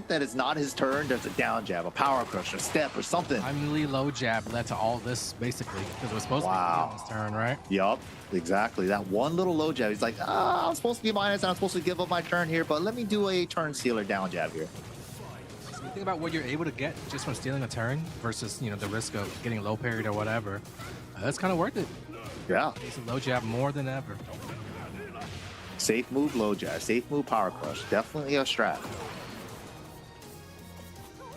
that it's not his turn, there's a down jab, a power crush, a step, or something. Timely low jab led to all this, basically, because it was supposed to be on his turn, right? Yup, exactly. That one little low jab. He's like, I'm supposed to be minus, and I'm supposed to give up my turn here, but let me do a turn sealer down jab here. So you think about what you're able to get just from stealing a turn versus, you know, the risk of getting low parried or whatever. That's kind of worth it. Yeah. Facing low jab more than ever. Safe move, low jab. Safe move, power crush. Definitely a strat.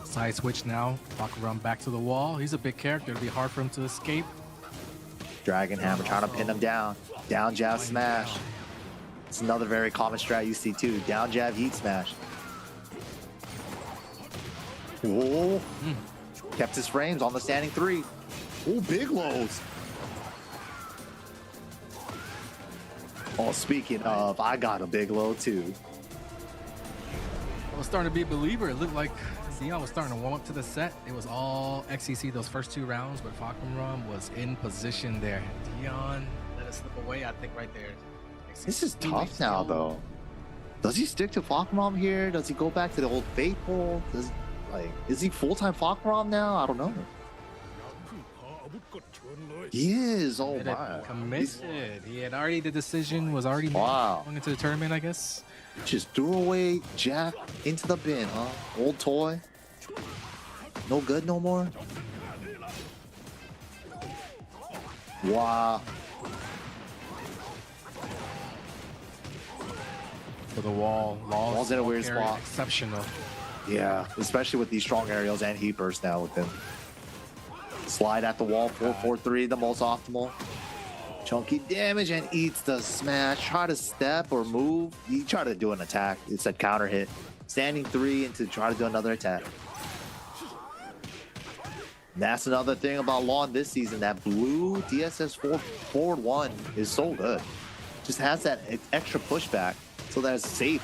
Side switch now. Run back to the wall. He's a big character. It'll be hard for him to escape. Dragon Hammer trying to pin him down. Down jab smash. It's another very common strat you see too. Down jab heat smash. Whoa. Kept his frames on the standing 3. Oh, big lows. Oh, speaking of, I got a big low too. I was starting to be a believer. It looked like Dion was starting to warm up to the set. It was all XCC those first 2 rounds, but Falkenrum was in position there. Dion let it slip away, I think, right there. This is tough now, though. Does he stick to Falkenrum here? Does he go back to the old faithful? Is he full-time Falkenrum now? I don't know. He is. Oh my. Committed. He had already the decision was already going into the tournament, I guess. Just threw away Jack into the bin, huh? Old toy. No good no more. Wow. For the wall. Wall's in a weird spot. Exceptional. Yeah, especially with these strong aerials and heat burst now with him. Slide at the wall, 4-4-3, the most optimal. Chunky damage and eats the smash. Try to step or move. He tried to do an attack. It said counter hit. Standing 3 into try to do another attack. And that's another thing about Lawn this season. That blue DSS forward 1 is so good. Just has that extra pushback so that it's safe.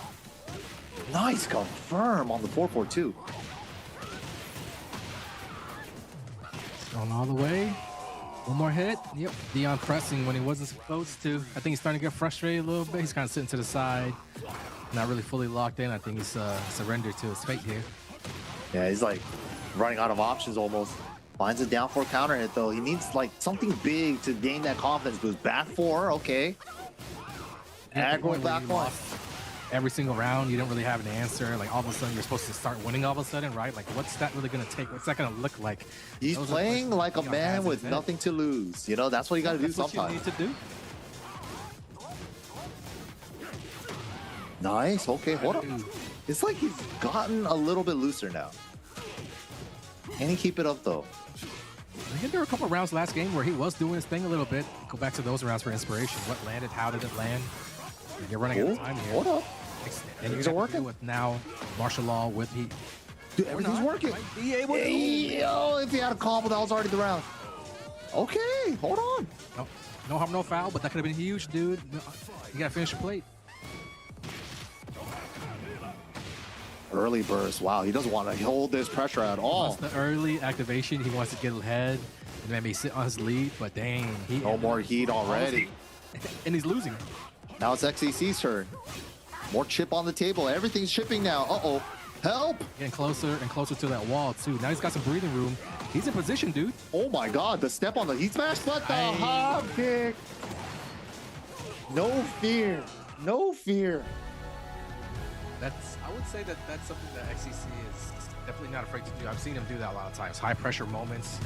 Nice confirm on the 4-4-2. Going all the way. One more hit. Yep. Dion pressing when he wasn't supposed to. I think he's starting to get frustrated a little bit. He's kind of sitting to the side. Not really fully locked in. I think he's surrendered to his fate here. Yeah, he's like running out of options almost. Finds a down 4 counter hit though. He needs like something big to gain that confidence boost. Back 4, okay. Aggro back 1. Every single round, you don't really have an answer. Like all of a sudden, you're supposed to start winning all of a sudden, right? Like, what's that really gonna take? What's that gonna look like? He's playing like a man with nothing to lose. You know, that's what you gotta do sometimes. That's what you need to do. Nice. Okay, hold on. It's like he's gotten a little bit looser now. Can he keep it up though? I think there were a couple of rounds last game where he was doing his thing a little bit. Go back to those rounds for inspiration. What landed? How did it land? You're running out of time here. Hold up. And you're working with now martial law with heat. Dude, everything's working. Be able to. Yo, if he had a combo, that was already the round. Okay, hold on. No harm, no foul, but that could have been huge, dude. You gotta finish your plate. Early burst. Wow, he doesn't want to hold this pressure at all. He wants the early activation. He wants to get ahead and maybe sit on his lead, but dang. No more heat already. And he's losing. Now it's XCC's turn. More chip on the table. Everything's chipping now. Uh-oh. Help! Getting closer and closer to that wall, too. Now he's got some breathing room. He's in position, dude. Oh, my God. The step on the heat smash, but the hop kick. No fear. No fear. I would say that's something that XCC is definitely not afraid to do. I've seen him do that a lot of times. High pressure moments,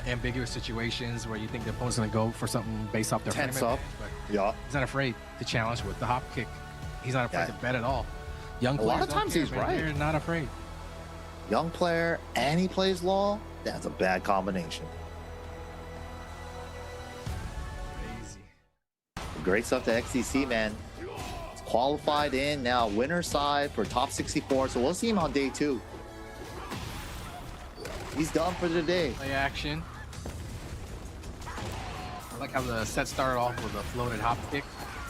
ambiguous situations where you think the opponent's going to go for something based off their tense up. Yeah. He's not afraid to challenge with the hop kick. He's not afraid to bet at all. Young players, a lot of times he's right. They're not afraid. Young player and he plays law. That's a bad combination. Crazy. Great stuff to XCC, man. It's qualified in now, winner side for top 64. So we'll see him on day 2. He's done for the day. Play action. I like how the set started off with a floated hop kick,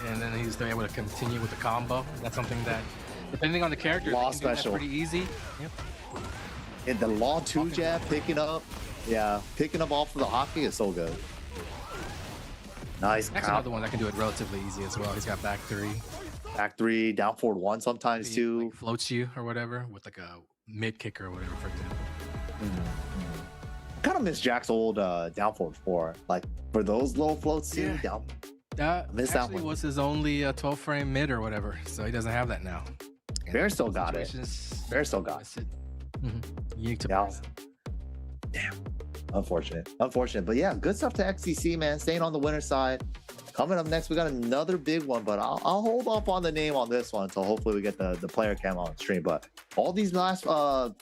and then he's able to continue with the combo. That's something that, depending on the character, law they can special. Do that pretty easy. Yep. And the law 2 jab picking up, picking up off of the hockey is so good. Nice. That's another one that can do it relatively easy as well. He's got back 3. Back 3, down forward 1 sometimes too. Like floats you or whatever with like a mid kicker or whatever, for example. Kind of miss Jack's old down forward 4. Like for those low floats too. Yeah. Down. That Miss that actually one. was his only 12 frame mid or whatever, so he doesn't have that now. And Bear still got it. situations- Bear still got it. Miss it. Unique to Yeah. Bears. Damn. Unfortunate. But yeah, good stuff to XCC, man. Staying on the winner side. Coming up next, we got another big one, but I'll hold off on the name on this one until hopefully we get the player cam on stream. But all these last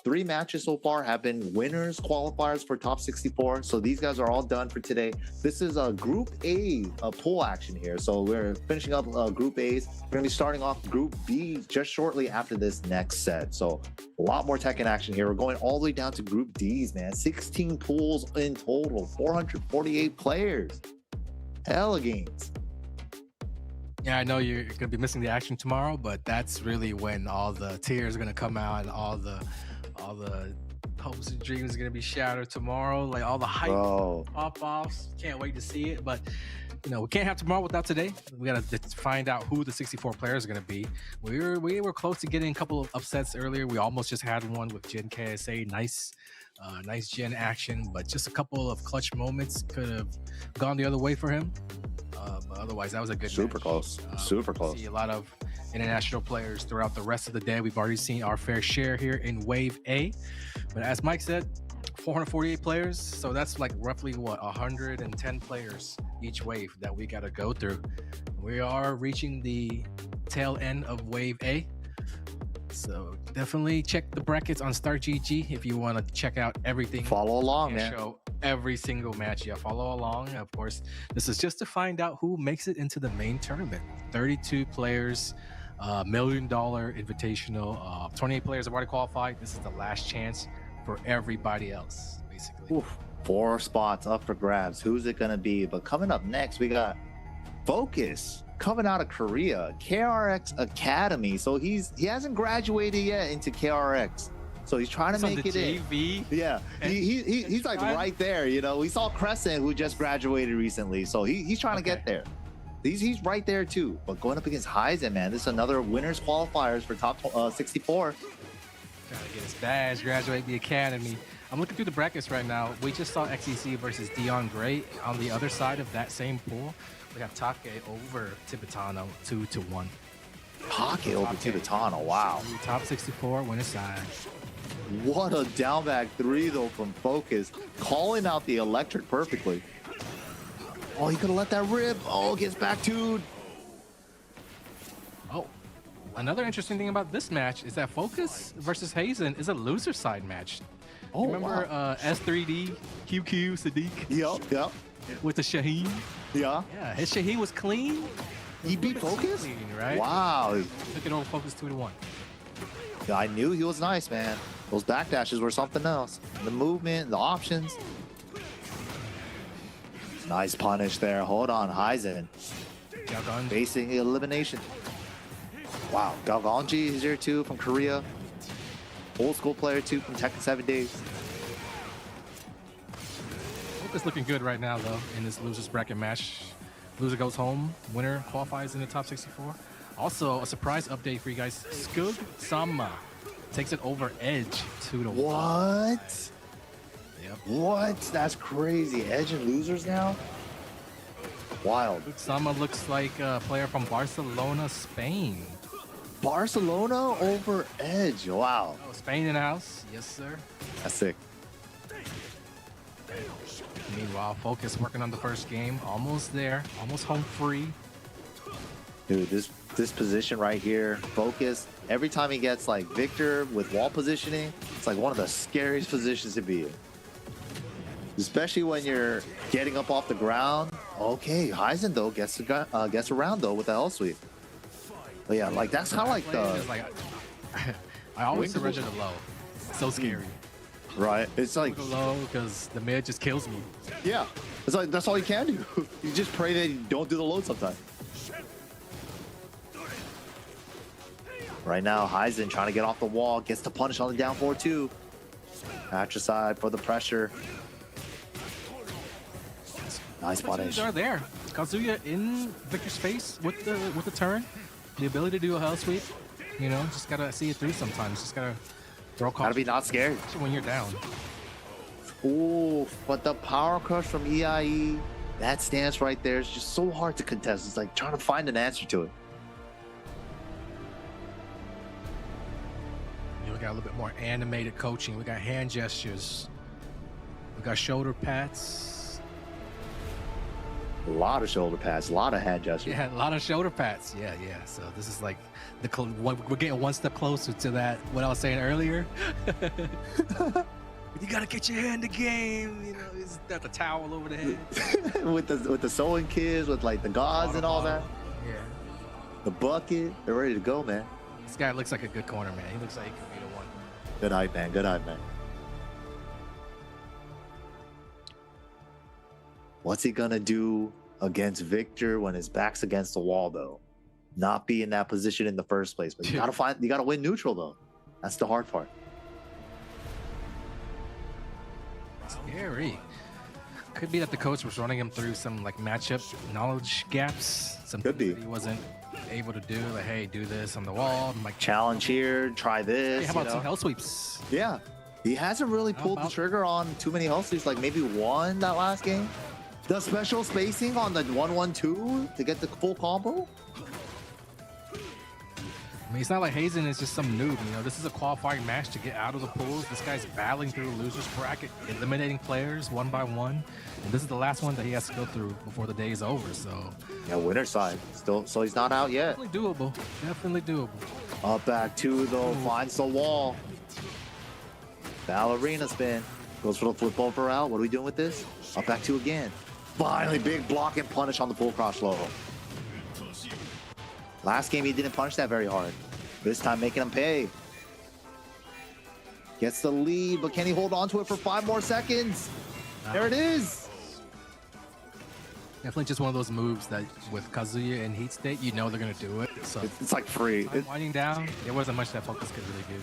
3 matches so far have been winners, qualifiers for top 64. So these guys are all done for today. This is a Group A pool action here. So we're finishing up Group A's. We're going to be starting off Group B just shortly after this next set. So a lot more Tekken action here. We're going all the way down to Group D's, man. 16 pools in total, 448 players. Hella games. Yeah, I know you're gonna be missing the action tomorrow, but that's really when all the tears are gonna come out and all the hopes and dreams are gonna be shattered tomorrow. Like all the hype pop-offs. Can't wait to see it. But you know, we can't have tomorrow without today. We gotta find out who the 64 players are gonna be. We were close to getting a couple of upsets earlier. We almost just had one with Gen KSA. Nice Gen action, but just a couple of clutch moments could have gone the other way for him. But otherwise, that was a good Super match. close. Super close. See a lot of international players throughout the rest of the day. We've already seen our fair share here in Wave A. But as Mike said, 448 players. So that's like roughly what, 110 players each wave that we got to go through. We are reaching the tail end of Wave A. So definitely check the brackets on StartGG if you want to check out everything. Follow along, and man. show every single match. Yeah, follow along. Of course, this is just to find out who makes it into the main tournament. 32 players, $1 million invitational. 28 players have already qualified. This is the last chance for everybody else, basically. Oof. 4 spots up for grabs. Who's it gonna be? But coming up next, we got Focus coming out of Korea, KRX Academy. So he hasn't graduated yet into KRX. So he's trying to make it in. Yeah, he's like right there. You know, we saw Crescent who just graduated recently, so he's trying to get there. He's right there too. But going up against Ryzen, man, this is another winners qualifiers for top 64. Trying to get his badge, graduate the academy. I'm looking through the brackets right now. We just saw XEC versus Dion Gray. On the other side of that same pool, we have Take over Tibetano 2-1. Take over Tibetano, wow. Top 64, winner side. What a down back 3 though from Focus, calling out the electric perfectly. Oh, he could have let that rip. Oh, gets back to. Oh, another interesting thing about this match is that Focus versus Hazen is a loser side match. Oh, remember S3D, QQ, Sadiq? Yep. With the Shaheen? Yeah. Yeah, his Shaheen was clean. He beat Focus? Clean, right? Wow. Took it over Focus 2-1. Yeah, I knew he was nice, man. Those backdashes were something else. The movement, the options. Nice punish there. Hold on, Ryzen. Facing elimination. Wow, Galgonji is here too from Korea. Old school player too from Tekken 7 Days. Focus looking good right now though in this losers bracket match. Loser goes home. Winner qualifies in the top 64. Also, a surprise update for you guys. Skug Sama takes it over Edge 2-1. What? Yep. What? That's crazy. Edge and losers now? Wild. Skug Sama looks like a player from Barcelona, Spain. Barcelona over Edge. Wow. Oh, Spain in the house. Yes, sir. That's sick. Meanwhile, Focus working on the first game. Almost there. Almost home free. Dude, this position right here, Focus, every time he gets like Victor with wall positioning, it's like one of the scariest positions to be in. Especially when you're getting up off the ground. Okay, Ryzen though gets around though with the L sweep. But yeah, like that's kind of like the. I always surrender the low. So scary. Right. It's like low because the mid just kills me. Yeah. It's like that's all you can do. You just pray that you don't do the load sometimes. Right now, Ryzen trying to get off the wall, gets to punish on the down forward too. Patricide for the pressure. Nice punish. Are there. Kazuya in Victor's face with the turn, the ability to do a hell sweep. You know, just gotta see it through sometimes. Just gotta Throw Gotta caution be not scared. when you're down. Ooh, but the power crush from EIE, that stance right there is just so hard to contest. It's like trying to find an answer to it. We got a little bit more animated coaching. We got hand gestures. We got shoulder pats. A lot of shoulder pads, a lot of hand gestures. Yeah, a lot of shoulder pats. Yeah. So this is like we're getting one step closer to that. What I was saying earlier. You gotta get your hand in the game. You know, he's got the towel over the head. with the sewing kids, with like the gauze and all that. Yeah. The bucket, they're ready to go, man. This guy looks like a good corner, man. He looks like he could be the one. Good eye, man. Good eye, man. What's he gonna do against Victor when his back's against the wall, though? Not be in that position in the first place, but you gotta win neutral, though. That's the hard part. Scary. Could be that the coach was running him through some like matchup knowledge gaps. Something Could be. that he wasn't able to do. Like, hey, do this on the wall. I'm like, Challenge here, try this. hey, how about some hell sweeps? Yeah. He hasn't really pulled the trigger on too many hell sweeps, like maybe one that last game. The special spacing on the 1-1-2 to get the full combo. I mean, it's not like Hazen is just some noob, you know. This is a qualifying match to get out of the pools. This guy's battling through the losers bracket, eliminating players one by one. And this is the last one that he has to go through before the day is over, so. Yeah, winner side. Still, so he's not out yet. Definitely doable. Definitely doable. Up back two, though. Finds the wall. Ballerina spin. Goes for the flip over out. What are we doing with this? Up back two again. Finally, big block and punish on the full cross low. Last game, he didn't punish that very hard. This time, making him pay. Gets the lead, but can he hold on to it for 5 more seconds? There it is. Definitely just one of those moves that with Kazuya in heat state, you know they're going to do it. So It's like free. winding down, there wasn't much that Focus could really do,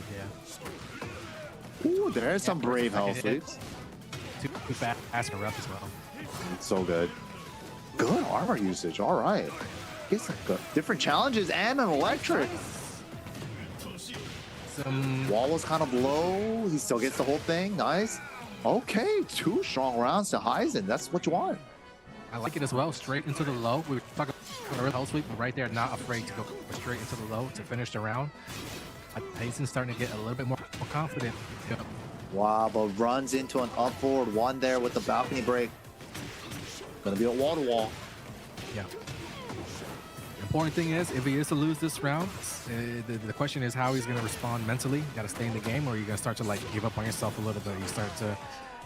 yeah. Ooh, there's some brave hell sweeps. Too fast and rough as well. It's so good. Good armor usage. All right. It's good. Different challenges and an electric. Some Wall was kind of low. He still gets the whole thing. Nice. Okay, 2 strong rounds to Heisen. That's what you want. I like it as well. Straight into the low. We were talking about the hell sweep, but right there, not afraid to go straight into the low to finish the round. Hazen's starting to get a little bit more confident. Yeah. Wow, but runs into an up forward 1 there with the balcony break. Gonna be a wall to wall. Yeah. Important thing is, if he is to lose this round, the question is how he's going to respond mentally. You got to stay in the game, or you're going to start to like give up on yourself a little bit. You start to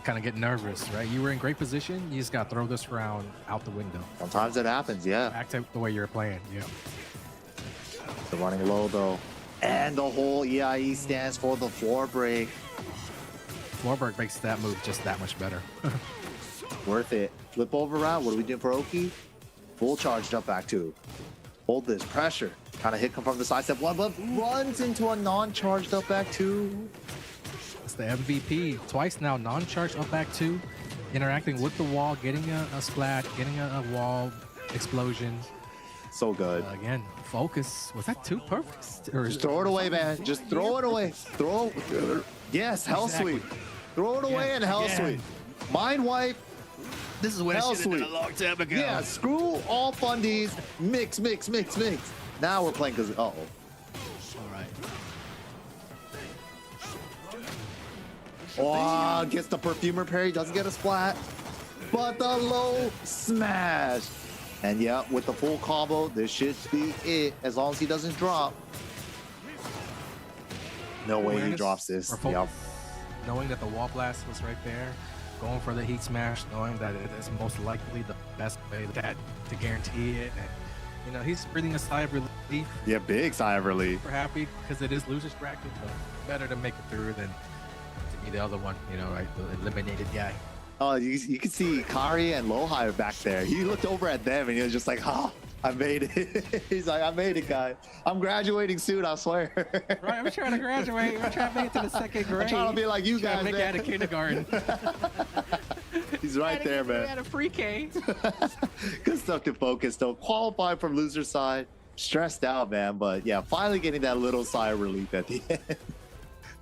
kind of get nervous, right? You were in great position. You just got to throw this round out the window. Sometimes it happens, yeah. Back to the way you're playing, yeah. They're running low though. And the whole EIE stands for the floor break. Floorberg makes that move just that much better. Worth it. Flip over round. What are we doing for Oki? Full charged up back 2. Hold this pressure. Kind of hit him from the side step 1, but runs into a non-charged up back 2. It's the MVP. Twice now, non-charged up back 2. Interacting with the wall, getting a splat, getting a wall explosion. So good. Again, focus. Was that 2 perfects? Or Just throw it away, man. Just throw it away. Throw. Yes, hell Exactly. sweep. Throw it away and hell Again. sweep. Mind wipe. This is what Hell I should have done sweep. a long time ago. Yeah, screw all fundies. Mix, mix, mix, mix. Now we're playing because. Uh-oh. All right. Oh, gets the perfumer parry. Doesn't get a splat. But the low smash. And yeah, with the full combo, this should be it. As long as he doesn't drop. No way he Awareness drops this. or focus, Yep. knowing that the wall blast was right there, going for the heat smash, knowing that it is most likely the best way to guarantee it. And, you know, he's breathing a sigh of relief. Yeah, big sigh of relief. Super happy because it is losers bracket, but better to make it through than to be the other one, you know, right? The eliminated guy. Oh, you can see Kari and Lohai back there. He looked over at them and he was just like, "Oh, I made it." He's like, "I made it, guys. I'm graduating soon, I swear." Right, I'm trying to graduate. I'm trying to make it to the second grade. I'm trying to be like you guys, Trying to make it out man. of kindergarten. He's right there, man. Out of pre-K. Good stuff to focus, though. Qualified from loser side. Stressed out, man. But yeah, finally getting that little sigh of relief at the end.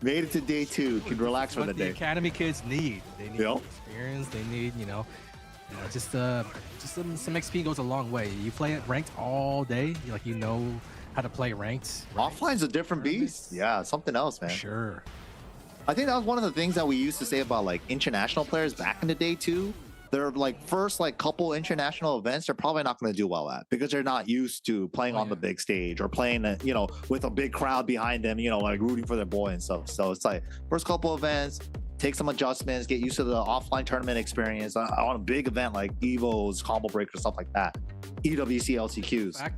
Made it to day 2. Can relax for what the the day. academy kids need. They need Yep. experience. They need, just some XP goes a long way. You play it ranked all day, like you know how to play ranked. Offline's a different beast. Yeah, something else, man. Sure. I think that was one of the things that we used to say about like international players back in the day too. Their like first like couple international events, they're probably not going to do well at because they're not used to playing on the big stage or playing, with a big crowd behind them, like rooting for their boy and stuff. So it's like first couple events, take some adjustments, get used to the offline tournament experience on a big event like Evo's, Combo Breaker, stuff like that. EWC, LCQs.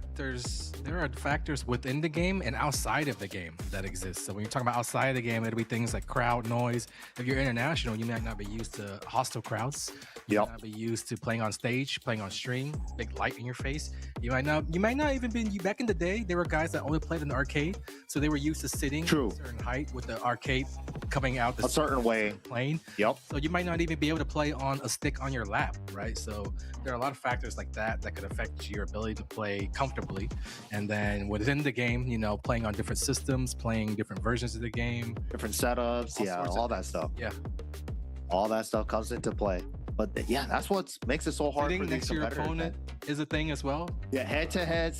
There are factors within the game and outside of the game that exist. So when you're talking about outside of the game, it'll be things like crowd noise. If you're international, you might not be used to hostile crowds. You might not be used to playing on stage, playing on stream, big light in your face. You might not even be back in the day. There were guys that only played in the arcade, so they were used to sitting at a certain height with the arcade coming out a certain way plane. Yep. So you might not even be able to play on a stick on your lap, right? So there are a lot of factors like that that could affect your ability to play comfortably. And then within the game, playing on different systems, playing different versions of the game, different setups, all that stuff. Yeah, all that stuff comes into play. But yeah, that's what makes it so hard for next to your opponent is a thing as well. Yeah, head-to-head,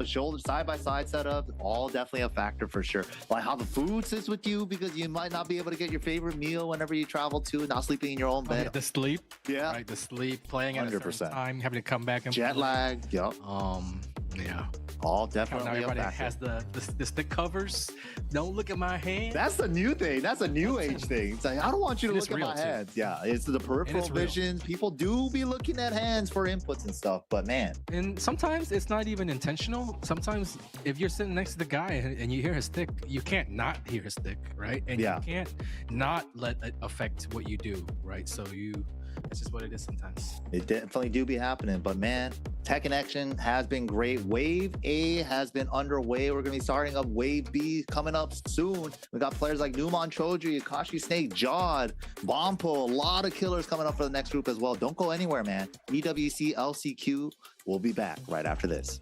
shoulder side-by-side setup, all definitely a factor for sure. Like how the food sits with you because you might not be able to get your favorite meal whenever you travel to, not sleeping in your own bed. The sleep. Yeah. Right, the sleep, playing at 100%. a certain time, having to come back and jet lag. Yep. Yeah. All definitely. Now everybody has the stick covers. Don't look at my hand. That's the new thing. That's a new age thing. It's like, I don't want you to look at my hands. Yeah, it's the peripheral vision. People do be looking at hands for inputs and stuff, but man. And sometimes it's not even intentional. Sometimes if you're sitting next to the guy and you hear his stick, you can't not hear his stick, right? And you can't not let it affect what you do, right? So it's just what it is sometimes. It definitely do be happening, but man, Tekken action has been great. Wave A has been underway. We're gonna be starting up Wave B coming up soon. We got players like Numon Choji, Akashi Snake, Jod, Bompo, a lot of killers coming up for the next group as well. Don't go anywhere, man. EWC LCQ will be back right after this.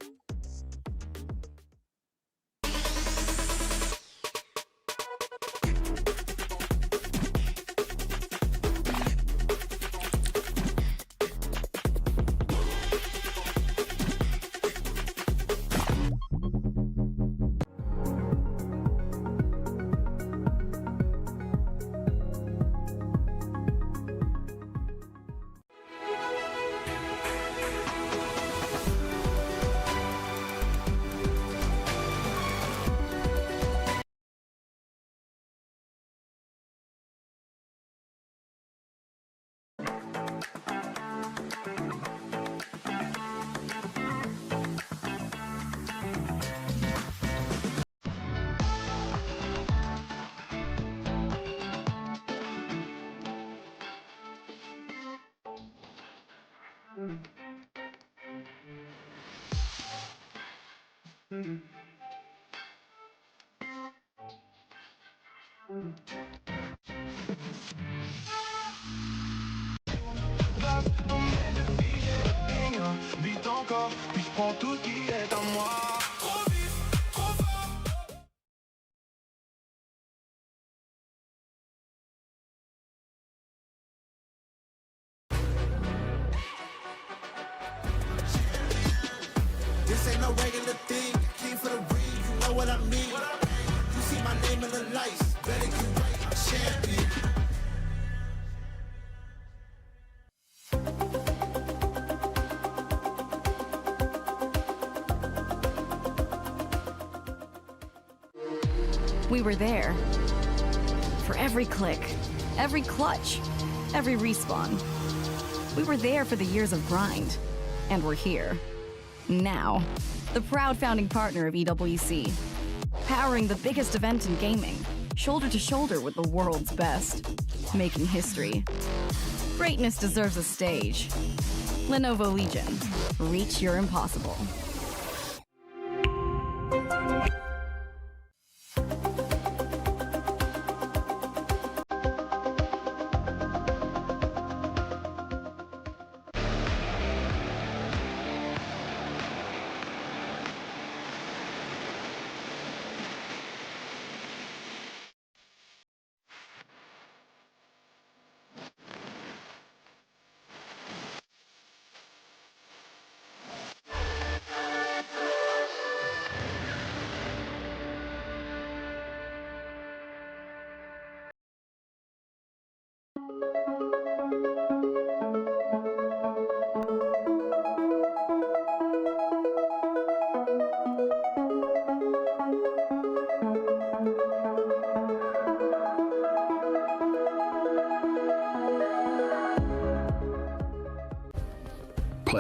Vite encore, puis je prends tout ce qui est à moi. Trop vite, trop fort. This ain't no regular thing. Came for the ring, you know what I mean. You see my name in the lights, better get right, I'm champion. We were there. For every click, every clutch, every respawn. We were there for the years of grind. And we're here. Now. The proud founding partner of EWC. Powering the biggest event in gaming. Shoulder to shoulder with the world's best. Making history. Greatness deserves a stage. Lenovo Legion. Reach your impossible.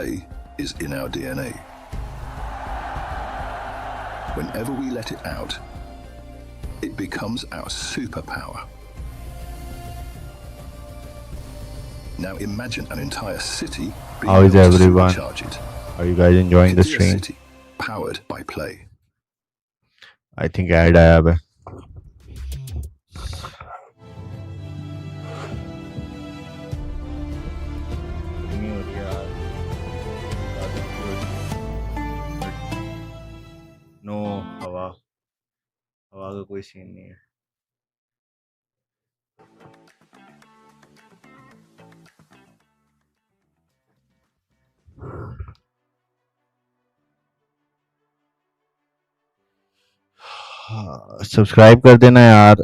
play is in our DNA. Whenever we let it out, it becomes our superpower. Now imagine an entire city being How is able to everyone? supercharge it. Are you guys enjoying the Entire stream? city powered by play. I think ad आया है. गर्मी हो रही है यार. No हवा का कोई सीन नहीं है. सब्सक्राइब कर देना यार.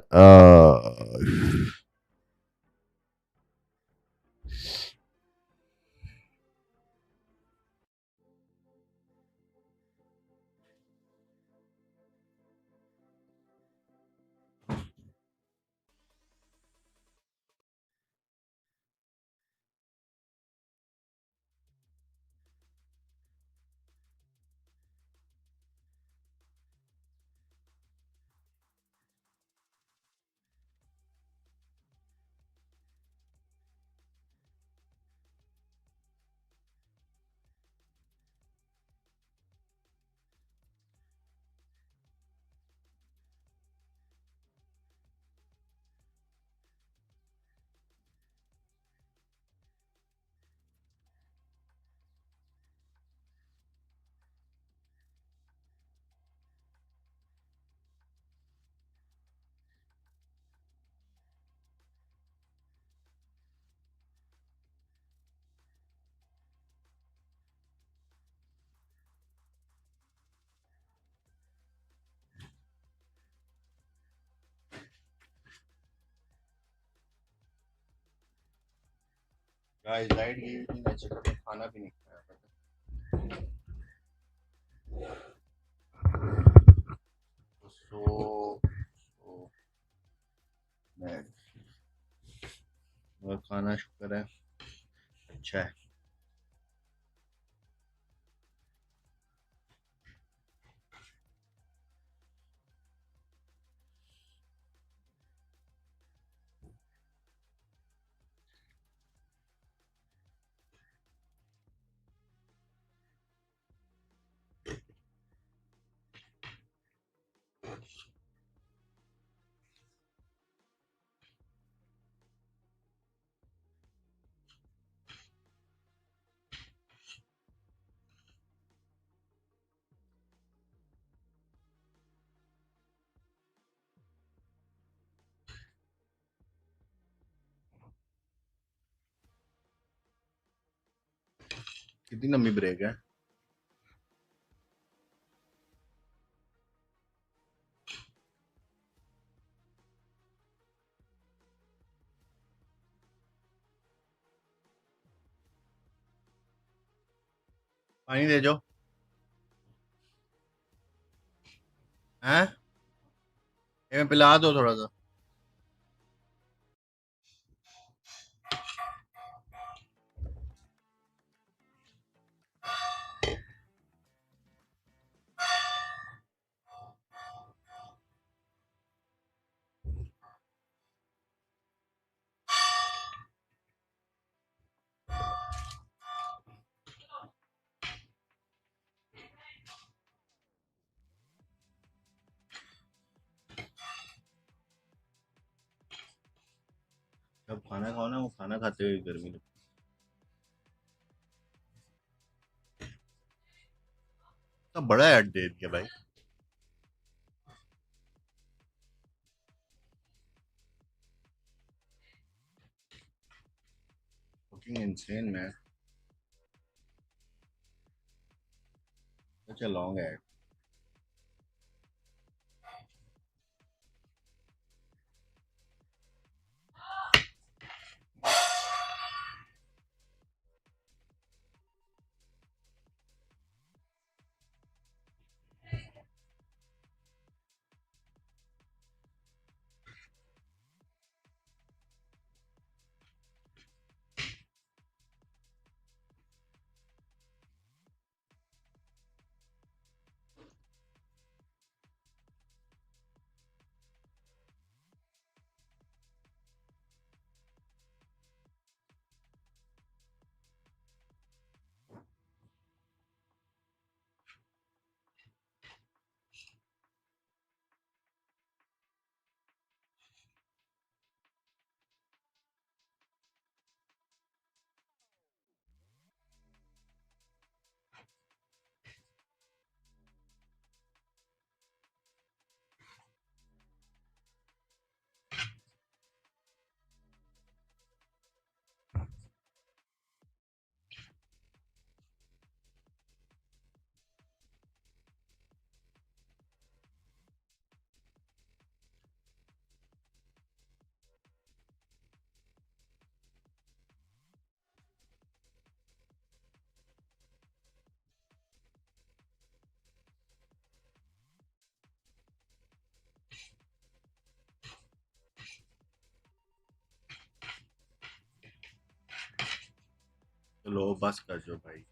गाइस लाइट गई थी मैं चक्कर खाना भी नहीं खाया सो मैं और खाना शुक्र है अच्छा है. कितनी लंबी ब्रेक है. पानी दे जो. हैं ये पिला दो थोड़ा सा. जब खाना खाओ ना वो खाना खाते हुए गर्मी लगती है. तो बड़ा ऐड दे दिया भाई. fucking insane man. Such a long ad. लो बस कर जो भाई.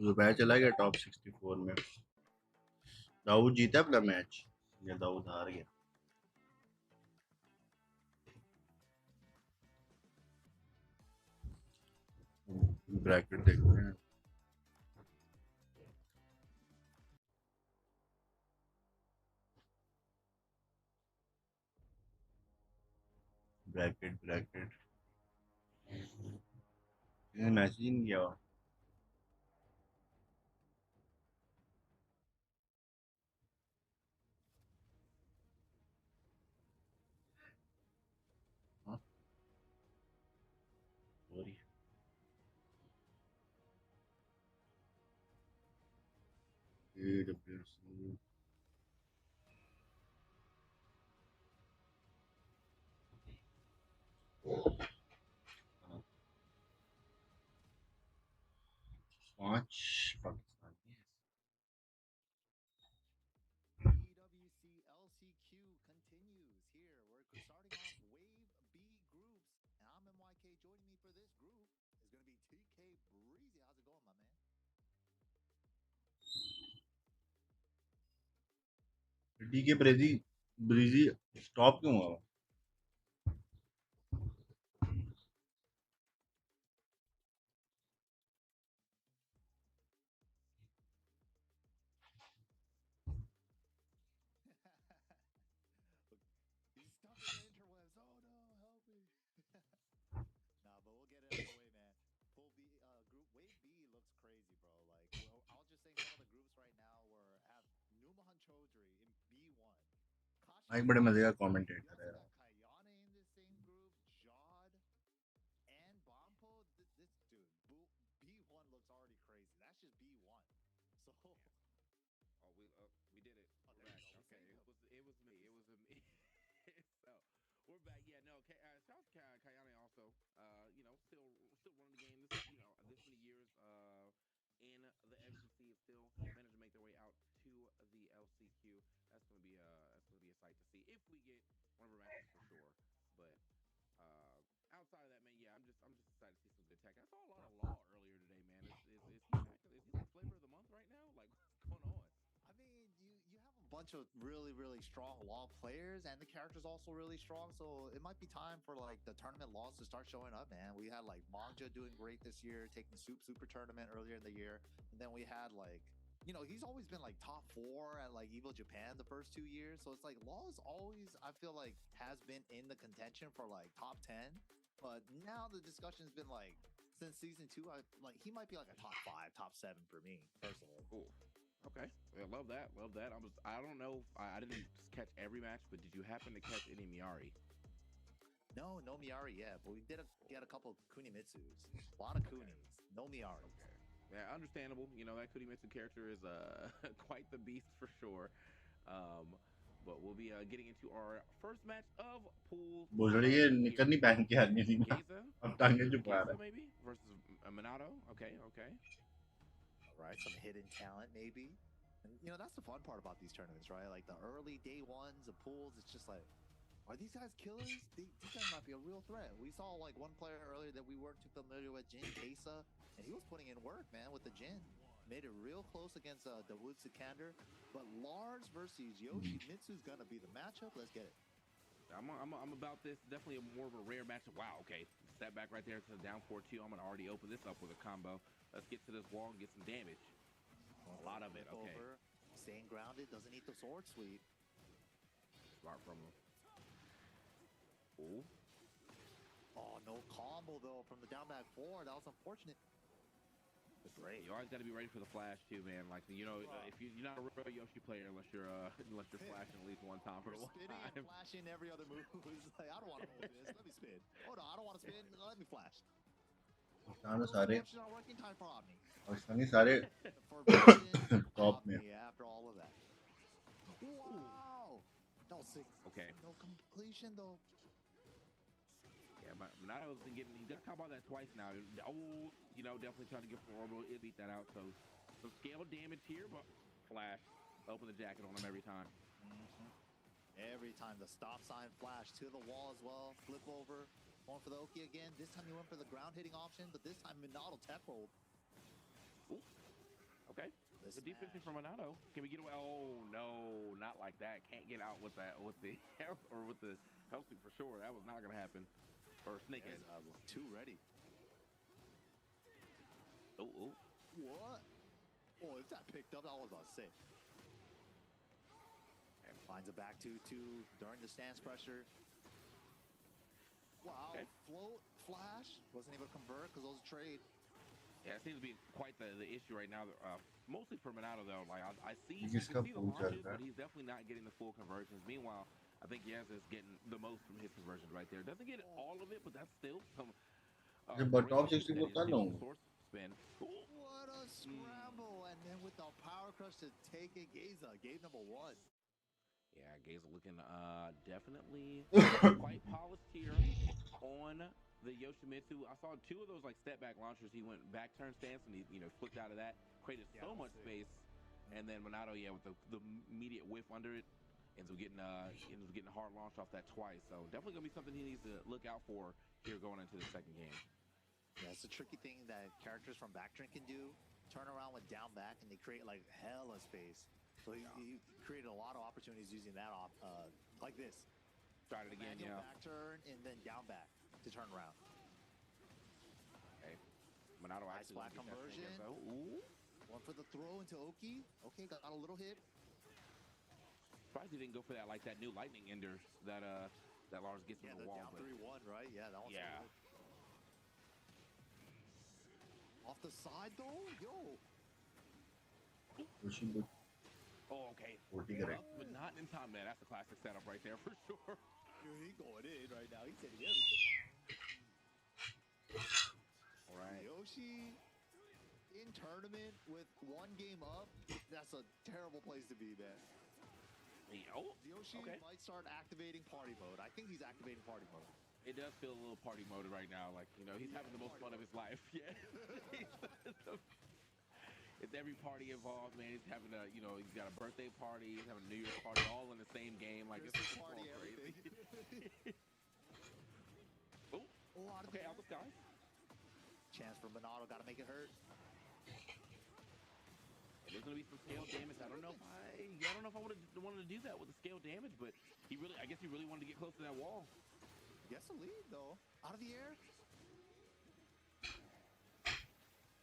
रुपया चला गया टॉप 64 में. दाऊद जीता अपना मैच या दाऊद हार गया. ब्रैकेट देखते हैं. ब्रैकेट ये मैच ही नहीं किया. हाँ सॉरी. EWC पांच Pakistani. EWC LCQ continues here. We're starting off Wave B groups. And I'm MYK. Joining me for this group is going to be TK Breezy. How's it going, my man? DK ब्रीजी stop क्यों हुआ? He's stuck in the interwebs. Oh no, help me. Nah, but we'll get it out of the way, man. Pool B, group Wave B looks crazy, bro. Like, well, I'll just say some of the groups right now were have Numahan Chaudhry in B1. एक Kashmir बड़े मजे का Ryan. Commentator You है. also got Kayane in this same group, Jod, and Bompo. This dude, B1 looks already crazy. That's just B1. So, Oh, we did it. oh, We're there back. you go. Okay, it was me. It was me. So we're back. Yeah, no. Shout out to Kayane also. You know, still running the game. This this many years in the FGC, is still managed to make their way out to the LCQ. That's gonna be a sight to see if we get one of our matches for sure. But outside of that, man, yeah, I'm just excited to see some good tech. I saw a lot of Law earlier today, man. Is he like flavor of the month right now? Like what's going on? I mean, you have a bunch of really, really strong law players, and the character's also really strong. So it might be time for like the tournament laws to start showing up, man. We had like Manja doing great this year, taking Super Tournament earlier in the year, and then we had like, you know, he's always been like top 4 at like Evo Japan the first 2 years. So it's like Law is always, I feel like, has been in the contention for like top 10. But now the discussion's been like since season 2, he might be like a top 5, top 7 for me personally. Cool. Okay, yeah, love that. I don't know. I didn't catch every match, but did you happen to catch any Miari? No Miari yet, but we did get a couple of Kunimitsus. A lot of Kunis. No Miari. Okay. Yeah, understandable. You know, that Kurimitsu character is quite the beast for sure. But we'll be getting into our first match of pool. बोझड़ी ये निकल नहीं पहन के आदमी थी ना. Geza? अब टांगे जो पा रहा. Maybe versus Minato. Okay. Right, some hidden talent maybe. And you know, that's the fun part about these tournaments, right? Like the early day ones, the pools, it's just like, are these guys killers? These guys might be a real threat. We saw like one player earlier that we weren't too familiar with, Jin Kesa, and he was putting in work, man, with the Jin. Made it real close against Dawood Sikander. But Lars versus Yoshimitsu's gonna be the matchup. Let's get it. I'm about this. Definitely more of a rare matchup. Wow, okay. Step back right there to the down 4-2. I'm going to already open this up with a combo. Let's get to this wall and get some damage. A lot of it, okay. Over, staying grounded, doesn't eat the sword sweep. Smart from him. Ooh. Oh, no combo, though, from the down back 4. That was unfortunate. Great. You always got to be ready for the flash too, man. Like if you're not a real Yoshi player unless you're flashing at least one time for a long spinning time. and flashing every other move. It's like, I don't want to hold this. Let me spin. Oh no, I don't want to spin. Let me flash. Pakistan में सारे Not working time for Omni. Pakistani सारे For Vision, top में. Omni, after all of that. Wow. No, six. Okay. No completion though. Yeah, but Monato's been getting, he got caught by that twice now. Oh, you know, definitely trying to get for orbital. It beat that out. So some scale damage here, but flash. Open the jacket on him every time. Every time the stop sign flash to the wall as well. Flip over. Going for the Oki again. This time he went for the ground hitting option, but this time Minato tech rolled. Ooh. Okay. The defense from Minato. Can we get away? Oh no, not like that. Can't get out with that, with the health or with the health for sure. That was not gonna happen. Or Snakehead. Two ready. Oh. What? Oh, if that picked up, I was about to say. And finds a back 2-2 during the stance pressure. Wow, Okay. float, flash. Wasn't able to convert because those trade. Yeah, it seems to be quite the issue right now. Mostly for Minato though. Like I see, He you just can got see the pulled launches, out, but he's definitely not getting the full conversions. Meanwhile, I think Yaz is getting the most from his conversions right there. Doesn't get all of it, but that's still some. But top great 64 that कर is लूँ. source spin. Ooh. What a scramble. And then with the power crush to take it, Geza, game number 1. Yeah, Gaze looking definitely quite polished here on the Yoshimitsu. I saw 2 of those like step back launchers. He went back turn stance and he flipped out of that, created so much space. And then Minato, yeah, with the immediate whiff under it, ends up getting a hard launch off that twice. So definitely gonna be something he needs to look out for here going into the second game. Yeah, it's a tricky thing that characters from Backturn can do. Turn around with down back and they create like hella space. So he created a lot of opportunities using that off, like this. Tried it again, Manual yeah. back turn and then down back to turn around. Okay, Minato Nice actually flat gonna get that conversion. thing, so, ooh. One for the throw into Oki. Okay, got a little hit. Surprised he didn't go for that, like that new lightning ender that that Lars gets Yeah, from the the wall. down But 3-1, right? Yeah, that one's yeah. good. Off the side though, yo. Oh, okay. Correct. But not in time, man. That's a classic setup right there for sure. Dude, he going in right now. He's hitting everything. All right. Yoshi in tournament with 1 game up. That's a terrible place to be, man. Oh, Yoshi okay. might start activating party mode. I think he's activating party mode. It does feel a little party mode right now. Like, he's having the most fun of his life. Yeah. It's every party involved, man. He's having he's got a birthday party, he's having a New Year's party, all in the same game. Like, Christmas it's party, all crazy. everything. Oh, Out of okay, there. out the sky. Chance for Minato, gotta make it hurt. There's gonna be some scale damage. I don't know if I would have wanted to do that with the scale damage, but I guess he really wanted to get close to that wall. Gets a lead though. Out of the air.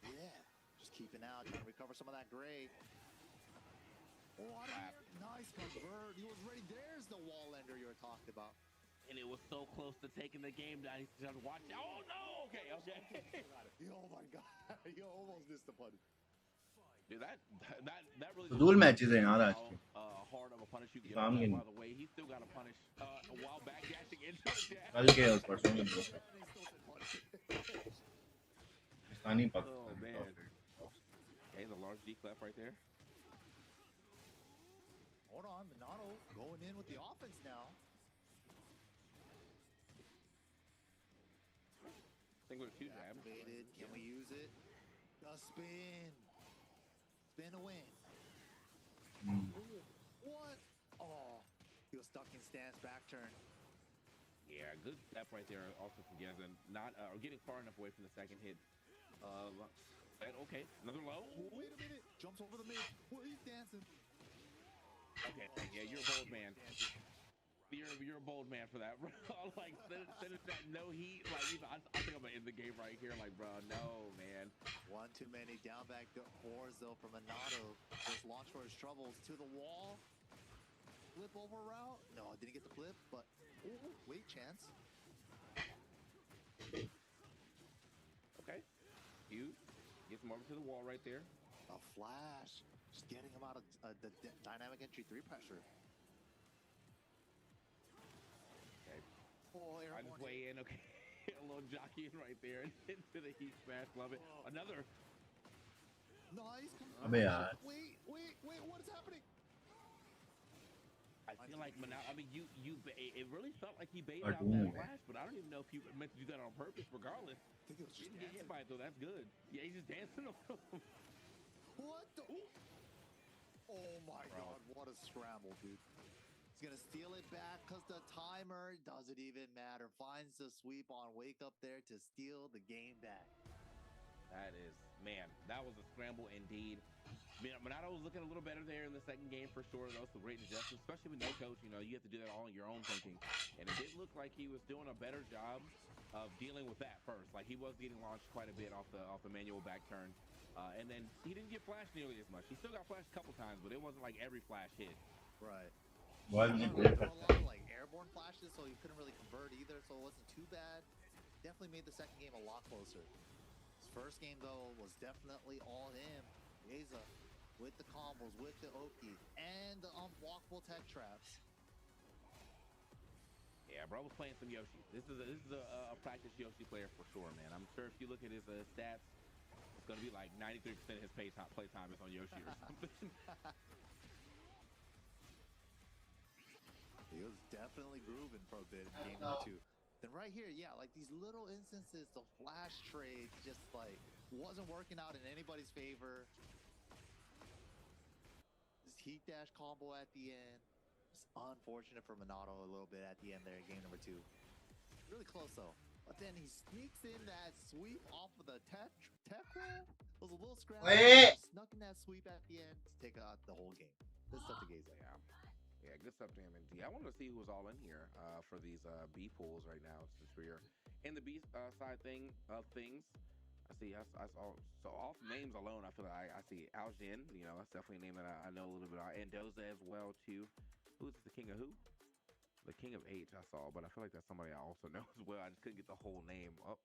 Yeah. Just keeping out, trying to recover some of that gray. Oh, out of the air. Nice convert. He was ready. There's the wall ender you were talking about. And it was so close to taking the game that he just watch. Oh no! Okay. Oh my god. You almost missed the punish. Dude, that really. तो dual matches हैं यार आज के. Hard of a punish you can get. काम By the way, he still got to punish while backdashing into the dash. कल के उस परसों के दो. Pakistani Oh man. Okay, the large D clef right there. Hold on, Minato going in with the offense now. I think we're 2 jabs. Activated. Can we use it? The spin. Spin a win. What? Oh, he was stuck in stance back turn. Yeah, good step right there. Also from Geza, not getting far enough away from the second hit. Okay, another low. Wait a minute. Jumps over the mid. Well, he's dancing. Okay, yeah, you're a bold man. You're a bold man for that, bro. Like, finish that no heat. Like, I think I'm gonna end the game right here. Like, bro, no, man. One too many down back fours though from Minato. Just launch for his troubles to the wall. Flip over route. No, I didn't get the flip, but wait, chance. Okay, you gets him over to the wall right there. A flash. Just getting him out of the dynamic entry 3 pressure. Okay, Oh, I just weigh in. Okay, a little jockeying right there into the heat smash. Love it. Another. Nice. अबे यार. Wait, what is happening? I feel like I mean, it really felt like he baited Are out doing that it. flash, but I don't even know if he meant to do that on purpose. Regardless, I think it was he just didn't get hit dancing. by it though. That's good. Yeah, he's just dancing on him. What the? Oh my god, what a scramble, dude. He's gonna steal it back because the timer doesn't even matter. Finds the sweep on Wake Up there to steal the game back. That is, man, that was a scramble indeed. I mean, Monado was looking a little better there in the second game for sure. Though, so great adjustment, especially with no coach. You know, you have to do that all on your own thinking. And it did look like he was doing a better job of dealing with that first. Like he was getting launched quite a bit off the manual back turn. And then he didn't get flashed nearly as much. He still got flashed a couple times, but it wasn't like every flash hit. Right. Why There नहीं were play a करता? lot of like airborne flashes, so he couldn't really convert either, so it wasn't too bad. Definitely made the second game a lot closer. His first game though was definitely all him. Yeza with the combos, with the Oki, and the unblockable tech traps. Yeah, bro was playing some Yoshi. This is a practice Yoshi player for sure, man. I'm sure if you look at his stats, it's gonna be like 93% of his play time is on Yoshi or something. He was definitely grooving for a bit in game number 2. Then right here, yeah, like these little instances, the flash trade just like wasn't working out in anybody's favor. This heat dash combo at the end. It's unfortunate for Monado a little bit at the end there in game number 2. Really close though. But then he sneaks in that sweep off of the tech roll. It was a little scramble. Snuck in that sweep at the end to take out the whole game. Good stuff to gaze at. Yeah, good stuff to him indeed. I wanted to see who was all in here for these B pools right now, since we're in the B side of things. I saw, so off names alone, I feel like I see Aljin, you know, that's definitely a name that I know a little bit about, and Doza as well too. Who's the king of who? The king of H I saw, but I feel like that's somebody I also know as well. I just couldn't get the whole name. Oh,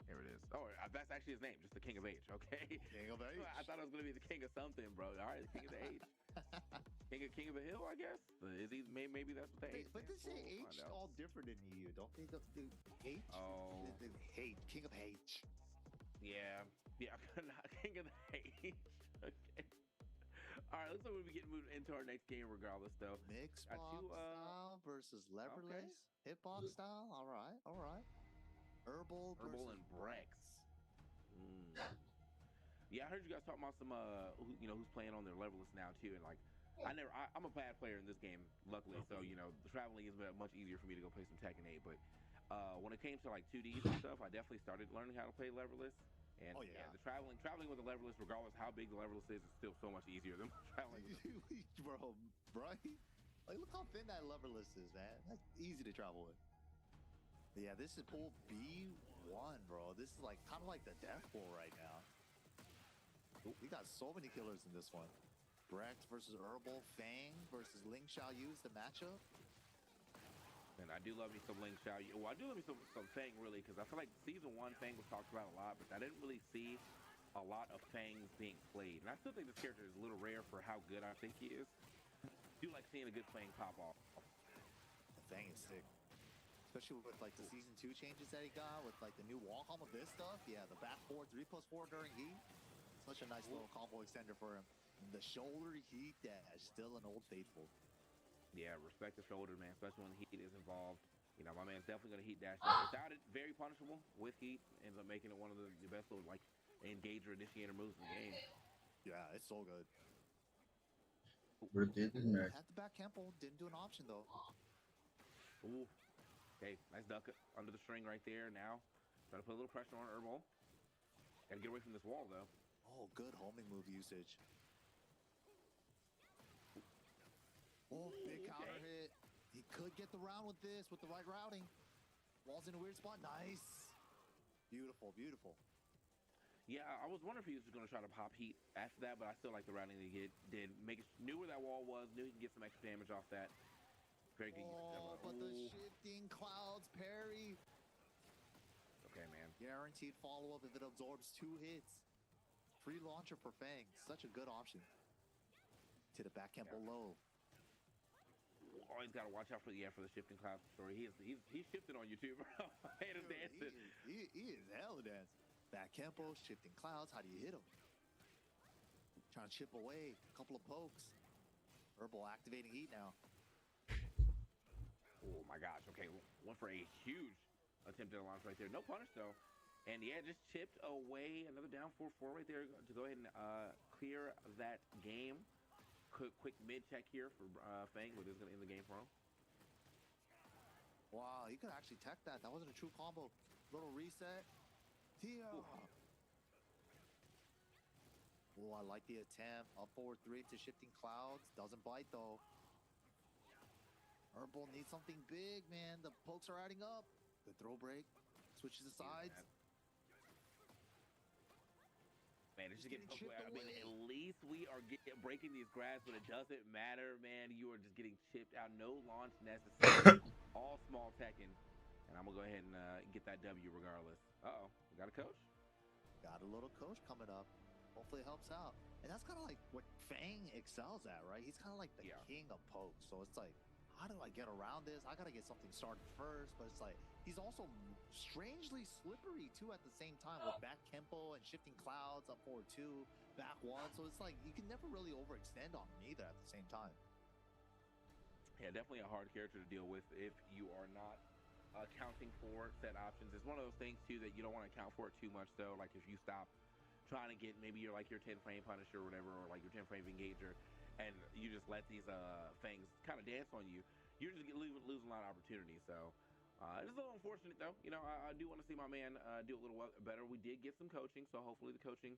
there it is. Oh, that's actually his name, just the king of H, okay? King of H. I thought it was going to be the king of something, bro. All right, the king of the H. King of a hill, I guess. Is he? Maybe that's what the H. But they say H all different in EU, don't they? The H. Oh, the H, king of H. Yeah, king of the H. Okay. All right, looks like we'll be getting moved into our next game, regardless, though. Mixed box style versus leverless, hitbox style. All right. Herbal and Brex. Yeah, I heard you guys talking about some, who's playing on their levelist now too, and like, I'm a bad player in this game, luckily, so you know, the traveling is much easier for me to go play some Tekken 8. But when it came to like 2Ds and stuff, I definitely started learning how to play leverless. And the traveling with the leverless, regardless how big the leverless is still so much easier than traveling. Bro, right? Like, look how thin that leverless is, man. That's easy to travel with. But yeah, this is pool B1, bro. This is like kind of like the death pool right now. We got so many killers in this one. Brex versus Herbal, Fang versus Ling Xiaoyu's the matchup. And I do love me some Ling Xiaoyu. Well, I do love me some Fang, really, because I feel like Season 1 Fang was talked about a lot, but I didn't really see a lot of Fangs being played. And I still think this character is a little rare for how good I think he is. I do like seeing a good Fang pop off. The Fang is sick. Especially with like the Season 2 changes that he got, with like the new wall combo, this stuff. Yeah, the back 4, 3+4 during heat. Such a nice little combo extender for him. The shoulder heat dash, still an old faithful. Yeah, respect the shoulder, man, especially when the heat is involved. You know, my man's definitely going to heat dash. Without it, very punishable. With heat, ends up making it one of the best little, like, engager initiator moves in the game. Yeah, it's so good. Had the back Kemple, didn't do an option, though. Ooh. Okay, nice duck under the string right there now. Trying to put a little pressure on Herbal. Gotta get away from this wall, though. Oh, good homing move usage. Oh, big counter hit. He could get the round with this, with the right routing. Wall's in a weird spot. Nice. Beautiful, beautiful. Yeah, I was wondering if he was just going to try to pop heat after that, but I still like the routing that he did. Knew where that wall was, knew he could get some extra damage off that. Very good. Oh, but the shifting clouds parry. Okay, man. Guaranteed follow-up if it absorbs 2 hits. Free launcher for Fang. Such a good option. To the back end below. Always got to watch out for the shifting clouds story. He's shifting on you too, bro. I hate him dancing. He is hella dancing. Back Kempo, shifting clouds. How do you hit him? Trying to chip away. A couple of pokes. Herbal activating heat now. Oh my gosh. Okay, went for a huge attempted launch right there. No punish though. And yeah, just chipped away. Another down 4-4 right there to go ahead and clear that game. Quick mid check here for Fang, but this is going to end the game for him. Wow, he could actually tech that. That wasn't a true combo. Little reset. Tio. Oh, I like the attempt. Up forward 3 to shifting clouds. Doesn't bite though. Herbal needs something big, man. The pokes are adding up. Good throw break. Switches the sides. Man, it's just getting poked away. I mean, at least we are breaking these grass, but it doesn't matter, man. You are just getting chipped out. No launch necessary. All small Tekken. And I'm going to go ahead and get that W regardless. Uh-oh. We got a coach? Got a little coach coming up. Hopefully it helps out. And that's kind of like what Fang excels at, right? He's kind of like the king of pokes. So it's like, how do I get around this? I got to get something started first. But it's like, he's also strangely slippery too at the same time with back Kempo and shifting clouds, up forward 2, back 1. So it's like, you can never really overextend on him either at the same time. Yeah, definitely a hard character to deal with if you are not accounting for set options. It's one of those things too that you don't want to account for it too much though. Like if you stop trying to get maybe you're like your 10 frame punisher or whatever, or like your 10 frame engager, and you just let these Fangs kind of dance on you, you're just losing a lot of opportunities. So it's a little unfortunate though. You know, I do want to see my man do a little better. We did get some coaching, so hopefully the coaching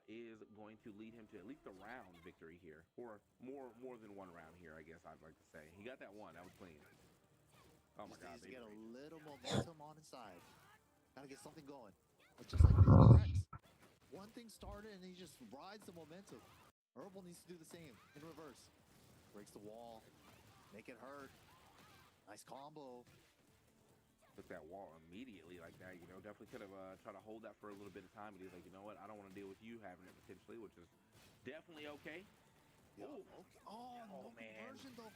is going to lead him to at least a round victory here, or more than one round here, I guess I'd like to say. He got that one. That was clean. Oh my God. He needs to get a little momentum on his side. Gotta get something going. It's just like Rex. One thing started and he just rides the momentum. Herbal needs to do the same in reverse. Breaks the wall. Make it hurt. Nice combo. Took that wall immediately like that, you know. Definitely could have tried to hold that for a little bit of time, but he's like, you know what? I don't want to deal with you having it potentially, which is definitely okay. Yo, okay. Oh, no man. conversion though.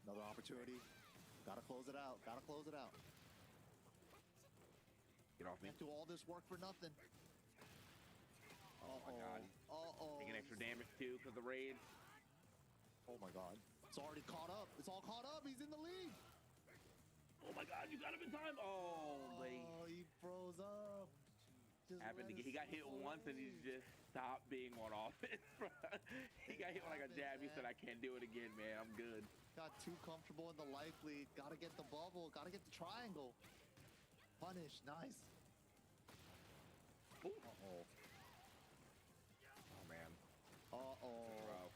Another opportunity. Gotta close it out. Gotta close it out. Get off me. Can't do all this work for nothing. Oh my God. Taking extra damage too because the rage. Oh my God. It's already caught up. It's all caught up. He's in the lead. Oh my God, you got him in time. Oh, buddy. Oh, he froze up. He got hit once and he just stopped being on offense. He got hit with like a jab. He said, I can't do it again, man. I'm good. Got too comfortable in the life lead. Gotta get the bubble. Gotta get the triangle. Punish. Nice. Ooh. Uh-oh. Oh, man. Uh-oh.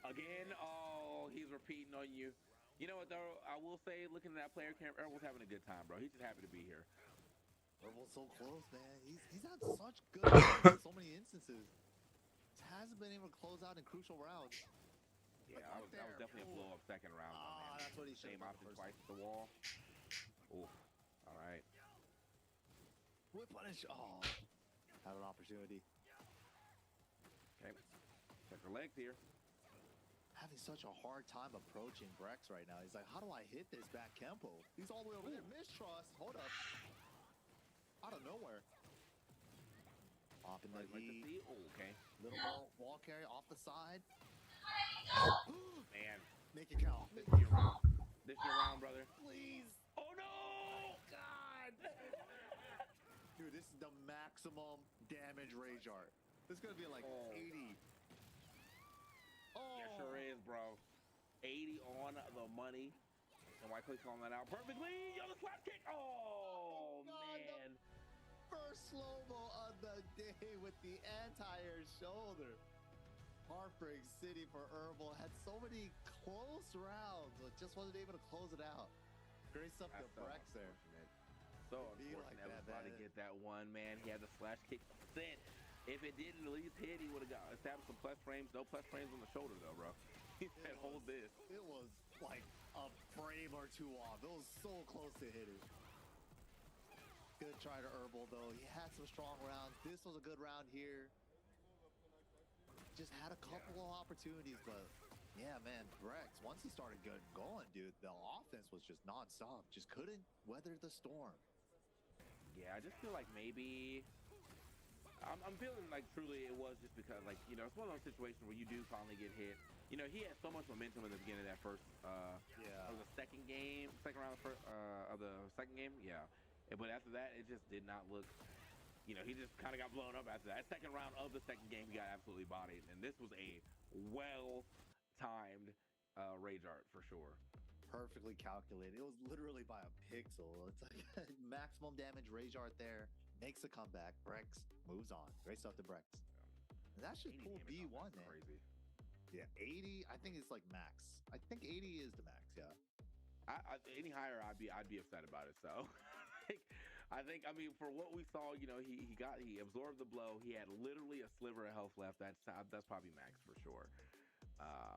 Again, oh, he's repeating on you. You know what, though? I will say, looking at that player cam, Errol's having a good time, bro. He's just happy to be here. Errol's so close, man. He's had such good runs in so many instances. He hasn't been able to close out in crucial rounds. Yeah, that was definitely a blow-up second round. Ah, that's what he should Same have option done twice at the wall. Oof. All right. Whip punish. Oh, had an opportunity. Okay. Check her legs here. Having such a hard time approaching Brex right now. He's like, how do I hit this back Kempo? He's all the way over there. Mistrust. Hold up. Out of nowhere. Popping the heat. Oh, okay. Little more wall carry off the side. Man. Make it count. This is your round. This is your round, brother. Please. Oh, no! God! Dude, this is the maximum damage rage art. This is going to be like 80. Oh. Yeah, sure is, bro. 80 on the money. And White calling that out perfectly. Yo, the slap kick. Oh, man. First slow-mo of the day with the anti-air shoulder. Heartbreak City for Herbal. Had so many close rounds, but just wasn't able to close it out. Great stuff to Brex there. So unfortunate that was about to get that one, man. He had the slash kick sent. If it didn't at least hit, he would have got established some plus frames. No plus frames on the shoulder, though, bro. He said, hold this. It was like a frame or two off. It was so close to hitting. Good try to Herbal, though. He had some strong rounds. This was a good round here. Just had a couple of opportunities, but yeah, man, Brex, once he started going, dude, the offense was just nonstop. Just couldn't weather the storm. Yeah, I just feel like maybe I'm feeling like truly it was just because, like, you know, it's one of those situations where you do finally get hit. You know, he had so much momentum in the beginning of that first, of the second round of the second game, yeah. But after that, it just did not look. You know, he just kind of got blown up after that. Second round of the second game, he got absolutely bodied, and this was a well-timed rage art for sure. Perfectly calculated. It was literally by a pixel. It's like maximum damage rage art there. Makes a comeback. Brex moves on. Great stuff to Brex. And that's just pool B1, man. Crazy. Yeah, 80. I think it's like max. I think 80 is the max. Yeah. Any higher, I'd be upset about it. So, I think, I mean, for what we saw, you know, he absorbed the blow. He had literally a sliver of health left. That's probably max for sure.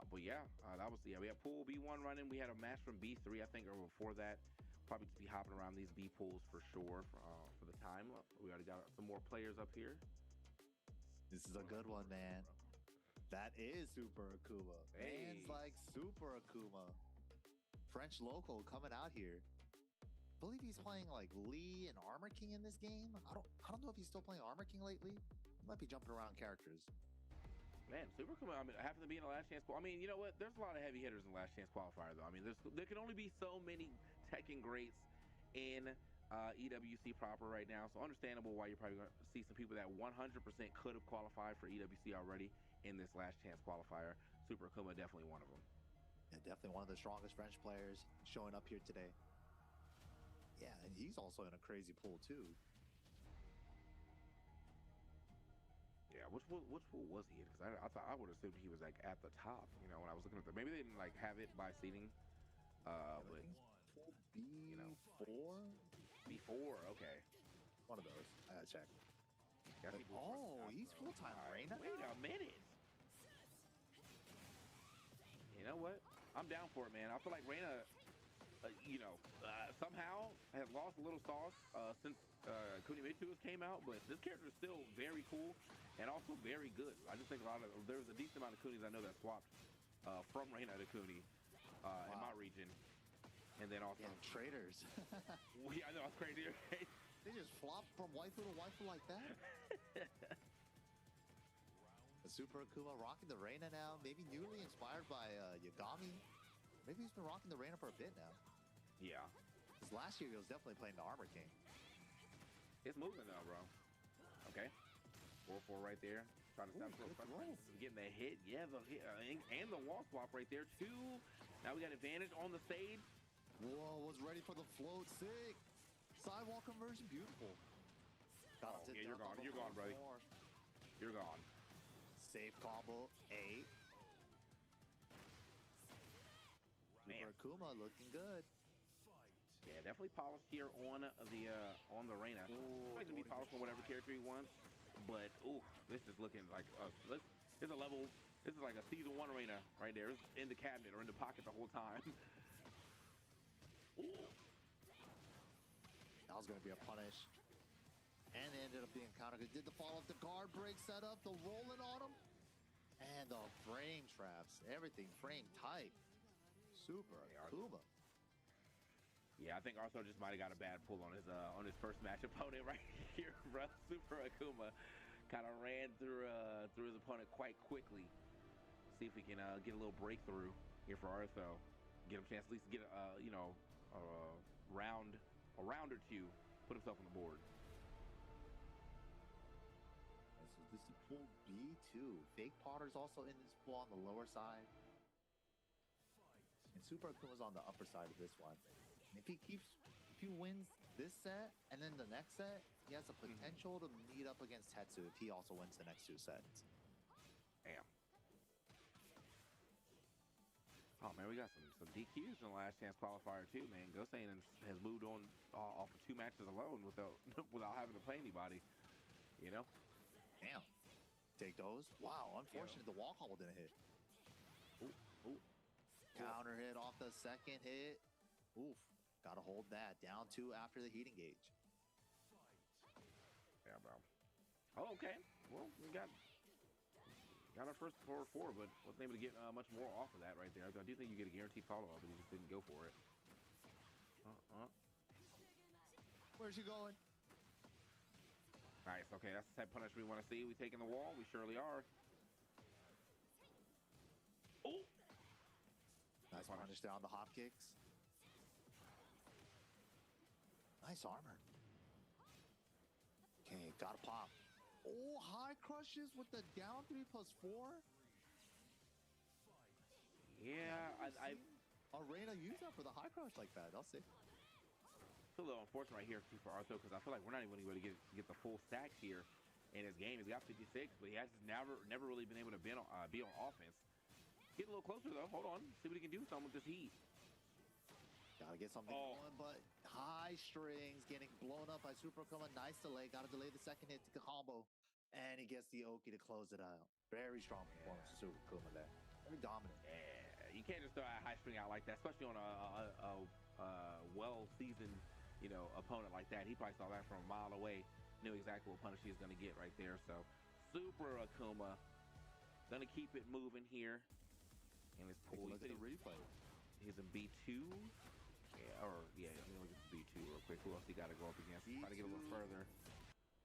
But yeah, that was, yeah, we had pool B1 running. We had a match from B3, I think, or before that. Probably to be hopping around these B pools for sure for the time. We already got some more players up here. This is a good one, man. That is Super Akuma. Hey. Man's like Super Akuma. French local coming out here. I believe he's playing like Lee and Armor King in this game. I don't know if he's still playing Armor King lately. He might be jumping around characters. Man, Super Akuma, I mean, I happen to be in the last chance. I mean, you know what? There's a lot of heavy hitters in the last chance qualifier, though. I mean, there can only be so many Tekken greats in EWC proper right now. So understandable why you're probably going to see some people that 100% could have qualified for EWC already in this last chance qualifier. Super Akuma, definitely one of them. Yeah, definitely one of the strongest French players showing up here today. Yeah, and he's also in a crazy pool too. Yeah, which pool was he in? Because I thought I would assume he was like at the top. You know, when I was looking at maybe they didn't like have it by seating. But Pool B4? you know, B4, okay. One of those. I gotta check. But, oh, he's full-time Reina. Wait a minute. You know what? I'm down for it, man. I feel like Reina, you know, somehow has lost a little sauce since Kunimitsu came out, but this character is still very cool and also very good. I just think there's a decent amount of Kunis I know that swapped from Reina to Kuni in my region. And then also traders. Yeah, I know, it's crazy. They just flop from waifu to waifu like that. The Super Akuma rocking the Reina now, maybe newly inspired by Yagami. Maybe he's been rocking the Reina for a bit now. Yeah. Because last year he was definitely playing the Armor King. It's moving though, bro. Okay. 4-4 right there. Trying to stop getting the hit. Yeah, the hit, and the wall swap right there too. Now we got advantage on the stage. Whoa, was ready for the float. Sick. Sidewalk conversion, beautiful. Oh, yeah, you're gone. You're gone, buddy. You're gone. Safe combo, 8. Man. Super Akuma looking good. Yeah, definitely polished here on the Reina. He's gonna be polished on whatever character he wants, but ooh, this is looking like this is a level. This is like a season 1 Reina right there. It's in the cabinet or in the pocket the whole time. Ooh. That was gonna be a punish. And it ended up being counter. Did the follow up, the guard break set up, the rolling on him, and the frame traps. Everything frame tight. Super Akuma. Yeah, I think Arthur just might have got a bad pull on his first match opponent right here, bro. Super Akuma kind of ran through his opponent quite quickly. See if we can get a little breakthrough here for Arthur. Get him a chance at least to get a round or two, put himself on the board. So this is pool B2. Fake Potter's also in this pool on the lower side. And Super Akuma's on the upper side of this one. And if he wins this set and then the next set, he has the potential to meet up against Tetsu if he also wins the next 2 sets. Damn. Oh man, we got some DQs in the last chance qualifier too, man. Gosain has moved on off of 2 matches alone without having to play anybody. You know? Damn. Take those. Wow, unfortunate the wall call didn't hit. Ooh. Counter hit off the second hit. Oof. Gotta hold that. Down 2 after the heating gauge. Yeah, bro. Oh, okay. Well, we got our first 4-4, but wasn't able to get much more off of that right there. I do think you get a guaranteed follow-up, but he just didn't go for it. Where's she going? Nice. Okay, that's the type of punish we want to see. We taking the wall. We surely are. Oh. Nice punish there on the hop kicks. Nice armor. Okay, gotta pop. Oh, high crushes with the down 3+4. Yeah, I Arena use that for the high crush like that. I'll see. feel a little unfortunate right here too for Arthur because I feel like we're not even able to get the full stacks here in his game. He's got 56, but he has just never really been able to be on offense. Get a little closer though. Hold on, see what he can do with some with this heat. Gotta get something going, but high strings getting blown up by Super Akuma. Nice delay. Gotta delay the second hit to combo, and he gets the Oki to close it out. Very strong performance from Super Akuma there. Very dominant. Yeah, you can't just throw a high string out like that, especially on a well-seasoned, opponent like that. He probably saw that from a mile away, knew exactly what punish he was going to get right there. So, Super Akuma gonna keep it moving here in his pool. Look at the replay. He's in B2. Yeah, let me look at the B2 real quick. Who else he got to go up against? Try to get a little further.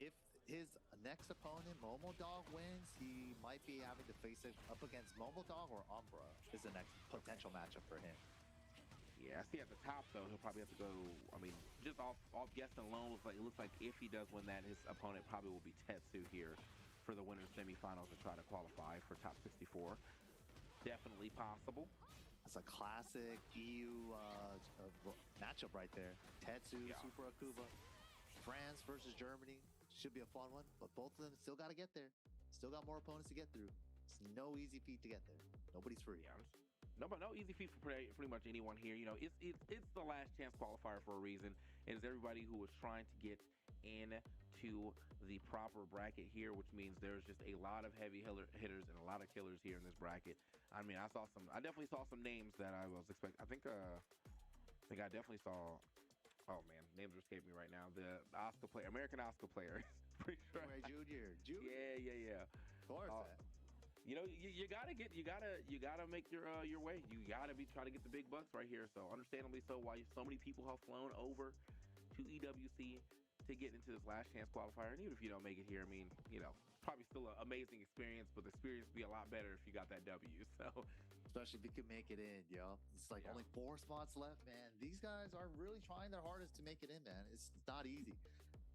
If his next opponent, Momo Dog, wins, he might be having to face it up against Momo Dog or Umbra is the next potential matchup for him. Yeah, I see at the top though, he'll probably have to go. I mean, just off guessing alone, it looks like if he does win that, his opponent probably will be Tetsu here for the winners semifinals to try to qualify for top 64. Definitely possible. That's a classic EU matchup right there. Tetsu, Yeah. Super Akuma, France versus Germany. Should be a fun one, but both of them still got to get there. Still got more opponents to get through. It's no easy feat to get there. Nobody's free. Yeah, no easy feat for pretty much anyone here. It's the last chance qualifier for a reason. It is everybody who was trying to get into the proper bracket here, which means there's just a lot of heavy hitters and a lot of killers here in this bracket. I mean, I definitely saw some names that I was expecting. I think I definitely saw. Oh man, names are escaping me right now. The Oscar player, American Oscar player. Pretty sure. Junior. Yeah. Of course. You gotta make your way. You gotta be trying to get the big bucks right here. So understandably so, why so many people have flown over to EWC to get into this last chance qualifier. And even if you don't make it here, I mean, probably still an amazing experience, but the experience would be a lot better if you got that W. So especially if you can make it in, yo. It's like only 4 spots left, man. These guys are really trying their hardest to make it in, man. It's not easy.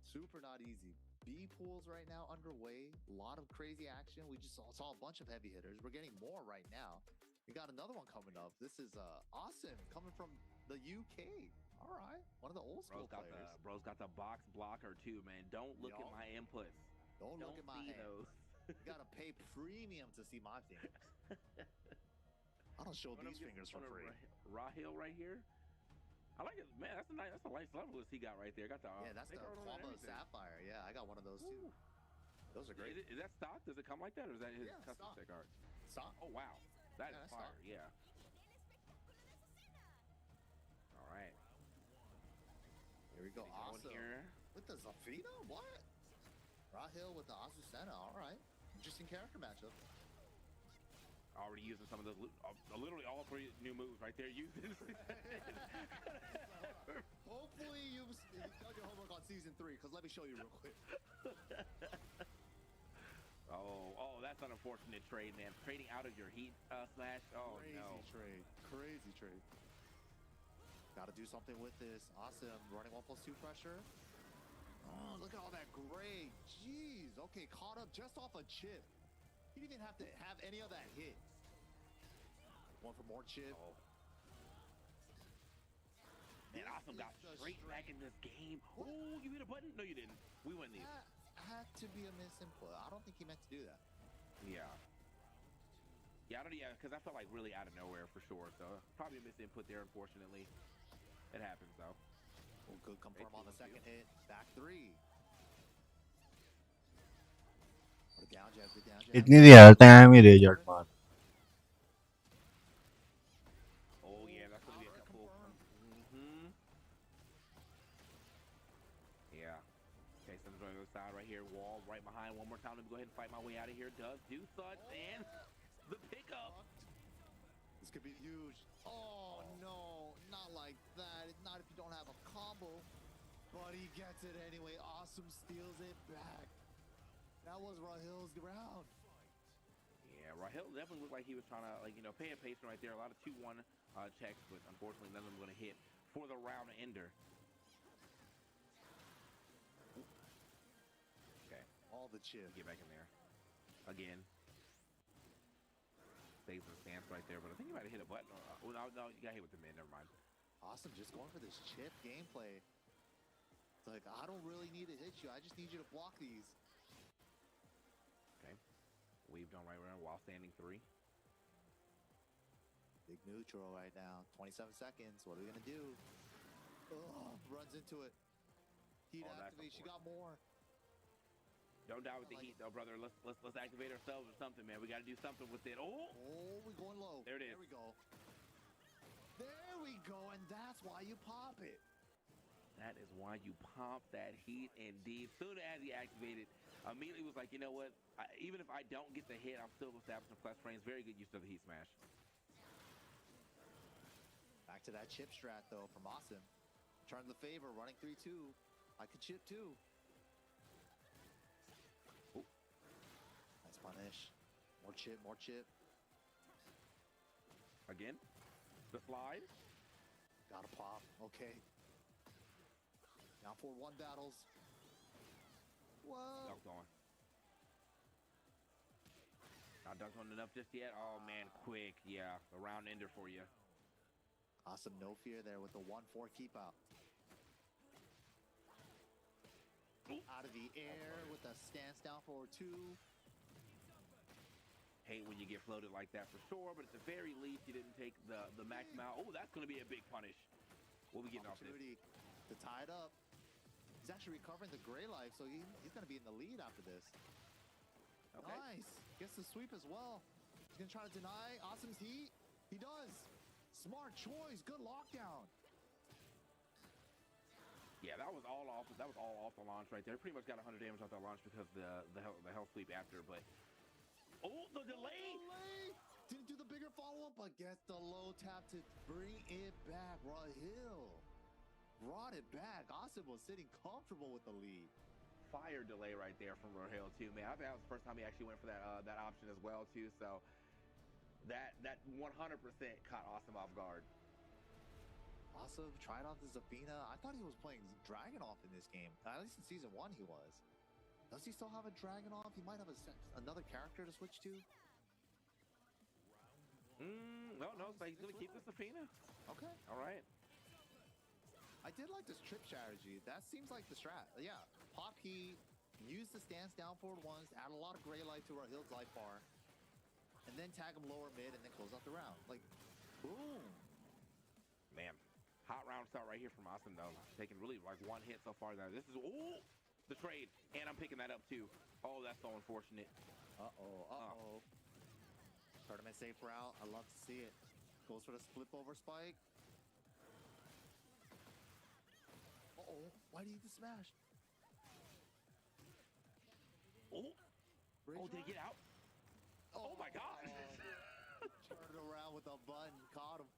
Super not easy. B pools right now underway. A lot of crazy action. We just saw a bunch of heavy hitters. We're getting more right now. We got another one coming up. This is awesome, coming from the UK. All right, one of the old school players. Bro's got the box blocker too, man. Don't look at my inputs. Don't look at my hands. Those. You gotta pay premium to see my fingers. I don't show these fingers for free. Rahil right here. I like it, man. That's a nice level he got right there. Got the that's the Qualifier Sapphire. Yeah, I got one of those too. Those are great. Is that stock? Does it come like that, or is that his custom stick art? Stock. Oh wow, that is fire. Stock. Yeah. All right. Here we go. Awesome. Here. With the Zafina? What? Rahil with the Azucena. All right. Interesting character matchup. Already using some of those, literally all 3 new moves right there. Using. Hopefully you've done your homework on season 3, because let me show you real quick. Oh, that's an unfortunate trade, man. Trading out of your heat smash. Oh, Crazy trade. Got to do something with this. Awesome. Running 1+2 pressure. Oh, look at all that gray. Jeez. Okay, caught up just off a chip. He didn't even have to have any of that hit. One for more chip. Oh. Man, Awesome got straight back in this game. Oh, you hit a button? No, you didn't. We win these. That had to be a misinput. I don't think he meant to do that. Yeah. Yeah, because I felt like really out of nowhere for sure. So probably a misinput there, unfortunately. It happens though. Well, good confirm on the second hit. Back 3. What a down jab, good down jab. इतनी real time ही result मार Oh yeah, that's gonna be a couple. Yeah. Okay, so on the other side right here, wall right behind. One more time. Let me go ahead and fight my way out of here. Does do such, and the pickup. This could be huge. Oh no, not like that. Not if you don't have a combo. But he gets it anyway. Awesome steals it back. That was Rahil's round. Yeah, Rahil definitely looked like he was trying to, like, you know, pay a patient right there. A lot of 2-1 checks, but unfortunately none of them going to hit for the round ender. Okay. All the chip. Get back in there. Again. Stays in the stance right there, but I think you might have hit a button. Oh, no, you got hit with the mid. Never mind. Awesome, just going for this chip gameplay. It's like, I don't really need to hit you. I just need you to block these. Okay. Weaved on right around while standing 3. Big neutral right now. 27 seconds. What are we going to do? Oh, runs into it. Heat activate. She got more. Don't die with the heat, though, brother. Let's activate ourselves or something, man. We got to do something with it. Oh, we're going low. There it is. There we go. There we go, and that's why you pop it. That is why you pump that heat indeed. Soon as he activated, immediately was like, you know what? Even if I don't get the hit, I'm still establishing flex frames. Very good use of the heat smash. Back to that chip strat, though, from Awesome. Turn the favor, running 3-2. I could chip, too. Ooh. Nice punish. More chip, more chip. Again, the slide. Gotta pop. Okay. Now for 1 battles. Whoa. Dunked on. Not dunked on enough just yet. Oh, man, quick. Yeah, the round ender for you. Awesome, no fear there with the 1-4 keep out. Ooh. Out of the air with a stance down forward 2. Hate when you get floated like that for sure, but at the very least, you didn't take the max out. Oh, that's going to be a big punish. We'll be getting off this. To tie it up. He's actually recovering the gray life, so he's going to be in the lead after this. Okay. Nice. Gets the sweep as well. He's going to try to deny Awesome's heat. He does. Smart choice. Good lockdown. Yeah, that was all off. That was all off the launch right there. Pretty much got 100 damage off that launch because the health sweep after. But oh, the delay! Didn't do the bigger follow up, but gets the low tap to bring it back. Rahil brought it back. Awesome was sitting comfortable with the lead. Fire delay right there from Rahil too, man. I think that was the first time he actually went for that option as well too. So that 100% caught Awesome off guard. Awesome tried out the Zafina. I thought he was playing Dragunov in this game. At least in season 1 he was. Does he still have a Dragunov? He might have another character to switch to. No, so he's gonna keep the Zafina. Okay. All right. I did like this trip strategy. That seems like the strat. Yeah. Pop heat, use the stance down forward ones, add a lot of gray light to Rahil's life bar, and then tag him lower mid and then close out the round. Like, boom. Man, hot round start right here from Awesome though. Taking really like 1 hit so far. Now this is the trade, and I'm picking that up too. Oh, that's so unfortunate. Uh-oh. Tournament safe route. I love to see it. Goes for the flip over spike. Uh-oh. Why did he get smashed? Oh, did he get out? Oh my God. Turned around with a button. Caught him.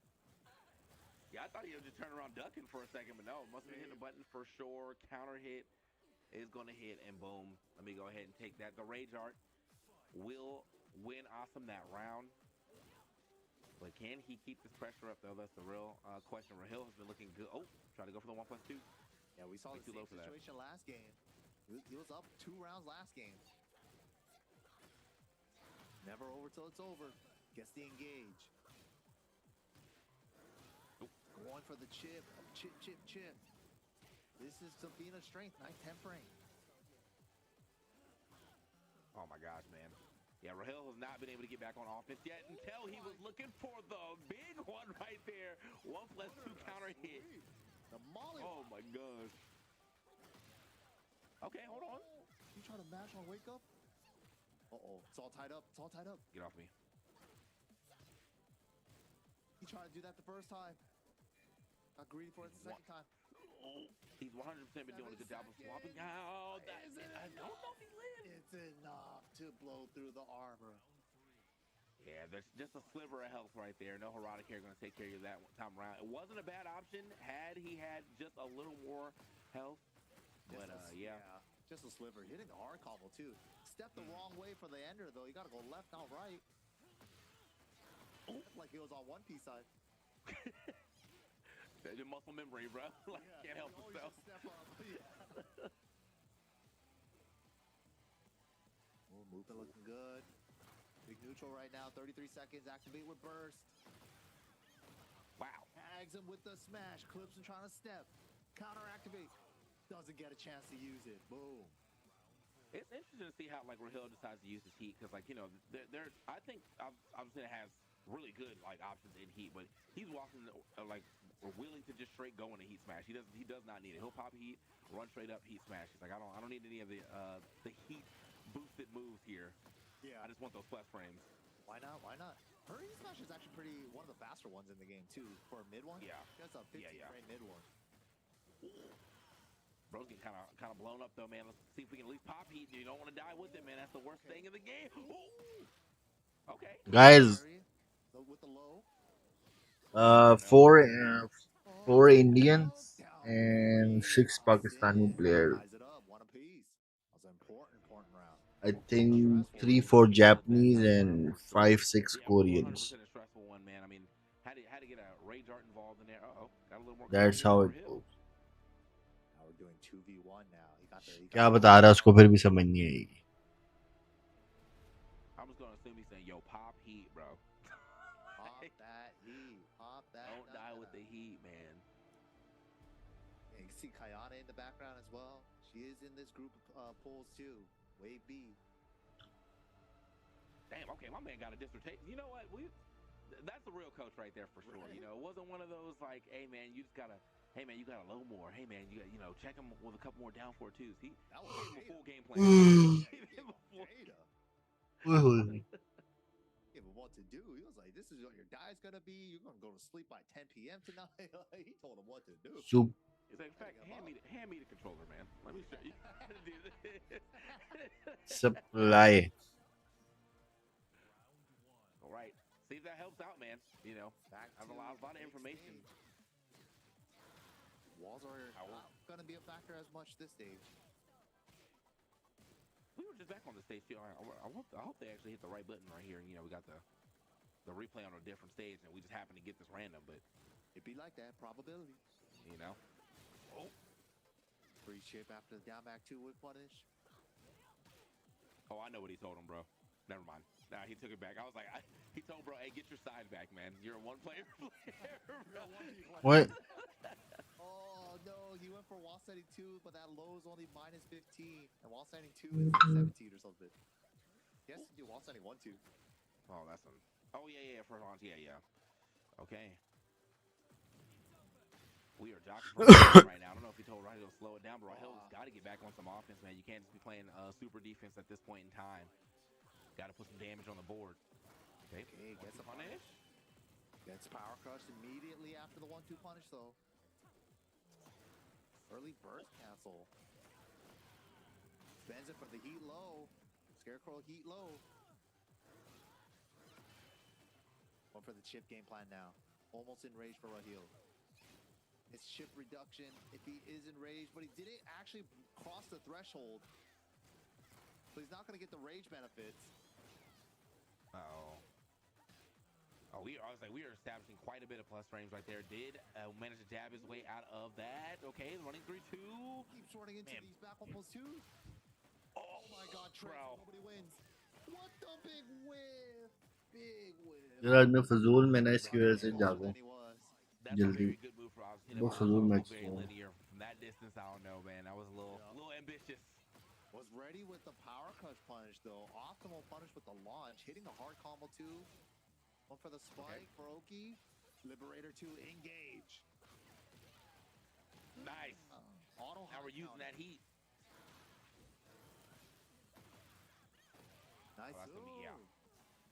Yeah, I thought he was just turning around ducking for a second, but no, must have been hitting the button for sure. Counter hit is going to hit, and boom. Let me go ahead and take that. The Rage Art will win Awesome that round. But can he keep this pressure up, though? That's the real question. Rahil has been looking good. Oh, try to go for the 1+2. Yeah, we saw the same situation last game. He was up 2 rounds last game. Never over till it's over. Gets the engage. Going for the chip. Chip. This is Zafina's strength. Nice tempering. Oh my gosh, man. Yeah, Rahil has not been able to get back on offense yet until he was looking for the big one right there. 1+2 counter hit. The molly. Oh my gosh. Okay, hold on. You trying to mash on wake up? Uh-oh. It's all tied up. Get off me. He tried to do that the first time. Got greedy for it the second time. Oh, he's 100% been doing a good job of swapping. Oh, that's it. I don't know if he lived. It's enough to blow through the armor. Yeah, there's just a sliver of health right there. No Heroic here going to take care of you that one time around. It wasn't a bad option had he had just a little more health. But yeah. Just a sliver. Hitting the hard combo too. Step the wrong way for the ender though. You gotta go left, not right. Like it was on One Piece side. Your muscle memory, bro. Like, can't help himself. Step up. Yeah. Oh, movement looking good. Big neutral right now. 33 seconds. Activate with burst. Wow. Tags him with the smash. Clips and trying to step. Counter activate. Doesn't get a chance to use it. Boom. It's interesting to see how like Rahil decides to use his heat because like you know there I think obviously it has really good like options in heat, but he's walking like willing to just straight go in a heat smash. He does not need it. He'll pop heat, run straight up heat smash. He's like I don't need any of the heat boosted moves here. Yeah. I just want those plus frames. Why not? Why not? Her heat smash is actually one of the faster ones in the game too. For a mid one. Yeah. That's a 15 frame mid one. Bro's getting kind of blown up though, man. Let's see if we can at least pop heat. You don't want to die with it, man. That's the worst thing in the game. Ooh. Okay. Guys, With the low. 4 Indians and 6 Pakistani players. Ties it up. One apiece. That was an important round. I think 3-4 Japanese and 5-6 Koreans. A stressful one, man. I mean, had to get a rage art involved in there. Got a little more. That's how it goes. Now we're doing 2v1 now. क्या बता रहा है उसको फिर भी समझ नहीं आएगी. I'm just gonna assume he's saying, "Yo, pop heat, bro." Pop that heat. Pop that. Don't die with the heat, man. Yeah, you can see Kayana in the background as well. She is in this group of pools too. Wave B. Damn. Okay, my man got a dissertation. You know what? That's a real coach right there for sure. Right. You know, it wasn't one of those like, "Hey man, you just gotta." Hey man, you got a low more. Hey man, you got check him with a couple more down 4-2s. He That was gave him a full game plan. Give him what to do. He was like, "This is what your diet's gonna be. You're gonna go to sleep by 10 p.m. tonight." He told him what to do. Soup. He's like, in fact, hand me the controller, man. Let me show you how to do this. Supply. All right, see if that helps out, man. You know, I have a lot of information. Walls are not going to be a factor as much this stage. We were just back on the stage too. I hope they actually hit the right button right here. You know, we got the replay on a different stage, and we just happened to get this random. But It'd be like that probability. you know, Free chip after the down back 2 with punish. oh, I know what he told him, bro. Never mind. Nah, he took it back. I was like, he told bro, "Hey, get your side back, man. You're a one-player player." What? Oh no, he went for wall setting 2, but that low is only minus 15, and wall setting 2 is 17 or something. He has to do wall setting 1-2. Oh, that's a. Oh yeah, for launch. Yeah. Okay. We are jockeying for right now. I don't know if he told Rahil to slow it down, but Rahil's got to get back on some offense, man. You can't just be playing super defense at this point in time. Got to put some damage on the board. Okay, Gets a punish. Gets power crushed immediately after the 1-2 punish, though. Early burst cancel. Spends it for the heat low. Scarecrow heat low. One for the chip game plan now. Almost in rage for Rahil. It's chip reduction if he is in rage, but he didn't actually cross the threshold. So he's not going to get the rage benefits. We are establishing quite a bit of plus frames right there. Did manage to jab his way out of that. Okay, running 3-2. Keeps running into these back almost 2. Oh my god, Trent, nobody wins. What the big whiff. Big whiff. यार मैं फजूल में ना इसकी वजह से जागूं जल्दी. वो फजूल match From that distance, I don't know, man. I was a little ambitious. Was ready with the power crush punish though. Optimal punish with the launch. Hitting the hard combo 2. One for the spike for Oki. Liberator 2, engage. Nice. Auto. Now we're using that heat. Nice.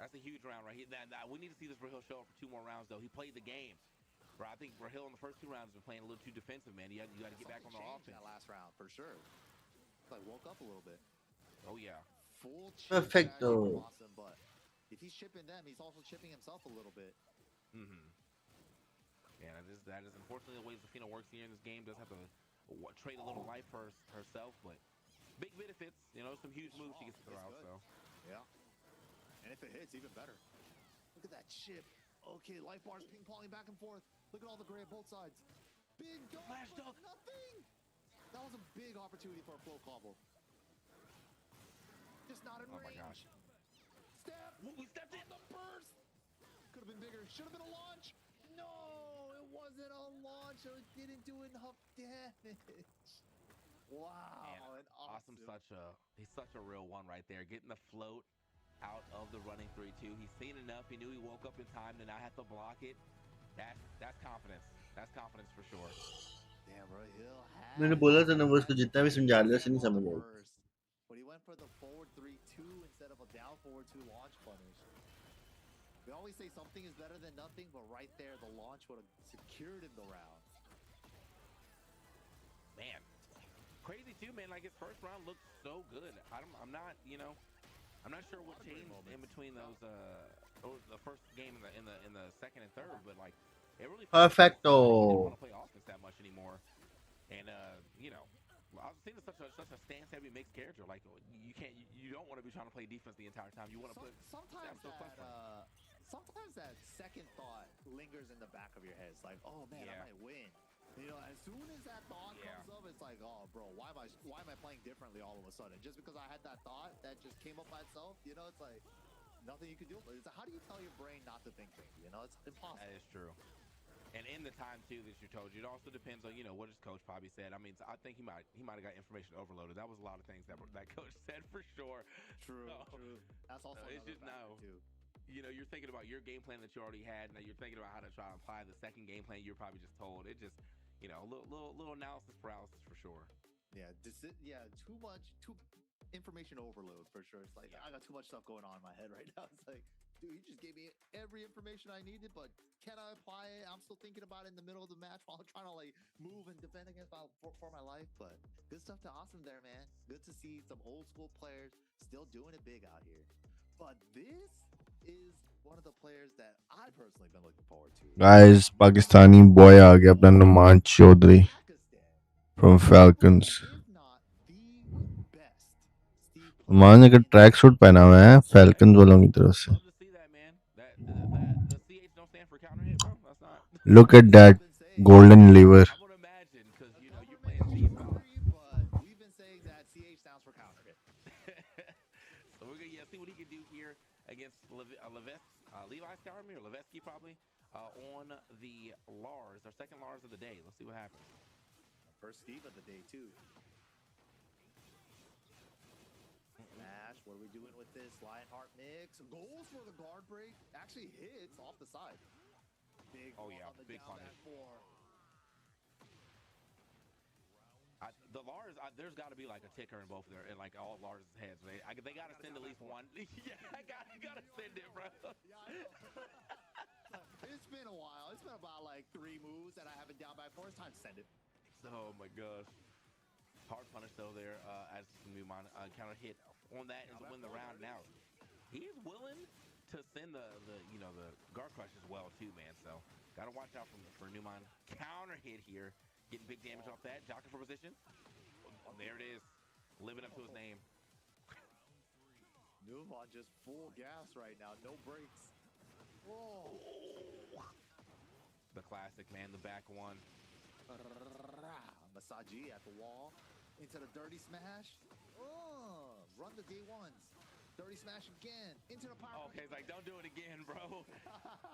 That's a huge round right here. We need to see this Rahil show up for 2 more rounds, though. He played the game. Bro, I think Rahil in the first 2 rounds has been playing a little too defensive, man. You got to get back on the offense. That last round, for sure. I woke up a little bit. Oh, yeah. Full chip Perfecto. awesome, but if he's chipping them, he's also chipping himself a little bit. Yeah, that is unfortunately the way Zafina works here in this game. Does have to trade a little life for herself, but big benefits. You know, some huge moves she gets to throw out. So yeah, and if it hits, even better. Look at that chip. Okay, life bars ping-ponging back and forth. Look at all the gray at both sides. Big dunk, Flash but dunk. nothing. That was a big opportunity for a flow combo. Just not in oh my range. gosh, Step. we stepped in. The burst. Could have been bigger. Should have been a launch. No, it wasn't a launch, so it didn't do enough damage. Wow, Man, and awesome. He's such a real one right there, getting the float out of the running 3-2. He's seen enough. He knew he woke up in time to not have to block it. That's confidence. That's confidence for sure. Damn, bro, Hill had मैंने बोला था ना वो उसको जितना भी समझा लिया उसने नहीं on the समझा burst, but he went for the forward 3-2 instead of a down forward 2 launch punish. We always say something is better than nothing, but right there, the launch would have secured him the round. Man, crazy too, man. Like his first round looked so good. I'm not, you know, I'm not sure what changed in between those the first game in the second and third, but like it really Perfecto. he didn't want to play offense that much anymore. And you know, I was seeing such a stance heavy mixed character. Like you don't want to be trying to play defense the entire time. You want to put sometimes that second thought lingers in the back of your head. It's like, oh man, I might win. You know, as soon as that thought comes up, it's like, oh, bro, why am I playing differently all of a sudden? Just because I had that thought that just came up by itself, you know, it's like nothing you can do. It's like, how do you tell your brain not to think crazy? You know, it's impossible. That is true. And in the time too that you told you, it also depends on what his coach probably said. I mean, I think he might have got information overloaded. That was a lot of things that coach said for sure. True. That's also it's just too. You know, you're thinking about your game plan that you already had, and you're thinking about how to try to apply the second game plan you're probably just told. It just, you know, a little analysis paralysis for sure. Yeah, too information overload for sure. It's like I got too much stuff going on in my head right now. It's like, dude, you just gave me every information I needed, but can I apply it? I'm still thinking about it in the middle of the match while I'm trying to like move and defend against for my life. But good stuff to Awesome there, man. Good to see some old school players still doing it big out here. But this is one of the players that I personally been looking forward to. Guys, Pakistani boy आ गया अपना Numan Chaudhary from Falcons. Numan ने track suit पहना हुआ है Falcons वालों की तरफ से. The CH don't stand for counter hit, bro. That's not. Look at that golden liver. I would imagine because you're playing FIFA. But we've been saying that CH stands for counter hit. So we're gonna see what he can do here against Levi's counter me or Levesky probably on the Lars, our second Lars of the day. Let's see what happens. First Steve of the day too. Nash, what are we doing with this? Lionheart mix. Goes for the guard break. Actually hits off the side. Big big punish. The Lars, there's got to be like a ticker in both of their, in like all Lars' heads. They got to send at least one. Yeah, I gotta send it, bro. It's been a while. It's been about like 3 moves that I haven't down back for. It's time to send it. Oh my gosh. Hard punish though there as Newman counter hit on that and win the round. Now he's willing to send the guard crush as well too, man. So gotta watch out for Newman. Counter hit here, getting big damage off that. Jockeying for position. There it is, living up to his name. Newman just full gas right now, no brakes. Whoa. The classic, man, the back one. Masaji at the wall. Into the dirty smash. Run the day ones. Dirty smash again. Into the power. Okay, it's like, don't do it again, bro.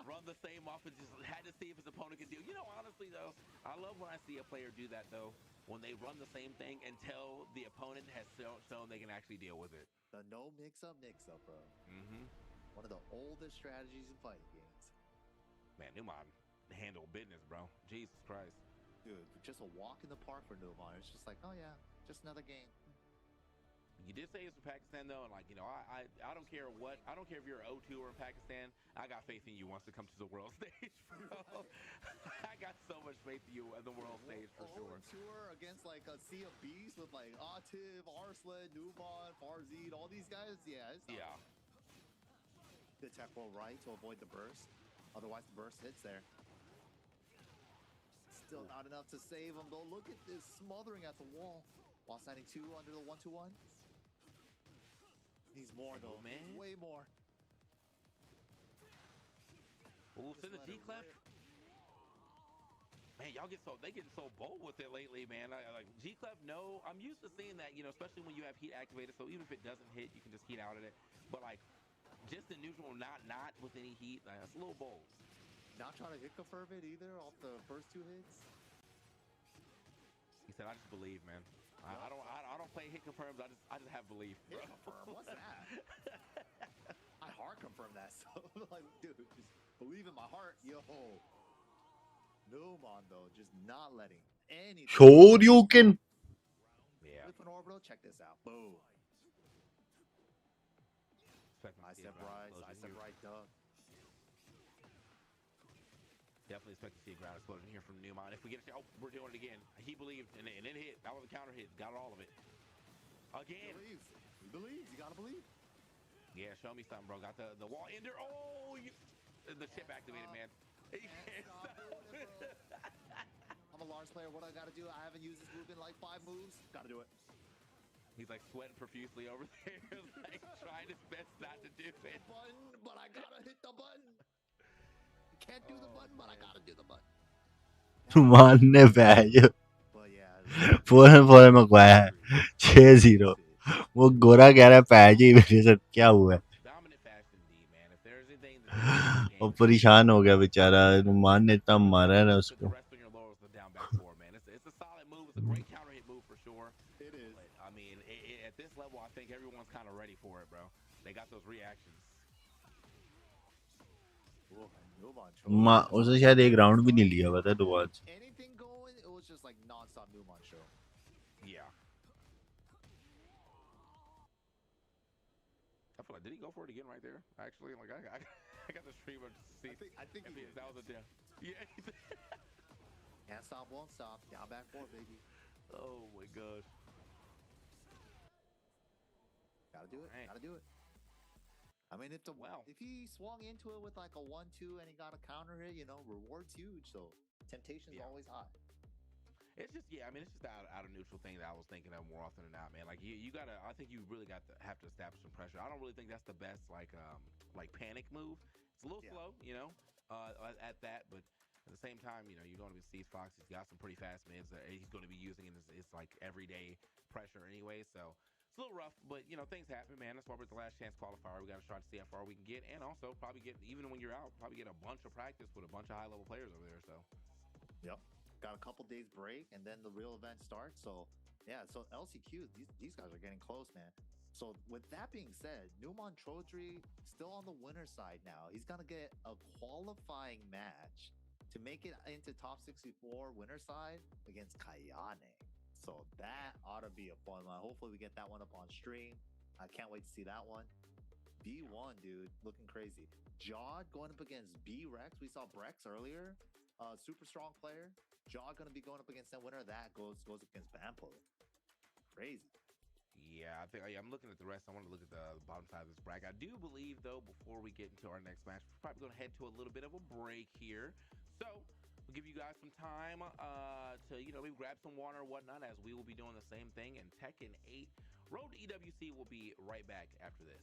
Run the same off and just had to see if his opponent could do. You know, honestly, though, I love when I see a player do that, though, when they run the same thing until the opponent has shown they can actually deal with it. The no mix-up, bro. Mm-hmm. One of the oldest strategies in fighting games. Man, Newman handle business, bro. Jesus Christ. Dude, just a walk in the park for Newman. It's just like, oh, yeah, just another game. You did say it's from Pakistan though, and like I don't care what, I don't care if you're 0-2 or in Pakistan. I got faith in you once it comes to the world stage, bro. I got so much faith in you at the world stage for sure. Tour against like a sea of beasts with like Ativ, Arslan, Nuban, Farzid, all these guys. Yeah, it's not the tech roll right to avoid the burst. Otherwise, the burst hits there. Still not enough to save him though. Look at this smothering at the wall. While standing 2 under the 1-2-1. Needs more though, man. Way more. Ooh, send the G clef. Man, y'all they getting so bold with it lately, man. Like G clef, no. I'm used to seeing that, you know, especially when you have heat activated. So even if it doesn't hit, you can just heat out at it. But like, just in neutral, not with any heat, like, that's a little bold. Not trying to hit confirm it either off the first 2 hits. He said, "I just believe, man. I don't play hit confirms. I just have belief." Bro. Hit confirm? What's that? I hard confirm that. So like, dude, just believe in my heart, yo. Numon though, just not letting anything. Shoryuken. Yeah. Different orbital. Check this out. Boom. I step right, Doug. Definitely expect to see a ground explosion here from Numon. If we get a oh, we're doing it again. He believed, and it hit. That was a counter hit. Got all of it. Again. He believes. You gotta believe. Yeah, show me something, bro. Got the wall ender. Oh, the chip activated, man. I'm a Lars player. What I gotta do? I haven't used this move in like 5 moves. Gotta do it. He's like sweating profusely over there, like trying his best not to do it. Button, but I gotta hit the button. Can't do the button, but I gotta do the button. मारने पे है ये फौरन मंगवाया है 6-0 वो गोरा कह रहा है पैच ही मेरे साथ क्या हुआ है वो परेशान हो गया बेचारा नुमान ने इतना मारा है ना उसको at this level, I think everyone's kind of ready for it, bro. They got those reactions. उसने शायद एक राउंड भी नहीं लिया हुआ था दोबारा से Anything going, it was just like non-stop Numon show. Yeah. I feel like, did he go for it again right there? Actually, like I got the streamer to see. I think he did. That was a down. Yeah. Can't stop, won't stop. Down, back, forward, baby. Oh my gosh. Gotta do it. Right. Gotta do it. I mean, if he swung into it with like a 1-2 and he got a counter hit, you know, reward's huge. So temptation's always high. It's just, yeah, I mean, it's just out of neutral thing that I was thinking of more often than not, man. Like you gotta, I think you really have to establish some pressure. I don't really think that's the best like panic move. It's a little slow, you know, at that, but at the same time, you know, you're going to be Steve Fox. He's got some pretty fast mids that he's going to be using in his like everyday pressure anyway. So it's a little rough, but you know, things happen, man. That's why we're at the last chance qualifier. We got to try to see how far we can get, and also probably get, even when you're out, probably get a bunch of practice with a bunch of high level players over there. So, yep, got a couple days break, and then the real event starts. So, yeah, so LCQ, these guys are getting close, man. So with that being said, Numon Chodri still on the winner side now. He's gonna get a qualifying match to make it into top 64 winner side against Kayane. So that ought to be a fun one. Hopefully we get that one up on stream. I can't wait to see that one. B1, dude, looking crazy. Jod going up against B-Rex. We saw Brex earlier. Super strong player. Jod going to be going up against that winner. That goes up against Bampo. Crazy. Yeah, I think I'm looking at the rest. I want to look at the bottom side of this bracket. I do believe, though, before we get into our next match, we're probably going to head to a little bit of a break here. So we'll give you guys some time to, you know, maybe grab some water or whatnot, as we will be doing the same thing. And Tekken 8 Road to EWC will be right back after this.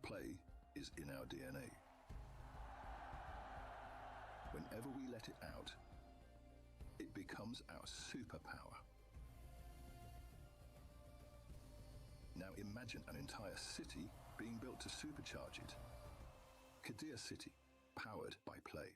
Play is in our DNA. Whenever we let it out, it becomes our superpower. Now imagine an entire city being built to supercharge it. Kadir City, powered by Play.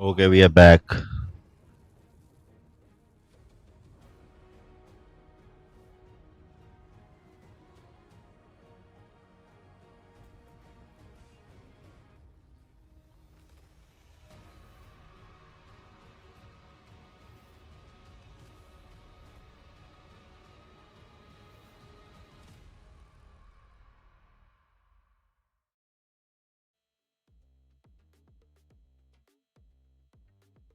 Okay, we are back.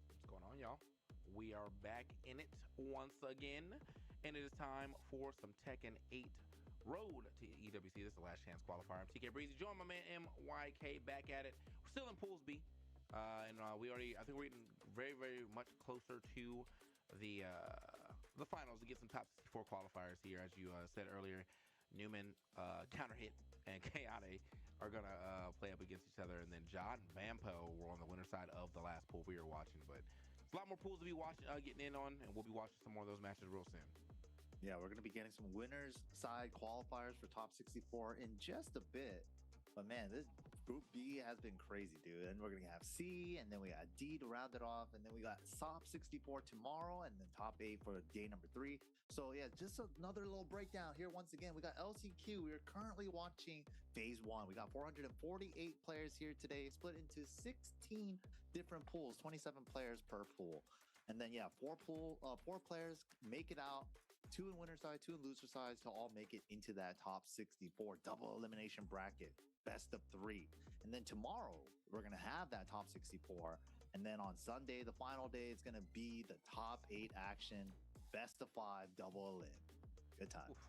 What's going on, y'all? We are back in it once again, and it is time for some Tekken 8 Road to EWC. This is the last chance qualifier. I'm TK Breezy. Join my man MYK back at it. We're still in Pools B, and I think we're getting very, very much closer to the finals to get some top 64 qualifiers here. As you said earlier, Newman, Counter Hit, and Kayane are gonna play up against each other, and then John and Vampo were on the winner side of the last pool we were watching. But there's a lot more pools to be watching, getting in on, and we'll be watching some more of those matches real soon. Yeah, we're going to be getting some winners side qualifiers for top 64 in just a bit. But man, this Group B has been crazy, dude. And we're going to have C, and then we got D to round it off, and then we got top 64 tomorrow, and then top 8 for day number 3. So yeah, just another little breakdown here. Once again, we got LCQ. We are currently watching phase 1. We got 448 players here today, split into 16 different pools, 27 players per pool. And then yeah, four players make it out. 2 in winner side, 2 in loser sides to all make it into that top 64 double elimination bracket, best of 3. And then tomorrow we're gonna have that top 64. And then on Sunday, the final day, it's gonna be the top 8 action, best of 5 double elim. Good time. Oof.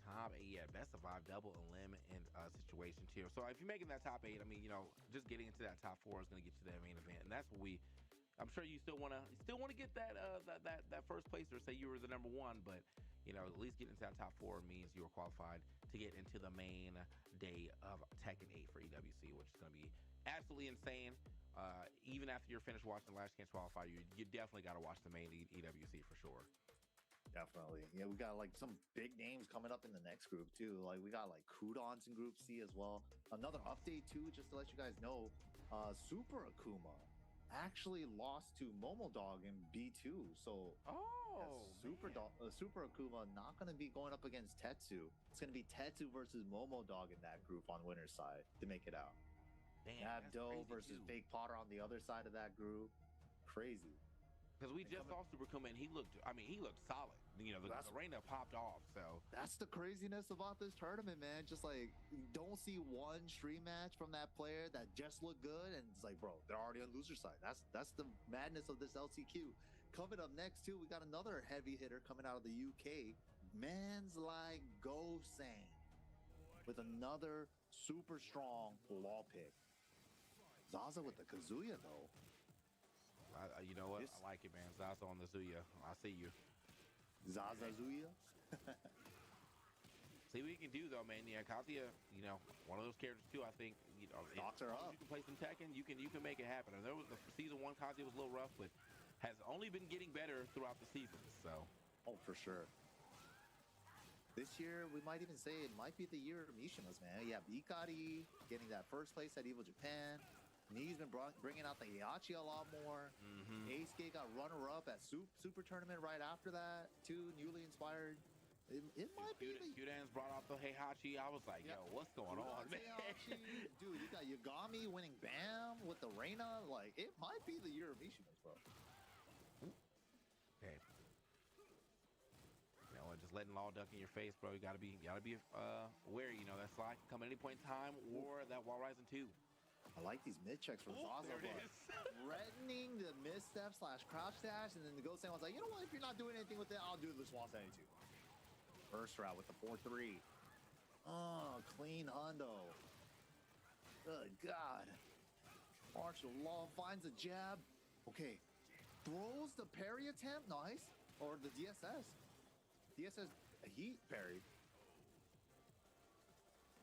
Top 8, yeah, best of 5 double elim in situations here. So if you're making that top 8, I mean, you know, just getting into that top 4 is gonna get you to that main event, and that's what I'm sure you still wanna get that that first place, or say you were the number 1, but you know, at least getting into that top 4 means you are qualified to get into the main day of Tekken 8 for EWC, which is gonna be absolutely insane. Even after you're finished watching the Last Chance Qualifier, you definitely got to watch the main EWC for sure. Definitely. Yeah, we got like some big names coming up in the next group too. Like we got like Kudons in Group C as well. Another update too, just to let you guys know, Super Akuma actually lost to Momo Dog in B2. So Super Akuma not going to be going up against Tetsu. It's going to be Tetsu versus Momo Dog in that group on winner's side to make it out. Damn, Abdo versus Fake Potter on the other side of that group. Crazy. Because we just saw Super Akuma, and he looked solid. You know, the arena popped off. So that's the craziness about this tournament, man. Just like, you don't see one stream match from that player that just looked good, and it's like, bro, they're already on loser side. That's the madness of this LCQ. Coming up next too, we got another heavy hitter coming out of the UK, Man's like Go-Sang, with another super strong law pick. Zaza with the Kazuya though. You know what? I like it, man. Zaza on the Zuya. I see you. Zaza Zuya. See what you can do though, man. Yeah, Kazuya, you know, one of those characters too. I think, you know, knocks her up. You can play some Tekken. You can make it happen. And there was the season 1 Kazuya was a little rough, but has only been getting better throughout the seasons. So, for sure. This year, we might even say it might be the year of Mishimas, man. Yeah, Ikari getting that first place at Evo Japan. He's been bringing out the Heihachi a lot more. Ace got runner-up at Super Tournament right after that, too. Newly inspired. It might be. Kudan's brought out the Heihachi. I was like, yo, what's going on, man? Dude, you got Yagami winning BAM with the Reina. Like, it might be the year of Mishimas, bro. Okay. You know, just letting Law duck in your face, bro. You gotta be wary. You know, that slide can come at any point in time, or that Wall Rising 2. I like these mid checks from Zaza, threatening the misstep / crouch dash, and then the Go-Sang was like, you know what? If you're not doing anything with it, I'll do the Swan 72. First route with the 4-3. Oh, clean hundo. Good God. Martial Law finds a jab. Okay. Throws the parry attempt. Nice. Or the DSS. DSS heat parry.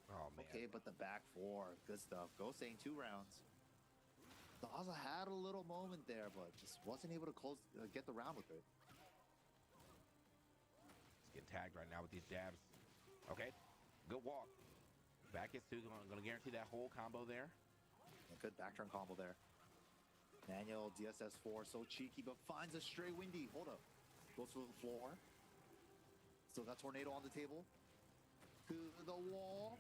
Oh, man. Okay, but the back 4. Good stuff. Go-Sang 2 rounds. Zaza had a little moment there, but just wasn't able to get the round with it. He's getting tagged right now with these jabs. Okay, good walk. Back is 2, going to guarantee that whole combo there. A good back turn combo there. Manuel DSS4, so cheeky, but finds a stray windy. Hold up. Goes to the floor. Still got tornado on the table. To the wall.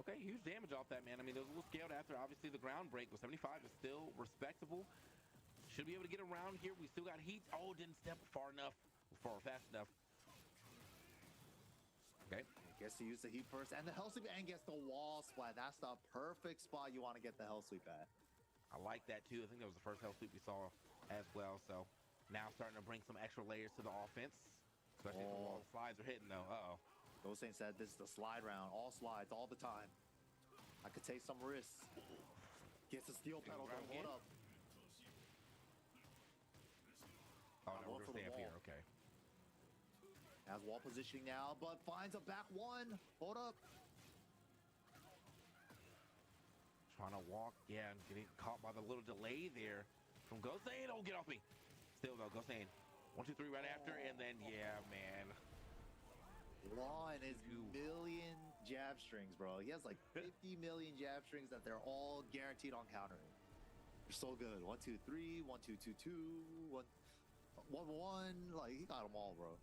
Okay, huge damage off that, man. I mean, there was a little scaled after. Obviously, the ground break was 75 is still respectable. Should be able to get around here. We still got heat. Oh, didn't step far enough, fast enough. Okay. Gets to use the heat first and the hell sweep and gets the wall splat. That's the perfect spot you want to get the hell sweep at. I like that too. I think that was the first hell sweep we saw as well. So now starting to bring some extra layers to the offense, especially if the wall slides are hitting though. Uh-oh. Ghosting said this is the slide round. All slides, all the time. I could take some risks. Gets a steel pedal, though. Hold up. Oh, no, we're gonna stay up here. Okay. Has wall positioning now, but finds a back one. Hold up. Trying to walk, yeah, and getting caught by the little delay there from Ghosting. Oh, get off me. Still though, Ghosting. 1, 2, 3 right after, and then yeah, man. Law and his million jab strings, bro. He has like 50 million jab strings that they're all guaranteed on countering. They're so good. 1, 2, 3, 1, 2, 2, 2, 1, 1, 1. Like he got them all, bro.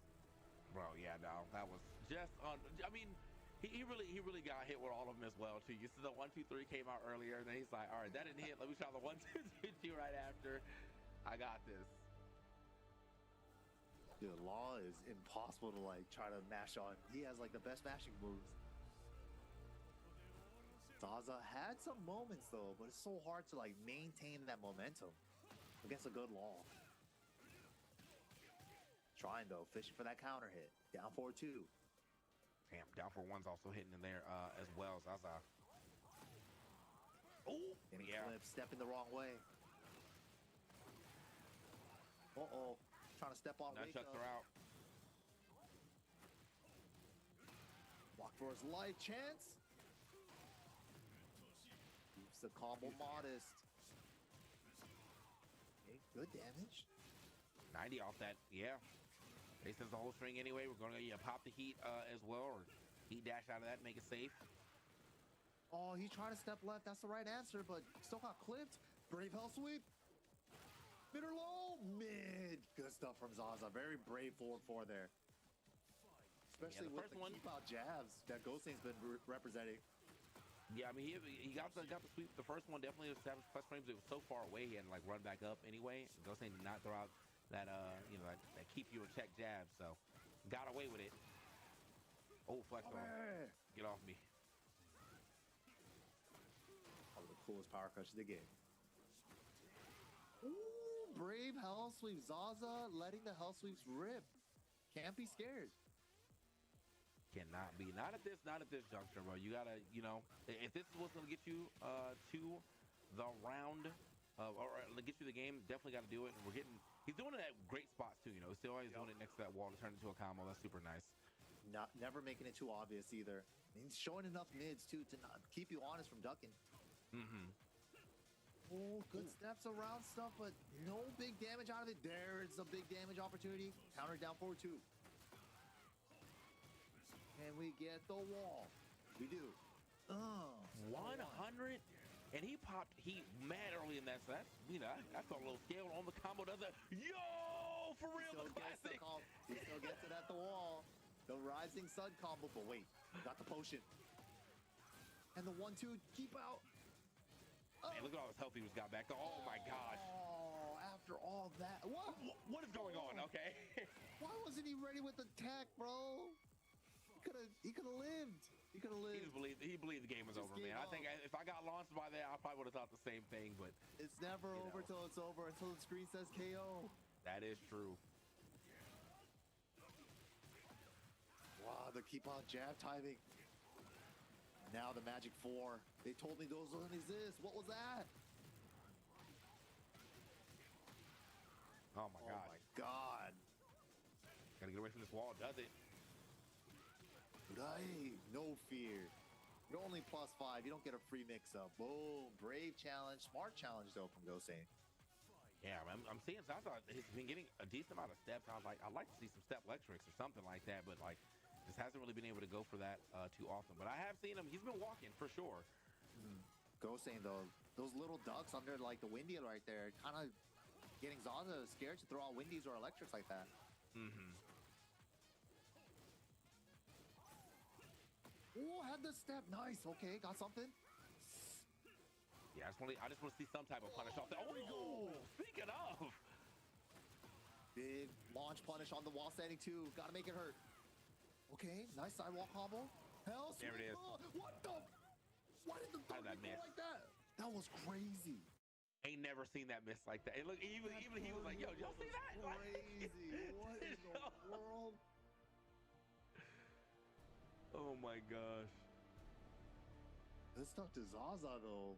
Bro, yeah, no, that was just on. I mean, he really got hit with all of them as well too. You see the 1, 2, 3 came out earlier, and then he's like, all right, that didn't hit. Let me try the 1, 2, 3, 2 right after. I got this. Dude, Law is impossible to like try to mash on. He has like the best mashing moves. Zaza had some moments though, but it's so hard to like maintain that momentum against a good Law. Trying though, fishing for that counter hit. Down 4-2. Damn, down 4-1's also hitting in there as well. Zaza. Oh, yeah. Clip, stepping the wrong way. Uh-oh. Trying to step on. Nunchucks are out. Walk for his life chance. Keeps the combo modest. Okay, good damage. 90 off that, yeah. Bases the whole string anyway. We're going to pop the heat as well, or heat dash out of that, make it safe. Oh, he tried to step left. That's the right answer, but still got clipped. Brave hell sweep. Mid or low? Mid. Good stuff from Zaza. Very brave forward 4 there. Especially with the keep out jabs that Ghosting's been representing. Yeah, I mean, he got the sweep. The first one definitely established plus frames. It was so far away, he had to like run back up anyway. Ghosting did not throw out that, you know, that keep you in check jab, so got away with it. Oh, flex on. Get off me. One of the coolest power crushes of the game. Ooh, brave hell sweep. Zaza letting the hell sweeps rip. Can't be scared. Cannot be. Not at this juncture, bro. You gotta, you know, if this is what's gonna get you to the round, or get you the game, definitely got to do it. And we're getting, he's doing it at great spots too. You know, he's still always doing it next to that wall to turn it into a combo. That's super nice. Never making it too obvious either. He's showing enough mids too to not keep you honest from ducking. Mm-hmm. Oh, good steps around stuff, but no big damage out of it. There's a big damage opportunity. Counter down 4-2. Can we get the wall? We do. 100, and he popped heat mad early in that. So that's, you know, I felt a little scaled on the combo. Does that? Yo, for real, the classic. He still gets it at the wall. The rising sun combo, but wait, got the potion. And the 1-2 keep out. Man, look at all this health he just got back. Oh my gosh. Oh, after all that. What is going on? Okay. Why wasn't he ready with the tech, bro? He could have lived. He could have lived. He believed the game was over, man. I think if I got launched by that, I probably would have thought the same thing, but it's never over till it's over, until the screen says KO. That is true. Wow, the keep on jab timing. Now the Magic 4. They told me those don't exist. What was that? Oh my god. Oh my god. Gotta get away from this wall. Does it? Right. No fear. You're only +5. You don't get a free mix-up. Boom. Brave challenge. Smart challenge, though, from Gosane. Yeah, I'm seeing. So I thought he's been getting a decent amount of steps. I was like, I'd like to see some step electrics or something like that, but like, just hasn't really been able to go for that too often. But I have seen him. He's been walking for sure. Ghosting though, those little ducks under like the windy right there, kind of getting Zaza scared to throw out windies or electrics like that. Mm-hmm. Oh, had the step. Nice. Okay, got something. Yeah, I just want to see some type of punish off that. Oh, speaking of. Big launch punish on the wall standing too. Gotta make it hurt. Okay, nice sidewalk combo. Hell, There it is. What the? Why did the How did that go miss? like that? That was crazy. Ain't never seen that miss like that. And look, even he was like, "Yo, y'all see that? Crazy. What in the world? Oh my gosh. This stuff to Zaza though.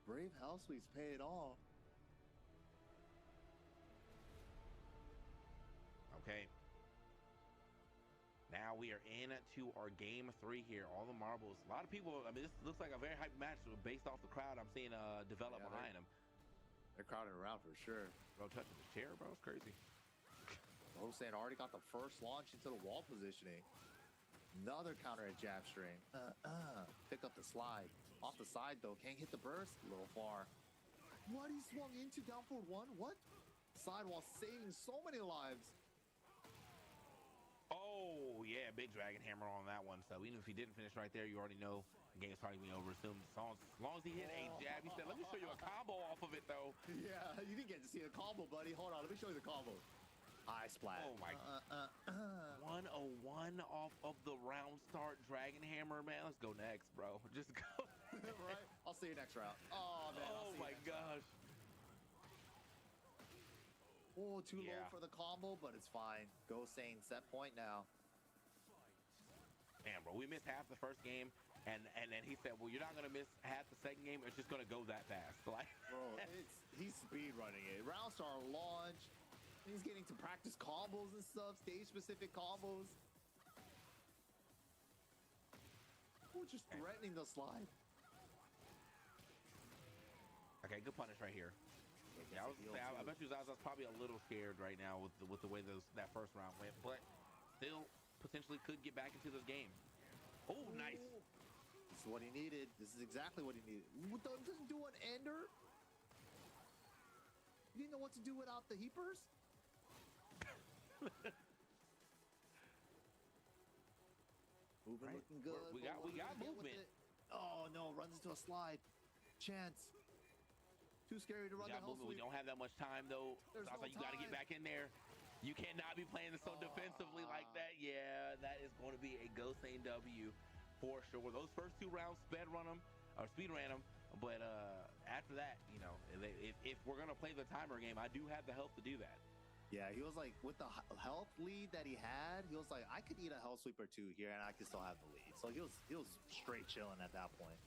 Brave Hell Sweeps pay it off. Okay. Now we are into our game 3 here. All the marbles. A lot of people. I mean, this looks like a very hype match based off the crowd I'm seeing develop behind him. They're crowding around for sure. Bro, touching the chair, bro. It's crazy. Hossein already got the first launch into the wall positioning. Another counter at jab string. Pick up the slide. Off the side though, can't hit the burst. A little far. What, he swung into down forward 1? What? Sidewall saving so many lives. Oh yeah, big dragon hammer on that one. So even if he didn't finish right there, you already know the game's probably gonna be over soon. As long as he hit a jab, he said, "Let me show you a combo off of it, though." Yeah, you didn't get to see a combo, buddy. Hold on, let me show you the combo. Eye splat. Oh my. 101 off of the round start dragon hammer, man. Let's go next, bro. Just go. Right? I'll see you next round. Oh man. Oh my gosh. Oh, too low Yeah. for the combo, but it's fine. Go Sane, set point now. Man, bro, we missed half the first game, and then he said, "Well, you're not gonna miss half the second game. It's just gonna go that fast." Like, Bro, he's speed running it. Round star launch. He's getting to practice combos and stuff, stage specific combos. Oh, just threatening the slide. okay, good punish right here. Yeah, I bet you Zaza's probably a little scared right now with the way that first round went, but still potentially could get back into this game. Oh, nice. This is what he needed. This is exactly what he needed. Doesn't do an ender. You didn't know what to do without the heapers? Moving, Right. looking good. We got What do get with movement. it? Oh no, runs into a slide. Chance. Too scary to run the hell We sweep. don't have that much time though. There's Zaza, no you got to get time. back in there. You cannot be playing so defensively like that. Yeah, that is going to be a Gosane W for sure. Those first 2 rounds speed ran them, but after that, you know, if we're gonna play the timer game, I do have the health to do that. Yeah, he was like, with the health lead that he had, he was like, I could eat a hell sweep or 2 here and I could still have the lead. So he was straight chilling at that point.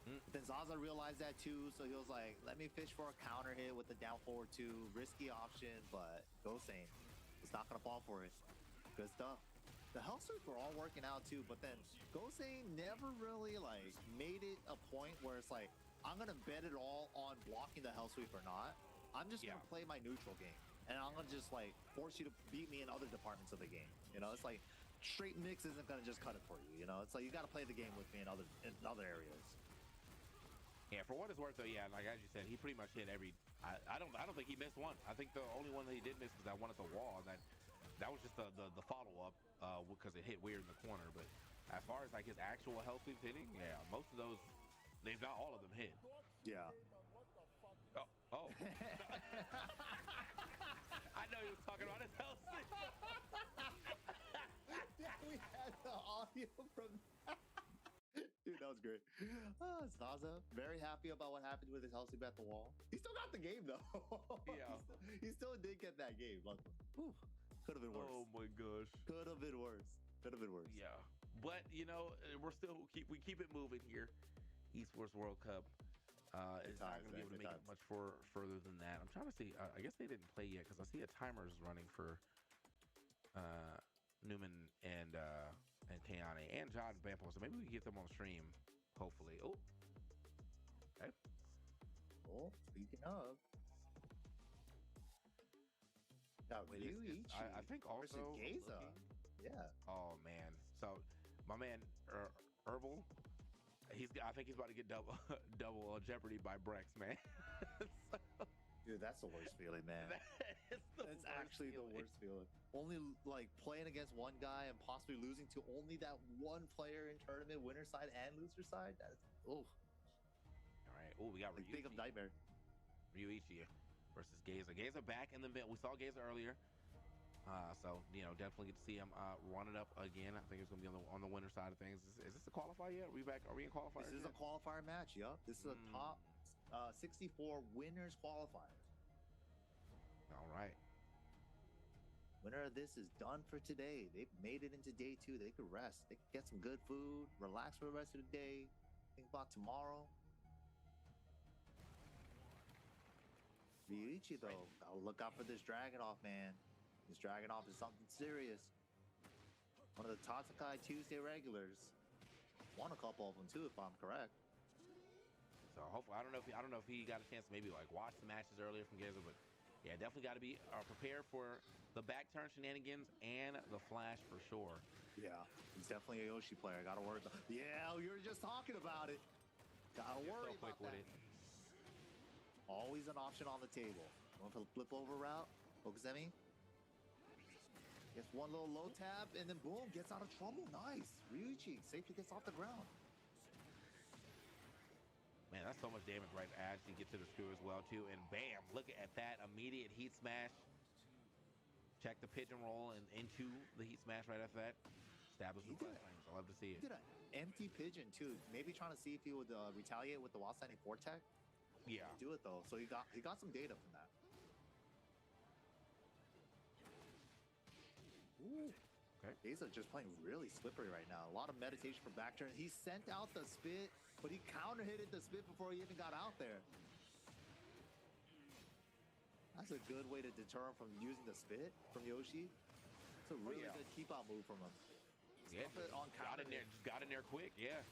But then Zaza realized that too, so he was like, let me fish for a counter hit with the down forward 2. Risky option, but Gosane was not gonna fall for it. Good stuff. The hell sweeps were all working out too, but then Gosane never really like made it a point where it's like, I'm gonna bet it all on blocking the hell sweep or not. I'm just gonna play my neutral game, and I'm gonna just like force you to beat me in other departments of the game. You know, it's like straight mix isn't gonna just cut it for you. You know, it's like you got to play the game with me in other areas. Yeah, for what it's worth though, yeah, like as you said, he pretty much hit every. I don't think he missed one. I think the only one that he did miss was that one at the wall. That was just the follow up because it hit weird in the corner. But as far as like his actual health sweeps hitting, yeah, most of those, they've not all of them hit. Yeah. Oh. I know he was talking about his health sweep. Yeah, we had the audio from that. Dude, that was great. Zaza, very happy about what happened with his health sweep at the wall. He still got the game though. Yeah. he still did get that game. Luckily. Could have been worse. Oh my gosh. Could have been worse. Could have been worse. Yeah, but you know, we keep it moving here. Esports World Cup. It's not going to be able to make it much further than that. I'm trying to see. I guess they didn't play yet because I see a timer is running for Newman and Kayane and John Bampo. So maybe we can get them on stream. Hopefully. Oh. Okay. Oh, speaking of. Got Ryuichi. I think also. Geza. Yeah. Oh man. So my man Herbal. I think he's about to get double Jeopardy by Brex, man. Dude, that's the worst feeling, man. That's actually the worst feeling. Only like playing against one guy and possibly losing to only that one player in tournament, winner side and loser side. That's All right. Oh, we got like, think of nightmare. Ryuichi versus Geza. Geza back in the mid. We saw Geza earlier. So, you know, definitely get to see him run it up again. I think it's going to be on the winner side of things. Is this a qualifier yet? Are we back? Are we in qualifier? This is a qualifier match. Yup. This is a top 64 winners qualifier. All right. Winner of this is done for today. They've made it into day 2. They could rest. They could get some good food, relax for the rest of the day, think about tomorrow. Ryuichi, though, gotta look out for this Dragunov, man. This Dragunov is something serious. One of the Tatsukai Tuesday regulars. Won a couple of them too, if I'm correct. So hopefully, I don't know if he got a chance to maybe like watch the matches earlier from Geza, but yeah, definitely got to be prepared for the back turn shenanigans and the flash for sure. Yeah, he's definitely a Yoshi player. Gotta worry about. Yeah, you were just talking about it. Gotta worry about that. Always an option on the table. Going for the flip over route. Focus at me. Gets one little low tab and then boom, gets out of trouble. Nice. Ryuichi safely gets off the ground. Man, that's so much damage right as you get to the screw as well too. And bam, look at that immediate heat smash. Check the pigeon roll and into the heat smash right after that. Establish the flames. I love to see it. He did an empty pigeon too. Maybe trying to see if he would retaliate with the while standing 4 tech. Yeah. Do it though. So he got some data from that. Ooh. Okay. Geza just playing really slippery right now. A lot of meditation for back turn. He sent out the spit, but he counter hitted the spit before he even got out there. That's a good way to deter him from using the spit from Yoshi. It's a really good keep out move from him. Yeah, on got in there, just got in there quick. Yeah.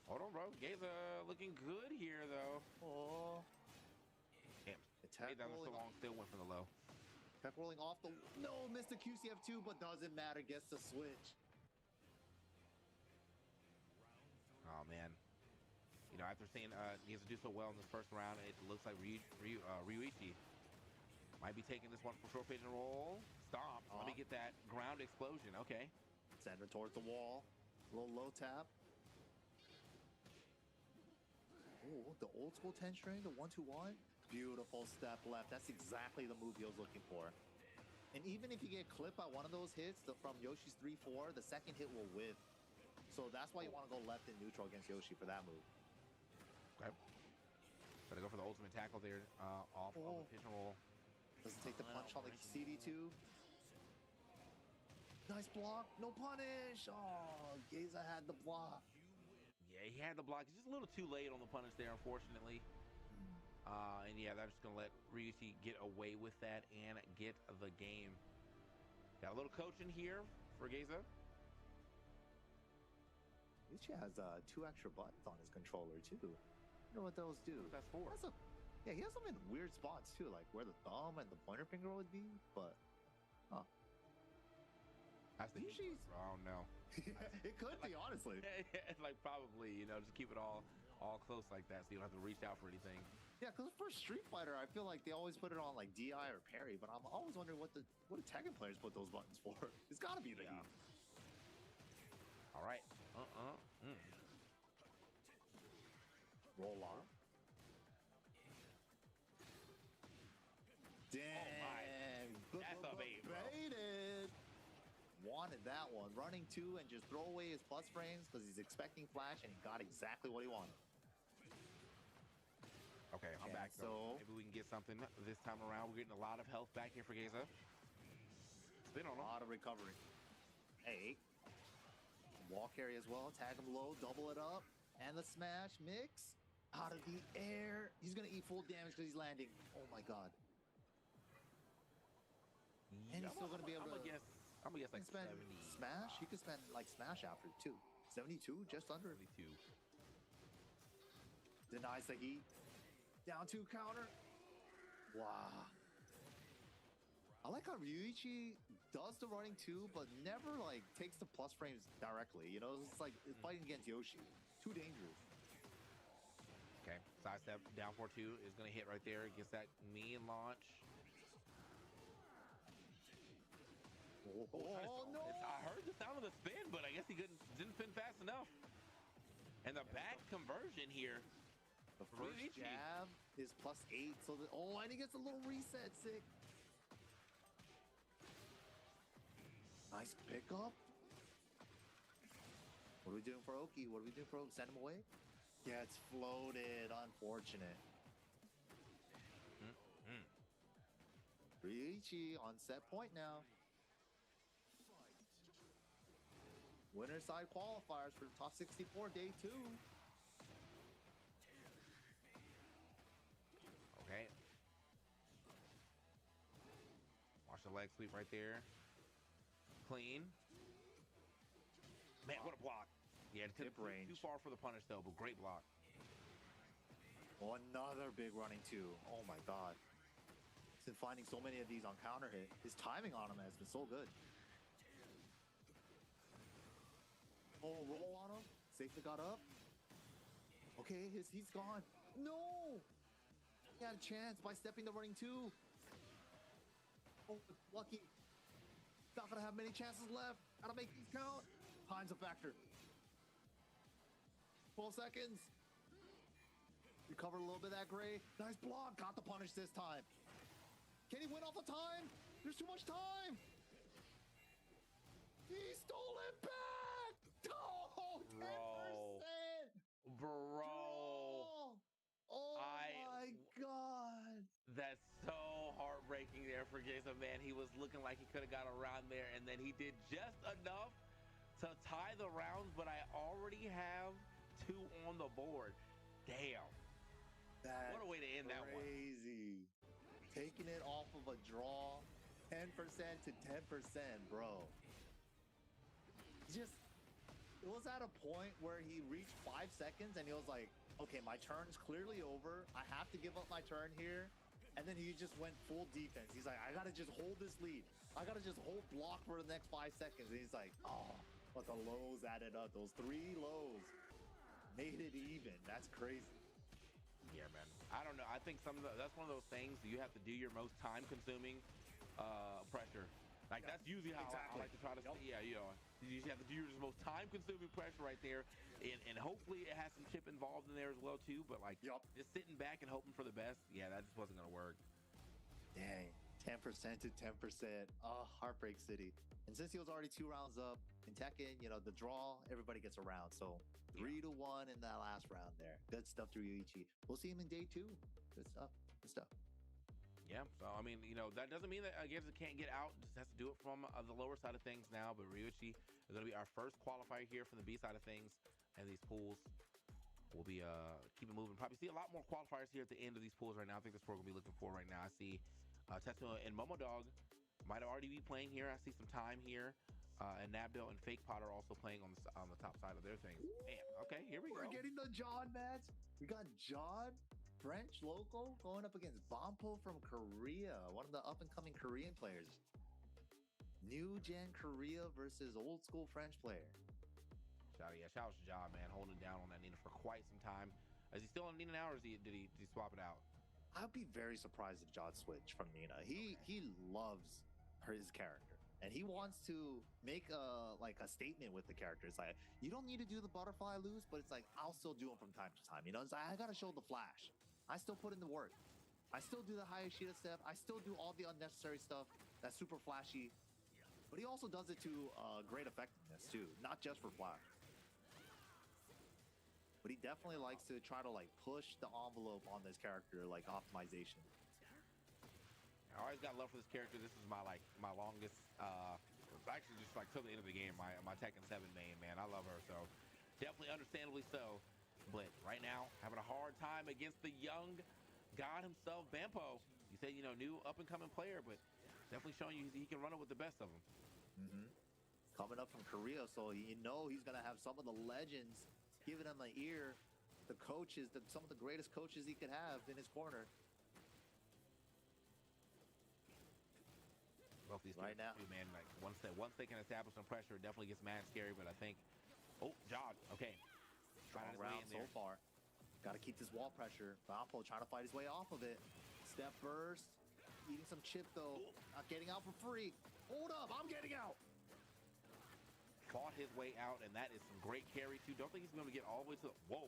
Hold on, bro. Geza looking good here though. Oh. Damn. Stayed down there so long, still went for the low. Kept rolling off the... No, missed the QCF2, but doesn't matter. Gets the switch. Oh, man. You know, after seeing Geza do so well in this first round, it looks like Ryuichi might be taking this one for short pigeon roll. Stomp. Let me get that ground explosion. Okay. Send it towards the wall. A little low tap. Oh, the old school 10 string, the 1-2-1. Beautiful step left. That's exactly the move he was looking for. And even if you get clipped by one of those hits from Yoshi's 3-4, the second hit will whiff. So that's why you want to go left and neutral against Yoshi for that move. Okay. Gotta go for the ultimate tackle there off of the pigeon roll. Doesn't take the punch on the CD2. Nice block. No punish. Oh, Geza had the block. Yeah, he had the block. He's just a little too late on the punish there, unfortunately. And yeah, they're just going to let Ryuichi get away with that and get the game. Got a little coaching here for Geza. Ryuichi has 2 extra buttons on his controller, too. I wonder what those do. That's 4. Yeah, he has them in weird spots, too, like where the thumb and the pointer finger would be, but... Huh. That's the Yoshi's... I don't know. It could be, honestly. Like, probably, you know, just keep it all close like that so you don't have to reach out for anything. Yeah, because for Street Fighter, I feel like they always put it on like DI or parry, but I'm always wondering what do Tekken players put those buttons for? It's got to be the E. All right. Roll on. Damn. Oh that's a bait, bro. Baited. Wanted that one. Running 2 and just throw away his plus frames because he's expecting flash and he got exactly what he wanted. Okay, I'm back. So maybe we can get something this time around. We're getting a lot of health back here for Geza. Spin on him. A lot of recovery. Hey. Wall carry as well. Tag him low. Double it up. And the smash mix. Out of the air. He's going to eat full damage because he's landing. Oh my god. And he's still going to be able to... I'm gonna guess like spend 70. Smash? You could spend like smash after too. 72, just under. 72. Denies the heat. Down 2 counter. Wow. I like how Ryuichi does the running 2, but never like takes the plus frames directly. You know, it's like fighting against Yoshi. Too dangerous. Sidestep down 4-2 is going to hit right there. Gets that mean launch. Oh, no! I heard the sound of the spin, but I guess he didn't spin fast enough. And the back conversion here. The first jab is +8, so and he gets a little reset. Sick. Nice pickup. What are we doing for Oki? What are we doing for Oki? Send him away? Yeah, it's floated. Unfortunate. Ryuichi on set point now. Winner side qualifiers for top 64 day 2. Okay. Watch the leg sweep right there. Clean. Man, what a block. Yeah, too far for the punish though, but great block. Oh, another big running 2. Oh my god. He's been finding so many of these on counter hit. His timing on him has been so good. Oh, roll on him. Safely got up. Okay, he's gone. No! He had a chance by stepping the running 2. Oh, lucky. Not gonna have many chances left. Gotta make these count. Time's a factor. 12 seconds. Recovered a little bit of that gray. Nice block. Got the punish this time. Can he win off the time? There's too much time. He stole it back. Oh, 10%. Bro. Oh my god. That's so heartbreaking there for Jason, man. He was looking like he could have got around there, and then he did just enough to tie the rounds, but I already have 2 on the board. Damn. What a way to end that one. Crazy. Taking it off of a draw, 10% to 10%, bro. It was at a point where he reached 5 seconds and he was like, okay, my turn's clearly over. I have to give up my turn here. And then he just went full defense. He's like, I gotta just hold this lead. I gotta just hold block for the next 5 seconds. And he's like, oh, but the lows added up. Those 3 lows made it even. That's crazy. Yeah, man. I don't know. I think that's one of those things you have to do your most time-consuming pressure. Like that's usually how I like to try to say, yeah, you know, you usually have to do your most time-consuming pressure right there, and hopefully it has some chip involved in there as well too. But like, just sitting back and hoping for the best, yeah, that just wasn't gonna work. Dang, 10% to 10%. Oh, Heartbreak City. And since he was already 2 rounds up in Tekken, you know, the draw, everybody gets a round. So 3-1 in that last round there. Good stuff to Ryuichi. We'll see him in day 2. Good stuff. Good stuff. Yeah, so I mean, you know, that doesn't mean that Gibbs can't get out. Just has to do it from the lower side of things now. But Ryuichi is going to be our first qualifier here from the B side of things, and these pools will be keep it moving. Probably see a lot more qualifiers here at the end of these pools right now. I think that's what we're going to be looking for right now. I see Tetsuo and Momodog might already be playing here. I see some time here, and Nabdel and Fake Pot are also playing on the top side of their things. Man, okay, here we go. We're getting the John match. We got John, French local, going up against Bompo from Korea, one of the up-and-coming Korean players. New gen Korea versus old school French player. Shout out to John, man, holding down on that Nina for quite some time. Is he still on Nina now, or did he swap it out? I'd be very surprised if John switched from Nina. He loves his character, and he wants to make a statement with the character. It's like, you don't need to do the butterfly loose, but it's like, I'll still do them from time to time. You know, it's like, I gotta show the flash. I still put in the work. I still do the Hayashida step. I still do all the unnecessary stuff that's super flashy. But he also does it to great effectiveness too, not just for flash. But he definitely likes to try to like push the envelope on this character, like optimization. I always got love for this character. This is my longest, actually just like till the end of the game, my Tekken 7 main, man. I love her, so definitely understandably so. But right now, having a hard time against the young god himself, Bampo. You said, you know, new up-and-coming player, but definitely showing you he can run it with the best of them. Mm-hmm. Coming up from Korea, so you know he's gonna have some of the legends giving him an ear. The coaches, some of the greatest coaches he could have in his corner. Both these right now, too, man. Like once they can establish some pressure, it definitely gets mad scary. But I think, oh, Jog, okay, strong round so far. Got to keep this wall pressure. Valpo trying to fight his way off of it. Step burst. Eating some chip though. Not getting out for free. Hold up, I'm getting out. Fought his way out, and that is some great carry too. Don't think he's going to get all the way to the... Whoa.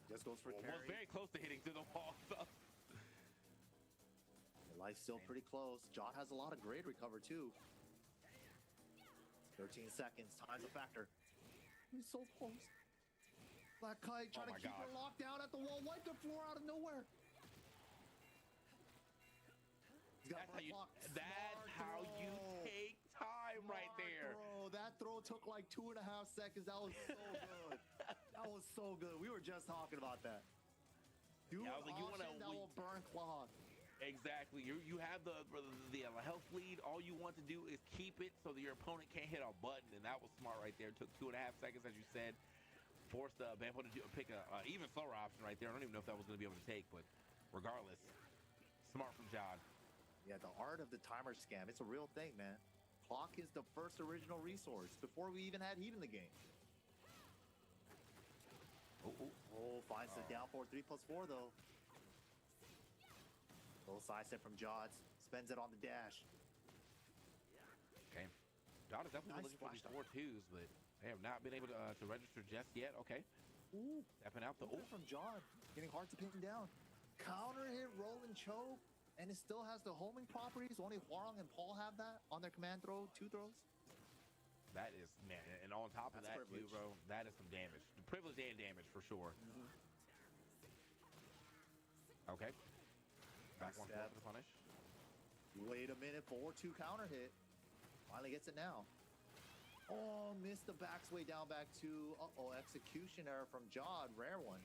Just goes for Was carry. very close to hitting to the wall. So. The life's still pretty close. John has a lot of grade recover too. 13 seconds. Time's a factor. He's so close. Black Kite trying to keep her locked down at the wall. Wipe the floor out of nowhere. That's how you take time right there. Bro, that throw took like 2.5 seconds. That was so good. That was so good. We were just talking about that. Dude, Yeah, I was like, you wanna that will burn cloth. Exactly. You have the health lead. All you want to do is keep it so that your opponent can't hit a button, and that was smart right there. It took 2.5 seconds, as you said. Forced Bampo to pick a even slower option right there. I don't even know if that was going to be able to take, but regardless, smart from John. Yeah, the art of the timer scam. It's a real thing, man. Clock is the first original resource before we even had heat in the game. Oh, finds the down 4, 3+4 though. Little side step from Jods. Spends it on the dash. Okay. John is definitely looking for these 4-2s, but they have not been able to register just yet. Okay. Ooh. Stepping out the... Ooh, from John. Getting hard to pin down. Counter hit, roll and choke. And it still has the homing properties. Only Huarong and Paul have that on their command throw, 2 throws. That is, man, and on top of that too, bro, that is some damage. The privilege and damage for sure. Okay. Back one for the punish. Wait a minute, 4-2 counter hit. Finally gets it now. Oh, missed the back sway down back 2. Uh-oh, execution error from Jod. Rare one.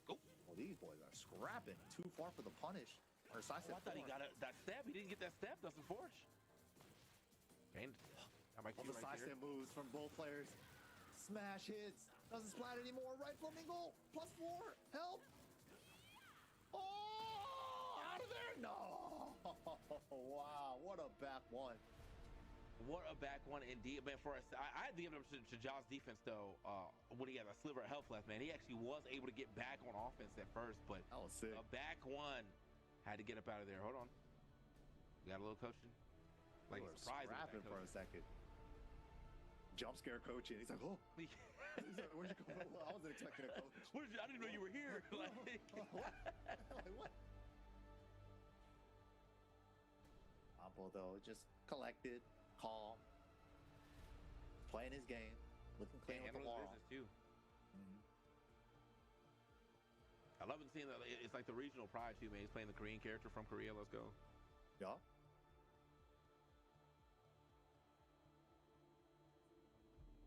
Oh. Well, these boys are scrapping. Too far for the punish. Or I thought he got that step. He didn't get that step. Dustin Forge. And all the side step moves from both players. Smash hits. Doesn't splat anymore. Right flamingo. +4. Help. Oh, out of there. No. Wow. What a back one. What a back one indeed, man. For us, I had to give it up to Josh's defense though. When he had a sliver of health left, man, he actually was able to get back on offense at first, but that was sick. A back one had to get up out of there. Hold on, we got a little coaching. Like surprised for a second. Jump scare coaching. He's like, oh. He's like, where'd you go? I wasn't expecting a coach. I didn't know you were here. Like, what? Ampo though, just collected, calm, playing his game, looking clean with the ball. Too. I love seeing that. It's like the regional pride too, man. He's playing the Korean character from Korea. Let's go. Yeah.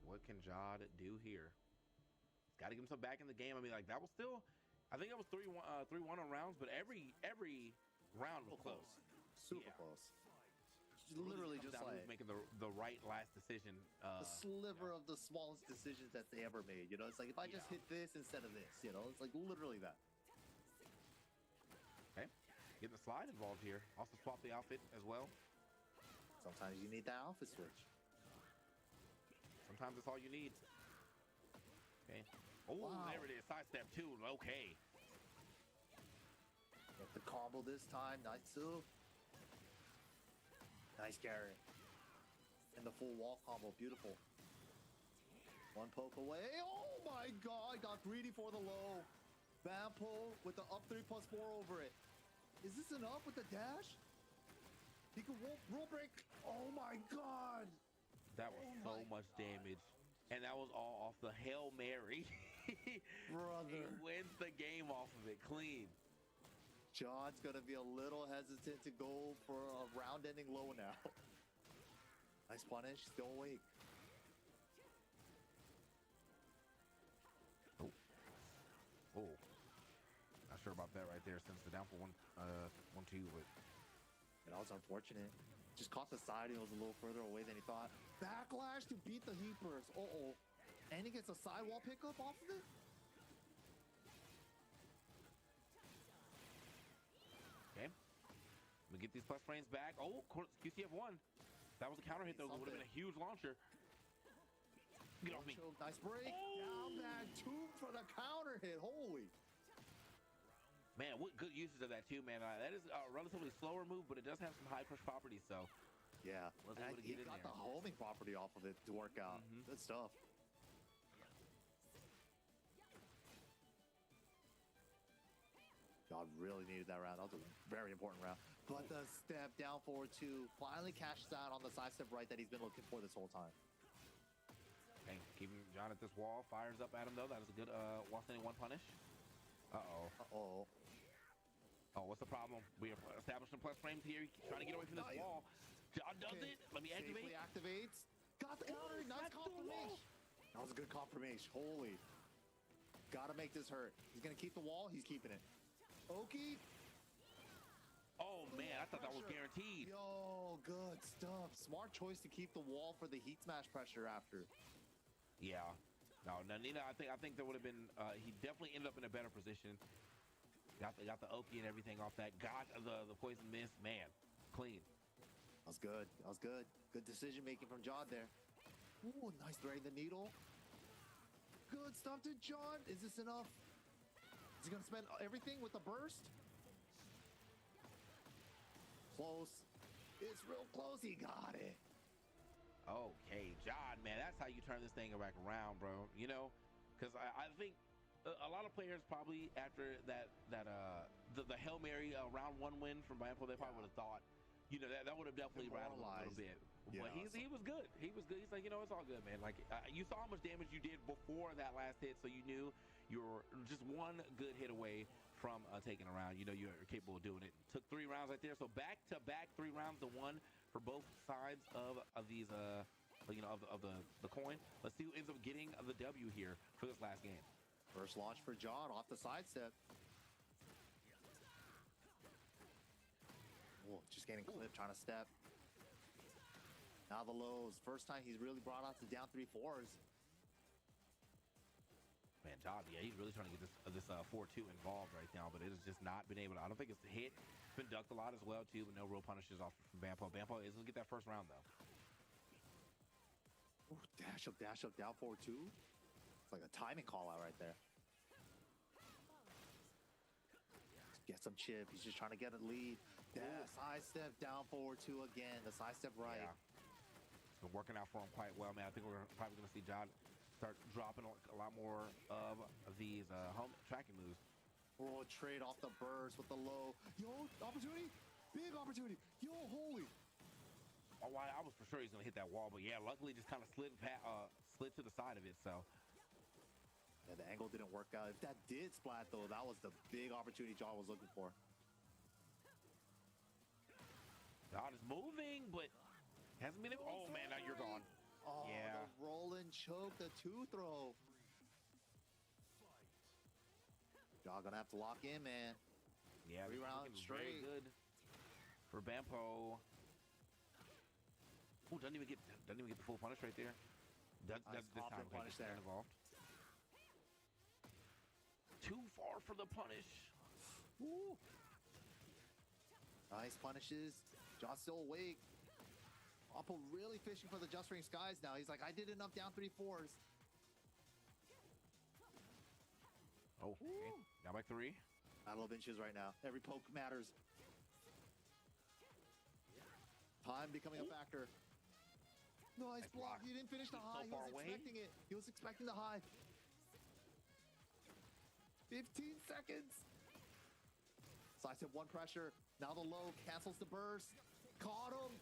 What can Jod do here? Got to get himself back in the game. I mean, like that was still, I think that was 3-1 on rounds, but every round was close. Super close. Literally just like making the right last decision. The sliver of the smallest decisions that they ever made. You know, it's like if I just hit this instead of this, you know, it's like literally that. Okay, getting the slide involved here. Also swap the outfit as well. Sometimes you need that outfit switch. Sometimes that's all you need. Okay. Oh, wow. There it is. Side step 2. Okay. Get the combo this time. Nice. Nice carry. And the full wall combo. Beautiful. One poke away. Oh my god. Got greedy for the low. Vampo with the up 3+4 over it. Is this enough with the dash? He can roll break. Oh my god. That was so much damage. And that was all off the Hail Mary. Brother. He wins the game off of it clean. John's going to be a little hesitant to go for a round-ending low now. Nice punish. Still awake. Oh. Not sure about that right there since the down for 1-2, but... That was unfortunate. Just caught the side. He was a little further away than he thought. Backlash to beat the heat burst. Uh-oh. And he gets a sidewall pickup off of it? Okay. We get these plus frames back. Oh, QCF1. That was a counter hit, though. It would have been a huge launcher. Get off me. Choke, nice break. Oh. Down back two for the counter hit. Holy. Man, what good uses of that too, man. That is a relatively slower move, but it does have some high push properties. So yeah, was able to he get in got there. the homing property off of it to work out. Good stuff. God really needed that round. That was a very important round. But the step down forward two finally cashes out on the side step right that he's been looking for this whole time. Okay, keeping John at this wall. Fires up at him though. That is a good wall standing one punish. Uh-oh. Uh-oh. Oh, what's the problem? We are establishing plus frames here. He's trying to get away from this wall. John does it. Let me activate. Activates. Got the counter. Nice confirmation. That was a good confirmation. Holy. Gotta make this hurt. He's gonna keep the wall. He's keeping it. Oki. Oh man, I thought that was guaranteed. Yo, good stuff. Smart choice to keep the wall for the heat smash pressure after. Yeah. No, Nina, I think there would have been. He definitely ended up in a better position. Got the Oki and everything off that. Got the poison mist. Man, clean. That was good. That was good. Good decision making from John there. Ooh, nice threading the needle. Good stuff to John. Is this enough? Is he gonna spend everything with the burst? Close. It's real close. He got it. Okay, John, man, that's how you turn this thing back around, bro. You know, because I think a lot of players probably after the Hail Mary round one win from Bampo, they probably would have thought, you know, that would have definitely rattled him a little bit. Yeah, but he was good. He was good. He's like, you know, it's all good, man. Like you saw how much damage you did before that last hit, so you knew you were just one good hit away from taking a round. You know you're capable of doing it. Took 3 rounds right there. So back-to-back 3 rounds to 1 for both sides of these you know, of the coin. Let's see who ends up getting the W here for this last game. First launch for John off the sidestep. Oh, just getting clipped, trying to step. Now the lows. First time he's really brought out the down 3-4s. Man, John, yeah, he's really trying to get this 4-2 involved right now, but it has just not been able to. I don't think it's hit. It's been ducked a lot as well, too, but no real punishes off from Bampo. Bampo is going to get that first round, though. Ooh, dash up, down 4-2. It's like a timing call out right there. Get some chip. He's just trying to get a lead. Yeah, side step down 4-2 again. The side step right. Yeah. It's been working out for him quite well, man. I think we're probably going to see John start dropping a lot more of these home tracking moves. Oh, trade off the burst with the low. Yo, opportunity. Big opportunity. Yo, holy. Oh, I was for sure he's going to hit that wall, but yeah, luckily just kind of slid to the side of it, so. Yeah, the angle didn't work out. If that did splat, though, that was the big opportunity John was looking for. John is moving, but hasn't been able. Oh, man, now you're gone. Oh, yeah. The roll and choke, the 2-throw. John gonna have to lock in, man. Yeah, 3 rounds straight. Very good for Bampo. Oh, doesn't even get the full punish right there. Does this time punish there involved. Too far for the punish. Ooh. Nice punishes. John's still awake. Oppo really fishing for the Just Ring Skies now. He's like, I did enough down 3-4s. Oh, okay. Now back 3. Battle of inches right now. Every poke matters. Time becoming a factor. Nice block. He didn't finish the high. He was expecting it. He was expecting the high. 15 seconds. Side step 1 pressure. Now the low cancels the burst. Caught him.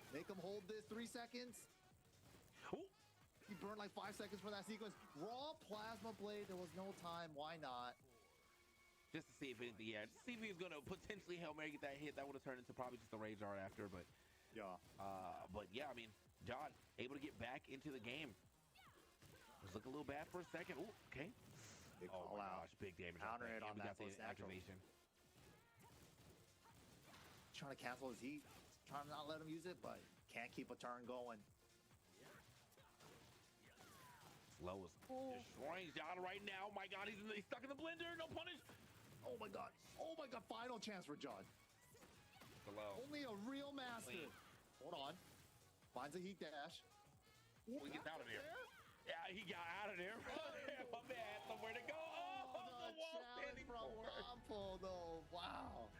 Make him hold this 3 seconds. Ooh. He burned like 5 seconds for that sequence. Raw plasma blade. There was no time. Why not? Just to see if it, yeah, see if he was gonna potentially Hail Mary get that hit. That would have turned into probably just a rage art after, but yeah. But yeah, I mean, John able to get back into the game. Was looking a little bad for a second. Ooh, okay. Big oh call my out. gosh, big damage. Counter it on we that. got the activation. Trying to cancel his heat. Trying to not let him use it, but can't keep a turn going. Slow is destroying John right now. Oh my God, he's stuck in the blender. No punish. Oh my God. Oh my God. Final chance for John. Below. Only a real master. Clean. Hold on. Finds a heat dash. Oh, he gets out of there. Yeah, he got out of there. My man had somewhere to go. Oh, the wall standing forward. Bompo, though. Wow.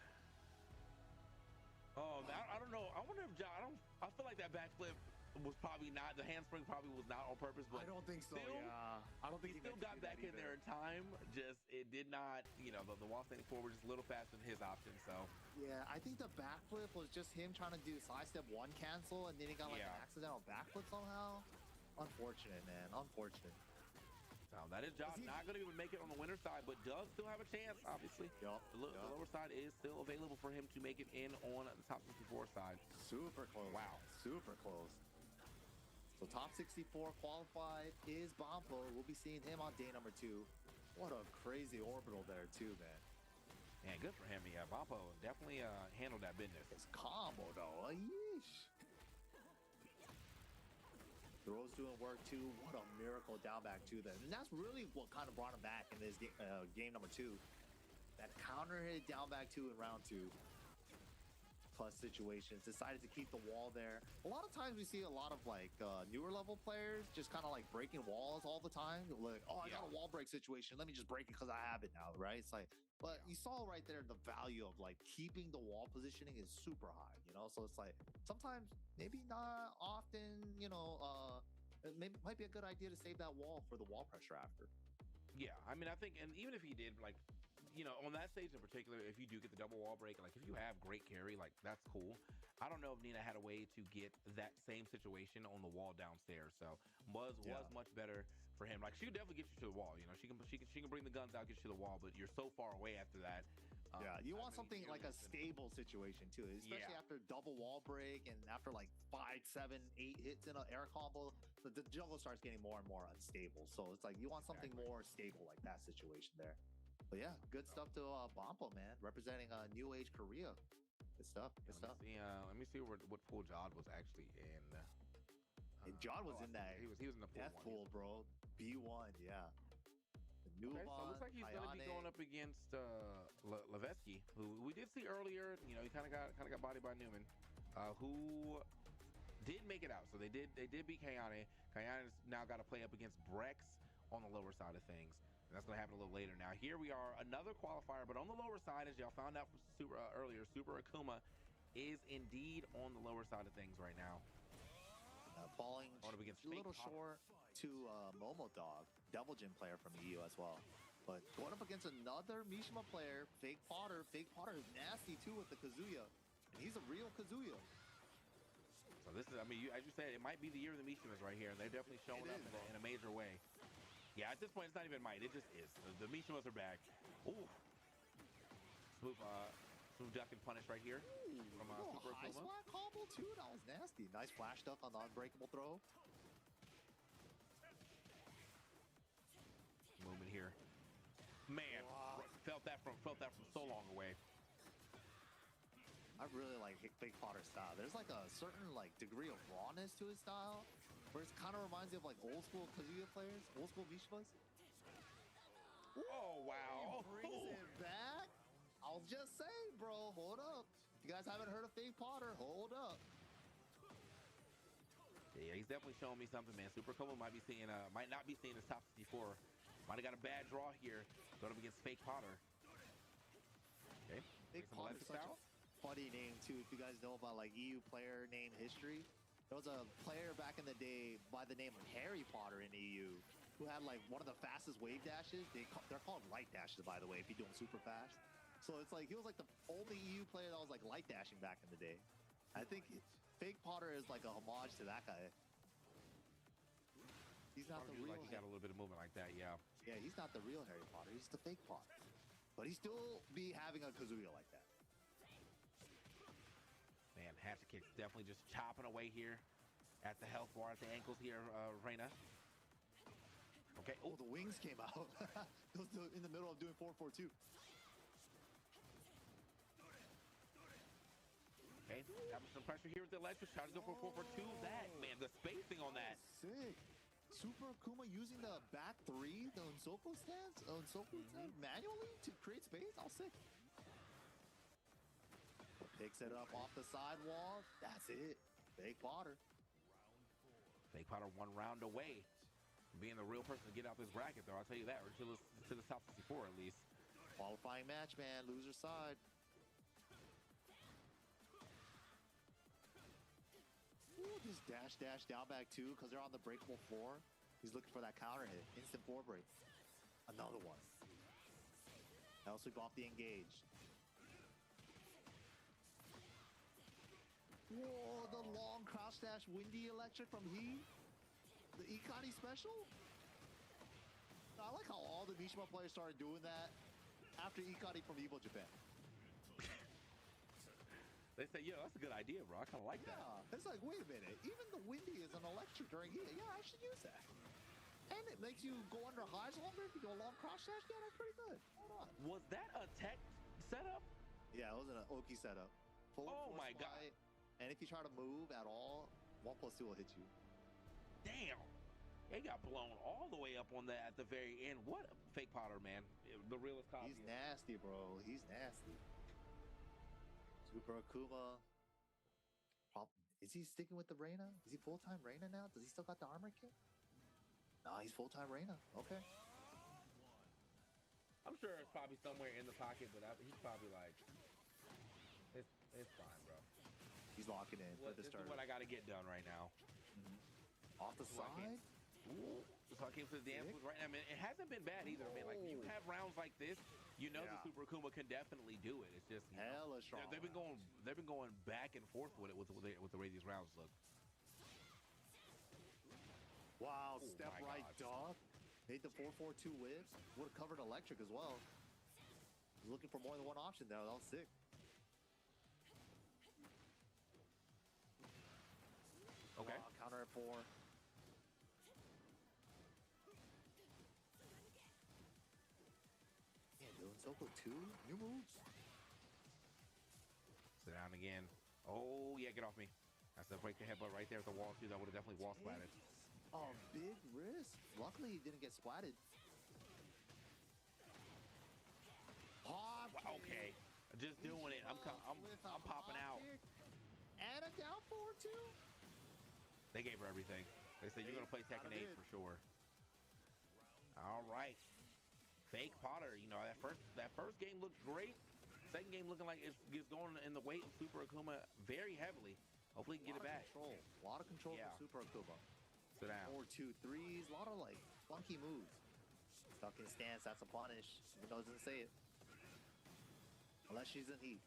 Oh, I don't know. I wonder if John. I feel like that backflip was probably not. The handspring probably was not on purpose. But I don't think so. Still, Yeah. I don't think he still got back in there in time. Just it did not. You know, the wall standing forward just a little faster than his option. So yeah, I think the backflip was just him trying to do sidestep one cancel, and then he got like an accidental backflip somehow. Unfortunate, man. Unfortunate. So that is John not going to even make it on the winner's side, but does still have a chance, obviously. Yup. The lower side is still available for him to make it in on the top 64 side. Super close. Wow. Super close. So top 64 qualified is Bompo. We'll be seeing him on day number 2. What a crazy orbital there too, man. Man, good for him. Yeah, Bompo definitely handled that business. His combo though, yeesh. Throws doing work too. What a miracle down back too then. And that's really what kind of brought him back in this game number 2. That counter hit down back 2 in round 2. Plus situations, decided to keep the wall there. A lot of times we see a lot of like newer level players just kind of like breaking walls all the time. Like, oh, I got a wall break situation. Let me just break it because I have it now, right? It's like, but you saw right there the value of like keeping the wall positioning is super high, you know? So it's like sometimes, maybe not often, you know, it might be a good idea to save that wall for the wall pressure after. Yeah, I mean, I think, and even if he did, like, you know, on that stage in particular, if you do get the double wall break, like if you have great carry, like that's cool. I don't know if Nina had a way to get that same situation on the wall downstairs. So was much better for him. Like she could definitely get you to the wall. You know, she can bring the guns out, get you to the wall, but you're so far away after that. Yeah, you want something like a stable situation too, especially after double wall break and after like 5, 7, 8 hits in an air combo, the jungle starts getting more and more unstable. So it's like you want something more stable like that situation there. But yeah, good stuff to Bompo, man, representing New Age Korea. Good stuff. Good stuff. Let me see what pool Jod was actually in. And Jod was in that. He was in the pool death pool, bro. B1, yeah. The new so it looks like he's going to be going up against Levesky, who we did see earlier. You know, he kind of got bodied by Newman, who did make it out. So they did beat Kayane. Kayane's now got to play up against Brex on the lower side of things. And that's going to happen a little later. Now, here we are, another qualifier, but on the lower side, as y'all found out from earlier, Super Akuma is indeed on the lower side of things right now. Falling a little short to Momo Dog, Devil Jin player from the EU as well. But going up against another Mishima player, Fake Potter. Fake Potter is nasty too with the Kazuya. And he's a real Kazuya. So this is, I mean, as you said, it might be the year of the Mishimas right here. And they're definitely showing up in a major way. Yeah, at this point, it's not even might. It just is. The Mishimas are back. Ooh. Smooth duck and punish right here from Super high spot combo too. That was nasty. Nice flash duck on the unbreakable throw. Movement here. Man, felt that from so long away. I really like Fake Potter's style. There's like a certain like degree of rawness to his style, where it kind of reminds you of like old school Kazuya players, old school Mishimas. Oh wow! He brings it back. I was just saying, bro. Hold up. If you guys haven't heard of Fake Potter, hold up. Yeah, he's definitely showing me something, man. Super Como might not be seeing his top 64. Might have got a bad draw here. Going up against Fake Potter. Okay. Fake Potter is such a funny name too. If you guys know about like EU player name history, there was a player back in the day by the name of Harry Potter in the EU who had like one of the fastest wave dashes. They're called light dashes, by the way, if you're doing super fast. So it's like he was like the only EU player that was like light dashing back in the day. I think Fake Potter is like a homage to that guy. He's not the real. Like he got a little bit of movement like that, yeah. Yeah, he's not the real Harry Potter. He's the Fake Potter. But he still be having a Kazuya like that. Man, hatchet kicks definitely just chopping away here at the health bar at the ankles here, Reina. Okay. Oh, the wings came out. In the middle of doing 4-4-2. Okay, having some pressure here with the electric. Trying to go for 4-4-2. That, man, the spacing on that. Sick. Super Akuma using the back 3, the Unsoko stance, stance manually to create space. All sick. Picks it up off the sidewall. That's it. Fake Potter. Fake Potter 1 round away from being the real person to get out this bracket, though. I'll tell you that, or to the top 64 at least. Qualifying match, man. Loser side. Ooh, just dash down back two because they're on the breakable floor. He's looking for that counter hit. Instant four break. Another one. Now sweep off the engage. Whoa, the long crouch dash windy electric from He. The Ikari special. I like how all the Mishima players started doing that after Ikari from Evo Japan. They say, yo, that's a good idea, bro. I kind of like that. Yeah, it's like, wait a minute. Even the windy is an electric during He. Yeah, I should use that. And it makes you go under highs longer if you go long cross dash. Yeah, that's pretty good. Hold on. Was that a tech setup? Yeah, it was an Oki setup. Oh my god. And if you try to move at all, 1+2 will hit you. Damn. It got blown all the way up on that at the very end. What a Fake Potter, man. The realest copy. He's nasty, bro. He's nasty. Super Akuma. Is he sticking with the Reina? Is he full-time Reina now? Does he still got the armor kit? Nah, he's full-time Reina. Okay. I'm sure it's probably somewhere in the pocket, but he's probably like, it's fine, bro. He's locking in for the This start. is what I got to get done right now. Off the side? Ooh, so I came to the dance right now. I mean, it hasn't been bad either. I mean, like, you have rounds like this, you know, the Super Akuma can definitely do it. It's just hella strong. They've been going back and forth with it with the way these rounds look. Wow, step right dog. Made the 4-4-2 whips. Would have covered electric as well. He's looking for more than one option there. That was sick. Okay. Counter at 4. Yeah, doing Soko 2. New moves. Sit down again. Oh, yeah, get off me. That's the break the headbutt right there at the wall, too. That would have definitely wall splatted. Oh, big risk. Luckily, he didn't get splatted. Okay. Just doing it. I'm popping out. And a down forward, too. They gave her everything. They said, you're going to play Tekken 8 for sure. All right. Fake Potter, you know, that first game looked great. Second game looking like it's going in the weight of Super Akuma very heavily. Hopefully he can get it back. A lot of control for Super Akuma. Sit down. 4-2-3s. A lot of, like, funky moves. Stuck in stance, that's a punish. Even though it doesn't say it. Unless she's in heat.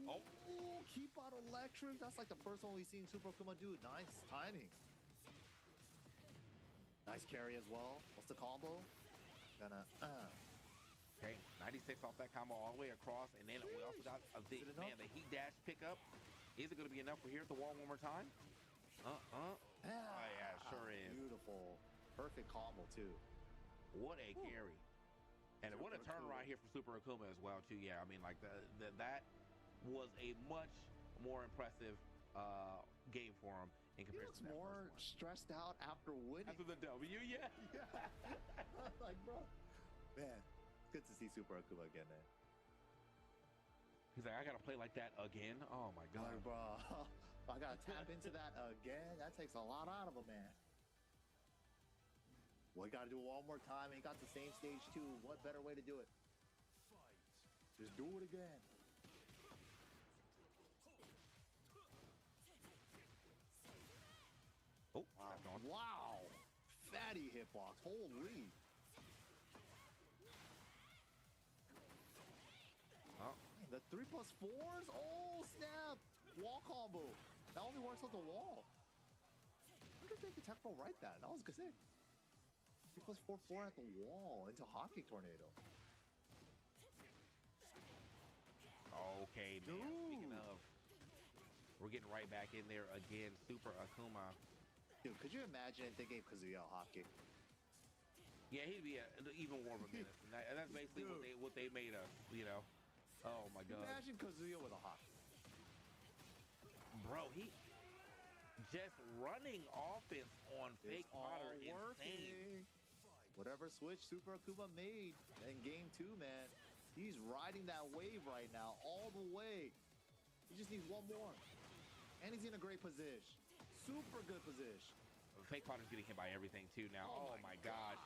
Oh. Ooh, keep out electric. That's like the first one we've seen Super Akuma do. Nice timing. Nice carry as well. What's the combo? Okay, 96 off that combo all the way across, and then we also got the heat dash pickup. Is it going to be enough for here at the wall one more time? Oh yeah, it sure is. Beautiful, perfect combo too. What a carry, and what a turnaround here for Super Akuma as well too. Yeah, I mean like that was a much more impressive game for him in comparison to that more stressed out after winning. After the W, yeah. Like, bro, man, it's good to see Super Akuma again, man. He's like, I gotta play like that again. Oh my god, like, bro, I gotta tap into that again. That takes a lot out of a man. Well, you gotta do it one more time, and he got the same stage too. What better way to do it? Just do it again. Oh, wow. Fatty hitbox. Holy. Oh. The 3+4s? Oh, snap. Wall combo. That only works with the wall. I wonder if they could tech pro right that. That was good. 3+4 at the wall into Hockey Tornado. Okay, man. Dude. Speaking of, we're getting right back in there again. Super Akuma. Dude, could you imagine if they gave Kazuya a hockey? Yeah, he'd be an even warmer menace. And that's basically what they made us, you know. Oh my god. Imagine Kazuya with a hockey. Bro, he just running offense on Fake Potter is insane. Whatever switch Super Akuma made in game 2, man. He's riding that wave right now all the way. He just needs one more. And he's in a great position. super good position. Fake Potter's getting hit by everything too now. Oh my God.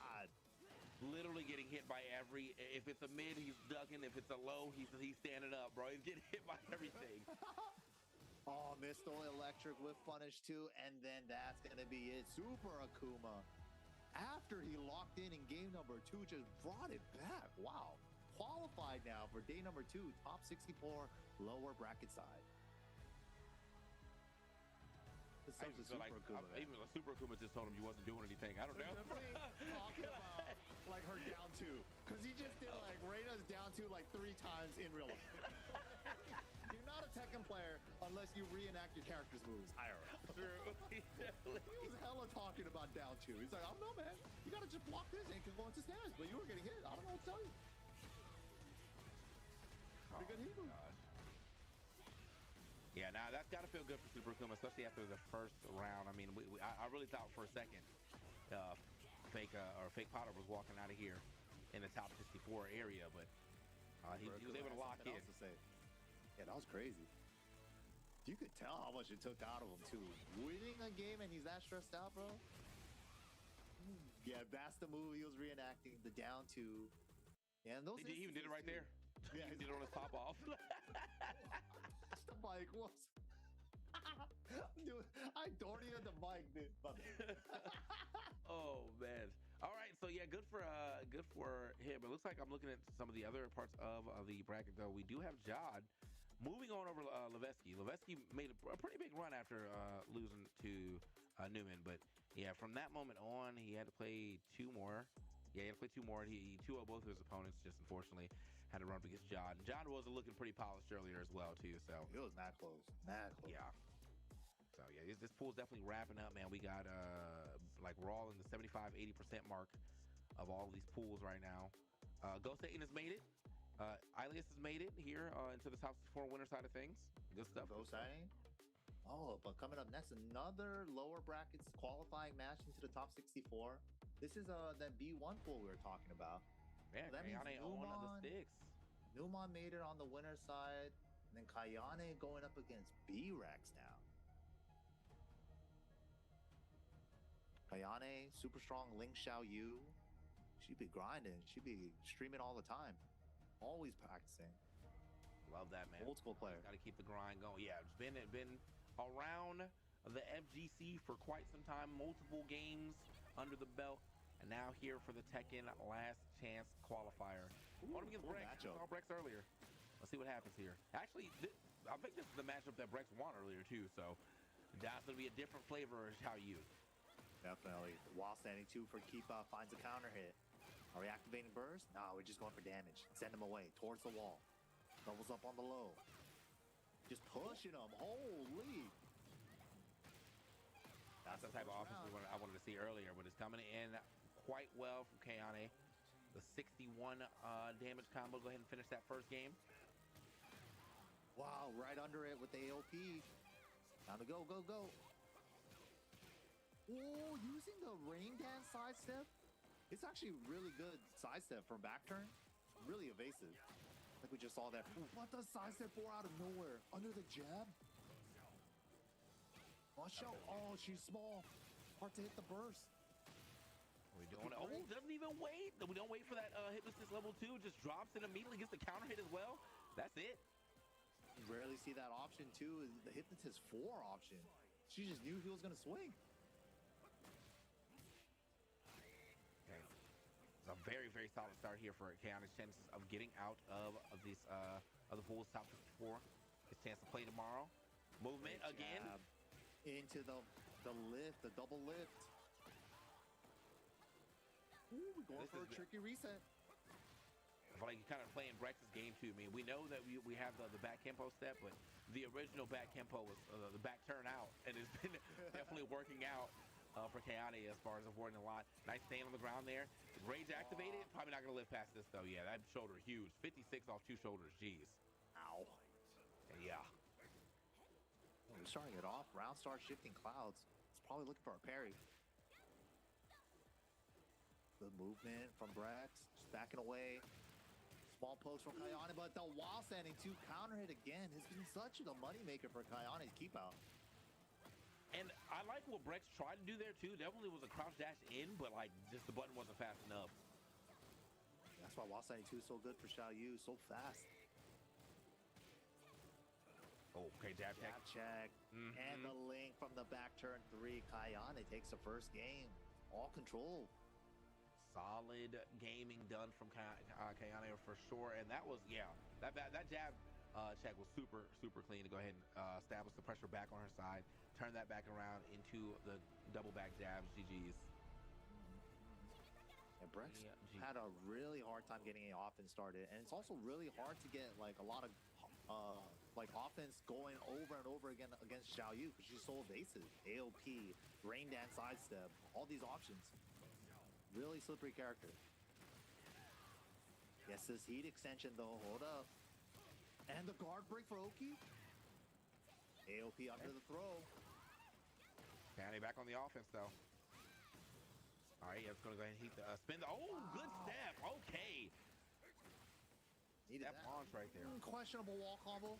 Literally getting hit by every. If it's a mid, he's ducking. If it's a low, he's standing up, bro. He's getting hit by everything. Oh, missed the electric whiff punish too, and then that's gonna be it. Super Akuma. After he locked in game number 2, just brought it back. Wow. Qualified now for day number 2, top 64, lower bracket side. It's I even feel like even Super Akuma just told him you wasn't doing anything. I don't know. Talking about like her down 2, because he just did like Reina's down 2 like 3 times in real life. You're not a Tekken player unless you reenact your character's moves. IRL. True. He was hella talking about down 2. He's like, I don't know, man. You gotta just block this and you can go into stairs. But you were getting hit. I don't know what to tell you. Pretty good Hebrew. God. Yeah, now that's got to feel good for Super Akuma, especially after the first round. I mean, I really thought for a second Fake Potter was walking out of here in the top 64 area, but he was able to lock in. Yeah, that was crazy. You could tell how much it took out of him too. Winning a game and he's that stressed out, bro. Yeah, that's the move he was reenacting. The down 2. Yeah, and those he even did it right there. Yeah, he did it on his pop off. The mic was. Dude, I don't even the mic, dude. Oh man. All right, so yeah, good for him. It looks like I'm looking at some of the other parts of the bracket though. We do have Jod moving on over Levesky. Levesky made a pretty big run after losing to Newman, but yeah, from that moment on, he had to play 2 more. Yeah, he had to play 2 more. He 2-0 both of his opponents, just unfortunately had to run up against Jod. And Jod was looking pretty polished earlier as well, too. So it was not close. Not close. Yeah. So yeah, this pool's definitely wrapping up, man. We got like we're all in the 75-80% mark of all of these pools right now. Ghost Satan has made it. Ilias has made it here into the top 4 winner side of things. Good stuff. Ghost Satan. Oh, but coming up next, another lower brackets qualifying match into the top 64. This is that B1 pool we were talking about. Yeah, so that means on the sticks. Numan made it on the winner's side, and then Kayane going up against B-Rex now. Kayane, super strong Ling Xiaoyu. She'd be grinding. She'd be streaming all the time. Always practicing. Love that, man. Old school player. Got to keep the grind going. Yeah, it's been around the FGC for quite some time. Multiple games under the belt. And now here for the Tekken last chance qualifier. On against Brex. I saw Brex earlier. Let's see what happens here. Actually, I think this is the matchup that Brex won earlier too. So that's going to be a different flavor of how you. Definitely. While standing 2 for Keepa finds a counter hit. Are we activating burst? No, we're just going for damage. Send him away towards the wall. Doubles up on the low. Just pushing him. Holy. That's the type of offense I wanted to see earlier, but it's coming in quite well from Kayane. The 61 damage combo. Go ahead and finish that first game. Wow, right under it with the AOP. Time to go, go, go. Oh, using the rain dance sidestep. It's actually really good sidestep from back turn. Really evasive. Like we just saw there. What does sidestep for out of nowhere? Under the jab? Watch out. Oh, she's small. Hard to hit the burst. We don't. Oh, doesn't even wait. We don't wait for that hypnosis level 2. Just drops it immediately, gets the counter hit as well. That's it. You rarely see that option too. Is the hypnotist 4 option. She just knew he was gonna swing. Okay. It's a very, very solid start here for Kayane's chances of getting out of this of the pool's top 54. His chance to play tomorrow. Movement again. Into the lift, the double lift. Ooh, we're going for a tricky reset. I feel like you're kind of playing Brex's game too. I mean, we know that we have the back tempo step, but the original back tempo was the back turn out, and it's been definitely working out for Kayane as far as avoiding a lot. Nice stand on the ground there. Rage activated. Probably not going to live past this though. Yeah, that shoulder huge. 56 off 2 shoulders. Jeez. Ow. Yeah. We're starting it off. Round starts shifting clouds. It's probably looking for a parry. Good movement from Brex. Just backing away. Small post from Kayane, but the while standing 2 counter hit again has been such a money maker for Kayane's keep out. And I like what Brex tried to do there too. Definitely was a crouch dash in, but like just the button wasn't fast enough. That's why Wall 92 is so good for Xiao Yu, so fast. Oh, okay, jab check. Jab check. And the link from the back turn 3. Kayane takes the first game. All control. Solid gaming done from Kayane for sure. And that was, yeah, that jab check was super clean to go ahead and establish the pressure back on her side, turn that back around into the double back jabs. GG's. And Brex had a really hard time getting an offense started, and it's also really hard to get like a lot of like offense going over and over again against Xiao Yu because she's so evasive. AOP, rain dance, sidestep, all these options. Really slippery character. Yes, this heat extension though. Hold up, and the guard break for Oki. AOP under the throw. Kayane back on the offense though. All right, yeah, it's gonna go ahead and heat the spin. Oh, good step. Okay. Step launch right there. Questionable wall combo.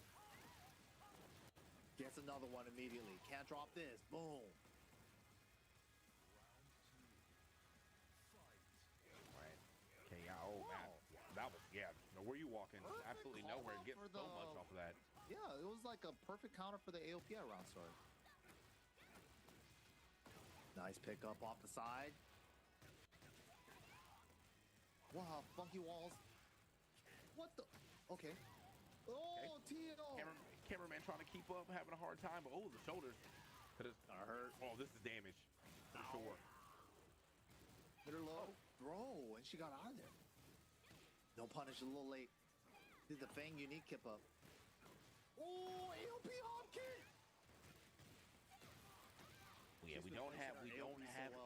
Gets another one immediately. Can't drop this. Boom. Right. Okay, yeah. Oh, man. That was, yeah. Where you walking? Absolutely nowhere. Get so much off of that. Yeah, it was like a perfect counter for the AOP at round start. Nice pickup off the side. Wow, funky walls. What the? Okay. Oh, okay. Tito. Cameraman trying to keep up, having a hard time. But oh, the shoulders. Could have hurt. Oh, this is damage. For sure. Hit her low. Throw, and she got out of there. No punish, a little late. Did the Fang unique kip up. Oh, AOP hop kick. Yeah, we don't have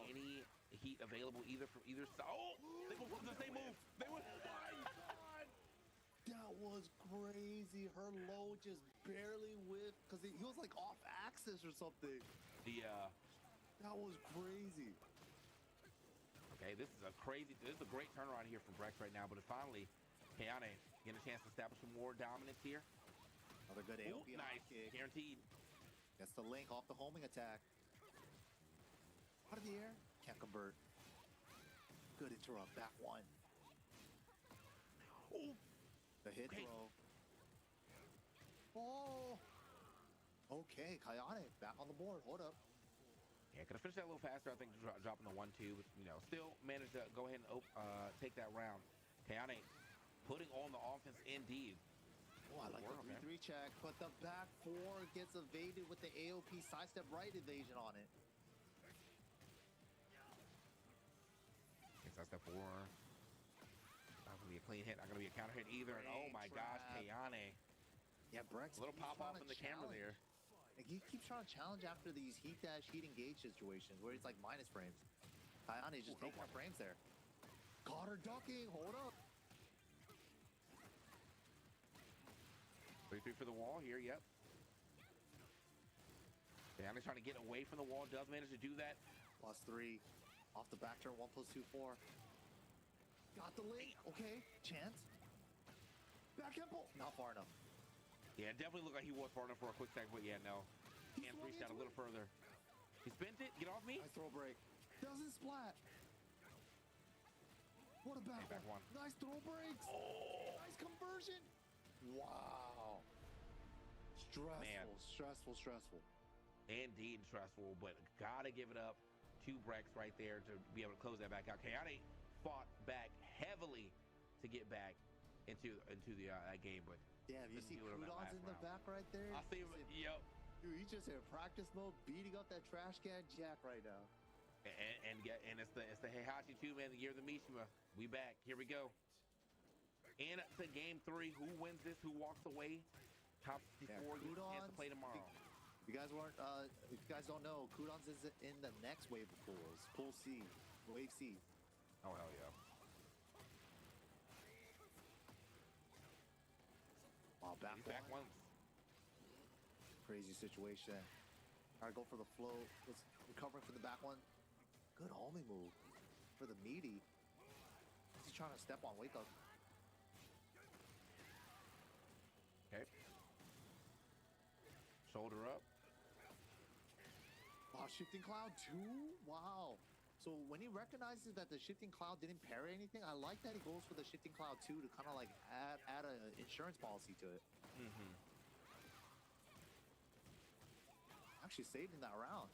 any heat available either from either side. Oh, they both the same move. They went. Oh my God. That was crazy. Her low just barely whiffed because he was like off axis or something. Yeah. That was crazy. Okay, this is a great turnaround here from Brex right now, but finally, Kayane getting a chance to establish some more dominance here. Another good AOP. Ooh, nice, kick. guaranteed. Gets the link off the homing attack. Out of the air, can't convert. Good interrupt, back one. Oh, the hit throw. Oh, okay, Kayane back on the board. Hold up. Yeah, could have finished that a little faster. I think dropping the 1-2, but you know, still managed to go ahead and take that round. Kayane putting on the offense indeed. Oh, I like the 3-3 check, but the back 4 gets evaded with the AOP sidestep right evasion on it. That's the 4. Not gonna be a clean hit, not gonna be a counter hit either. And oh my gosh, Kayane. Yeah, Brex. A little pop off in the camera there. Like, he keeps trying to challenge after these heat dash, heat engage situations where it's like minus frames. Kayane just taking her frames there. Caught her ducking. Hold up. 3-3 for the wall here. Yep. Kayane's trying to get away from the wall. Does manage to do that. +3. Off the back turn, 1+2, 4. Got the link. Okay, chance. Back temple. Not far enough. Yeah, it definitely looked like he was far enough for a quick stack, but yeah, no. Can't reach out a little further. He spent it. Get off me. Nice throw break. Doesn't splat. What a back one. Nice throw breaks. Oh. Nice conversion. Wow. Stressful, Man. stressful. Indeed stressful, but gotta give it up to Brex right there to be able to close that back out. Kayane fought back heavily to get back into the that game, but damn, you see Kudon's in the back right there? I see him. Yep. Dude, he's just in practice mode, beating up that trash can Jack right now. And it's the Heihachi 2, man, the year of the Mishima. We back. Here we go. Into game 3. Who wins this? Who walks away? Top 64 gets a chance to play tomorrow. If you guys weren't, if you guys don't know, Kudon's is in the next wave of pools, Pool C, Wave C. Oh hell yeah! Wow, back once. Crazy situation. All right, go for the float. Let's recovering for the back one. Good homing move for the meaty. He's trying to step on wake up. Okay. Shoulder up. Oh, shifting cloud too? Wow. So when he recognizes that the shifting cloud didn't parry anything, I like that he goes for the shifting cloud too to kind of like add an insurance policy to it. Actually saved in that round.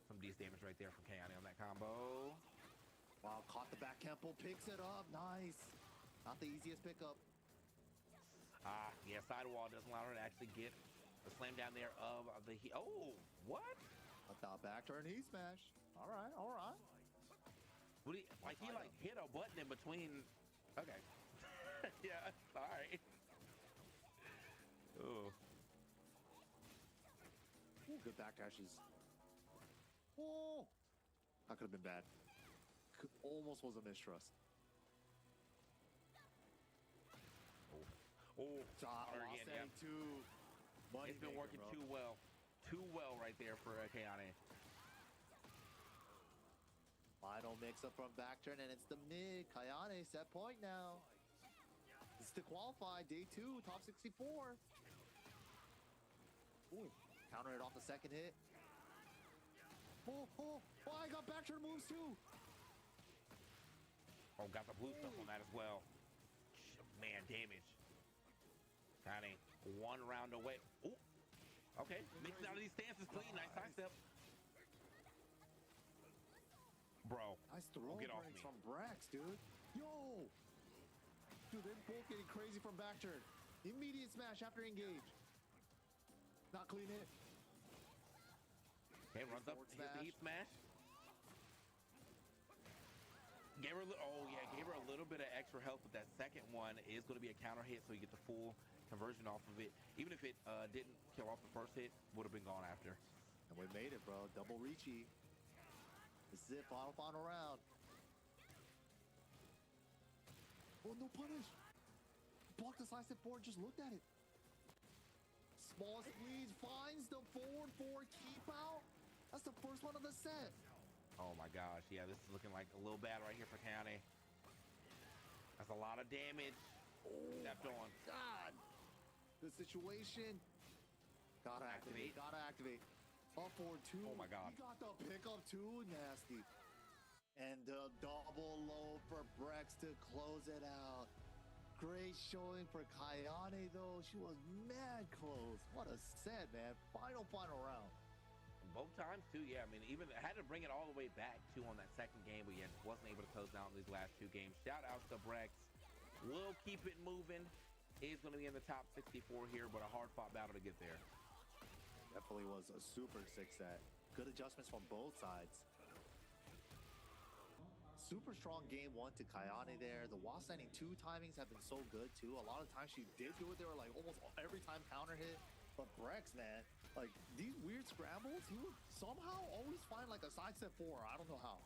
Some decent damage right there from Kayane on that combo. Wow, caught the back Kempo, picks it up. Nice. Not the easiest pickup. Yeah, sidewall doesn't allow her to actually get the slam down there of the heat. Oh, what? Let that back turn he smash. All right, all right. What do you, like he like hit a button in between. Okay. Yeah, all right. Oh. Ooh, good back dashes. Oh, that could have been bad. Almost was a mistrust. Oh, again, yeah. Too. It's been working too well right there for Kayane. Final mix-up from back turn, and it's the mid. Kayane set point now. This is to qualify day 2, top 64. Ooh, counter it off the second hit. Oh, I got back turn moves too. Oh, got the blue stuff on that as well. Man, damage. Kayane, 1 round away. Ooh. Okay, mixing out of these stances clean. Nice side step. Bro, nice throw get off breaks me. from Brax, dude. Yo! Dude, they're both getting crazy from back turn. Immediate smash after engage. Not clean hit. Okay, runs up, hits the heat smash. Gave her gave her a little bit of extra help with that second one. It is going to be a counter hit, so you get the full conversion off of it. Even if it didn't kill off the first hit, would have been gone after. And we made it, bro. Double reachy. This is it, final round. Oh, no punish. Blocked the side step forward, just looked at it. Smallest lead finds the forward 4 keep out. That's the first one of the set. Oh my gosh, yeah, this is looking like a little bad right here for Kayane. That's a lot of damage. Stepped on. God. Good situation. Gotta activate. Gotta activate. Up forward 2. Oh my God. He got the pickup too. Nasty. And the double low for Brex to close it out. Great showing for Kayane though. She was mad close. What a set, man. Final round. Both times too, yeah. I mean, even had to bring it all the way back too on that second game, but yeah, just wasn't able to close down these last 2 games. Shout out to Brex. We'll keep it moving. Is going to be in the top 64 here, but a hard-fought battle to get there. Definitely was a super sick set. Good adjustments from both sides. Super strong game 1 to Kayane there. The wall standing 2 timings have been so good too. A lot of times she did do it. They were like almost every time counter hit. But Brex, man, like these weird scrambles, he would somehow always find like a side step 4. I don't know how.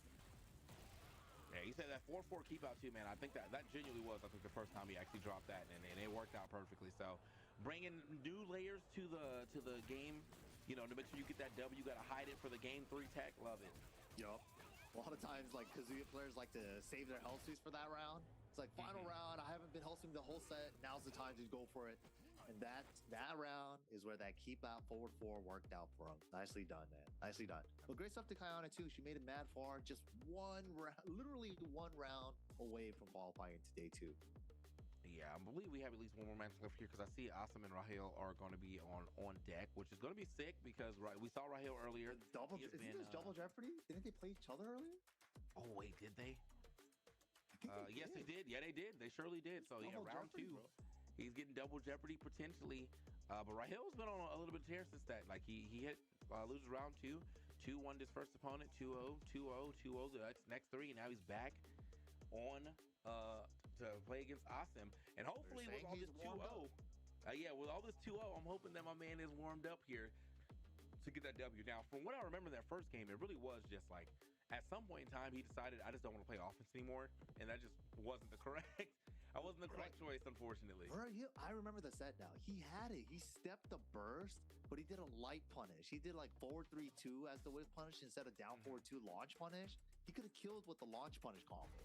Yeah, he said that 4-4 keep out too, man. I think that genuinely was, I think, the first time he actually dropped that, and it worked out perfectly. So bringing new layers to the game, you know, to make sure you get that W, you got to hide it for the game 3 tech. Love it. Yup. A lot of times, like, Kazuya players like to save their health sweeps for that round. It's like, final round, I haven't been hosting the whole set. Now's the time to go for it. And that round is where that keep out forward 4 worked out for him. Nicely done, man. Nicely done. But great stuff to Kayane, too. She made it mad far. Just 1 round, literally 1 round away from qualifying to day 2. Yeah, I believe we have at least 1 more match left here because I see Asam and Rahel are going to be on deck, which is going to be sick because we saw Rahel earlier. Isn't this double jeopardy? Didn't they play each other earlier? Oh, wait, did they? Yes, they did. Yeah, they did. They surely did. So, yeah, round Jeopardy, 2. Bro. He's getting double jeopardy potentially. But Rahel's been on a little bit of tear since that. Like, he hit loses round 2. 2-1 his first opponent. 2-0, 2-0, 2-0. That's next 3. And now he's back on to play against Asam. And hopefully with all this 2-0, with all this 2-0, I'm hoping that my man is warmed up here to get that W. Now, from what I remember in that first game, it really was just like, at some point in time, he decided, I just don't want to play offense anymore. And that just wasn't the correct choice, unfortunately. I remember the set now. He had it. He stepped the burst, but he did a light punish. He did like forward 3-2 as the whip punish instead of down forward 2 launch punish. He could have killed with the launch punish combo.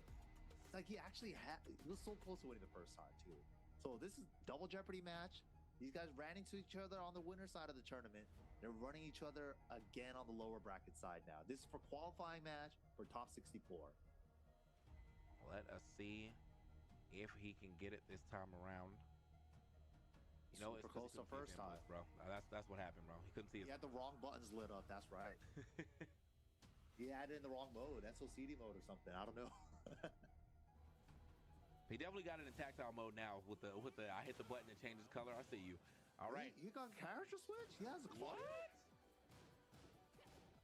Like he actually he was so close to winning the first time too. So this is double jeopardy match. These guys ran into each other on the winner side of the tournament. They're running each other again on the lower bracket side now. This is for qualifying match for top 64. Let us see if he can get it this time around. You know, Super close the first time, bro. That's what happened, bro. He couldn't see. He had the wrong buttons lit up. That's right. He had it in the wrong mode, SOCD mode or something. I don't know. He definitely got it in tactile mode now with the I hit the button and changes color. I see you. All right. You got character switch? He has a Claudio? What?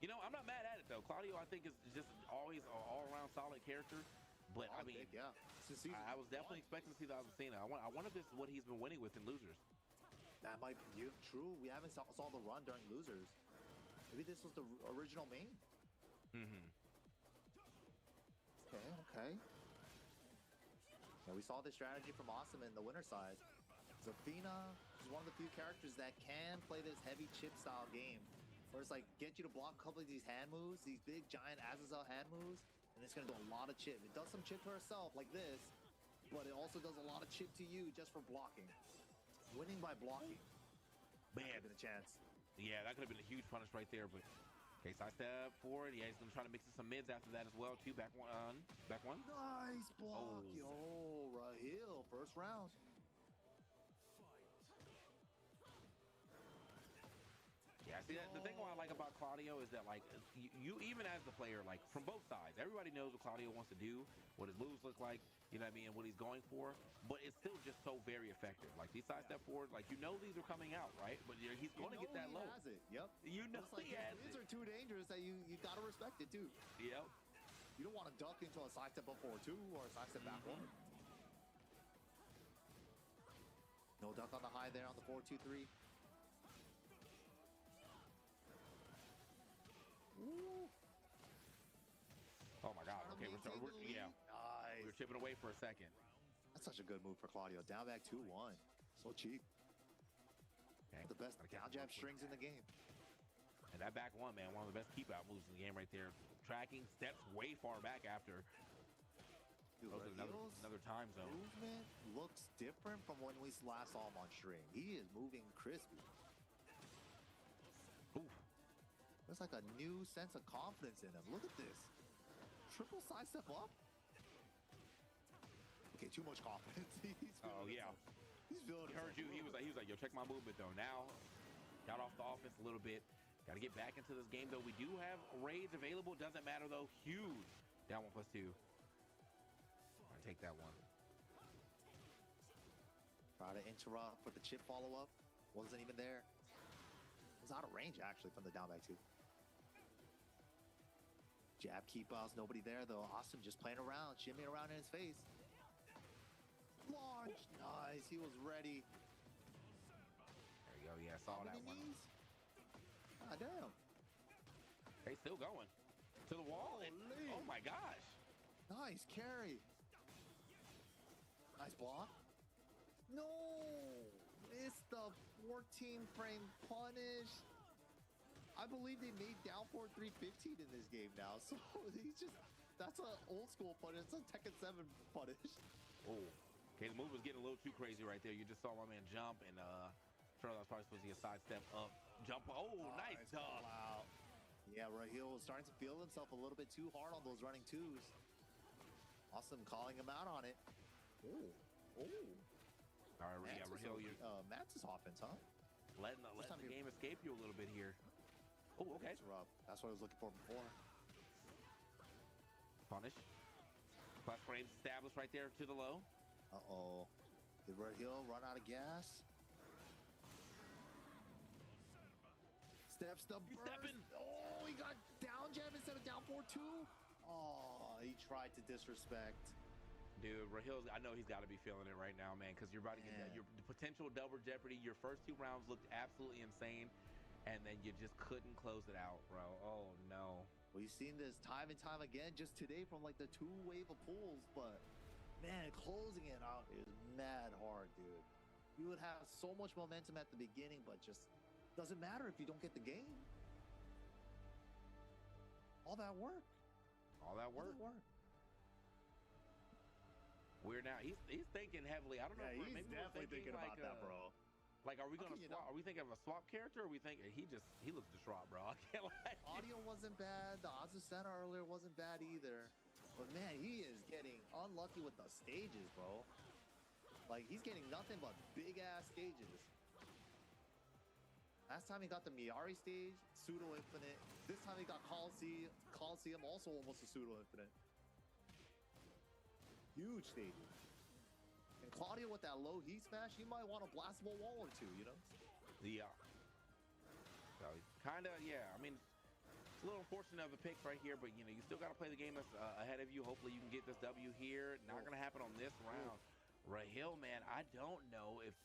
You know, I'm not mad at it though. Claudio, I think, is just always an all-around solid character. But I mean, yeah. I was definitely expecting to see the Alcina. I wonder if this is what he's been winning with in losers. That might be true. We haven't saw the run during losers. Maybe this was the original main. Mm-hmm. Okay. Yeah, we saw this strategy from Awesome in the winner side. Zafina is one of the few characters that can play this heavy chip style game, where it's like get you to block a couple of these hand moves, these big giant Azazel hand moves, and it's gonna do a lot of chip. It does some chip to herself like this, but it also does a lot of chip to you just for blocking. Winning by blocking. Man, been a chance. Yeah, that could have been a huge punish right there, but okay, side step forward. Yeah, he's gonna try to mix in some mids after that as well too. Back one. Nice block. Oh. Yo, Rahil, first round. Yeah, see, the thing what I like about Claudio is that, like, you even as the player, like, from both sides, everybody knows what Claudio wants to do, what his moves look like, you know what I mean, and what he's going for, but it's still just so very effective. Like, these side step forward, like, you know these are coming out, right? But he's going to get that low. He has it, yep. You know like, he has it. These are too dangerous that you got to respect it, too. Yep. You don't want to duck into a side step up forward 2 or a side step back 1. No duck on the high there on the 4-2-3. Ooh. Oh my God. Okay, yeah. Nice. We were chipping away for a second. That's such a good move for Claudio. Down back 2-1. So cheap. Okay. The best down jab strings in the game. And that back one, man, one of the best keep out moves in the game right there. Tracking steps way far back after. Dude, another time zone. Movement looks different from when we last saw him on stream. He is moving crispy. Ooh. There's like a new sense of confidence in him. Look at this. Triple side step up. Okay, too much confidence. Oh yeah. He's feeling He heard you. He was like, yo, check my movement though. Now, got off the offense a little bit. Got to get back into this game though. We do have raids available. Doesn't matter though. Huge. Down 1+2. I'll take that one. Try to interrupt for the chip follow up. Wasn't even there. It was out of range actually from the down back 2. Jab keep outs, nobody there though. Awesome, just playing around, shimmying around in his face. Launch, nice. He was ready. There you go. Yeah, I saw that one. God damn. Hey, still going to the wall. And, oh my gosh. Nice carry. Nice block. No, missed the 14 frame punish. I believe they made down forward 315 in this game now. So he's just, that's an old school punish. It's a Tekken 7 punish. Oh, okay. The move was getting a little too crazy right there. You just saw my man jump and sure that was probably supposed to be a side step up, jump. Oh, nice dog. Wow. Yeah, Rahil was starting to feel himself a little bit too hard on those running 2s. Awesome calling him out on it. Oh. All right, yeah, Rahil, Matt's offense, huh? Letting the game escape you a little bit here. Oh, okay. That's what I was looking for before. Punish. Plus frames established right there to the low. Uh-oh. Did Rahil run out of gas? Steps the burst. Stepping. Oh, he got down jab instead of down 4-2. Oh, he tried to disrespect. Dude, Rahil's, I know he's got to be feeling it right now, man, because you're about to get that. Your potential double jeopardy. Your first 2 rounds looked absolutely insane, and then you just couldn't close it out, bro. Oh, no. We've seen this time and time again just today from like the 2 wave of pulls, but man, closing it out is mad hard, dude. You would have so much momentum at the beginning, but just doesn't matter if you don't get the game. All that work. We're now, he's thinking heavily. I don't know. Yeah, Maybe he's definitely thinking about that, bro. Like, are we How gonna can you swap? not? Are we thinking of a swap character? Or are we thinking he looks distraught, bro? I can't lie. Audio wasn't bad. The Azu Center earlier wasn't bad either. But man, he is getting unlucky with the stages, bro. Like, he's getting nothing but big ass stages. Last time he got the Miari stage, pseudo infinite. This time he got Coliseum, also almost a pseudo infinite. Huge stages. And Claudio with that low heat smash, he might want a blastable wall or two, you know? Yeah. So kind of, yeah. I mean, it's a little unfortunate of the picks right here, but you know, you still got to play the game that's ahead of you. Hopefully, you can get this W here. Not gonna happen on this round. Rahil, man, I don't know if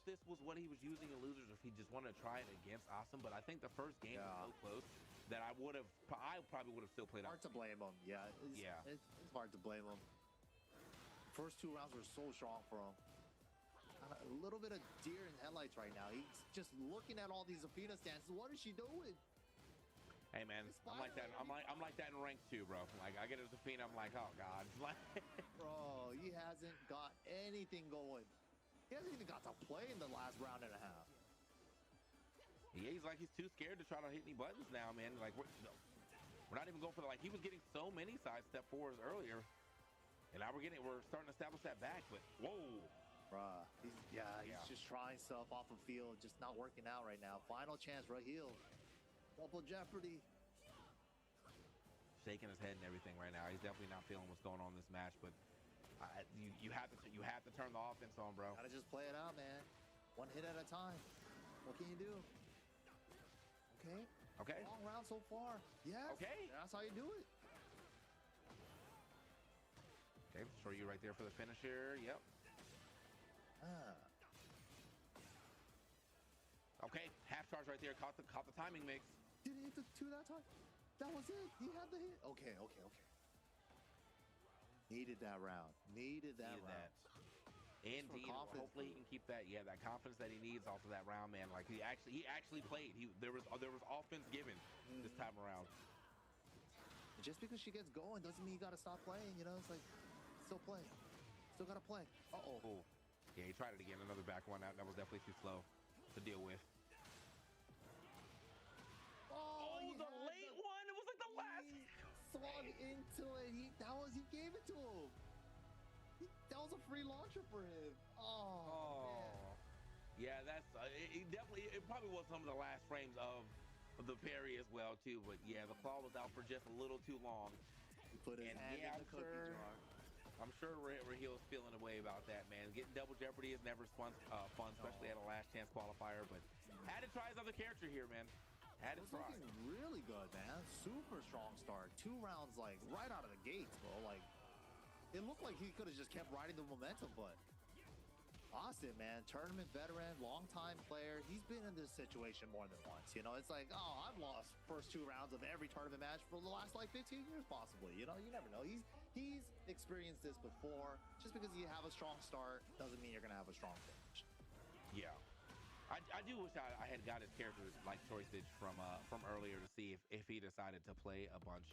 this was what he was using in losers, or if he just wanted to try it against Awesome. But I think the first game was so close that I probably would have still played. Hard to blame him. Yeah. It's hard to blame him. First 2 rounds were so strong for him. A little bit of deer in headlights right now. He's just looking at all these Athena stances. What is she doing? Hey man, I'm like that. I'm like that in rank 2, bro. Like I get a Zafina, I'm like, oh god. Like, bro, he hasn't got anything going. He hasn't even got to play in the last round and a half. Yeah, he's like he's too scared to try to hit any buttons now, man. Like we're not even going for the, like he was getting so many side step 4s earlier, and now we're starting to establish that back. But whoa. Bruh, he's just trying stuff off the field, just not working out right now. Final chance, Rahil. Double jeopardy. Shaking his head and everything right now. He's definitely not feeling what's going on in this match, but you have to turn the offense on, bro. Gotta just play it out, man. One hit at a time. What can you do? Okay. Okay. Long round so far. Yeah. Okay. That's how you do it. Okay, show you right there for the finisher. Yep. Okay, half charge right there. Caught the timing mix. Did he hit the 2 that time? That was it. He had the hit. Okay. Needed that round. Needed that. Indeed. Hopefully he can keep that. Yeah, that confidence that he needs off of that round, man. Like he actually played. There was offense given this time around. Just because she gets going doesn't mean you gotta stop playing. You know, it's like still play. Still gotta play. Oh. Yeah, he tried it again. Another back one out. That was definitely too slow to deal with. Oh, the late one. It was like the last. Swung into it. He gave it to him. That was a free launcher for him. Oh. Man. Yeah, that's it probably was some of the last frames of the parry as well too. But yeah, the claw was out for just a little too long. He put his hand in the cookie jar. I'm sure Rahil's feeling a way about that, man. Getting double jeopardy is never fun, especially at a last chance qualifier. But had to try his other character here, man. Had to try. Looking really good, man. Super strong start. 2 rounds, like right out of the gates, bro. Like it looked like he could have just kept riding the momentum, but Austin, man, tournament veteran, longtime player. He's been in this situation more than once. You know, it's like, oh, I've lost first 2 rounds of every tournament match for the last like 15 years, possibly. You know, you never know. He's experienced this before. Just because you have a strong start doesn't mean you're gonna have a strong finish. Yeah. I do wish I had got his character like choices from earlier to see if he decided to play a bunch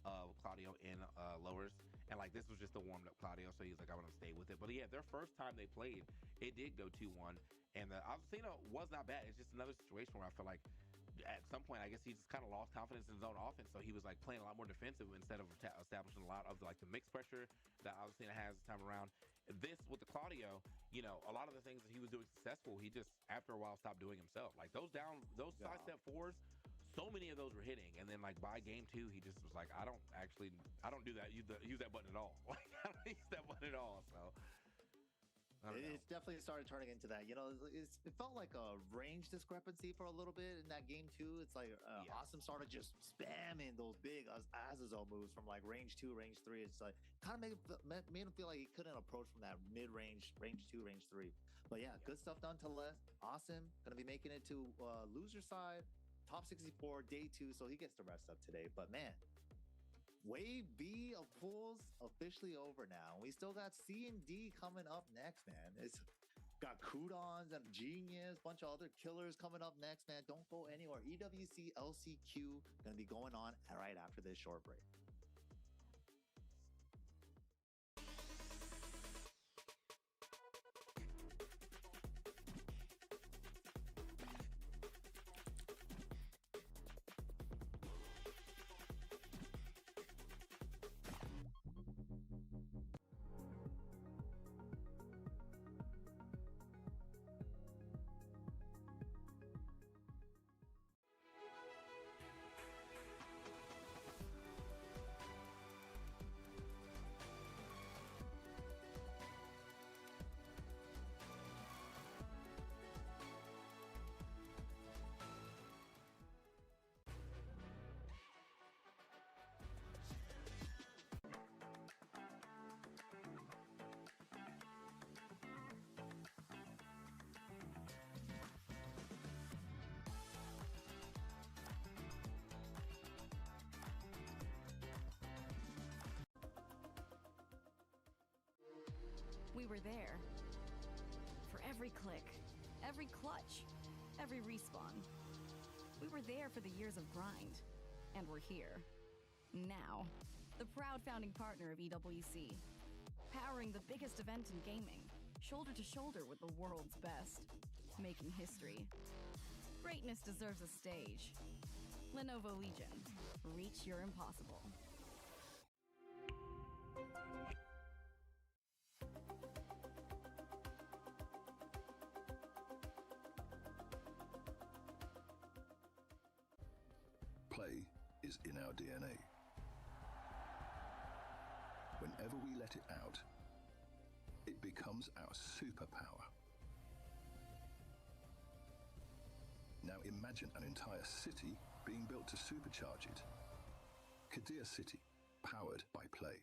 of Claudio in lowers, and like this was just a warmed up Claudio, so he's like, I want to stay with it. But yeah, their first time they played, it did go 2-1, and the Azucena was not bad. It's just another situation where I feel like at some point, I guess he just kind of lost confidence in his own offense, so he was like playing a lot more defensive instead of establishing a lot of like the mixed pressure that Azucena has this time around. This with the Claudio, you know, a lot of the things that he was doing successful, he just after a while stopped doing himself. Like those side step 4s, so many of those were hitting, and then like by game 2, he just was like, I don't do that. Use that button at all. Like I don't use that button at all. So It's definitely started turning into that. You know, it felt like a range discrepancy for a little bit in that game 2. It's like Awesome started just spamming those big Azazel moves from like range 2, range 3. It's like kind of made him feel like he couldn't approach from that mid-range, range 2, range 3. But yeah, good stuff done to left. Awesome, gonna be making it to loser side, top 64, day 2, so he gets the rest up today. But man, Wave B of pools officially over now. We still got C and D coming up next, man. It's got Kudons and Genius, bunch of other killers coming up next, man. Don't go anywhere. EWC LCQ gonna be going on right after this short break. We were there. For every click, every clutch, every respawn. We were there for the years of grind. And we're here. Now. The proud founding partner of EWC. Powering the biggest event in gaming. Shoulder to shoulder with the world's best. Making history. Greatness deserves a stage. Lenovo Legion. Reach your impossible. Play is in our DNA. Whenever we let it out, it becomes our superpower. Now imagine an entire city being built to supercharge it. Qiddiya City, powered by play.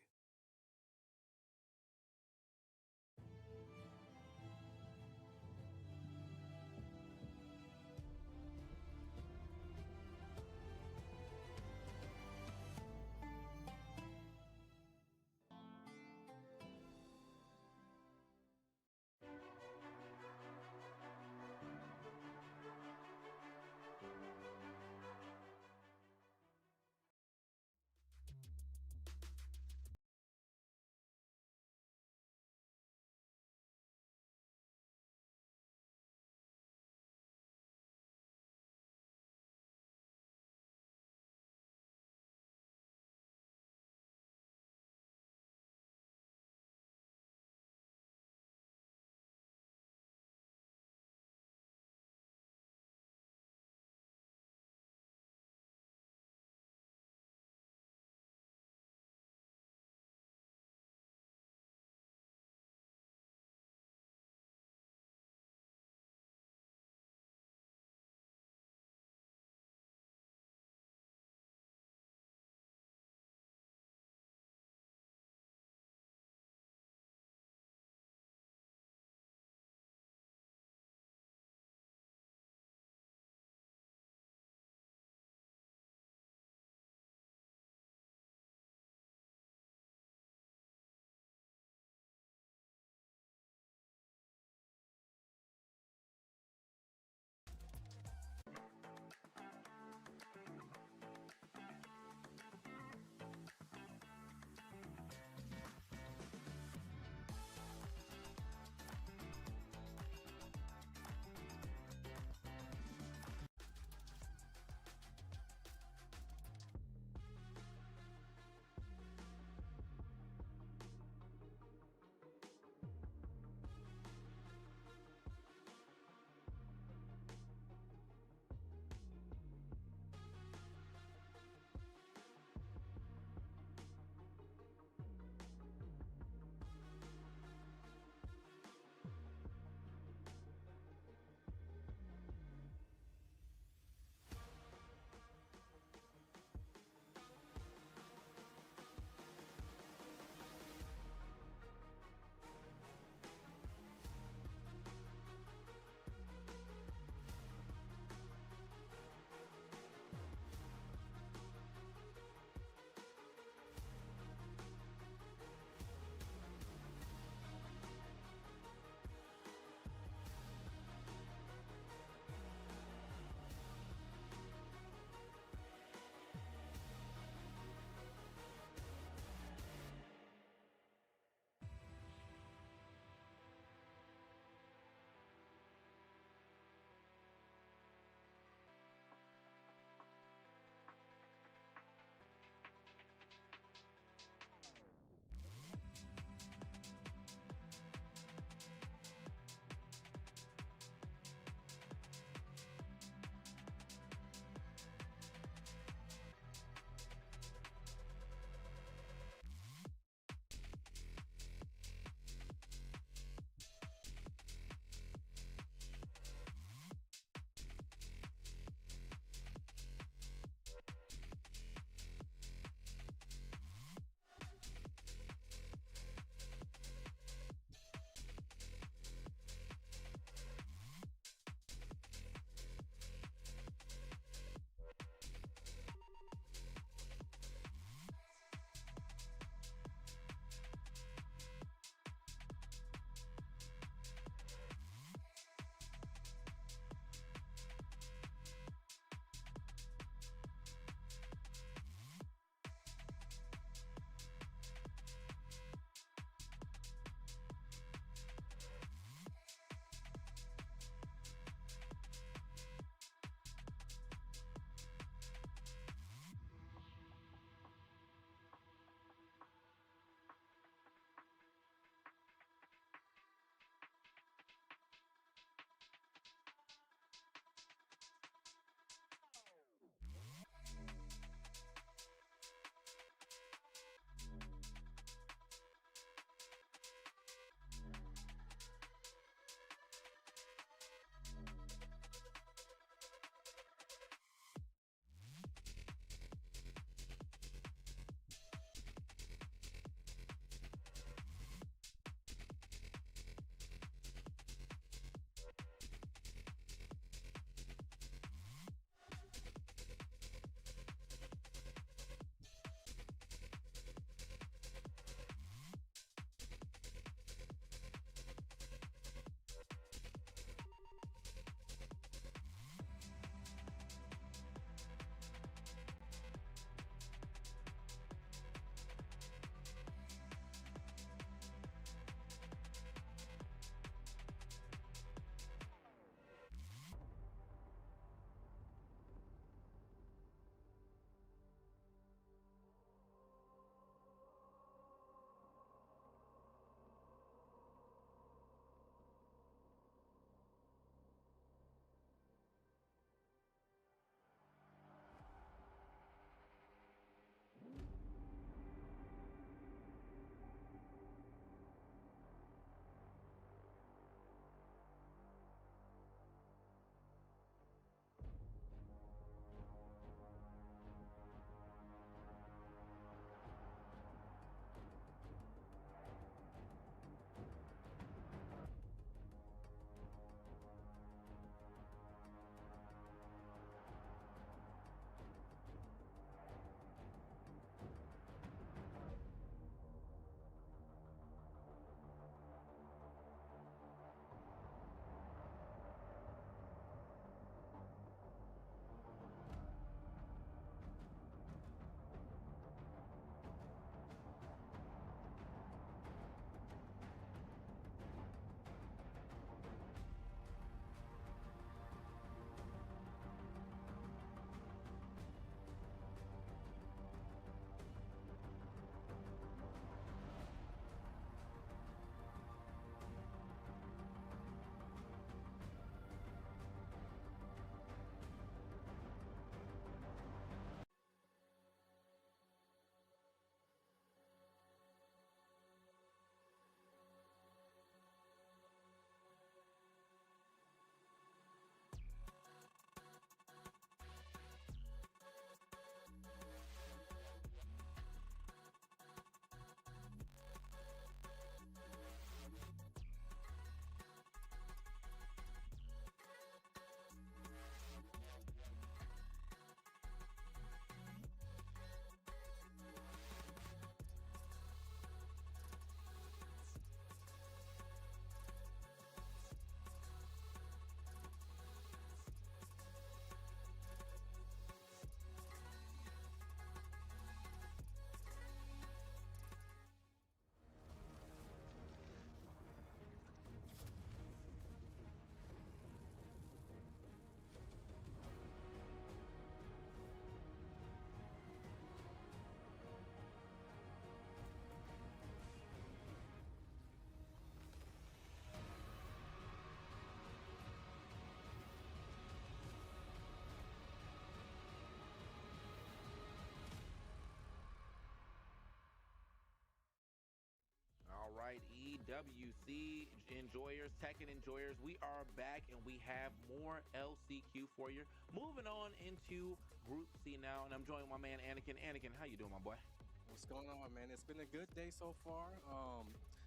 EWC enjoyers, Tekken enjoyers, we are back and we have more LCQ for you. Moving on into Group C now, and I'm joined with my man Anakin. Anakin, how you doing, my boy? What's going on, man? It's been a good day so far.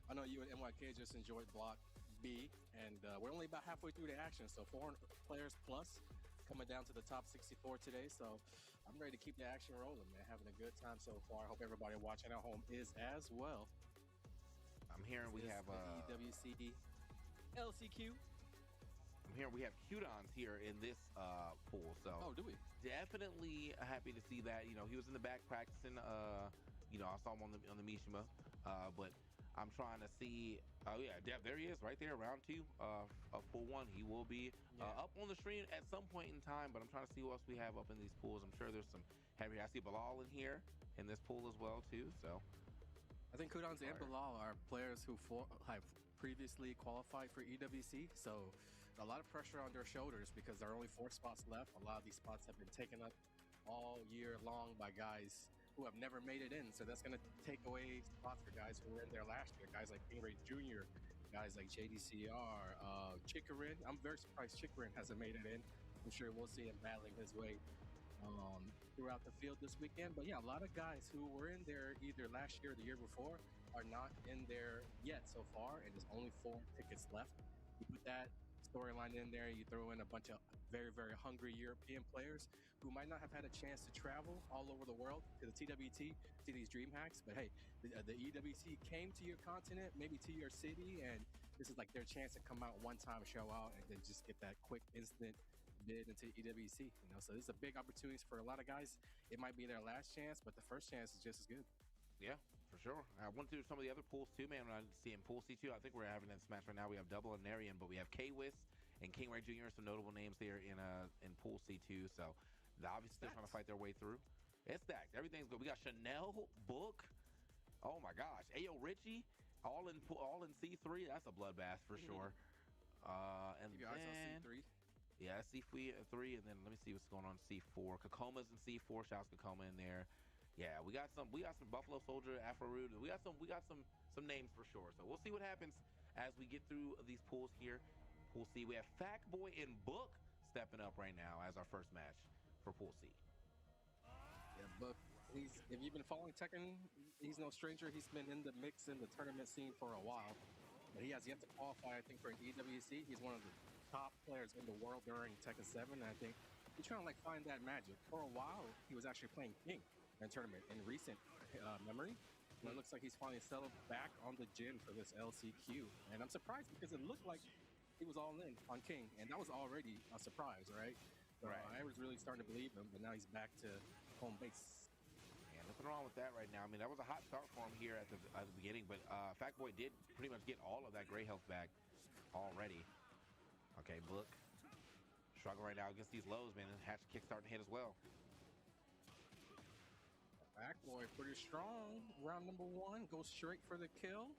I know you and NYK just enjoyed Block B, and we're only about halfway through the action, so 4 players plus coming down to the top 64 today. So I'm ready to keep the action rolling, man. Having a good time so far. I hope everybody watching at home is as well. I'm hearing we have EWC LCQ. I'm hearing we have Qdons here in this pool. So do we? Definitely happy to see that. You know, he was in the back practicing. You know, I saw him on the Mishima, but I'm trying to see. Oh yeah, there he is, right there, round 2 of pool 1. He will be up on the stream at some point in time. But I'm trying to see who else we have up in these pools. I'm sure there's some heavy. I see Bilal in here in this pool as well too. So I think Qdons and Bilal are players who have previously qualified for EWC, so a lot of pressure on their shoulders because there are only 4 spots left. A lot of these spots have been taken up all year long by guys who have never made it in, so that's going to take away spots for guys who were in there last year. Guys like King Ray Jr., guys like JDCR, Chikarin. I'm very surprised Chikarin hasn't made it in. I'm sure we'll see him battling his way throughout the field this weekend. But yeah, a lot of guys who were in there either last year or the year before are not in there yet so far, and there's only 4 tickets left. You put that storyline in there, you throw in a bunch of very, very hungry European players who might not have had a chance to travel all over the world to the TWT, to these dream hacks, but hey, the EWC came to your continent, maybe to your city, and this is like their chance to come out one time, show out, and then just get that quick instant bid into EWC. You know, so this is a big opportunity for a lot of guys. It might be their last chance, but the first chance is just as good. yeah, for sure. I went through some of the other pools too, man. When I see in pool C2, I think we're having this match right now. We have Double and Narian, but we have K-Wiz and King Ray Jr., some notable names there in pool C2. So they're obviously still trying to fight their way through. It's stacked. Everything's good. We got Chanel, Book. Oh my gosh, Ayo Richie, all in C3. That's a bloodbath for sure. And Keep your eyes on C3. Yeah, C3, and then let me see what's going on C4. Kakoma's in C4. Shouts Kakoma in there. Yeah, we got some Buffalo Soldier, Afro Rude. We got some names for sure. So we'll see what happens as we get through these pools here. Pool C, we have Fact Boy and Book stepping up right now as our first match for Pool C. Yeah, Book. If you've been following Tekken, he's no stranger. He's been in the mix in the tournament scene for a while, but he has yet to qualify. I think for an EWC, he's one of the top players in the world during Tekken 7. And I think he's trying to like find that magic. For a while, he was actually playing King in a tournament in recent memory. And it looks like he's finally settled back on the gym for this LCQ. And I'm surprised because it looked like he was all in on King, and that was already a surprise, right? So I was really starting to believe him, but now he's back to home base. Yeah, nothing wrong with that right now. I mean, that was a hot start for him here at the beginning, but Fact Boy did pretty much get all of that gray health back already. Okay, Book struggling right now against these lows, man. And Hatch kick starting to hit as well. Fact Boy pretty strong. Round number 1 goes straight for the kill.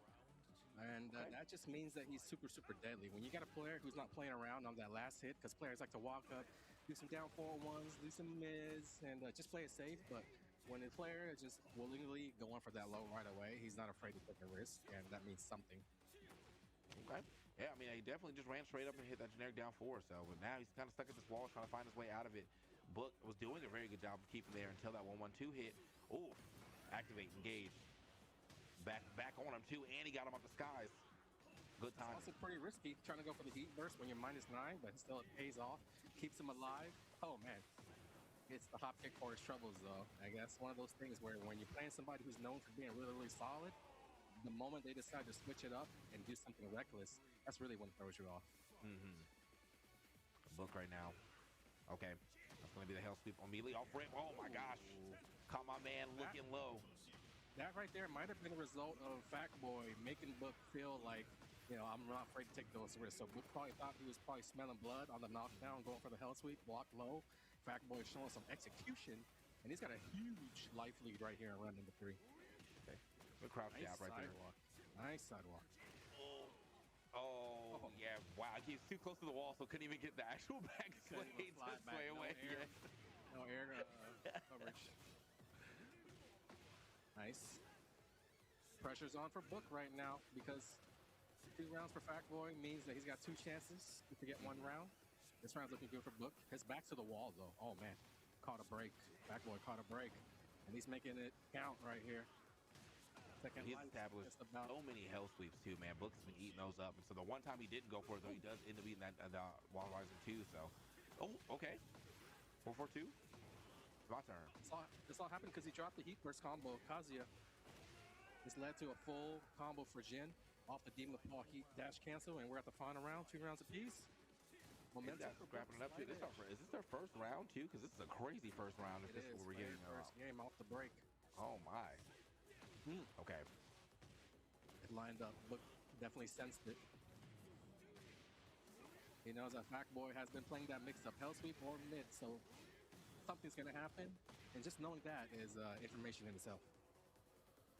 And that just means that he's super, super deadly. When you got a player who's not playing around on that last hit, because players like to walk up, do some down forward ones, do some mids, and just play it safe. But when the player is just willingly going for that low right away, he's not afraid to take a risk, and that means something. Okay. Yeah, I mean, he definitely just ran straight up and hit that generic down 4. So, but now he's kind of stuck at this wall, trying to find his way out of it. Book was doing a very good job of keeping there until that 1-1-2 hit. Oh, activate, engage. Back on him too, and he got him up the skies. Good time. It's also pretty risky trying to go for the heat burst when you're -9, but still it pays off, keeps him alive. Oh man, it's the hop kick for his troubles though. I guess one of those things where when you're playing somebody who's known for being really, really solid, the moment they decide to switch it up and do something reckless, that's really when it throws you off. Book right now. Okay, that's gonna be the hell sweep on Melee off rip. Oh my gosh, caught my man looking low. That right there might have been a result of Fact Boy making Book feel like, you know, I'm not afraid to take those risks. So Book probably thought he was probably smelling blood on the knockdown, going for the hell sweep, block low. Fact Boy showing some execution, and he's got a huge life lead right here in round number 3. Okay, good crouch nice jab right sidewalk. there. Nice sidewalk. Oh, yeah, wow, he's too close to the wall, so couldn't even get the actual back sway to sway away. No air coverage. Nice. Pressure's on for Book right now because 2 rounds for Fat Boy means that he's got 2 chances to get 1 round. This round's looking good for Book. His back's to the wall, though. Oh, man. Caught a break. Fat Boy caught a break. And he's making it count right here. Second He's life, established just about. so many hell sweeps too, man. Book's been eating those up, and so the one time he didn't go for it, though, he does end up eating that Wall Rising too. So, oh, okay, 4-4-2. My turn. This all happened because he dropped the Heat Burst combo of Kazuya. This led to a full combo for Jin off the Demon Paw Heat dash cancel, and we're at the final round, 2 rounds apiece. Momentum Scrapping it up too. Is this their first round too? Because this is a crazy first round. If this is what we're getting. First game off the break. Oh my. Okay. It lined up. Book definitely sensed it. He knows that Fat Boy has been playing that mix-up hell sweep or mid, so something's gonna happen. And just knowing that is information in itself.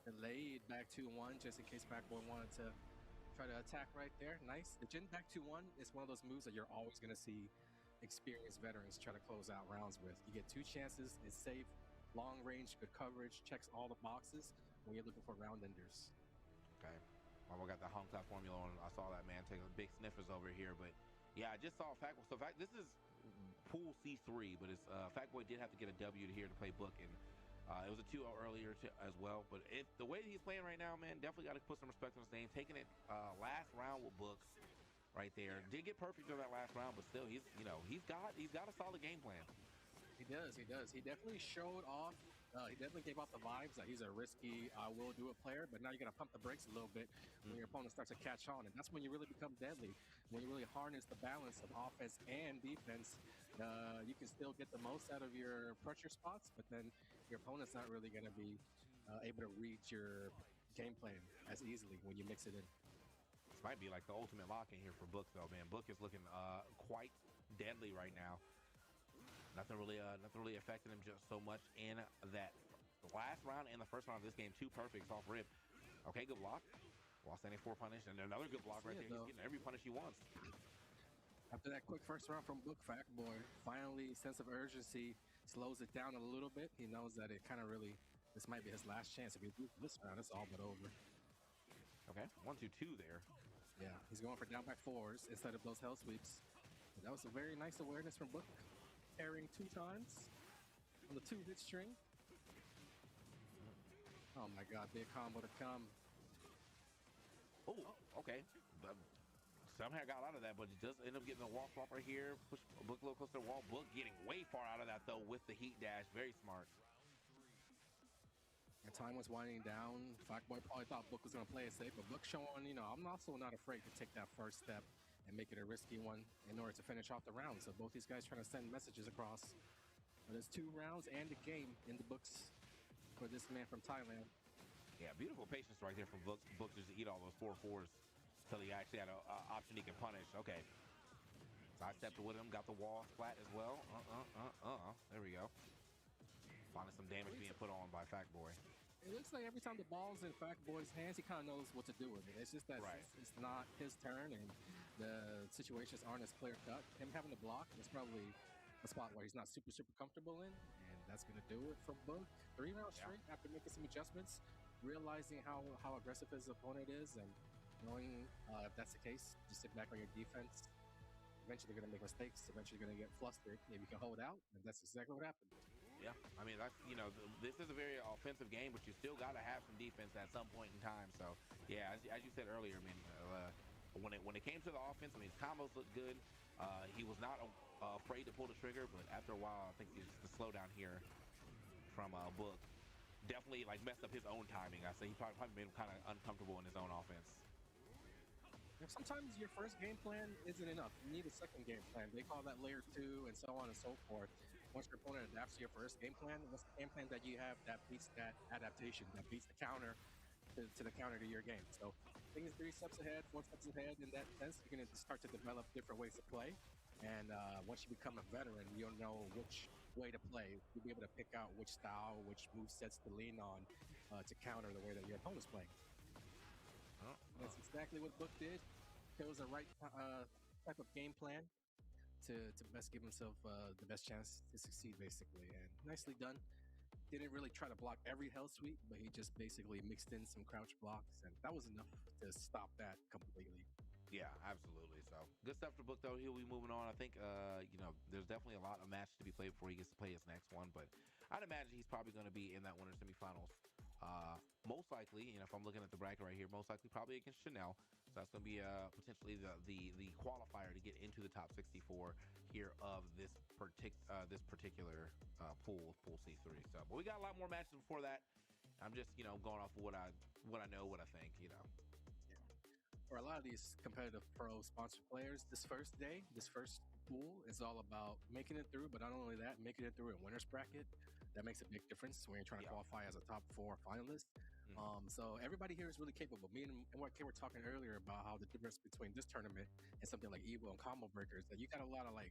Delayed back 2-1 just in case Fat Boy wanted to try to attack right there. Nice. The Jin back 2-1 is one of those moves that you're always gonna see experienced veterans try to close out rounds with. You get 2 chances, it's safe, long range, good coverage, checks all the boxes when you're looking for round enders. Okay. Well, we got the hung top formula on. I saw that man take a big sniffers over here, but yeah, I just saw Fat Boy. So this is pool C3, but it's Fat Boy did have to get a W to here to play Book, and it was a 2-0 earlier as well. But the way he's playing right now, man, definitely got to put some respect on his name. Taking it last round with Book right there. Did get perfect on that last round, but still, he's got a solid game plan. He does. He definitely showed off. He definitely gave off the vibes that he's a risky, will do it player, but now you got to pump the brakes a little bit when your opponent starts to catch on, and that's when you really become deadly. When you really harness the balance of offense and defense, you can still get the most out of your pressure spots, but then your opponent's not really going to be able to read your game plan as easily when you mix it in. This might be like the ultimate lock in here for Book, though, man. Book is looking quite deadly right now. Nothing really affected him just so much in that last round and the first round of this game. 2 perfects off rip. Okay, good block. While standing 4 punish, and another good block right there. He's getting every punish he wants. After that quick first round from Book, Fat Boy finally sense of urgency slows it down a little bit. He knows that it kind of really, this might be his last chance. If he loses this round, it's all but over. Okay, 1-2-2 there. Yeah, he's going for down back 4s instead of those hell sweeps. And that was a very nice awareness from Book. Carrying 2 times on the 2-hit string. Oh my god, big combo to come. Oh, okay. Somehow got out of that, but he does end up getting a wall swap right here. Push Book a little closer to the wall. Book getting way far out of that, though, with the heat dash. Very smart. And time was winding down. Fat Boy probably thought Book was going to play it safe, but Book showing, I'm also not afraid to take that first step and make it a risky one in order to finish off the round. So both these guys trying to send messages across. But there's 2 rounds and a game in the books for this man from Thailand. Yeah, beautiful patience right there from Book. Book just to eat all those 4-4s until he actually had an option he can punish. Okay. Side stepped with him, got the wall flat as well. There we go. Finally some damage being put on by Fat Boy. It looks like every time the ball's in Fat Boy's hands, he kind of knows what to do with it. It's just that it's not his turn, and the situations aren't as clear-cut. Him having to block is probably a spot where he's not super comfortable in, and that's going to do it for Book. 3 rounds straight after making some adjustments, realizing how aggressive his opponent is, and knowing if that's the case, just sit back on your defense. Eventually going to make mistakes, eventually going to get flustered. Maybe you can hold out, and that's exactly what happened. Yeah, I mean, that's, this is a very offensive game, but you still got to have some defense at some point in time. So, yeah, as you said earlier, I mean, when it came to the offense, I mean, his combos looked good. He was not afraid to pull the trigger, but after a while, I think it's the slowdown here from Book definitely messed up his own timing. I say he probably made him kind of uncomfortable in his own offense. Sometimes your first game plan isn't enough. You need a second game plan. They call that layer 2 and so on and so forth. Once your opponent adapts to your first game plan, what's the game plan that you have that beats that adaptation, that beats the counter to the counter to your game? So things 3 steps ahead, 4 steps ahead. In that sense, you're going to start to develop different ways to play. And once you become a veteran, you'll know which way to play. You'll be able to pick out which style, which move sets to lean on to counter the way that your opponent's playing. That's exactly what Book did. It was the right type of game plan to best give himself the best chance to succeed, basically. And nicely done. didn't really try to block every hell sweep, but he just basically mixed in some crouch blocks, and that was enough to stop that completely. Yeah, absolutely. So good stuff to book though. He'll be moving on. I think you know, there's definitely a lot of matches to be played before he gets to play his next one, but I'd imagine he's probably going to be in that winter semifinals. Most likely, if I'm looking at the bracket right here, most likely probably against Chanel. So that's going to be potentially the qualifier to get into the top 64 here of this particular pool C3. So, but we got a lot more matches before that. I'm just going off of what I know, what I think. For a lot of these competitive pro sponsored players, this first pool is all about making it through, but not only that, making it through a winner's bracket. That makes a big difference when you're trying to qualify as a top 4 finalist. So everybody here is really capable. Me and what Kay were talking earlier about how the difference between this tournament and something like Evo and Combo Breakers, that you got a lot of like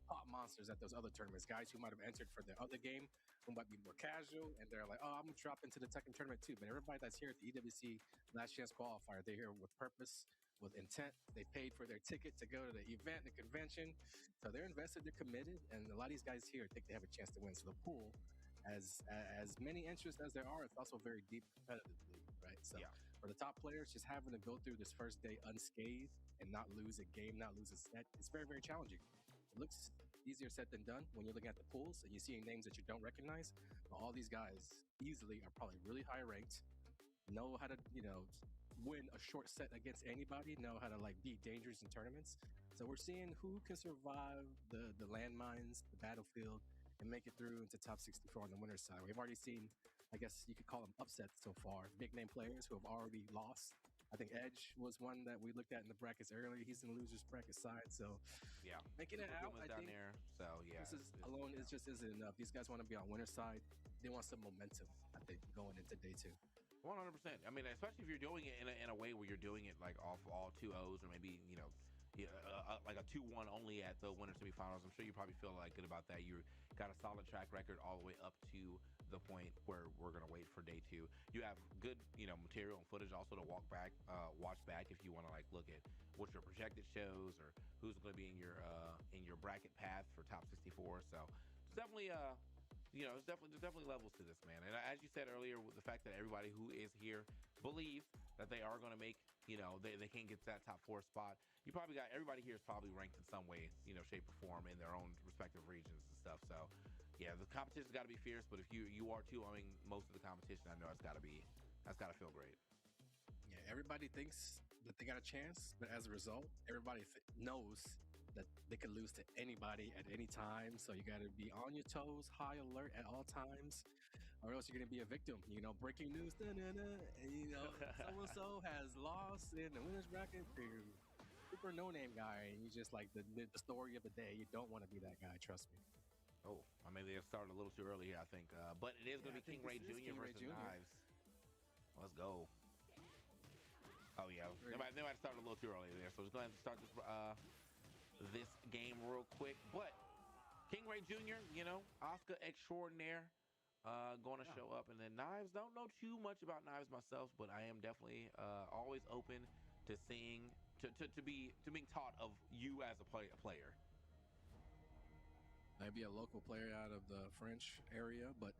hot monsters at those other tournaments, guys who might have entered for the other game, who might be more casual, and they're like, oh, I'm gonna drop into the Tekken tournament too. But everybody that's here at the EWC Last Chance Qualifier, they're here with purpose, with intent. They paid for their ticket to go to the event, the convention. So they're invested, they're committed, and a lot of these guys here think they have a chance to win. So the pool, as many interests as there are, it's also very deep competitively, right? So for the top players, just having to go through this first day unscathed and not lose a game, not lose a set, it's very, very challenging. It looks easier said than done when you're looking at the pools and you see names that you don't recognize. But all these guys easily are probably really high ranked, know how to, win a short set against anybody, know how to like beat dangers in tournaments. So we're seeing who can survive the landmines, the battlefield, and make it through into top 64 on the winner's side. We've already seen, I guess you could call them upsets so far, big name players who have already lost. I think Edge was one that we looked at in the brackets earlier. He's in the loser's bracket side, so making it out, I think there. So this is alone is just isn't enough. These guys want to be on winner's side. They want some momentum, I think, going into day 2. 100%. I mean, especially if you're doing it in a way where you're doing it like off all 2-0s, or maybe like a 2-1 only at the winter semifinals. I'm sure you probably feel like good about that. You got a solid track record all the way up to the point where we're gonna wait for day 2. You have good material and footage also to watch back if you want to like look at what your projected shows or who's going to be in your bracket path for top 64. So it's definitely there's definitely levels to this, man. And as you said earlier, with the fact that everybody who is here believe that they are going to make, they can't get to that top 4 spot. You probably got everybody here is probably ranked in some way, shape or form in their own respective regions and stuff. So yeah, the competition's got to be fierce. But if you are too, I mean, most of the competition, I know that's got to feel great. Yeah, everybody thinks that they got a chance, but as a result, everybody knows that they could lose to anybody at any time. So you got to be on your toes, high alert at all times, or else you're going to be a victim. Breaking news, so-and-so has lost in the winner's bracket to super no-name guy, and you just like the story of the day. You don't want to be that guy, trust me. Oh, I mean, they started a little too early here, I think. But it is going to be King Ray Jr. versus Knives. Let's go. Oh, yeah. They might have started a little too early there. So let's go ahead and start this game real quick. But King Ray Jr., Oscar extraordinaire, going to show up. And then Knives, don't know too much about Knives myself, but I am definitely always open to seeing, to being taught of you as a player. Maybe a local player out of the French area, but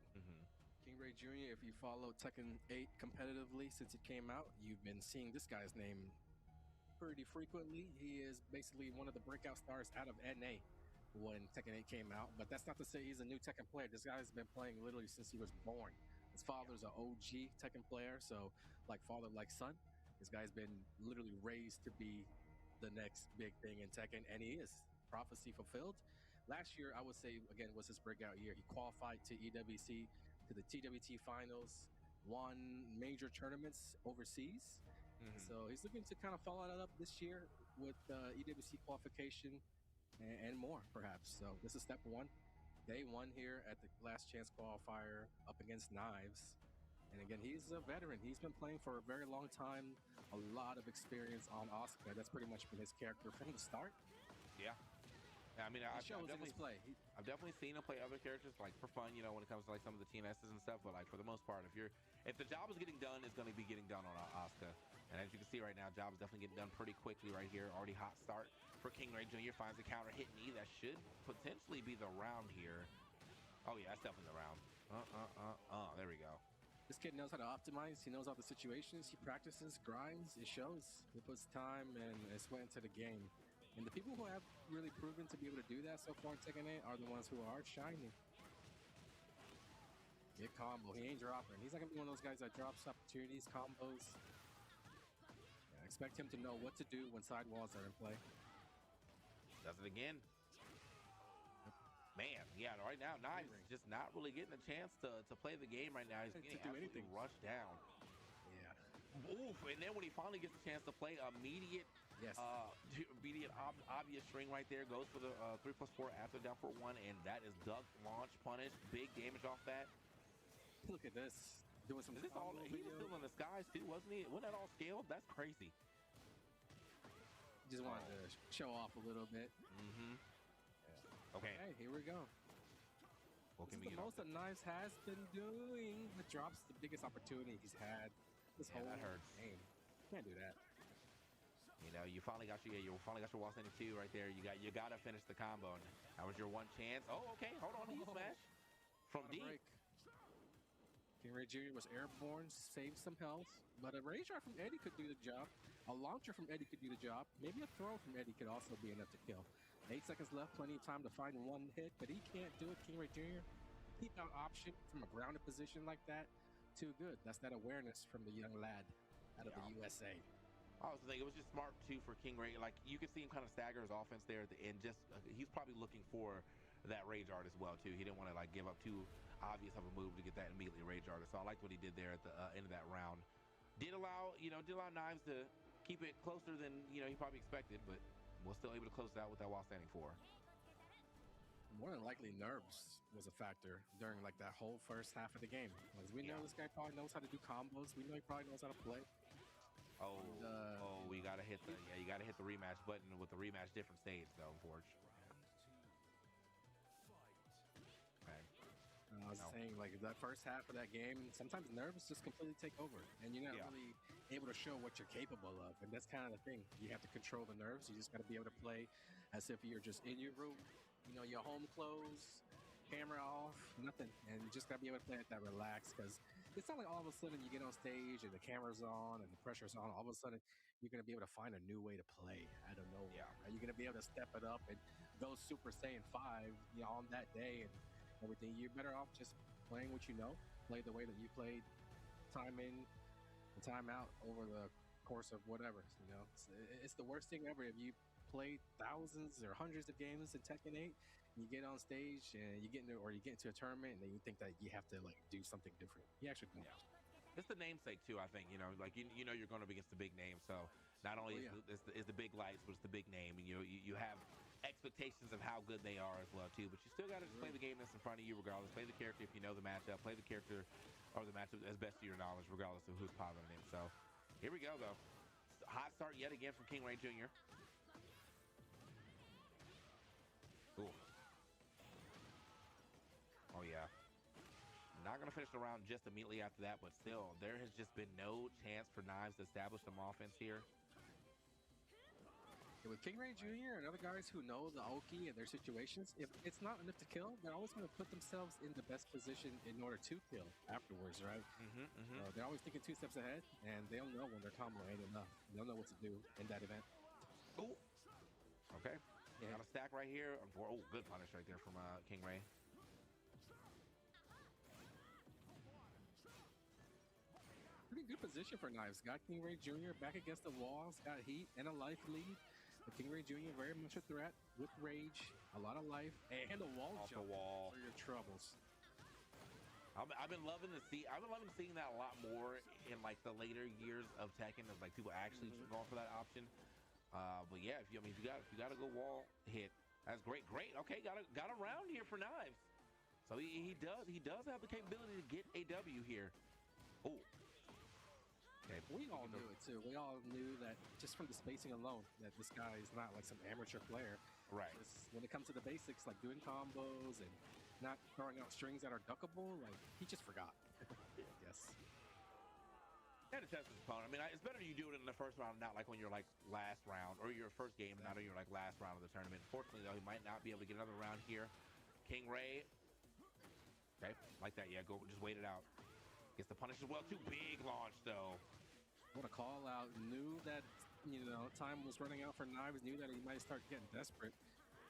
King Ray Jr., if you follow Tekken 8 competitively since it came out, you've been seeing this guy's name pretty frequently. He is basically one of the breakout stars out of NA when Tekken 8 came out, but that's not to say he's a new Tekken player. This guy's been playing literally since he was born. His father's an OG Tekken player, so like father, like son. This guy's been literally raised to be the next big thing in Tekken, and he is. Prophecy fulfilled. Last year, I would say, again, was his breakout year. He qualified to EWC, to the TWT finals, won major tournaments overseas. So he's looking to kind of follow that up this year with EWC qualification and more, perhaps. So this is step 1. Day 1 here at the Last Chance Qualifier up against Knives. And again, he's a veteran. He's been playing for a very long time, a lot of experience on Oscar. That's pretty much been his character from the start. Yeah. I mean, I've definitely seen him play other characters like for fun, when it comes to like some of the TNSs and stuff. But like for the most part, if the job is getting done, it's going to be getting done on Oscar. And as you can see right now, job is definitely getting done pretty quickly right here. Already hot start for King Ray Jr. Finds the counter hit knee. That should potentially be the round here. Oh yeah, that's definitely the round. There we go. This kid knows how to optimize. He knows all the situations. He practices, grinds. It shows. He puts time and sweat into the game. And the people who have really proven to be able to do that so far in Tekken 8 are the ones who are shining. Get combo. He ain't dropping. He's not gonna be one of those guys that drops opportunities, combos. Yeah, expect him to know what to do when sidewalls are in play. Does it again. Man, yeah, right now, Knives is just not really getting a chance to play the game right now. He's getting absolutely rushed down. Yeah. Oof, and then when he finally gets a chance to play immediate, obvious string right there, goes for the 3+4 after down for 1, and that is duck, launch, punish, big damage off that. Look at this. Doing some. Is this all? He was still in the skies too, wasn't he? Wasn't that all scaled? That's crazy. Just wanted to show off a little bit. Mm-hmm. Yeah. Okay, here we go. What This can is we the get most that Knives has been doing. The drop's the biggest opportunity he's had this whole that hurts. game. Can't do that. You know, you finally got your wall standing 2 right there. You got to finish the combo. And that was your one chance. Oh, okay. Hold on. He smash from deep. King Ray Jr. was airborne, saved some health, but a rage art from Eddie could do the job. A launcher from Eddie could do the job. Maybe a throw from Eddie could also be enough to kill. 8 seconds left, plenty of time to find one hit, but he can't do it. King Ray Jr. Keep out option from a grounded position like that. Too good. That's that awareness from the young lad out of the USA. I was thinking it was just smart too for King Ray. Like you could see him kind of stagger his offense there at the end. Just he's probably looking for that rage art as well too. He didn't want to like give up too obvious of a move to get that immediately rage art. So I liked what he did there at the end of that round. Did allow Knives to keep it closer than he probably expected, but was still able to close it out with that while standing 4. More than likely, nerves was a factor during like that whole first half of the game. As we know, this guy probably knows how to do combos. We know he probably knows how to play. We gotta hit the you gotta hit the rematch button with the rematch different stage though, unfortunately. Okay. I was saying, like, that first half of that game, sometimes nerves just completely take over, and you're not really able to show what you're capable of, and that's kind of the thing. You have to control the nerves. You just got to be able to play as if you're just in your room, your home clothes, camera off, nothing, and you just got to be able to play at that relaxed, because it's not like all of a sudden you get on stage and the camera's on and the pressure's on. All of a sudden, you're going to be able to find a new way to play out of nowhere. Yeah. You're going to be able to step it up and go Super Saiyan 5, on that day and everything. You're better off just playing what you know, play the way that you played time in and time out over the course of whatever. It's the worst thing ever if you play thousands or hundreds of games in Tekken 8, and you get on stage and you get into a tournament and then you think that you have to like do something different. You actually don't. It's the namesake too, I think. Like you're going to be against the big name, so not only is the big lights, but it's the big name, and you have expectations of how good they are as well too. But you still got to just play the game that's in front of you, regardless. Play the character if you know the matchup. Play the character or the matchup as best to your knowledge, regardless of who's piloting it. So here we go, though. Hot start yet again from King Ray Jr. Ooh. Oh yeah. Not going to finish the round just immediately after that, but still, there has just been no chance for Knives to establish some offense here. With King Ray Jr. and other guys who know the Oki and their situations, if it's not enough to kill, they're always going to put themselves in the best position in order to kill afterwards, right? They're always thinking 2 steps ahead, and they'll know when their combo ain't enough. They'll know what to do in that event. Ooh. Okay. Got a stack right here. Oh, good punish right there from King Ray. Pretty good position for Knives. Got King Ray Jr. back against the walls, got heat and a life lead. But King Ray Jr. very much a threat with rage, a lot of life, and a wall off jump the wall for your troubles. I've been loving seeing that a lot more in like the later years of Tekken, of like people actually going for that option. But yeah, if you got a good wall hit, that's great. Okay, got a round here for Knives. So he does have the capability to get a W here. Oh. Okay. We all knew it too. We all knew that just from the spacing alone, that this guy is not like some amateur player. Right. When it comes to the basics, like doing combos and not throwing out strings that are duckable, like he just forgot. Yes. Had to test his opponent. I mean, it's better you do it in the first round, not like when you're like last round, or your first game, not in your like last round of the tournament. Fortunately, though, he might not be able to get another round here. King Ray Okay, like that. Yeah, go. Just wait it out. Gets the punish as well. Too big launch though. What a call out. Knew that, you know, time was running out for Knives. Knew that he might start getting desperate.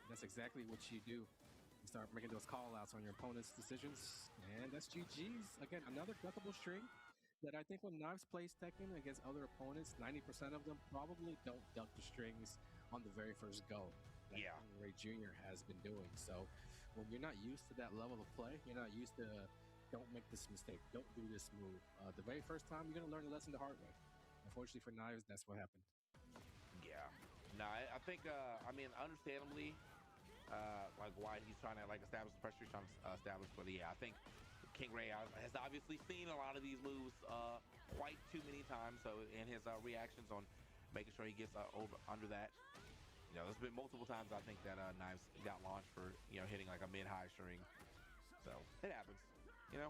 That's exactly what you do. You start making those call outs on your opponent's decisions. And that's GG's. Again, another duckable string that I think when Knives plays Tekken against other opponents, 90% of them probably don't duck the strings on the very first go. Yeah. Ray Jr. has been doing. So when you're not used to that level of play, you're not used to don't make this mistake, don't do this move. The very first time, you're going to learn the lesson the hard way. Unfortunately for Knives, that's what happened. Yeah. No, I think, I mean, understandably, like why he's trying to like establish the pressure he's trying to establish. But yeah, I think King Ray has obviously seen a lot of these moves quite too many times. So in his reactions on making sure he gets over under that, you know, there's been multiple times I think that Knives got launched for, you know, hitting like a mid-high string. So it happens, you know.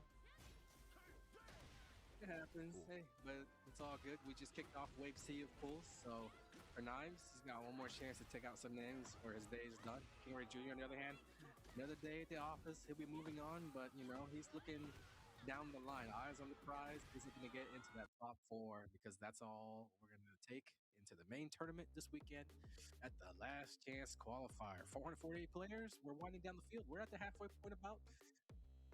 It happens. Cool. Hey, but it's all good. We just kicked off Wave C of pulls, so for Knives, he's got one more chance to take out some names where his day is done. King Ray Jr., on the other hand, another day at the office, he'll be moving on, but, you know, he's looking down the line. Eyes on the prize. Is he going to get into that top 4? Because that's all we're going to take into the main tournament this weekend at the last chance qualifier. 448 players. We're winding down the field. We're at the halfway point about.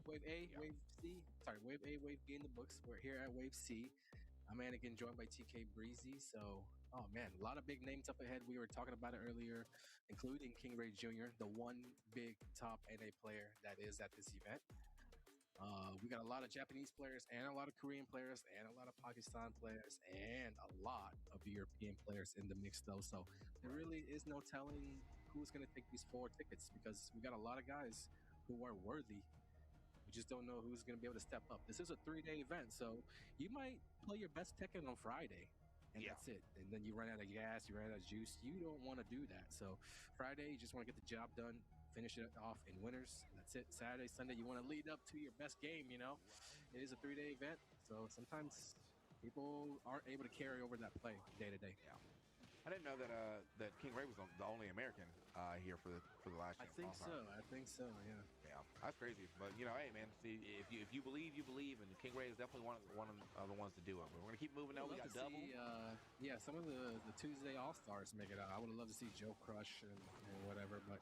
Wave A, Wave C, sorry, Wave A, Wave B in the books. We're here at Wave C. I'm again joined by TK Breezy. So, oh man, a lot of big names up ahead. We were talking about it earlier, including King Ray Jr., the one big top NA player that is at this event. We got a lot of Japanese players and a lot of Korean players and a lot of Pakistan players and a lot of European players in the mix though. So there really is no telling who's going to take these 4 tickets because we got a lot of guys who are worthy. We just don't know who's going to be able to step up. This is a 3-day event, so you might play your best Tekken on Friday, and that's it. And then you run out of gas, you run out of juice. You don't want to do that. So Friday, you just want to get the job done, finish it off in winners. That's it. Saturday, Sunday, you want to lead up to your best game, you know. It is a 3-day event, so sometimes people aren't able to carry over that play day to day. Yeah. I didn't know that that King Ray was the only American here for the last. I think so. Yeah. Yeah, that's crazy. But you know, hey man, see if you believe, you believe, and King Ray is definitely one of the ones to do it. But we're gonna keep moving now. We got double. See, some of the Tuesday All Stars make it out. I would love to see Joe Crush and whatever, but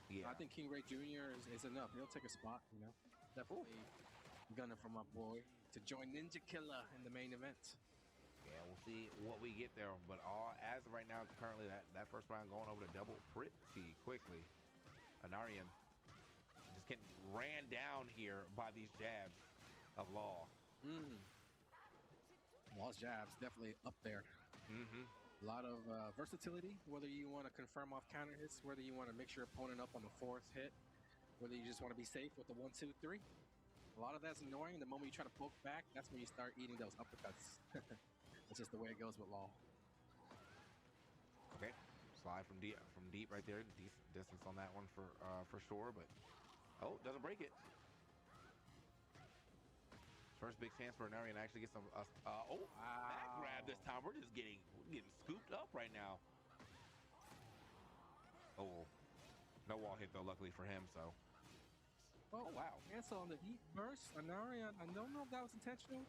yeah, I think King Ray Jr. is enough. He'll take a spot. You know, definitely gunning for my boy to join Ninja Killer in the main event. Yeah, we'll see what we get there. But as of right now, currently that first round going over to double pretty quickly. Anarian just getting ran down here by these jabs of Law. Law's jabs definitely up there. A lot of versatility, whether you want to confirm off counter hits, whether you want to mix your opponent up on the 4th hit, whether you just want to be safe with the 1, 2, 3. A lot of that's annoying. The moment you try to poke back, that's when you start eating those uppercuts. It's just the way it goes with Law. Okay, slide from deep right there. Decent distance on that one for sure, but doesn't break it. First big chance for Anarian to actually get some. Back grab this time. We're getting scooped up right now. Oh, no wall hit though. Luckily for him, so. Oh wow! Cancel on the heat burst. Anarian. I don't know if that was intentional.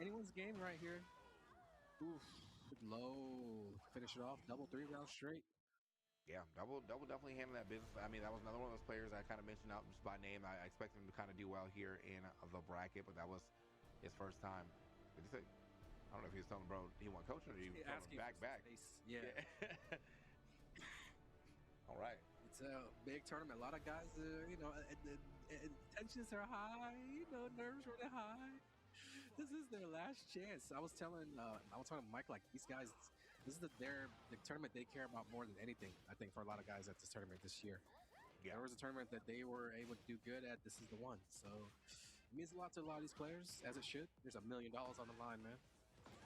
Anyone's game right here. Oof, low. Finish it off. Double 3 rounds straight. Yeah, double definitely handling that business. I mean, that was another one of those players I kind of mentioned out just by name. I expect him to kind of do well here in the bracket, but that was his first time. Did he say? I don't know if he was telling bro he want coaching or he was telling back. Yeah. All right. It's a big tournament. A lot of guys, you know, tensions are high. You know, nerves running high. This is their last chance. I was telling Mike, like, these guys, this is the tournament they care about more than anything, I think, for a lot of guys at this tournament this year. Yeah. There was a tournament that they were able to do good at. This is the one. So it means a lot to a lot of these players, as it should. There's $1 million on the line, man.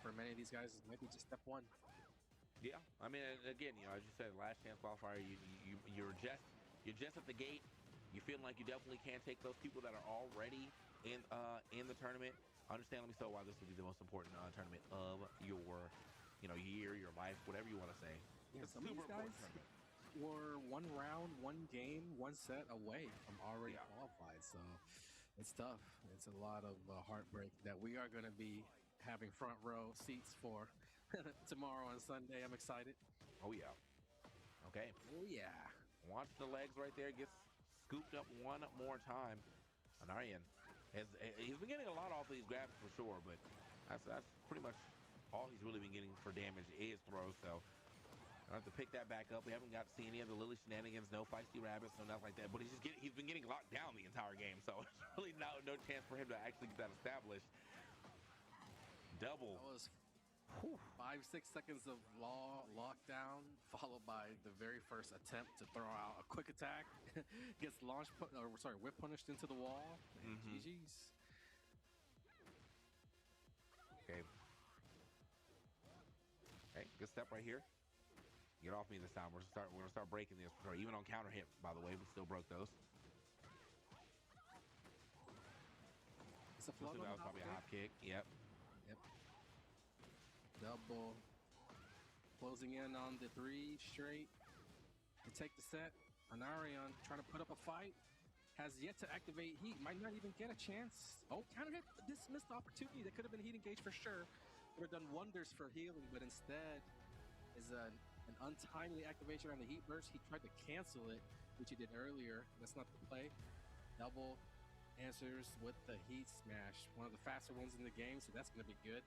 For many of these guys, it might be just step 1. Yeah, I mean, again, you know, as you said, last chance qualifier, you're just at the gate. You feel like you definitely can take those people that are already in the tournament. Understandably so, why this would be the most important tournament of your, you know, year, your life, whatever you want to say. Yeah, some of these guys were 1 round, 1 game, 1 set away from already qualified. So It's tough. It's a lot of heartbreak that we are going to be having front row seats for tomorrow and Sunday. I'm excited. Oh yeah. Okay. Oh yeah. Watch the legs right there. Gets scooped up one more time. Anarian he's been getting a lot off of these grabs for sure, but that's pretty much all he's really been getting for damage is throws. So I have to pick that back up. We haven't got to see any of the Lily shenanigans, no feisty rabbits, no nothing like that. But he's been getting locked down the entire game, so it's really no chance for him to actually get that established. Double. That was 5-6 seconds of lockdown, followed by the very first attempt to throw out a quick attack. Gets launched, whip punished into the wall. And GG's. Okay. Okay, good step right here. Get off me this time. We're gonna start breaking this. Even on counter hit, by the way, we still broke those. It's a flood. That was probably a hop kick. Yep. Double. Closing in on the 3 straight to take the set. Anarion trying to put up a fight. Has yet to activate heat. Might not even get a chance. Oh, counter hit. Dismissed opportunity. That could have been heat engaged for sure. Would have done wonders for healing, but instead is an untimely activation on the heat burst. He tried to cancel it, which he did earlier. That's not the play. Double answers with the heat smash. One of the faster ones in the game, so that's going to be good.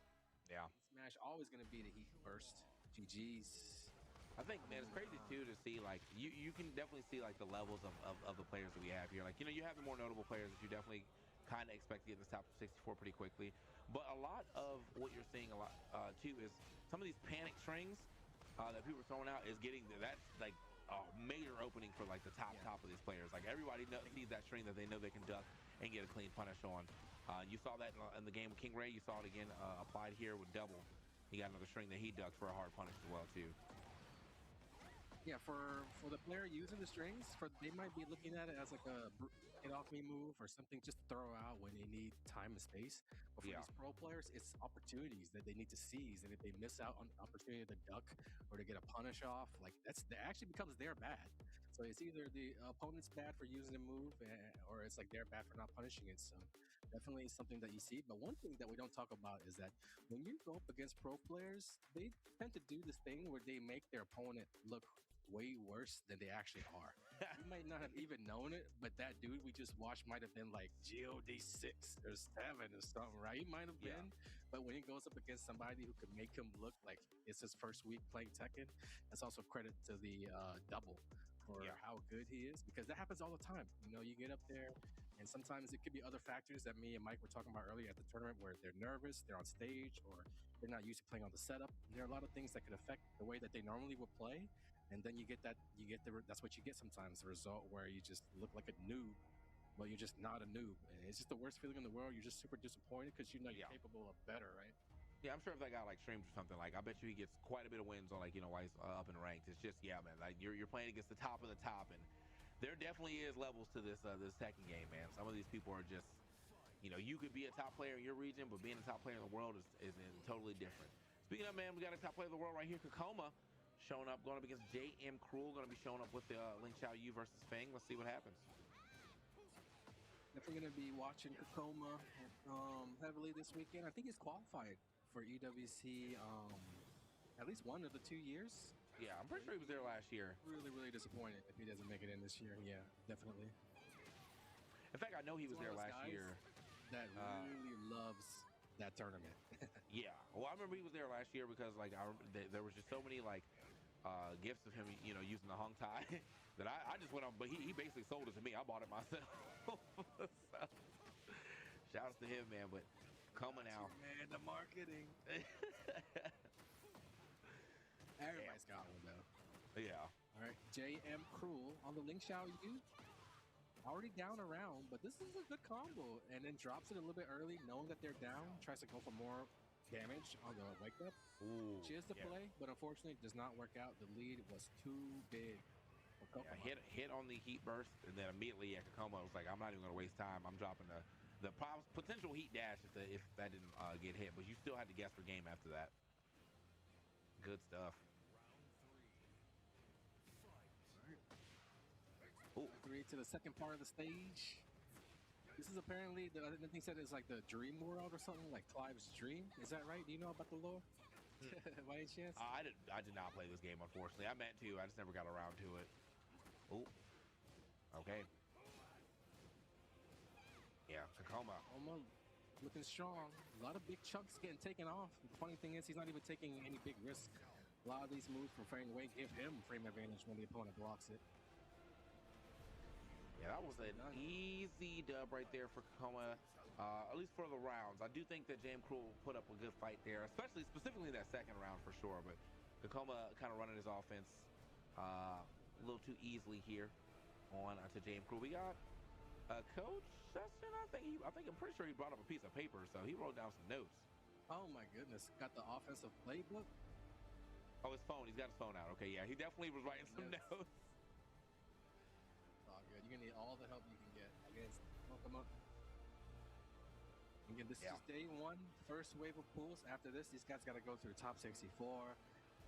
Yeah. Smash always going to be the heat burst. GG's. I think, man, it's crazy too to see, like, you can definitely see like the levels of the players that we have here. Like, you have the more notable players that you definitely kind of expect to get in the top 64 pretty quickly. But a lot of what you're seeing a lot too is some of these panic strings that people are throwing out is getting that's like a major opening for like the top of these players. Like everybody sees that string that they know they can duck and get a clean punish on. You saw that in the game with King Ray. You saw it again applied here with Double. He got another string that he ducked for a hard punish as well too. Yeah, for the player using the strings, they might be looking at it as like a get off me move or something just to throw out when they need time and space. But for these pro players, it's opportunities that they need to seize, and if they miss out on the opportunity to duck or to get a punish off, like that actually becomes their bad. So it's either the opponent's bad for using the move, or it's like they're bad for not punishing it. So definitely something that you see. But one thing that we don't talk about is that when you go up against pro players, they tend to do this thing where they make their opponent look way worse than they actually are. You might not have even known it, but that dude we just watched might have been like GOD 6 or 7 or something, right? He might have been, but when he goes up against somebody who could make him look like it's his first week playing Tekken, that's also credit to the Double for how good he is, because that happens all the time. You get up there and sometimes it could be other factors that me and Mike were talking about earlier at the tournament, where they're nervous, they're on stage, or they're not used to playing on the setup. There are a lot of things that could affect the way that they normally would play, and then that's what you get sometimes, the result where you just look like a noob, but you're just not a noob, and it's just the worst feeling in the world. You're just super disappointed because you're capable of better, right? Yeah, I'm sure if that guy like streams or something, like I bet you he gets quite a bit of wins on while he's up in ranked. It's just man, like you're playing against the top of the top, and there definitely is levels to this Tekken game, man. Some of these people are just, you could be a top player in your region, but being a top player in the world is totally different. Speaking of, man, we got a top player of the world right here, Kokoma, showing up, going up against JM Cruel, going to be showing up with the Ling Xiao Yu versus Feng. Let's see what happens. Definitely going to be watching Kokoma heavily this weekend. I think he's qualified for EWC at least 1 of the 2 years. Yeah, I'm pretty sure he was there last year. Really, really disappointed if he doesn't make it in this year. Yeah, definitely. In fact, I know he was there last year. That really loves that tournament. Yeah, well, I remember he was there last year because there was just so many gifts of him, using the Hong Tai that I just went on. But he basically sold it to me. I bought it myself. So, shouts to him, man. But coming out, man, the marketing. Everybody's got one though. Yeah. All right, JM Cruel on the Ling Xiao Yu. Already down around, but this is a good combo, and then drops it a little bit early, knowing that they're down. Tries to go for more damage on the wake up. Ooh, she has to play, but unfortunately it does not work out. The lead was too big. Hit on the heat burst, and then immediately Kokoma was like, I'm not even going to waste time. I'm dropping the potential heat dash if that didn't get hit, but you still had to guess for game after that. Good stuff. Ooh. 3 to the second part of the stage. This is apparently the other thing said is like the dream world or something, like Clive's dream. Is that right? Do you know about the lore? By any chance? I did not play this game, unfortunately. I meant to. I just never got around to it. Oh. Okay. Yeah, Tacoma. Tacoma looking strong. A lot of big chunks getting taken off. The funny thing is he's not even taking any big risk. A lot of these moves from fading away give him frame advantage when the opponent blocks it. Yeah, that was an easy dub right there for Tacoma, at least for the rounds. I do think that Jam Crew put up a good fight there, specifically that second round for sure. But Tacoma kind of running his offense a little too easily here on to Jam Crew. We got Coach Session. I'm pretty sure he brought up a piece of paper, so he wrote down some notes. Oh my goodness, got the offensive playbook. Oh, his phone. He's got his phone out. Okay, yeah, he definitely was writing some notes. All good. You're gonna need all the help you can get against Tacoma. Again, this is day one, first wave of pools. After this, these guys got to go through top 64,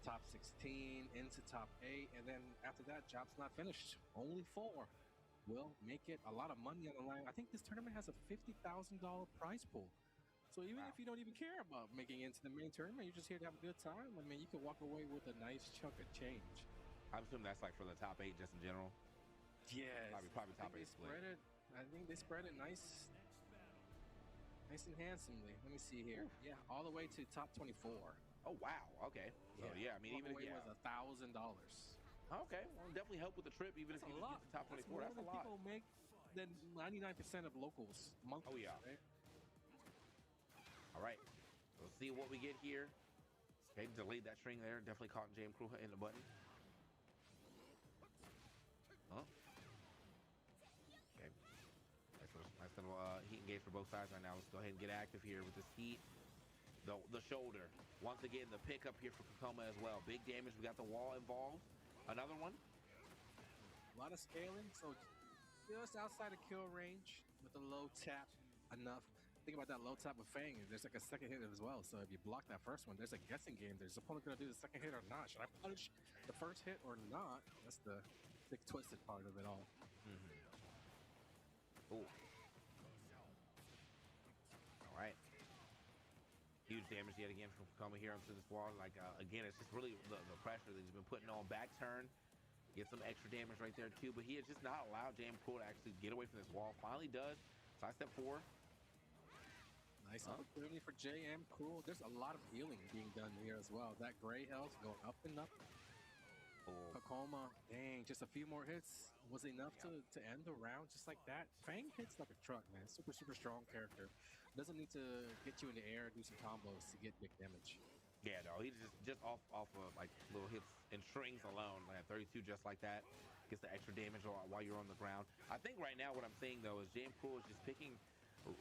top 16, into top 8, and then after that, job's not finished. Only 4 will make it. A lot of money on the line. I think this tournament has a $50,000 prize pool. So even if you don't even care about making it into the main tournament, you're just here to have a good time. I mean, you could walk away with a nice chunk of change. I'm assuming that's like for the top 8 just in general. Yes. Probably top 8 split. I think they spread it nice and handsomely. Let me see here. Yeah, all the way to top 24. Oh wow. Okay. So yeah, I mean, even if it was $1,000. Okay, well, definitely help with the trip, even if you just get to top 24. That's a lot. People make than 99% of locals monthly. Oh yeah. Right? All right. Let's see what we get here. Okay, delayed that string there. Definitely caught Jam Crew in the button. Huh? Okay. Nice little heat engage for both sides right now. Let's go ahead and get active here with this heat. The shoulder. Once again, the pickup here for Tacoma as well. Big damage. We got the wall involved. Another one. A lot of scaling. So just outside of kill range with a low tap enough. Think about that low tap with Fang. There's like a second hit as well. So if you block that first one, there's a guessing game. There's the opponent going to do the second hit or not. Should I punish the first hit or not? That's the big twisted part of it all. Ooh. All right. Huge damage yet again from Tacoma here onto this wall. Like, again, it's just really the pressure that he's been putting on. Back turn. Get some extra damage right there, too. But he has just not allowed Jam Crew to actually get away from this wall. Finally does. Side step 4. Nice opportunity for JM Crew. There's a lot of healing being done here as well. That gray health going up and up. Tacoma, dang, just a few more hits was enough to end the round just like that. Fang hits like a truck, man. Super strong character. Doesn't need to get you in the air, do some combos to get big damage. Yeah, no, he's just off of like little hits and strings alone. Like 32 just like that. Gets the extra damage while you're on the ground. I think right now what I'm seeing though is JM Crew is just picking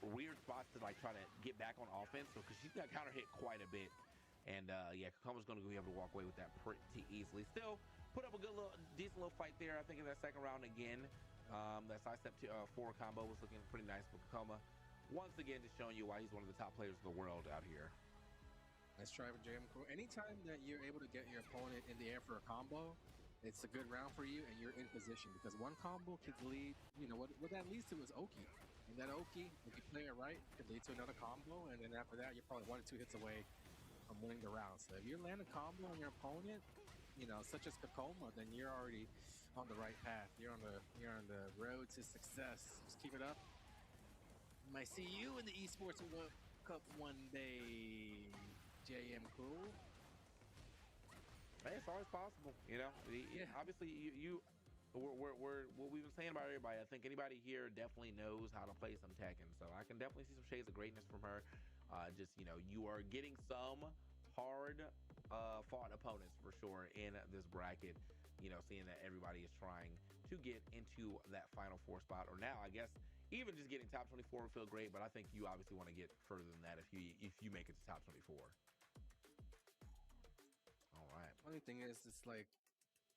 weird spots to like try to get back on offense, because she's got counter hit quite a bit. And yeah, Tacoma's going to be able to walk away with that pretty easily. Still put up a good decent little fight there, I think, in that second round again. That side step 4 combo was looking pretty nice for Tacoma. Once again, just showing you why he's one of the top players in the world out here. Nice try with JM Crew. Anytime that you're able to get your opponent in the air for a combo, it's a good round for you, and you're in position, because one combo could lead, you know, what that leads to is Oki. And that Oki, if you play it right, could lead to another combo, and then after that, you're probably 1 or 2 hits away from winning the round. So if you land a combo on your opponent, you know, such as Tacoma, then you're already on the right path. You're on the road to success. Just keep it up. Might see you in the Esports World Cup one day, JM Crew. Hey, it's always possible, you know. Yeah. Obviously, we're what we've been saying about everybody. I think anybody here definitely knows how to play some Tekken, so I can definitely see some shades of greatness from her. Just, you know, you are getting some hard fought opponents for sure in this bracket. You know, seeing that everybody is trying to get into that final 4 spot, or now I guess even just getting top 24 would feel great. But I think you obviously want to get further than that if you make it to top 24. All right. Funny thing is, it's like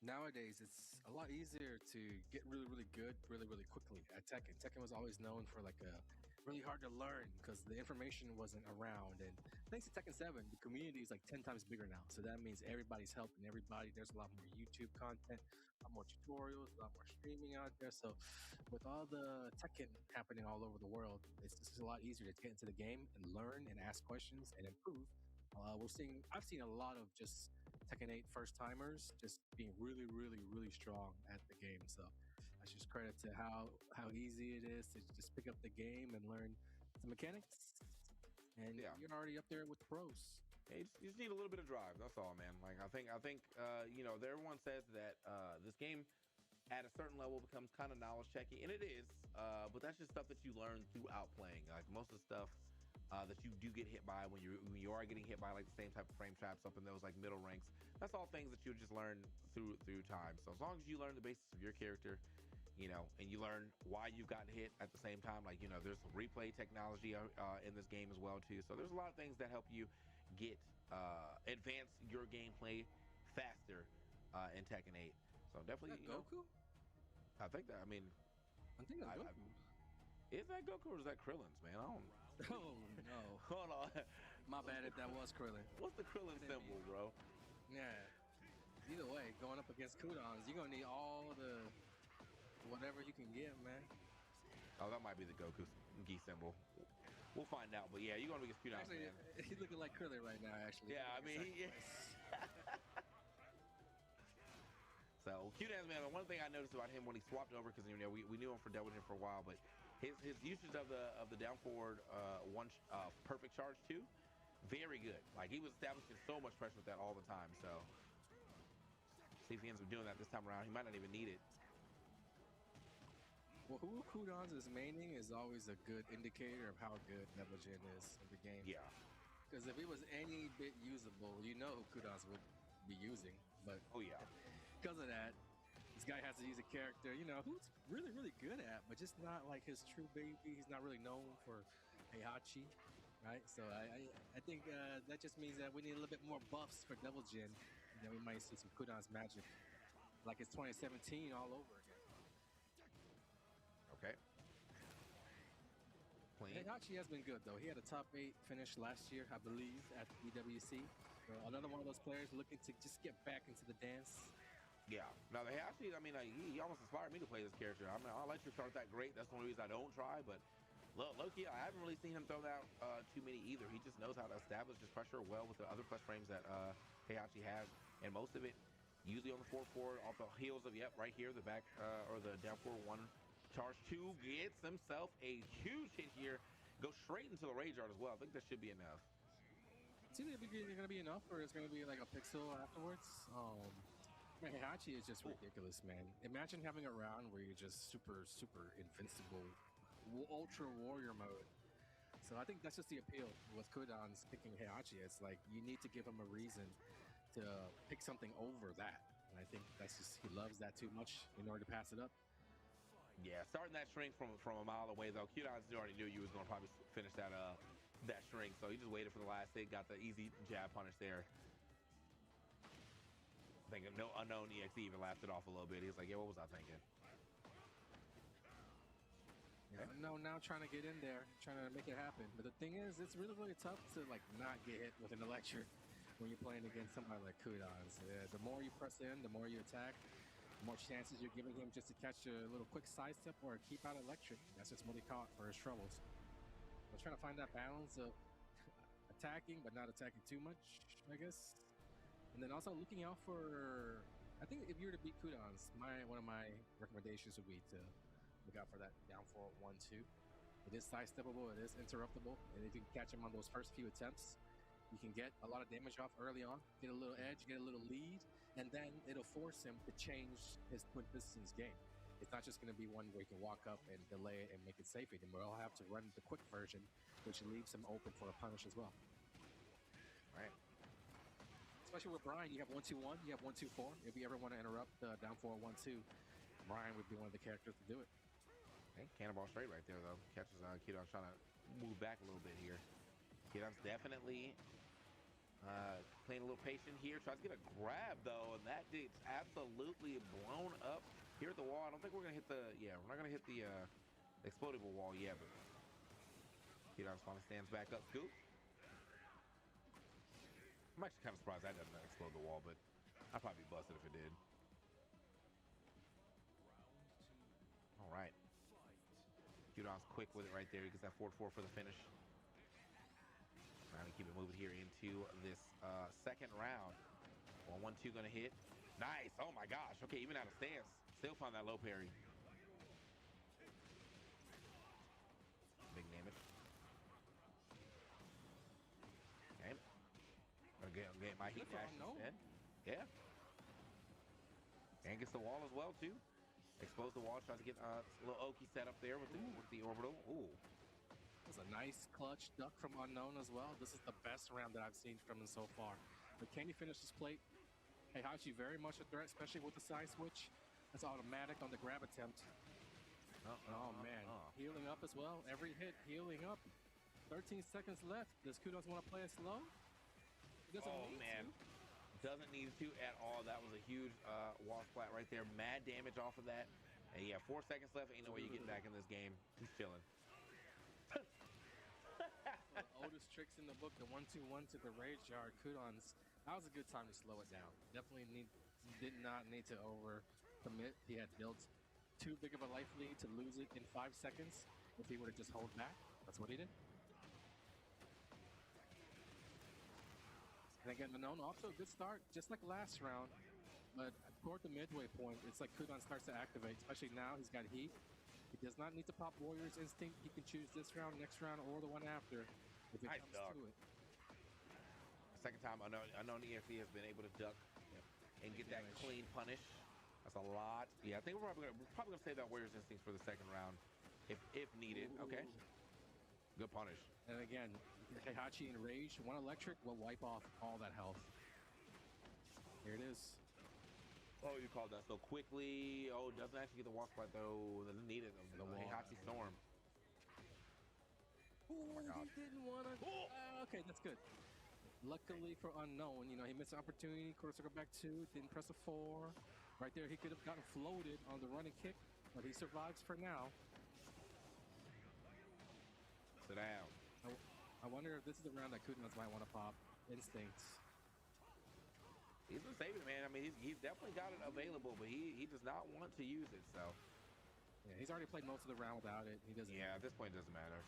nowadays it's a lot easier to get really good really quickly at Tekken. Tekken was always known for like a really hard to learn because the information wasn't around. And thanks to Tekken 7, the community is like 10 times bigger now. So that means everybody's helping everybody. There's a lot more YouTube content, a lot more tutorials, a lot more streaming out there. So with all the Tekken happening all over the world, it's just a lot easier to get into the game and learn and ask questions and improve. I've seen a lot of just Tekken 8 first timers just being really, really, really strong at the game. So that's just credit to how easy it is to just pick up the game and learn the mechanics. And you're already up there with the pros. Yeah, you just need a little bit of drive. That's all, man. Like I think you know, everyone says that this game at a certain level becomes kind of knowledge checky, and it is. But that's just stuff that you learn throughout playing. Like most of the stuff that you do get hit by when you are getting hit by like the same type of frame traps up in those like middle ranks. That's all things that you just learn through time. So as long as you learn the basics of your character, you know, and you learn why you've gotten hit at the same time, like, you know, there's replay technology in this game as well too. So there's a lot of things that help you get advance your gameplay faster in Tekken 8. So definitely, Goku? I think that. I mean, I think that's Goku. Is that Goku or is that Krillin's, man? I don't. Oh no! Hold on. My bad if that was Krillin. What's the Krillin symbol, bro? Yeah. Either way, going up against Kudons, you're gonna need all the whatever you can get, man. Oh, that might be the Goku Gi symbol. We'll find out. But yeah, you're gonna be against Kudons, actually, man. He's looking like Krillin right now, actually. Yeah, I mean, So Q-Dance, man, one thing I noticed about him when he swapped over, because, you know, we knew him for Devil for a while, but his usage of the down forward perfect charge 2, very good. Like, he was establishing so much pressure with that all the time. So see if he ends up doing that this time around. He might not even need it. Well, who Kudons is maining is always a good indicator of how good Devil is in the game. Yeah. Because if it was any bit usable, you know who Kudons would be using. But oh yeah, because of that, this guy has to use a character, you know, who's really, really good at, but just not like his true baby. He's not really known for Heihachi, right? So I think that just means that we need a little bit more buffs for Devil Jin, and then we might see some Kudon's magic, like it's 2017 all over again. Okay. Heihachi has been good though. He had a top 8 finish last year, I believe, at the EWC. So another one of those players looking to just get back into the dance. Yeah. Now, Heihachi, I mean, he almost inspired me to play this character. I mean, I like your start that great. That's the only reason I don't try. But low-key, I haven't really seen him throw out too many either. He just knows how to establish his pressure well with the other plus frames that Heihachi has, and most of it usually on the 4-4, off the heels of right here, the back or the down 4-1. Charge 2 gets himself a huge hit here. Goes straight into the rage art as well. I think that should be enough. It's either going to be enough or it's going to be like a pixel afterwards. Man, Heihachi is just ridiculous, man. Imagine having a round where you're just super, super invincible, ultra warrior mode. So I think that's just the appeal with Kudon's picking Heihachi. It's like you need to give him a reason to pick something over that. And I think that's just, he loves that too much in order to pass it up. Yeah, starting that shrink from a mile away though. Q-Dons already knew you was gonna probably finish that that shrink, so he just waited for the last hit, got the easy jab punish there. I think no unknown EXE even laughed it off a little bit. He was like, "Yeah, what was I thinking?" Yeah, no, now trying to get in there, trying to make it happen. But the thing is, it's really, really tough to like not get hit with an electric when you're playing against somebody like Kudons. The more you press in, the more you attack, the more chances you're giving him just to catch a little quick sidestep or keep out electric. That's just what he caught for his troubles. So trying to find that balance of attacking, but not attacking too much, I guess. And then also looking out for, I think if you were to beat Kudons, one of my recommendations would be to look out for that down forward 1-2. It is sidesteppable, it is interruptible, and if you can catch him on those first few attempts, you can get a lot of damage off early on, get a little edge, get a little lead, and then it'll force him to change his Twin Pistons game. It's not just going to be one where he can walk up and delay it and make it safe anymore. He'll have to run the quick version, which leaves him open for a punish as well. Right. Especially with Brian, you have 1-2-1, you have 1-2-4. If you ever want to interrupt down forward 1-2, Brian would be one of the characters to do it. Okay, cannonball straight right there though. Catches Q-Don's trying to move back a little bit here. Q-Don's definitely playing a little patient here. Tries to get a grab though, and that gets absolutely blown up here at the wall. I don't think we're gonna hit the we're not gonna hit the explodable wall yet, but Q-Dons finally stands back up. Scoop. I'm actually kind of surprised that doesn't explode the wall, but I'd probably be busted if it did. All right. Q-Don's quick with it right there. He gets that 4-4 for the finish. Trying to keep it moving here into this second round. 1-1-2 gonna hit. Nice. Oh my gosh. Okay, even out of stance. Still found that low parry. Big damage. Okay. Gonna get my heat action instead. Yeah. And gets the wall as well too. Expose the wall, tries to get a little Oki set up there with the orbital. Ooh. It was a nice clutch duck from Unknown as well. This is the best round that I've seen from him so far. But can he finish this plate? Heihachi very much a threat, especially with the side switch. That's automatic on the grab attempt. Oh man, healing up as well. Every hit, healing up. 13 seconds left. Does Kudos want to play it slow? He doesn't need to. Doesn't need to at all. That was a huge wall splat right there. Mad damage off of that. And yeah, 4 seconds left. Ain't no way you get back in this game. He's chilling. The oldest tricks in the book, the 1-2-1 to the rage yard. Kudons. That was a good time to slow it down. Definitely did not need to overcommit. He had built too big of a life lead to lose it in 5 seconds. If he were to just hold back, that's what he did. And again, Unknown also a good start, just like last round. But toward the midway point, it's like Kudon starts to activate, especially now he's got heat. He does not need to pop Warrior's Instinct. He can choose this round, next round, or the one after if it comes to it. Second time Unknown EXE has been able to duck and get that clean punish. That's a lot. Yeah, I think we're probably gonna save that Warrior's Instinct for the second round if needed. Ooh. Okay. Good punish. And again, Heihachi and Rage, one electric will wipe off all that health. Here it is. Oh, you called that so quickly. Oh, doesn't actually get the walk spot though. Doesn't need it. The Heihachi Storm. Oh my God. He didn't want to. Okay, that's good. Luckily for Unknown, you know, he missed an opportunity. Corsair go back 2, didn't press a 4. Right there, he could have gotten floated on the running kick, but he survives for now. Sit down. I wonder if this is the round that Kudons might want to pop Instincts. He's been saving it, man. I mean, he's definitely got it available, but he does not want to use it, so. Yeah, he's already played most of the round without it. He doesn't. Yeah, at this point, it doesn't matter.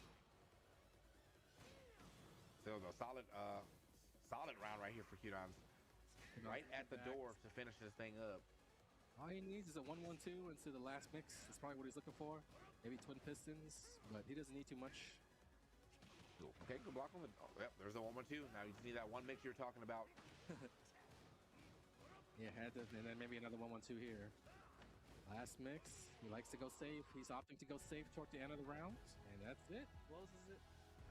Still, a solid round right here for Q-Dons. Right at the door to finish this thing up. All he needs is a 1-1-2 into the last mix. That's probably what he's looking for. Maybe twin pistons, but he doesn't need too much. Cool. Okay, good block on the. Oh, yep, there's a 1-1-2. Now you just need that one mix you're talking about. Yeah, had to, and then maybe another 1-1-2 here. Last mix. He likes to go safe. He's opting to go safe toward the end of the round, and that's it. Closes it.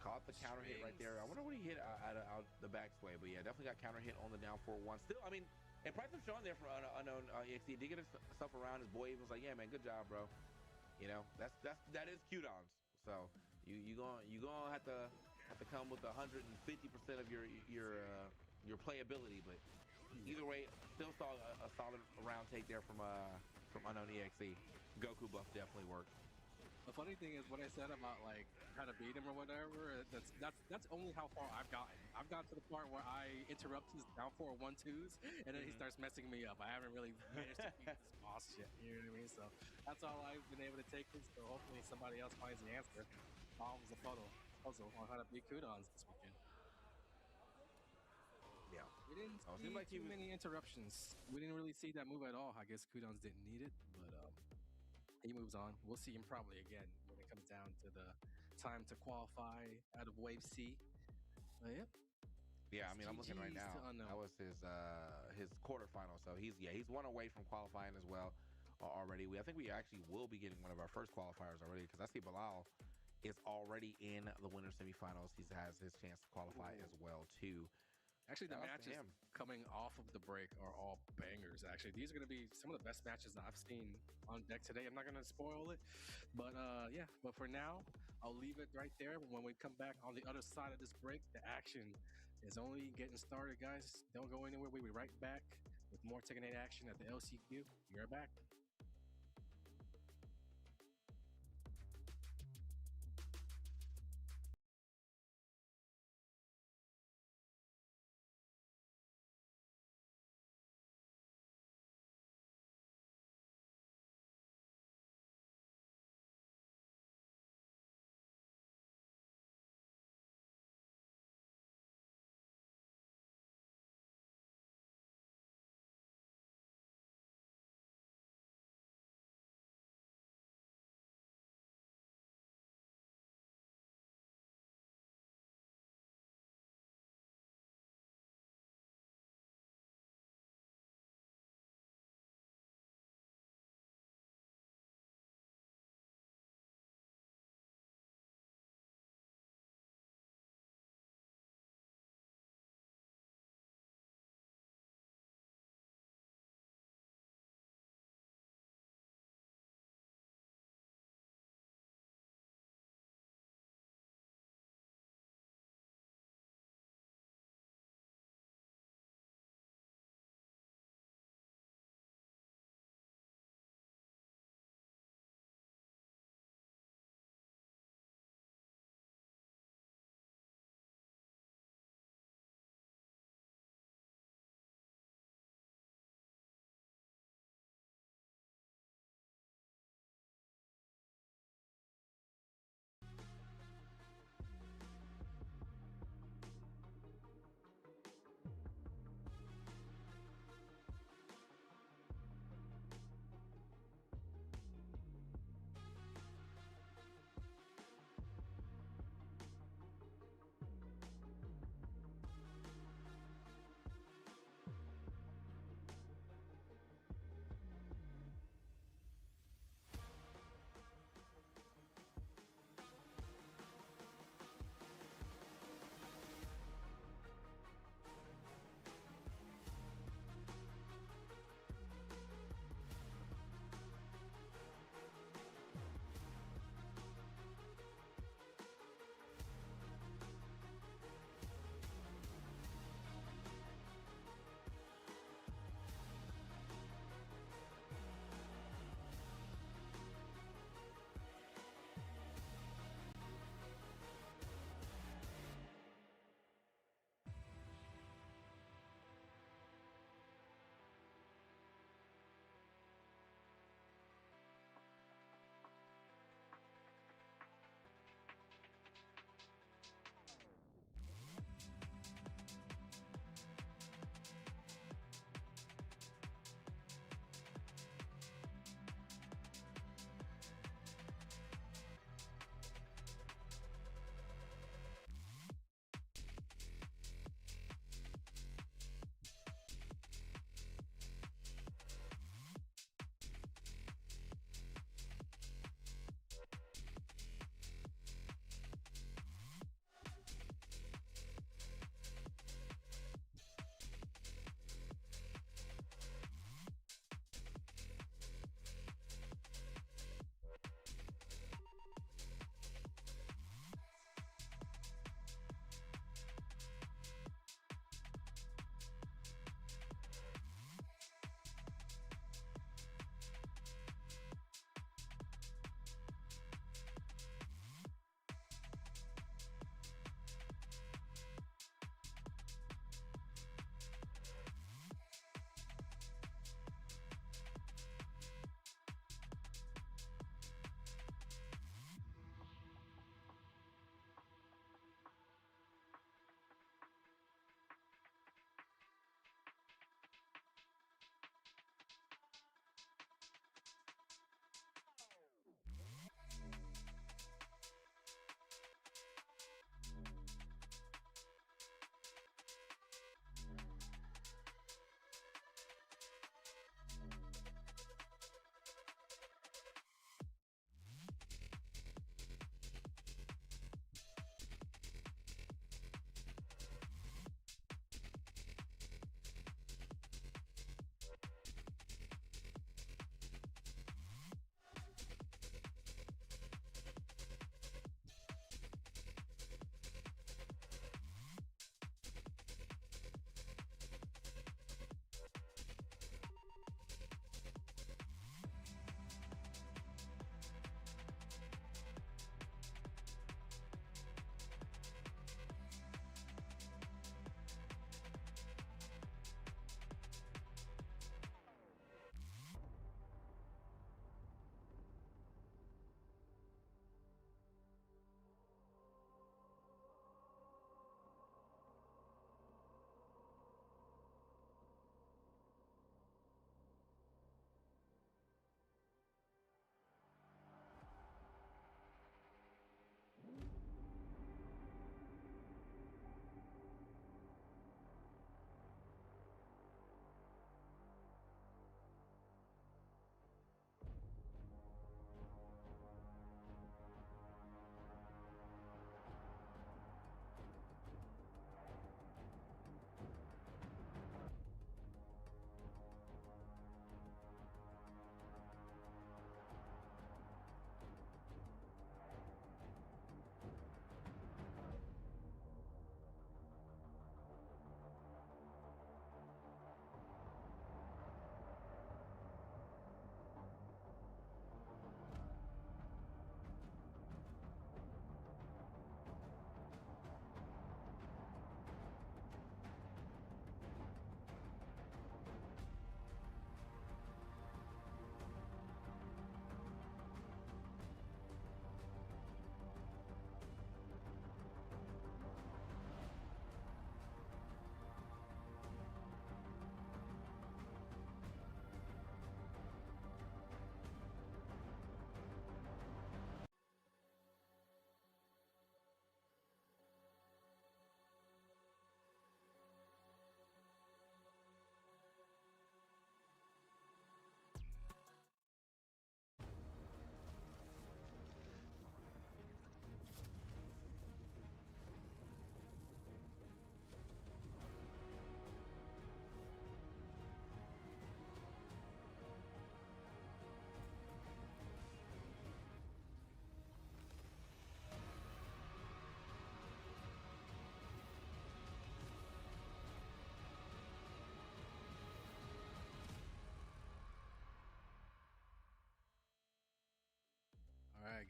Caught the counter hit right there. I wonder what he hit out the back sway, but yeah, definitely got counter hit on the down 4-1. Still, I mean, and price of showing there for Unknown EXE. Did get himself around. His boy was like, "Yeah, man, good job, bro." You know, that is Q-Dons. So you gonna have to come with 150% of your playability, but either way, still saw a solid round take there from Unknown EXE. Goku buff definitely worked. The funny thing is what I said about like trying to beat him or whatever. That's only how far I've gotten. I've gotten to the part where I interrupt his down 4 1-2s, and then he starts messing me up. I haven't really managed to beat this boss yet. You know what I mean? So that's all I've been able to take this. So hopefully somebody else finds the answer, solves the puzzle on how to beat Kudons this weekend. Yeah, we didn't see like too many interruptions. We didn't really see that move at all. I guess Kudons didn't need it, but he moves on. We'll see him probably again when it comes down to the time to qualify out of Wave C. Yep. Yeah, I mean, I'm looking right now. That was his quarterfinal. So he's one away from qualifying as well already. I think we actually will be getting one of our first qualifiers already because I see Bilal is already in the winner semifinals. He has his chance to qualify as well too. Actually, the matches coming off of the break are all bangers, actually. These are going to be some of the best matches that I've seen on deck today. I'm not going to spoil it, but yeah. But for now, I'll leave it right there. When we come back on the other side of this break, the action is only getting started, guys. Don't go anywhere. We'll be right back with more Tekken 8 action at the LCQ. Be right back.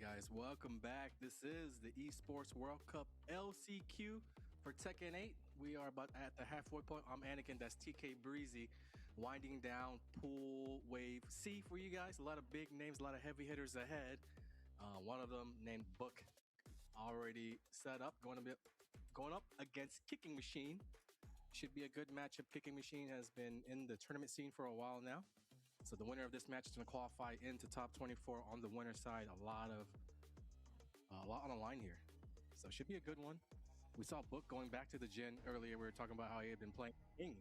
guys, welcome back. This is the Esports World Cup LCQ for Tekken 8. We are about at the halfway point. I'm Anakin, that's TK Breezy, winding down Pool Wave C for you guys. A lot of big names, a lot of heavy hitters ahead. One of them named Book already set up, going up against Kicking Machine. Should be a good matchup. Kicking Machine has been in the tournament scene for a while now. So the winner of this match is going to qualify into top 24 on the winner side. A lot on the line here. So it should be a good one. We saw Book going back to the Jin earlier. We were talking about how he had been playing King.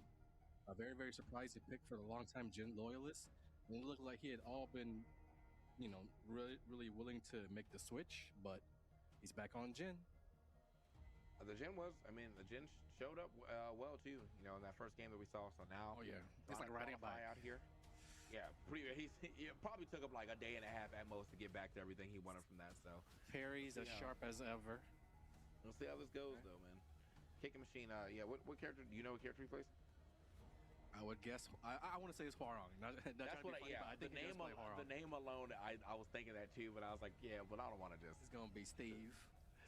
A very, very surprising pick for the longtime Jin loyalist. And it looked like he had all been, really, really willing to make the switch, but he's back on Jin. The Jin showed up well too, in that first game that we saw. So now, it's like riding a bike out here. Yeah, he probably took him like a day and a half at most to get back to everything he wanted from that. So Parry's as sharp as ever. We'll see how this goes though, man. Kicking Machine, what character? Do you know what character he plays? I would guess. I want to say it's Hwarong. That's what. I think the name alone, I was thinking that too, but I was like, yeah, but I don't want to just. It's gonna be Steve.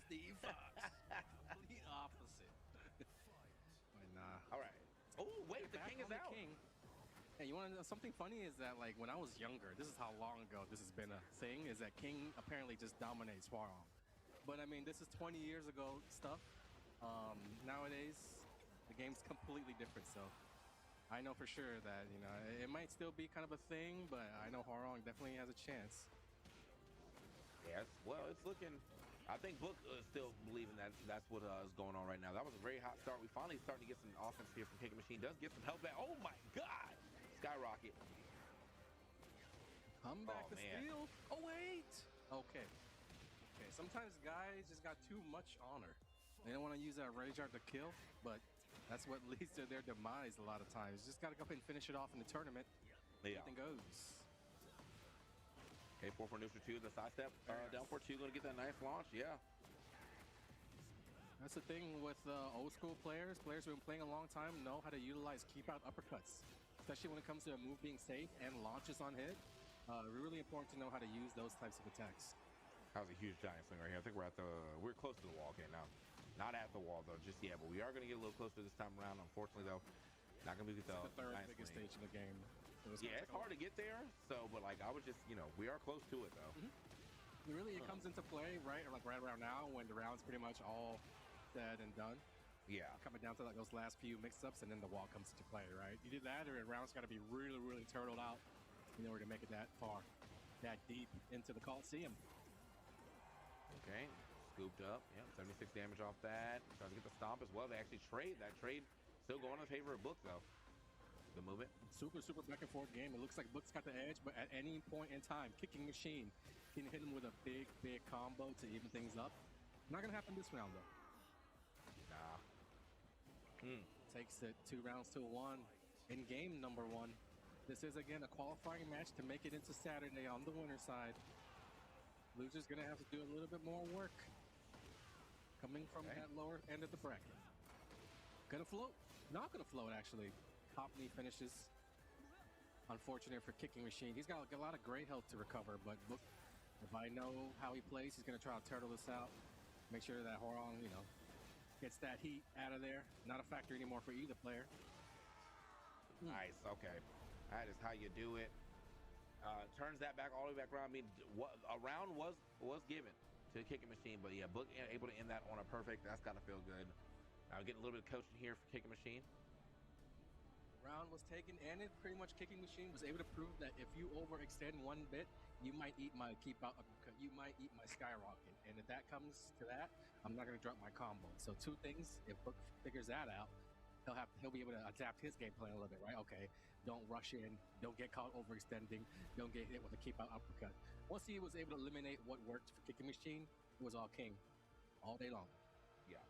Steve Fox. Complete opposite. But nah. All right. Oh wait, the King is out. King. Hey, you want to know something funny? Is that like when I was younger, this is how long ago this has been a thing. Is that King apparently just dominates Hwarong. But I mean, this is 20 years ago stuff. Nowadays, the game's completely different. So I know for sure that it might still be kind of a thing, but I know Hwarong definitely has a chance. Yes. Well, it's looking. I think Book is still believing that that's what is going on right now. That was a very hot start. We finally starting to get some offense here from Kicking Machine. Does get some help back. Oh my God! Skyrocket. Come back to steal. Oh wait. Okay. Sometimes guys just got too much honor. They don't want to use that rage art to kill, but that's what leads to their demise a lot of times. Just got to go up and finish it off in the tournament. Anything goes. Okay, 4 neutral 2, the side step down 4-2, going to get that nice launch. Yeah. That's the thing with old school players. Players who have been playing a long time know how to utilize keep out uppercuts, especially when it comes to a move being safe and launches on hit. Really important to know how to use those types of attacks. That was a huge giant swing right here. I think we're close to the wall. Okay, now not at the wall though, just yet, but we are going to get a little closer this time around. Unfortunately though, not going to be the third nice biggest swing. stage in the game. Yeah, it's hard to get there. So, but like I was just, we are close to it though. Really, it comes into play right around now when the round's pretty much all said and done. Yeah. Coming down to like those last few mix-ups, and then the wall comes into play, right? You do that, or the round's got to be really, really turtled out in order to make it that far, that deep into the Coliseum. Okay, scooped up. Yeah, 76 damage off that. Tries to get the stomp as well. They actually trade. That trade still going in favor of Book though. The movement. Super back and forth game. It looks like Book's got the edge, but at any point in time, Kicking Machine can hit him with a big combo to even things up. Not gonna happen this round though. Nah. Takes it 2 rounds to 1 in game number 1. This is again a qualifying match to make it into Saturday on the winner side. Loser's gonna have to do a little bit more work coming from that lower end of the bracket. Gonna float? Not gonna float actually. Hopney finishes. Unfortunate for Kicking Machine. He's got a lot of great health to recover, but look, if I know how he plays, he's gonna try to turtle this out. Make sure that Hwarong, gets that heat out of there. Not a factor anymore for either player. Nice. Okay, that is how you do it. Turns that back all the way back around. I mean, a round was given to Kicking Machine, but yeah, Book able to end that on a perfect. That's gotta feel good. Now getting a little bit of coaching here for Kicking Machine. Round was taken, and it pretty much Kicking Machine was able to prove that if you overextend one bit, you might eat my keep out uppercut, you might eat my skyrocket, and if that comes to that, I'm not going to drop my combo. So 2 things, if Book figures that out, he'll be able to adapt his game plan a little bit, right? Okay, don't rush in, don't get caught overextending, don't get hit with a keep out uppercut. Once he was able to eliminate what worked for Kicking Machine, it was all King all day long. Yeah.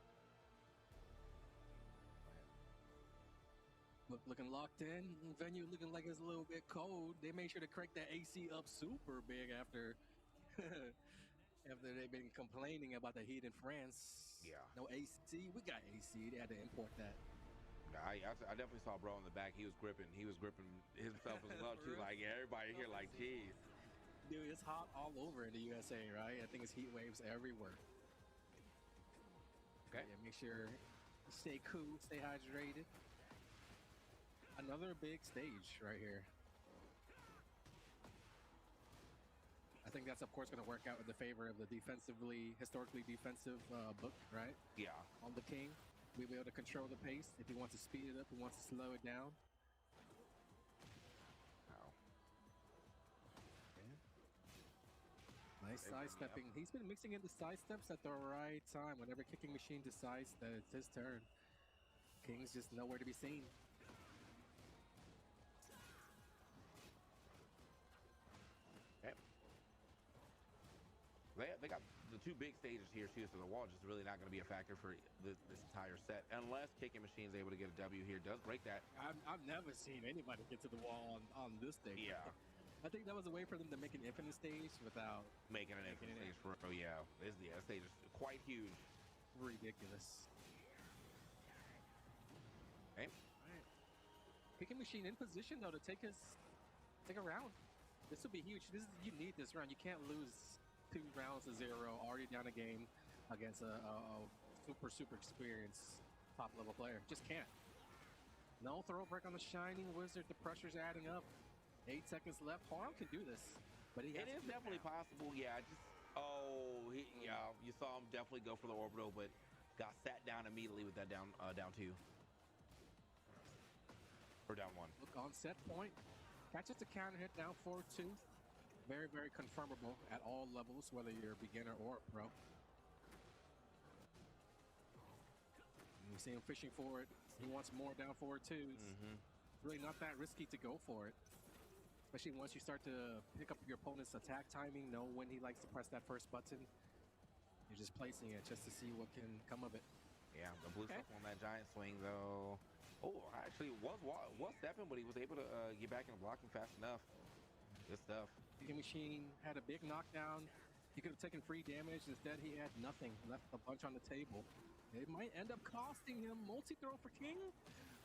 Looking locked in. Venue looking like it's a little bit cold. They made sure to crank that AC up super big after they've been complaining about the heat in France. Yeah. No AC. We got AC. They had to import that. Nah, I definitely saw bro in the back. He was gripping himself as well too. Like everybody here, like, geez. Dude, it's hot all over in the USA, right? I think it's heat waves everywhere. Okay. Yeah, make sure you stay cool, stay hydrated. Another big stage right here. I think that's, of course, going to work out in the favor of the historically defensive book, right? Yeah. On the king. We'll be able to control the pace. If he wants to speed it up, he wants to slow it down. Wow. Nice sidestepping. He's been mixing in the sidesteps at the right time. Whenever Kicking Machine decides that it's his turn, King's just nowhere to be seen. Okay. They got the two big stages here too, so the wall just really not going to be a factor for this entire set, unless Kicking Machine's able to get a W here. Does break that. I've never seen anybody get to the wall on this stage. Yeah. I think that was a way for them to make an infinite stage without Making an infinite stage for yeah. This stage is quite huge. Ridiculous. Okay. Right. Kicking Machine in position though to take a round. This would be huge. You need this round. You can't lose 2 rounds to 0, already down a game against a super experienced top level player. Just can't. No throw break on the Shining Wizard. The pressure's adding up. 8 seconds left. Harm can do this, but it is definitely possible. Yeah, you saw him definitely go for the orbital, but got sat down immediately with that down 2 or down 1. Look on set point. Catches the counter hit down 4-2. Very confirmable at all levels, whether you're a beginner or a pro. And you see him fishing for it. He wants more down 4-2s. Really not that risky to go for it. Especially once you start to pick up your opponent's attack timing, know when he likes to press that first button. You're just placing it just to see what can come of it. Yeah, the blue stuff on that giant swing though. Oh, actually was stepping, but he was able to get back and blocking fast enough. Good stuff. Kicking Machine had a big knockdown. He could have taken free damage. Instead, he had nothing. Left a bunch on the table. It might end up costing him multi-throw for King.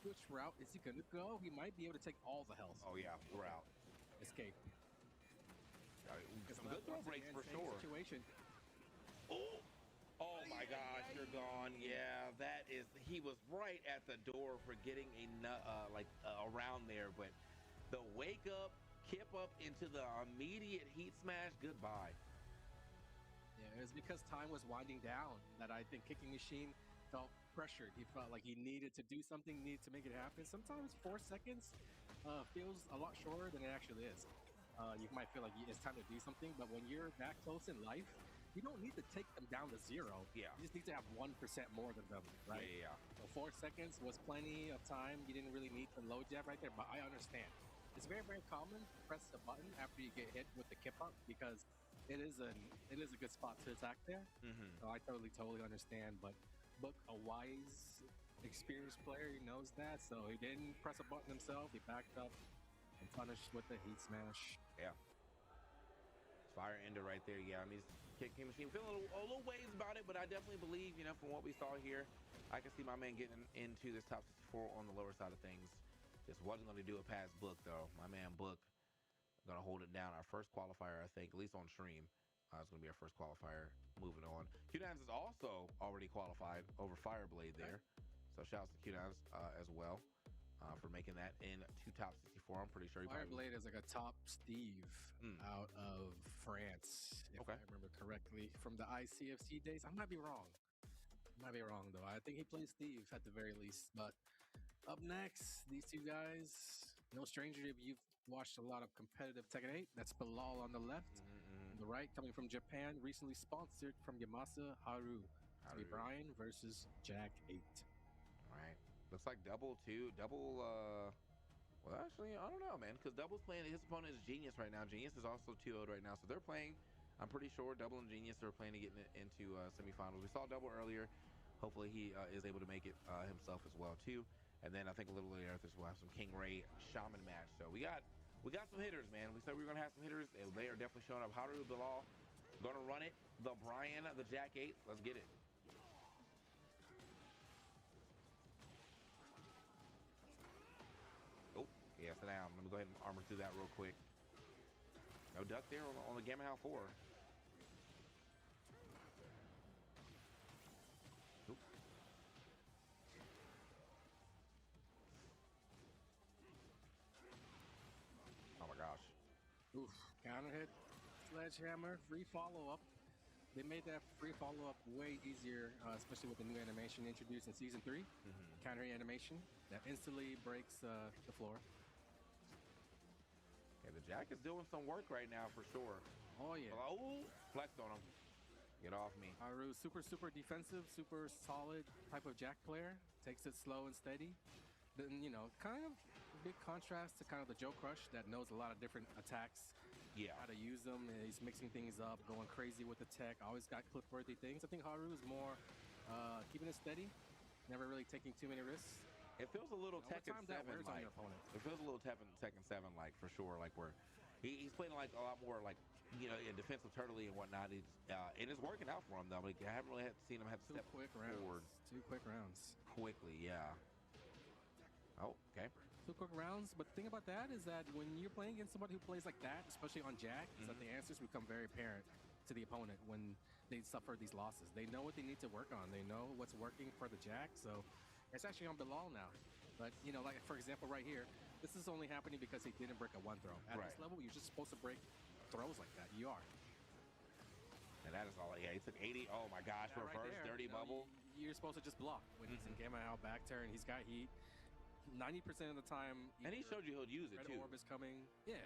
Which route is he going to go? He might be able to take all the health. Oh, yeah, route. Escape. Some good throw breaks for sure. Situation. Oh my gosh, you're gone. Yeah, he was right at the door for getting around there, but the wake up, kip up into the immediate heat smash, goodbye. Yeah, it was because time was winding down that I think Kicking Machine felt pressured. He felt like he needed to do something, needed to make it happen. Sometimes 4 seconds feels a lot shorter than it actually is. You might feel like it's time to do something, but when you're that close in life, you don't need to take them down to 0. Yeah. You just need to have 1% more than them, right? Yeah. So 4 seconds was plenty of time. You didn't really need to load jab right there, but I understand. It's very common to press the button after you get hit with the kip up because it is a good spot to attack there. So I totally understand, but Book, a wise, experienced player, he knows that, so he didn't press a button himself. He backed up and punished with the heat smash. Yeah. Fire ender right there. Yeah, I mean, Kicking Machine feeling a little ways about it, but I definitely believe, from what we saw here, I can see my man getting into this top 64 on the lower side of things. Just wasn't going to do it past Book, though. My man Book going to hold it down. Our first qualifier, I think, at least on stream. It's going to be our first qualifier. Moving on. QD-Oled is also already qualified over Fireblade there. So shouts to QD-Oled as well for making that into top 64. I'm pretty sure he Fireblade is like a top Steve out of France, if I remember correctly, from the ICFC days. I might be wrong. Though. I think he plays Steve at the very least. But up next, these two guys, no stranger if you've watched a lot of competitive Tekken 8. That's Bilal on the left. On the right, coming from Japan, recently sponsored from Yamasa Haru. It's be Brian versus Jack 8. All right. Looks like double. Well, actually, I don't know, man, because Double's playing. His opponent is Genius right now. Genius is also 2-0'd right now, so they're playing. I'm pretty sure Double and Genius are playing to get into semifinals. We saw Double earlier. Hopefully, he is able to make it himself as well too. And then I think a little later after this, we'll have some King Ray Shaman match. So we got some hitters, man. We said we were gonna have some hitters. They are definitely showing up. Haru, Bilal, gonna run it. The Brian, the Jack 8. Let's get it. Oh, yeah, sit down. Let me go ahead and armor through that real quick. No duck there on the Gamma Hal 4. Oop. Oh my gosh. Oof. Counter hit, sledgehammer, free follow-up. They made that free follow-up way easier, especially with the new animation introduced in Season 3. Counter hit animation that instantly breaks the floor. Okay, the Jack is doing some work right now for sure. Oh, yeah. Oh, flexed on him. Get off me. Haru, super defensive, super solid type of Jack player. Takes it slow and steady. Then, you know, kind of big contrast to kind of the Joe Crush that knows a lot of different attacks. Yeah. How to use them. He's mixing things up, going crazy with the tech. Always got clip-worthy things. I think Haru is more keeping it steady, never really taking too many risks. It feels a little Tekken 7 like. It feels a little Tekken 7 like for sure. Like where he's playing like a lot more like, you know, in defensive turtley and whatnot. He's and it's working out for him though. Like, I haven't really seen him have to step forward. 2 quick rounds. Quickly, yeah. Oh, okay. 2 quick rounds, but the thing about that is that when you're playing against somebody who plays like that, especially on Jack, is that the answers become very apparent to the opponent when they suffer these losses. They know what they need to work on. They know what's working for the Jack, so it's actually on Bilal now. But, you know, like, for example, right here, this is only happening because he didn't break a 1 throw. At this level, you're just supposed to break throws like that. You are. And that is all. Yeah, he took 80. Oh, my gosh. That Reverse right there, dirty you know, bubble. You're supposed to just block when he's in Gamma out back turn. He's got heat. 90% of the time. And he showed you he'll use it, Red too. Orb is coming. Yeah.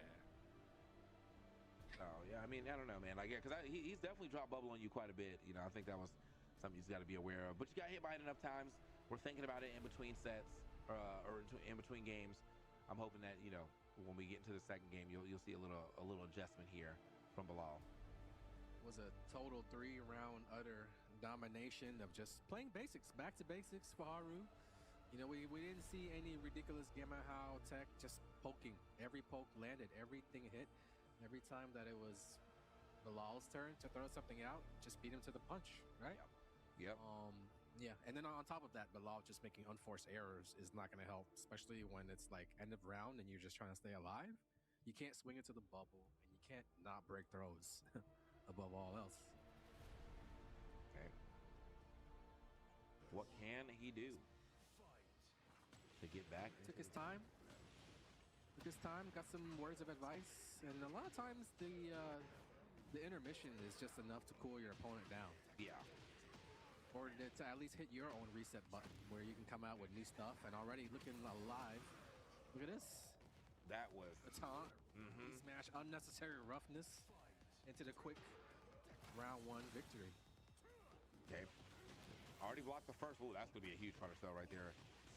Oh, yeah. I mean, I don't know, man. Like, yeah, because he's definitely dropped bubble on you quite a bit. You know, I think that was something you've got to be aware of. But you got hit by it enough times. We're thinking about it in between sets or in between games. I'm hoping that, you know, when we get into the second game, you'll see a little adjustment here from Bilal. Was a total 3-round utter domination of just playing basics, back to basics for Haru. You know, we didn't see any ridiculous Gamma How tech, just poking. Every poke landed, everything hit. Every time that it was Bilal's turn to throw something out, just beat him to the punch, right? Yep. Yeah, and then on top of that, Bilal just making unforced errors is not going to help, especially when it's like end of round and you're just trying to stay alive. You can't swing into the bubble, and you can't not break throws above all else. Okay. What can he do to get back? Took his time. Got some words of advice, and a lot of times the intermission is just enough to cool your opponent down. Yeah. Or to at least hit your own reset button where you can come out with new stuff and already looking alive. Look at this. That was a taunt. Smash unnecessary roughness into the quick round 1 victory. Okay. Already blocked the first. Ooh, that's going to be a huge punish though right there.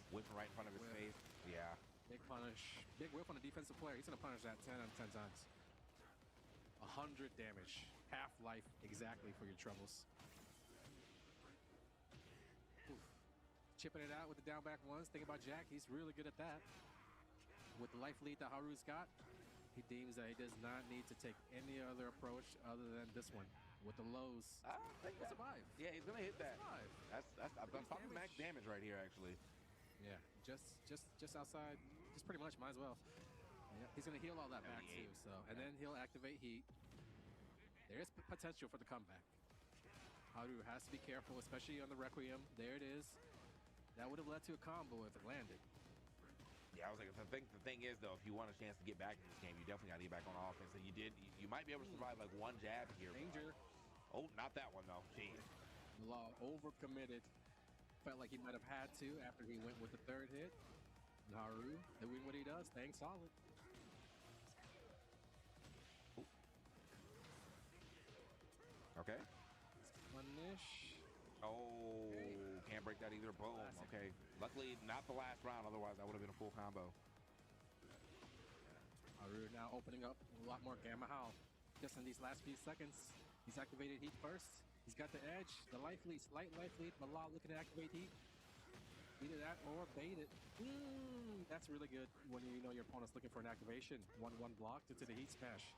Whipping right in front of his face. Yeah. Big punish. Big whip on the defensive player. He's going to punish that 10 out of 10 times. 100 damage. Half life exactly for your troubles. Oof. Chipping it out with the down back ones. Think about Jack. He's really good at that. With the life lead that Haru's got, he deems that he does not need to take any other approach other than this one. With the lows, he'll survive. Yeah, he's gonna hit that. Survive. That's probably max damage right here, actually. Yeah, just outside, just pretty much. Might as well. Yeah, he's gonna heal all that back too. So, and then he'll activate heat. There is potential for the comeback. Haru has to be careful, especially on the Requiem. There it is. That would have led to a combo if it landed. Yeah, I was like, the thing is though, if you want a chance to get back in this game, you definitely got to get back on offense. And you might be able to survive like one jab here. Danger. Oh, not that one though. Jeez. Law overcommitted. Felt like he might have had to after he went with the 3rd hit. Haru doing what he does, staying solid. Ooh. Okay. Punish. Oh, can't break that either. Boom. Okay. Luckily, not the last round. Otherwise, that would have been a full combo. Haru now opening up a lot more Gamma How. Just in these last few seconds, he's activated heat first. He's got the edge, the life lead, slight life lead. Bilal looking to activate heat. Either that or bait it. That's really good when you know your opponent's looking for an activation. 1-1 blocked into the heat smash.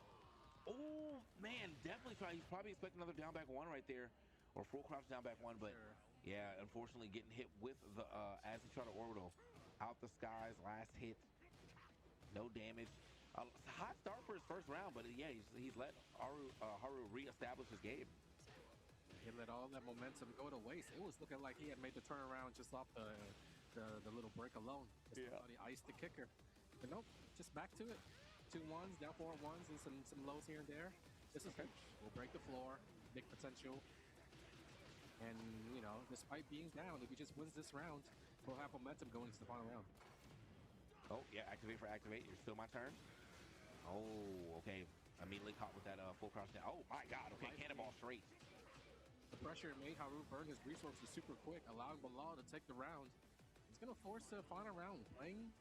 Oh, man. Definitely try. He's probably expecting another down back 1 right there. Or full crouch down back 1, but yeah, unfortunately getting hit with the as he tried to orbital out the skies. Last hit, no damage. A hot start for his first round, but yeah, he's let Haru reestablish his game. He let all that momentum go to waste. It was looking like he had made the turnaround just off the little break alone. Just thought he iced the kicker. But nope, just back to it. 2 ones, down 4 ones, and some lows here and there. This is huge. We'll break the floor. Big potential. And, you know, despite being down, if he just wins this round, we'll have momentum going into the final round. Oh, yeah, activate for activate. It's still my turn. Oh, okay. Immediately caught with that full crouch down. Oh, my God. Okay, cannonball straight. The pressure made Haru burn his resources super quick, allowing Bilal to take the round. He's going to force a final round, playing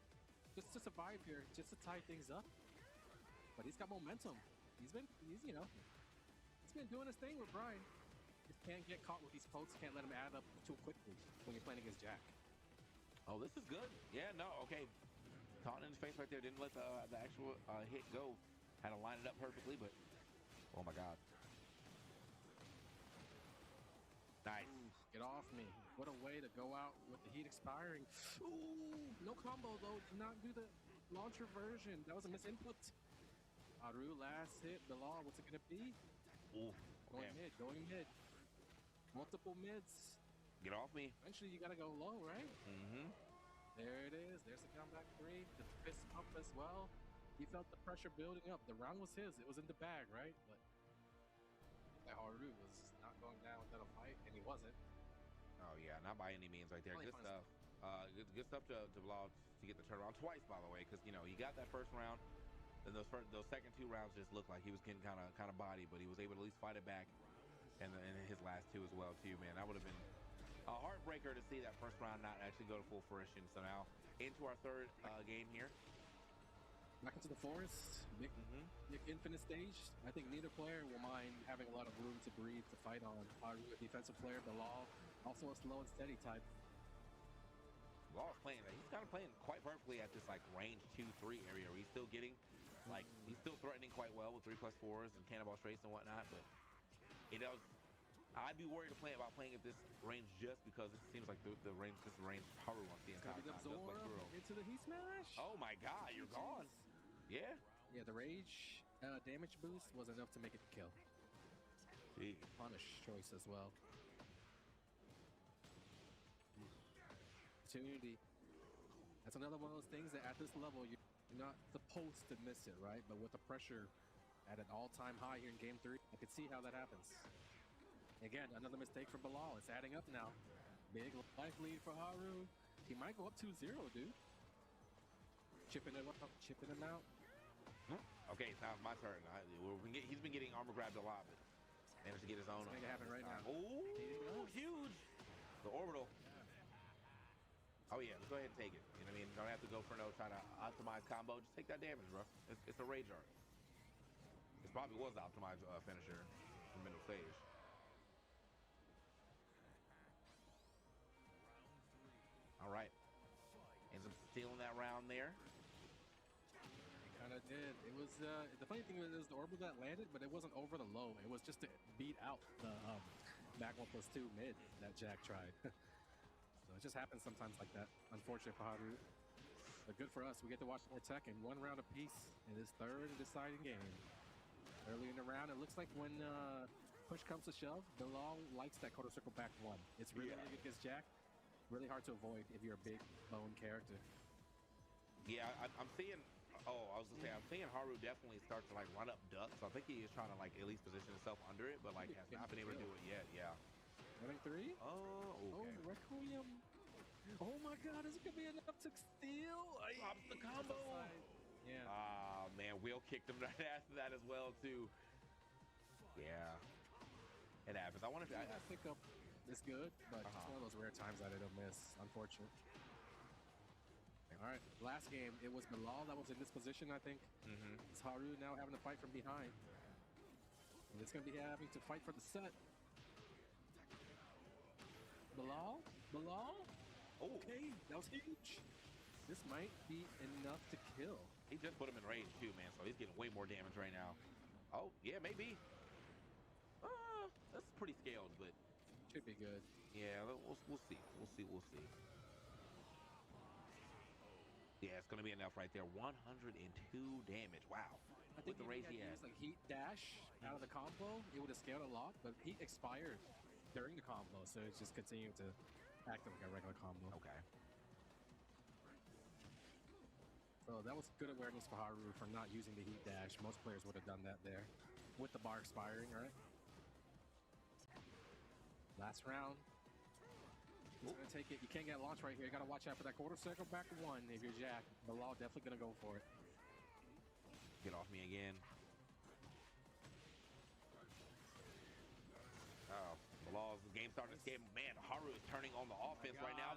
just to survive here, just to tie things up. But he's got momentum. He's been doing his thing with Brian. Just can't get caught with these pokes, can't let him add up too quickly when you're playing against Jack. Oh, this is good. Yeah, no, okay. Caught in his face right there. Didn't let the actual hit go. Had to line it up perfectly, but oh my God. Nice. Ooh, get off me. What a way to go out with the heat expiring. Ooh, no combo though. Did not do the launcher version. That was a misinput. Haru, last hit. Bilal, what's it going to be? Ooh, okay. Going mid. Multiple mids. Get off me. Eventually you got to go low, right? Mm-hmm. There it is. There's the comeback 3. The fist pump as well. He felt the pressure building up. The round was his. It was in the bag, right? But that Haru was not going down without a fight, and he wasn't. Oh yeah, not by any means right there. Good stuff. Good stuff to Bilal to get the turnaround twice, by the way, because you know he got that first round. Then those second 2 rounds just looked like he was getting kind of body, but he was able to at least fight it back. And his last 2 as well too, man. That would have been a heartbreaker to see that first round not actually go to full fruition. So now into our third game here. Back into the forest, big infinite stage. I think neither player will mind having a lot of room to breathe to fight on. Haru, a defensive player, Bilal, also a slow and steady type. Bilal's playing. He's kind of playing quite perfectly at this like range 2-3 area where he's still getting like he's still threatening quite well with 3+4s and cannonball straights and whatnot. But it does. I'd be worried about playing at this range just because it seems like the range Haru wants the entire time. Into the heat smash. Oh my God, you're gone. Yeah. Yeah, the rage damage boost was enough to make it kill. Jeez. Punish choice as well. Opportunity. That's another one of those things that at this level you're not supposed to miss it, right? But with the pressure at an all-time high here in Game 3, I could see how that happens. Again, another mistake for Bilal. It's adding up now. Big life lead for Haru. He might go up 2-0, dude. Chipping it up, chipping him out. Okay, now it's my turn. He's been getting armor grabbed a lot, but managed to get his own. It's going to happen right now. Oh, huge. The orbital. Oh yeah, let's go ahead and take it. You know what I mean? Don't have to go for no try to optimize combo. Just take that damage, bro. It's a rage art. This probably was the optimized finisher from middle stage. All right. Ends up stealing that round there. It kind of did. It was the funny thing was the orbital that landed, but it wasn't over the low. It was just to beat out the back 1+2 mid that Jack tried. So it just happens sometimes like that. Unfortunate for Haru. But good for us. We get to watch more Tekken 1 round apiece in this third deciding game. Early in the round, it looks like when push comes to shove, Bilal likes that quarter circle back 1. It's really good against Jack. Really hard to avoid if you're a big bone character. Yeah, I'm seeing. Oh, I was gonna say I'm seeing Haru definitely start to like run up duck. So I think he is trying to like at least position himself under it, but like has not been able to do it yet. Yeah. Running 3? Oh, okay. Oh, Requiem. Oh my God, is it gonna be enough to steal? Drops the combo. Yeah. Ah, man, Will kicked him right after that as well too. Yeah. It happens. I wonder if I pick up is good, but it's one of those rare times that it'll miss. Unfortunate. All right, last game, it was Bilal that was in this position, I think. It's Haru now having to fight from behind. And it's going to be having to fight for the set. Bilal? Oh, okay, that was huge. This might be enough to kill. He just put him in range too, man, so he's getting way more damage right now. Oh, yeah, maybe. That's pretty scaled, but should be good. Yeah, we'll see. We'll see. Yeah, it's gonna be enough right there. 102 damage. Wow. I think With the if raise he he had had. used like heat dash out of the combo, it would have scaled a lot, but heat expired during the combo, so it's just continued to act like a regular combo. Okay. So that was good awareness for Haru for not using the heat dash. Most players would have done that there with the bar expiring, right? Last round. He's gonna take it. You can't get launched right here. You gotta watch out for that quarter circle back one if you're Jack. Bilal definitely gonna go for it. Get off me again. Oh, Bilal's the game starting this game. Man, Haru is turning on the offense right now.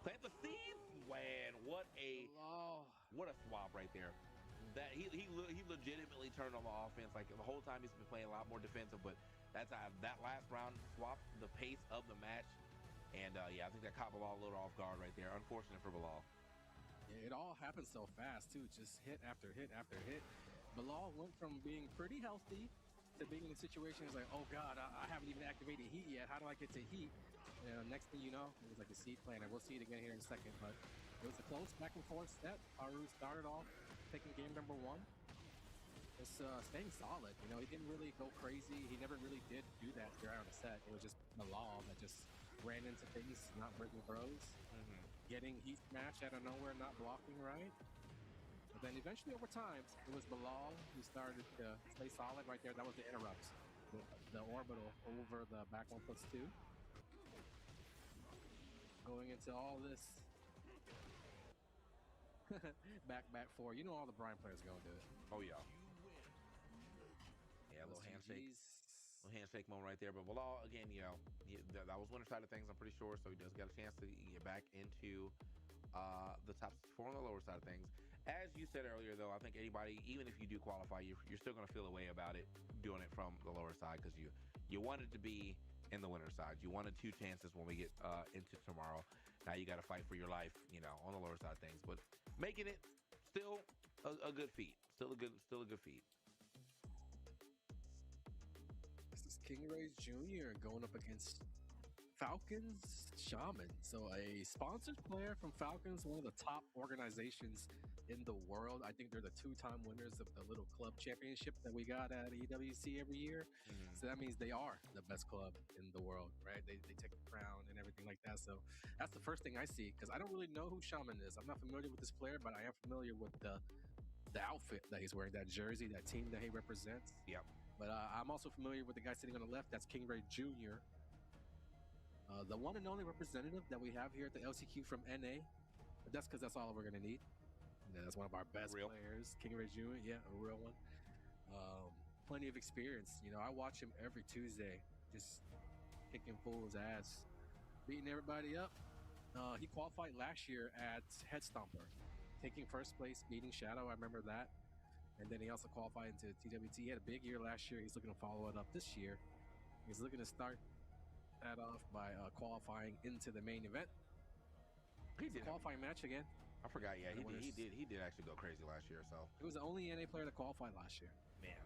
Plant the seeds. Man, what a swap right there. That he legitimately turned on the offense. Like the whole time he's been playing a lot more defensive, but that's that last round swapped the pace of the match. And yeah, I think that caught Bilal a little off guard right there. Unfortunate for Bilal. Yeah, it all happened so fast too. Just hit after hit after hit. Bilal went from being pretty healthy to being in a situation is like, oh god, I haven't even activated heat yet. How do I get to heat? Next thing you know, it was like a seed plan, and we'll see it again here in a second. But it was a close back and forth step. Haru started off taking game number one. Just staying solid. You know, he didn't really go crazy. He never really did do that throughout the set. It was just Bilal that just ran into things, not breaking throws, getting heat smash out of nowhere, not blocking right. But then eventually over time, it was Bilal who started to stay solid right there. That was the interrupts. The orbital over the back 1+2. Going into all this back 4. You know all the Brian players are going to do it. Oh, yeah. Yeah, a little handshake. Little handshake moment right there. But Bilal, again, you know, that was winner side of things, I'm pretty sure. So he does get a chance to get back into the top 4 on the lower side of things. As you said earlier, though, I think anybody, even if you do qualify, you're still going to feel a way about it doing it from the lower side because you wanted to be in the winner side. You wanted 2 chances when we get into tomorrow. Now you got to fight for your life, you know, on the lower side of things. But making it still a good feat. Still a good feat. This is King Ray Jr. going up against Falcons Shaman. So a sponsored player from Falcons, one of the top organizations in the world. I think they're the 2-time winners of the little club championship that we got at EWC every year. So that means they are the best club in the world, right? They take the crown and everything like that. So that's the first thing I see because I don't really know who Shaman is. I'm not familiar with this player, but I am familiar with the outfit that he's wearing, that jersey, that team that he represents. Yep. But I'm also familiar with the guy sitting on the left. That's King Ray Jr., the one and only representative that we have here at the LCQ from NA. But that's because that's all we're going to need. And that's one of our best players, King Ray Jr. Yeah, a real one. Plenty of experience. You know, I watch him every Tuesday, just kicking fools' ass, beating everybody up. He qualified last year at Head Stomper, taking first place, beating Shadow. I remember that. And then he also qualified into TWT. He had a big year last year. He's looking to follow it up this year. He's looking to start that off by qualifying into the main event. He did a qualifying match again. I forgot. Yeah, he did actually go crazy last year. So he was the only NA player that qualified last year. Man.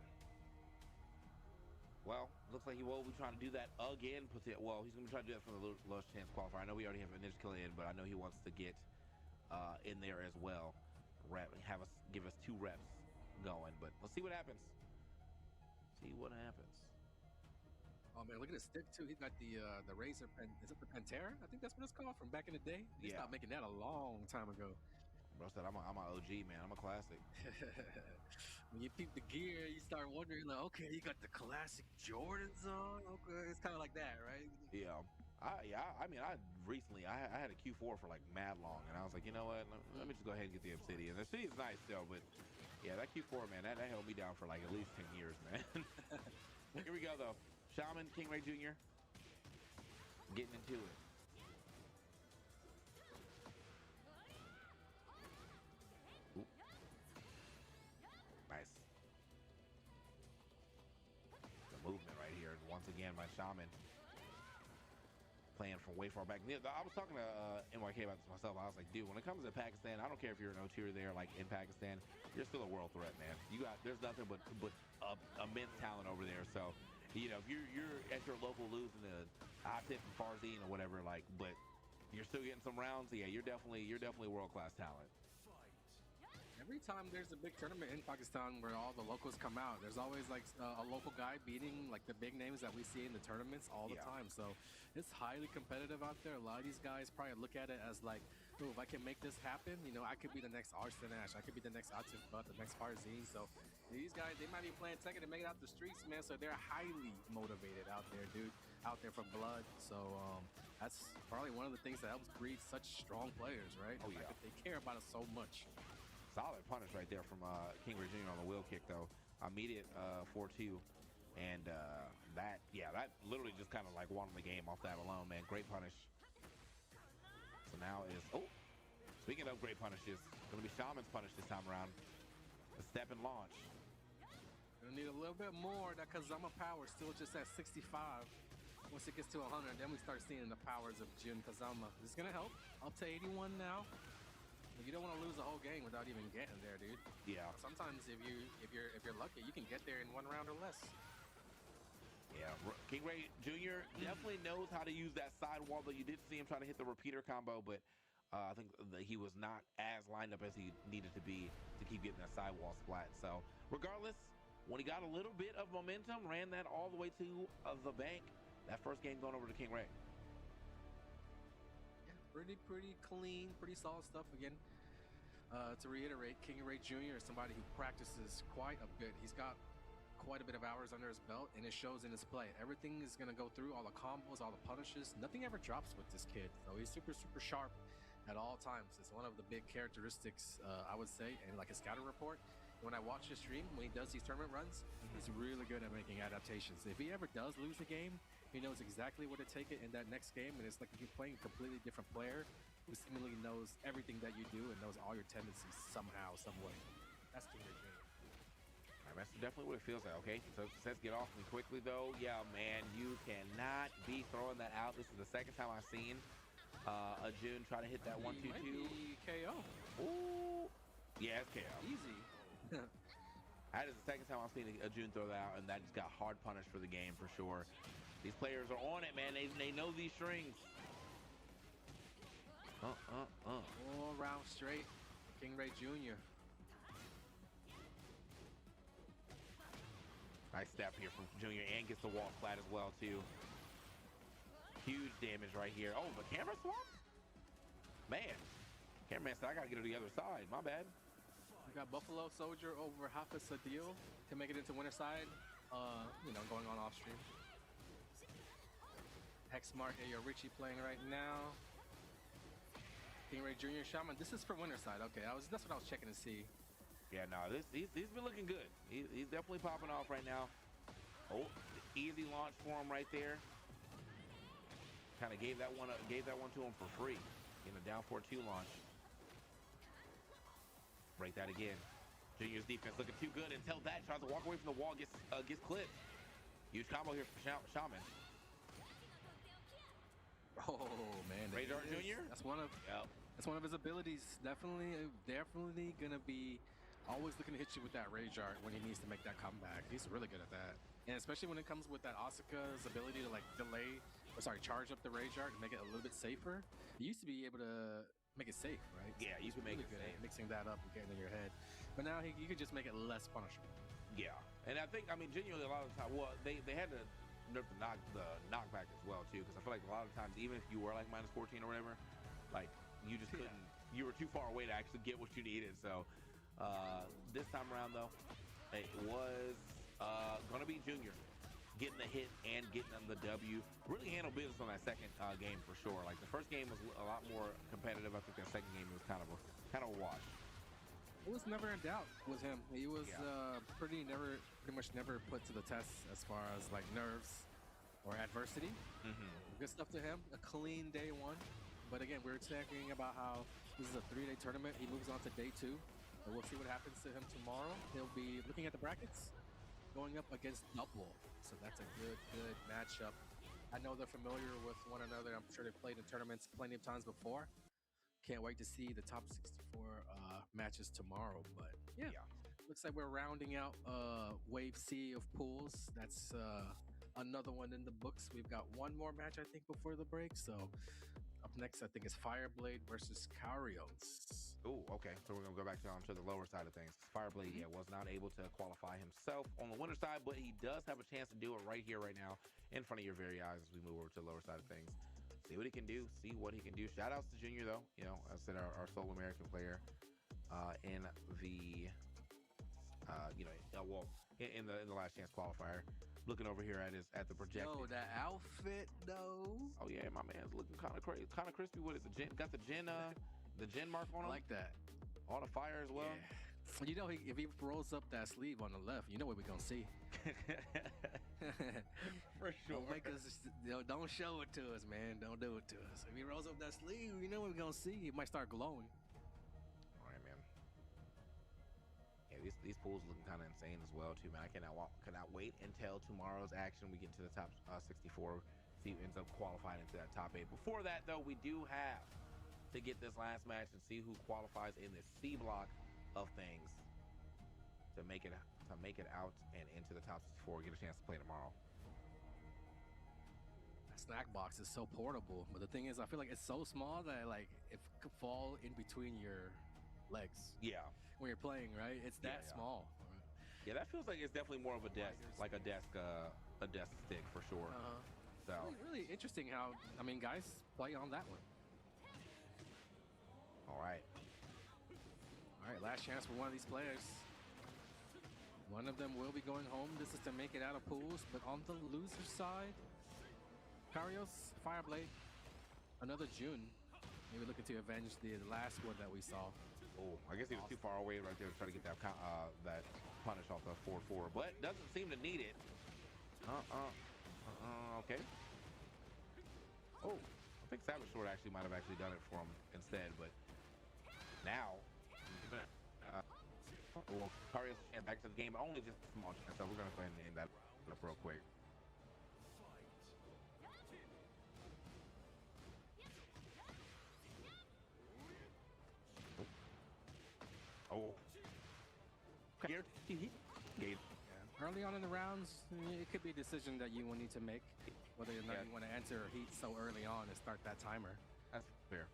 Well, looks like he will be trying to do that again. Well, he's going to be trying to do that for the lowest chance qualifier. I know we already have Ninja Killer in, but I know he wants to get in there as well. Give us 2 reps going, but let's see what happens. See what happens. Oh man, look at his stick too. He's got the Razor pen. Is it the Pantera? I think that's what it's called from back in the day. They stopped making that a long time ago. Bro said I'm a OG, man. I'm a classic. When you peep the gear, you start wondering like, okay, you got the classic Jordans on. Okay, it's kind of like that, right? Yeah. I mean, I recently had a Q4 for like mad long, and I was like, you know what? Let me just go ahead and get the Obsidian. The Obsidian's nice still, but yeah, that Q4, man, that held me down for like at least 10 years, man. Here we go though. Shaman, King Ray Jr. getting into it. Ooh. Nice. The movement right here. Once again, my Shaman playing from way far back. I was talking to NYK about this myself. I was like, dude, when it comes to Pakistan, I don't care if you're an O-tier there, like in Pakistan, you're still a world threat, man. There's nothing but immense talent over there. So, you know, if you're at your local losing to Atip and Farzine or whatever, like, but You're still getting some rounds. Yeah, you're definitely world-class talent. Every time there's a big tournament in Pakistan where all the locals come out, there's always like a local guy beating like the big names that we see in the tournaments all the time. So it's highly competitive out there. A lot of these guys probably look at it as like, oh, if I can make this happen, you know, I could be the next Arslan Ash. I could be the next Atif Butt, the next Farzine. So these guys, they might be playing Tekken to make it out the streets, man. So they're highly motivated out there, dude. Out there for blood. So that's probably one of the things that helps breed such strong players, right? Oh, yeah. They care about it so much. Solid punish right there from King Ray Jr. on the wheel kick, though. Immediate 4-2. And that literally just kind of like won the game off that alone, man. Great punish. So now is, oh, speaking of great punishes, going to be Shaman's punish this time around. The step and launch. Gonna need a little bit more. That Kazama power still just at 65. Once it gets to 100, then we start seeing the powers of Jun Kazama. This is gonna help. Up to 81 now. You don't want to lose the whole game without even getting there, dude. Yeah. Sometimes if you're lucky, you can get there in 1 round or less. Yeah, King Ray Jr. definitely knows how to use that sidewall, though you did see him trying to hit the repeater combo, but I think that he was not as lined up as he needed to be to keep getting that sidewall splat. So regardless, when he got a little bit of momentum, ran that all the way to the bank, that first game going over to King Ray. Pretty clean, pretty solid stuff. Again, to reiterate, King Ray Jr. is somebody who practices quite a bit. He's got quite a bit of hours under his belt, and it shows in his play. Everything is going to go through, all the combos, all the punishes. Nothing ever drops with this kid. So he's super sharp at all times. It's one of the big characteristics, I would say, and like a scouting report. When I watch his stream, when he does these tournament runs, he's really good at making adaptations. If he ever does lose a game, he knows exactly where to take it in that next game, and it's like you're playing a completely different player who seemingly knows everything that you do and knows all your tendencies somehow, some way. That's King Ray Jr. All right, that's definitely what it feels like. Okay, so let's get off me quickly, though. Yeah, man, you cannot be throwing that out. This is the second time I've seen a Jun try to hit that 1-2-2. KO. Ooh, yeah, it's KO. Easy. That is the second time I've seen a Jun throw that out, and that just got hard punished for the game for sure. These players are on it, man. They know these strings. 4 rounds straight. King Ray Jr. Nice step here from Junior, and gets the wall flat as well too. Huge damage right here. Oh, the camera swap? Man, cameraman said I gotta get to the other side. My bad. We got Buffalo Soldier over Hafiz Adil to make it into winner side. You know, going on off stream. Hexmark, Ayo Richie playing right now. King Ray Jr. Shaman. This is for winner side. Okay, that's what I was checking to see. Yeah, no, he's been looking good. He's definitely popping off right now. Oh, easy launch for him right there. Kind of gave that one to him for free in a down 4-2 launch. Break that again. Junior's defense looking too good until that tries to walk away from the wall, gets clipped. Huge combo here for Shaman. Oh man, Radar Jr. That's one of his abilities. Definitely gonna be always looking to hit you with that Rage Art when he needs to make that comeback. He's really good at that, and especially when it comes with that Asuka's ability to like charge up the Rage Art and make it a little bit safer. He used to be able to make it safe, right? Yeah, you can make it safe, mixing that up and getting in your head. But now you could just make it less punishable. Yeah, and I mean, genuinely a lot of the time, well, they had to nerf the knockback as well too, because I feel like a lot of times, even if you were like -14 or whatever, like you just couldn't. You were too far away to actually get what you needed. So this time around, though, it was gonna be Junior getting the hit and getting them the W. Really handled business on that second game for sure. Like the first game was a lot more competitive. I think that second game was kind of a wash. It was never in doubt with him. He was pretty much never put to the test as far as like nerves or adversity. Good stuff to him. A clean day one. But again, we were talking about how this is a 3-day tournament. He moves on to day 2. And we'll see what happens to him tomorrow. He'll be looking at the brackets, going up against Double. So that's a good matchup. I know they're familiar with one another. I'm sure they've played in tournaments plenty of times before. Can't wait to see the top 64 matches tomorrow. But yeah, looks like we're rounding out Wave C of pools. That's another one in the books. We've got one more match, I think, before the break. So Up next, I think it's Fireblade versus Karios. Oh, okay. So we're gonna go back down to the lower side of things. Fireblade, yeah, was not able to qualify himself on the winner side, but he does have a chance to do it right here, right now, in front of your very eyes as we move over to the lower side of things. See what he can do. See what he can do. Shout outs to Junior though. You know, I said our sole American player in the in the last chance qualifier. Looking over here at the projected. Yo, that outfit though. Oh yeah, my man's looking kind of crazy, kind of crispy with it. Got the gin mark on him. I like that. All the fire as well. Yeah. You know, if he rolls up that sleeve on the left, you know what we're gonna see. For sure. Don't make us, don't show it to us, man. Don't do it to us. If he rolls up that sleeve, you know what we're gonna see. He might start glowing. All right, man. Yeah, these pools looking kind of insane as well too, man. I cannot wait until tomorrow's action. We get into the top 64. See who ends up qualifying into that top 8. Before that, though, we do have to get this last match and see who qualifies in the C block of things to make it out and into the top 64. Get a chance to play tomorrow. That snack box is so portable, but the thing is, I feel like it's so small that like it could fall in between your legs. Yeah. When you're playing, right? It's that small. Yeah, that feels like it's definitely more of a desk, like a desk stick for sure. So really interesting how, I mean, guys play on that one. All right, last chance for one of these players. One of them will be going home. This is to make it out of pools, but on the loser side, Karios, Fireblade, another June. Maybe looking to avenge the last one that we saw. Oh, I guess he was too far away right there to try to get that punish off the 4-4, but doesn't seem to need it. Okay. Oh, I think Savage Sword actually might have actually done it for him instead, but now, Karios back to the game, only just a small chance, so we're gonna go ahead and end that up real quick. Oh. Early on in the rounds, it could be a decision that you will need to make, whether or not you want to enter heat so early on and start that timer. That's fair.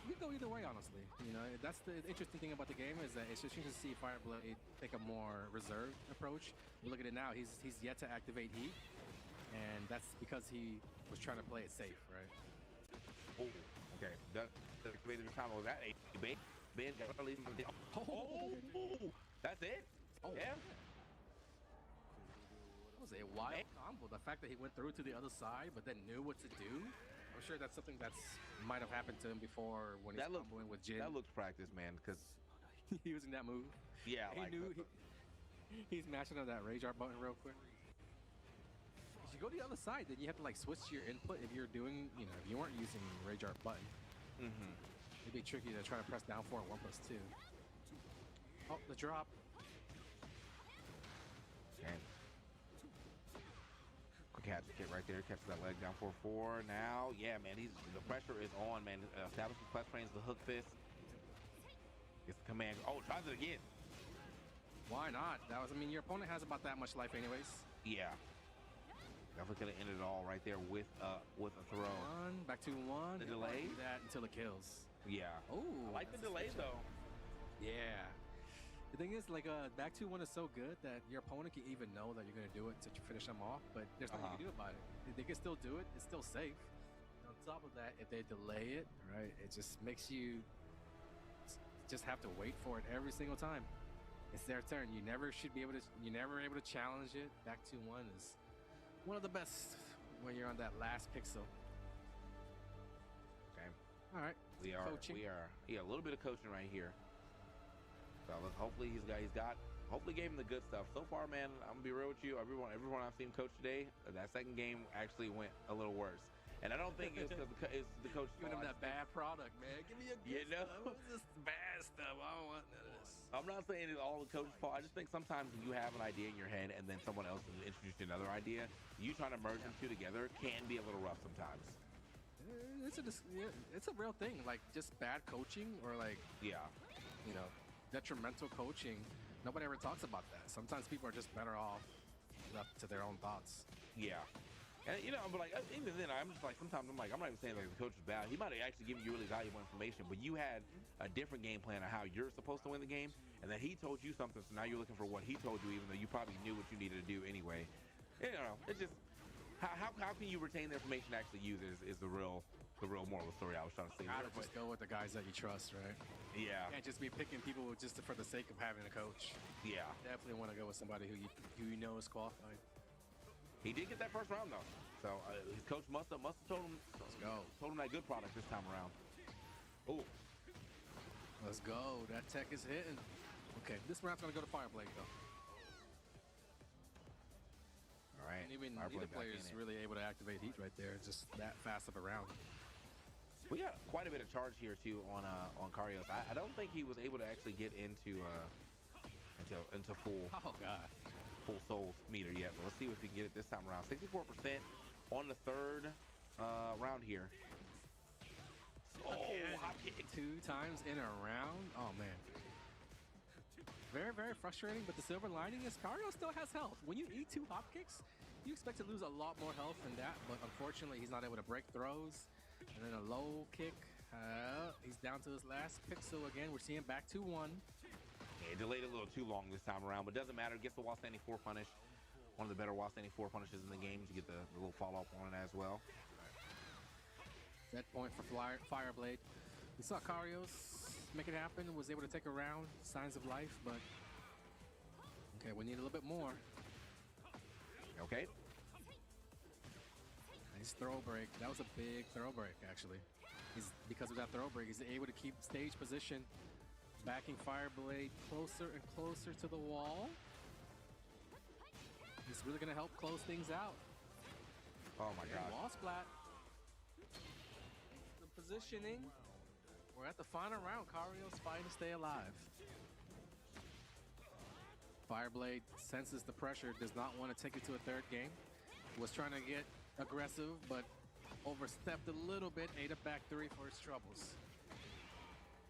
You can go either way, honestly. You know, that's the interesting thing about the game is that it's just interesting to see Fireblade take a more reserved approach. You look at it now; he's yet to activate heat, and that's because he was trying to play it safe, right? Oh, okay. That's the combo. That a big gotta leave him. Oh, that's it. Oh yeah. That was a wild combo. The fact that he went through to the other side, but then knew what to do. I'm sure that's something that's might have happened to him before when he's comboing with Jin. That looks practice, man, because using that move. Yeah, he knew he's mashing on that Rage Art button real quick. If you go to the other side, then you have to like switch your input if you're doing, you know, if you weren't using Rage Art button. It'd be tricky to try to press down for 1+2. Oh, the drop. And catch it right there, catches that leg down 4-4. Now, yeah, man, the pressure is on, man. Establishing flex frames, the hook fist. Gets the command. Oh, tries it again. Why not? That was, I mean, your opponent has about that much life anyways. Yeah. Definitely could have ended it all right there with a throw. Back to 1. The delay? That until it kills. Yeah. Oh, I like the delay though. Yeah. The thing is, like, back 2-1 is so good that your opponent can even know that you're going to do it to finish them off, but there's nothing you can do about it. They can still do it. It's still safe. And on top of that, if they delay it, right, it just makes you just have to wait for it every single time. It's their turn. You never should be able to, you're never able to challenge it. Back 2-1 is one of the best when you're on that last pixel. Okay. All right. We are a little bit of coaching right here. So hopefully hopefully gave him the good stuff. So far, man, I'm gonna be real with you. Everyone I've seen coach today, that second game actually went a little worse. And I don't think it's because it's the coach giving him that bad product, man. Give me a good stuff. What's this bad stuff? I don't want none of this. I'm not saying it's all the coach's fault. I just think sometimes when you have an idea in your head and then someone else has introduced another idea, you trying to merge them two together can be a little rough sometimes. It's a real thing. Like just bad coaching or like you know, detrimental coaching. Nobody ever talks about that. Sometimes people are just better off left to their own thoughts. Yeah. And you know, I'm like, even then, I'm just like, sometimes I'm like, I'm not even saying like the coach was bad. He might have actually given you really valuable information, but you had a different game plan of how you're supposed to win the game, and then he told you something, so now you're looking for what he told you, even though you probably knew what you needed to do anyway. You know, it's just how can you retain the information to actually use it is the real moral of the story I was trying to say. Gotta just go with the guys that you trust, right? Yeah. Can't just be picking people just for the sake of having a coach. Yeah. Definitely want to go with somebody who you know is qualified. He did get that first round though, so his coach must have told him. Let's go. Told him that good product this time around. Oh. Let's go. That tech is hitting. Okay, this round's gonna go to Fireblade though. All right. And even neither player is really able to activate heat right there. It's just that fast of a round. We got quite a bit of charge here too on Karios. I don't think he was able to actually get into full. Oh god. Full soul meter yet, but let's see if we can get it this time around. 64% on the third round here. Oh, hop kick. 2 times in a round. Oh man. Very, very frustrating, but the silver lining is Karios still has health. When you eat 2 hop kicks, you expect to lose a lot more health than that, but unfortunately he's not able to break throws. And then a low kick. He's down to his last pixel again. We're seeing back to 1. Yeah, delayed a little too long this time around, but doesn't matter. Gets the while standing 4 punish. One of the better while standing 4 punishes in the game. You get the little follow up on it as well. Set point for Fireblade. We saw Karios make it happen. Was able to take a round. Signs of life, but okay, we need a little bit more. Okay. Nice throw break. That was a big throw break, actually. Because of that throw break, he's able to keep stage position. Backing Fireblade closer and closer to the wall. It's really going to help close things out. Oh my god. Wall splat. The positioning. We're at the final round. Karios fighting to stay alive. Fireblade senses the pressure, does not want to take it to a third game. Was trying to get aggressive, but overstepped a little bit. Ate a back 3 for his troubles.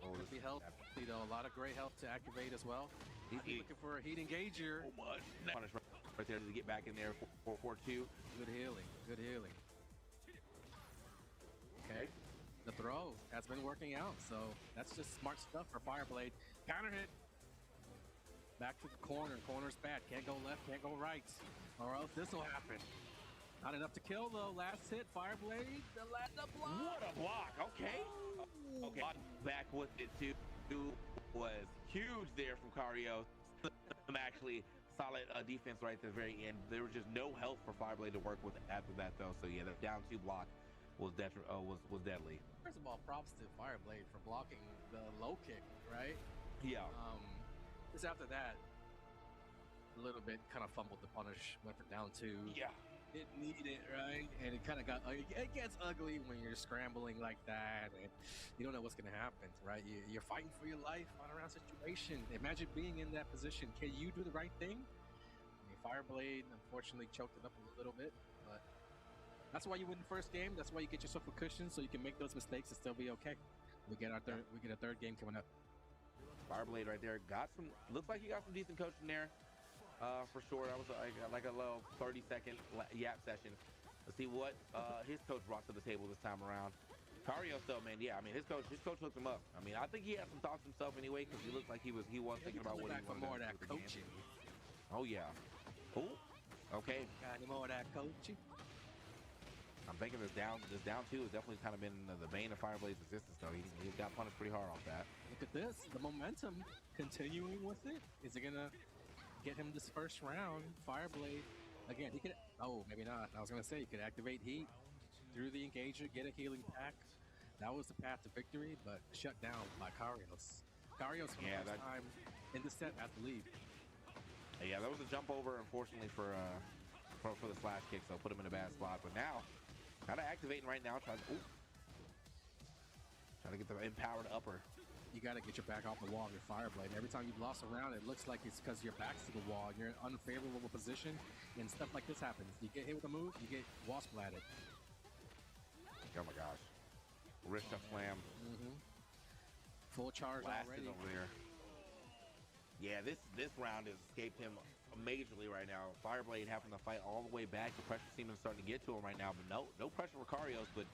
Could be health, you know, a lot of great health to activate as well. He's looking for a heat engager. So much punish right there to get back in there for 4-2. Good healing, good healing. Okay, the throw has been working out, so that's just smart stuff for Fireblade. Counter hit. Back to the corner. Corner's bad. Can't go left, can't go right, or else this will happen. Not enough to kill though. Last hit, Fireblade. The last block. What a block. Okay. Okay. Back with it too. Was huge there from Karios. Actually, solid defense right at the very end. There was just no help for Fireblade to work with after that though. So yeah, the down 2 block was deadly. First of all, props to Fireblade for blocking the low kick, right? Yeah. Just after that, a little bit kind of fumbled the punish, went for down 2. Yeah. It needed, right? And it kind of got, it gets ugly when you're scrambling like that and you don't know what's going to happen, right? You're fighting for your life on a round situation. Imagine being in that position. Can you do the right thing? I mean, Fireblade unfortunately choked it up a little bit, but that's why you win the first game. That's why you get yourself a cushion so you can make those mistakes and still be okay. We get a third game coming up. Fireblade right there looks like he got some decent coaching there. For sure. That was like a little 30-second yap session. Let's see what his coach brought to the table this time around. Karios though, man, yeah, I mean his coach hooked him up. I mean, I think he had some thoughts himself anyway, because he looked like he was thinking about what he wanted more of to that do coaching. Oh yeah. Oh, okay. Got any more of that coaching? I'm thinking this down 2 has definitely kind of been the bane of Fireblade's existence though. He got punished pretty hard off that. Look at this, the momentum continuing with it. Is it gonna get him this first round? Fireblade again, he could, oh maybe not. I was gonna say he could activate heat through the engager, get a healing pack. That was the path to victory, but shut down by Karios. Karios for the first time in the set at the lead. Yeah, that was a jump over unfortunately for the slash kick, so put him in a bad spot. But now kind of activating right now, trying to get the empowered upper. You got to get your back off the wall of your Fireblade. Every time you've lost a round, it looks like it's because your back's to the wall. You're in an unfavorable position, and stuff like this happens. You get hit with a move, you get wall splatted. Oh my gosh. Wrist up slam. Full charge Blasted already. over there. Yeah, this round has escaped him majorly right now. Fireblade having to fight all the way back. The pressure seeming starting to get to him right now, but no pressure for Karios, but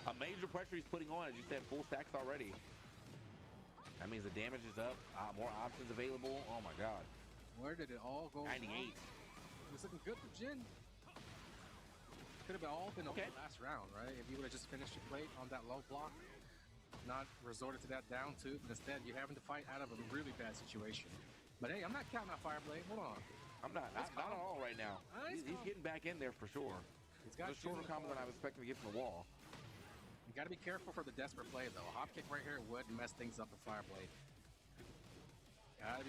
a major pressure he's putting on, as you said, full stacks already. That means the damage is up, more options available. Oh my God. Where did it all go 98. wrong? It was looking good for Jin. Could have all been okay. The last round, right? If you would have just finished your plate on that low block, not resorted to that down two, but instead you're having to fight out of a really bad situation. But hey, I'm not counting out Fireblade. Hold on. I'm not at all right now. He's getting back in there for sure. He's got a shorter combo than I was expecting to get from the wall. You got to be careful for the desperate play, though. A hop kick right here would mess things up with Fireblade.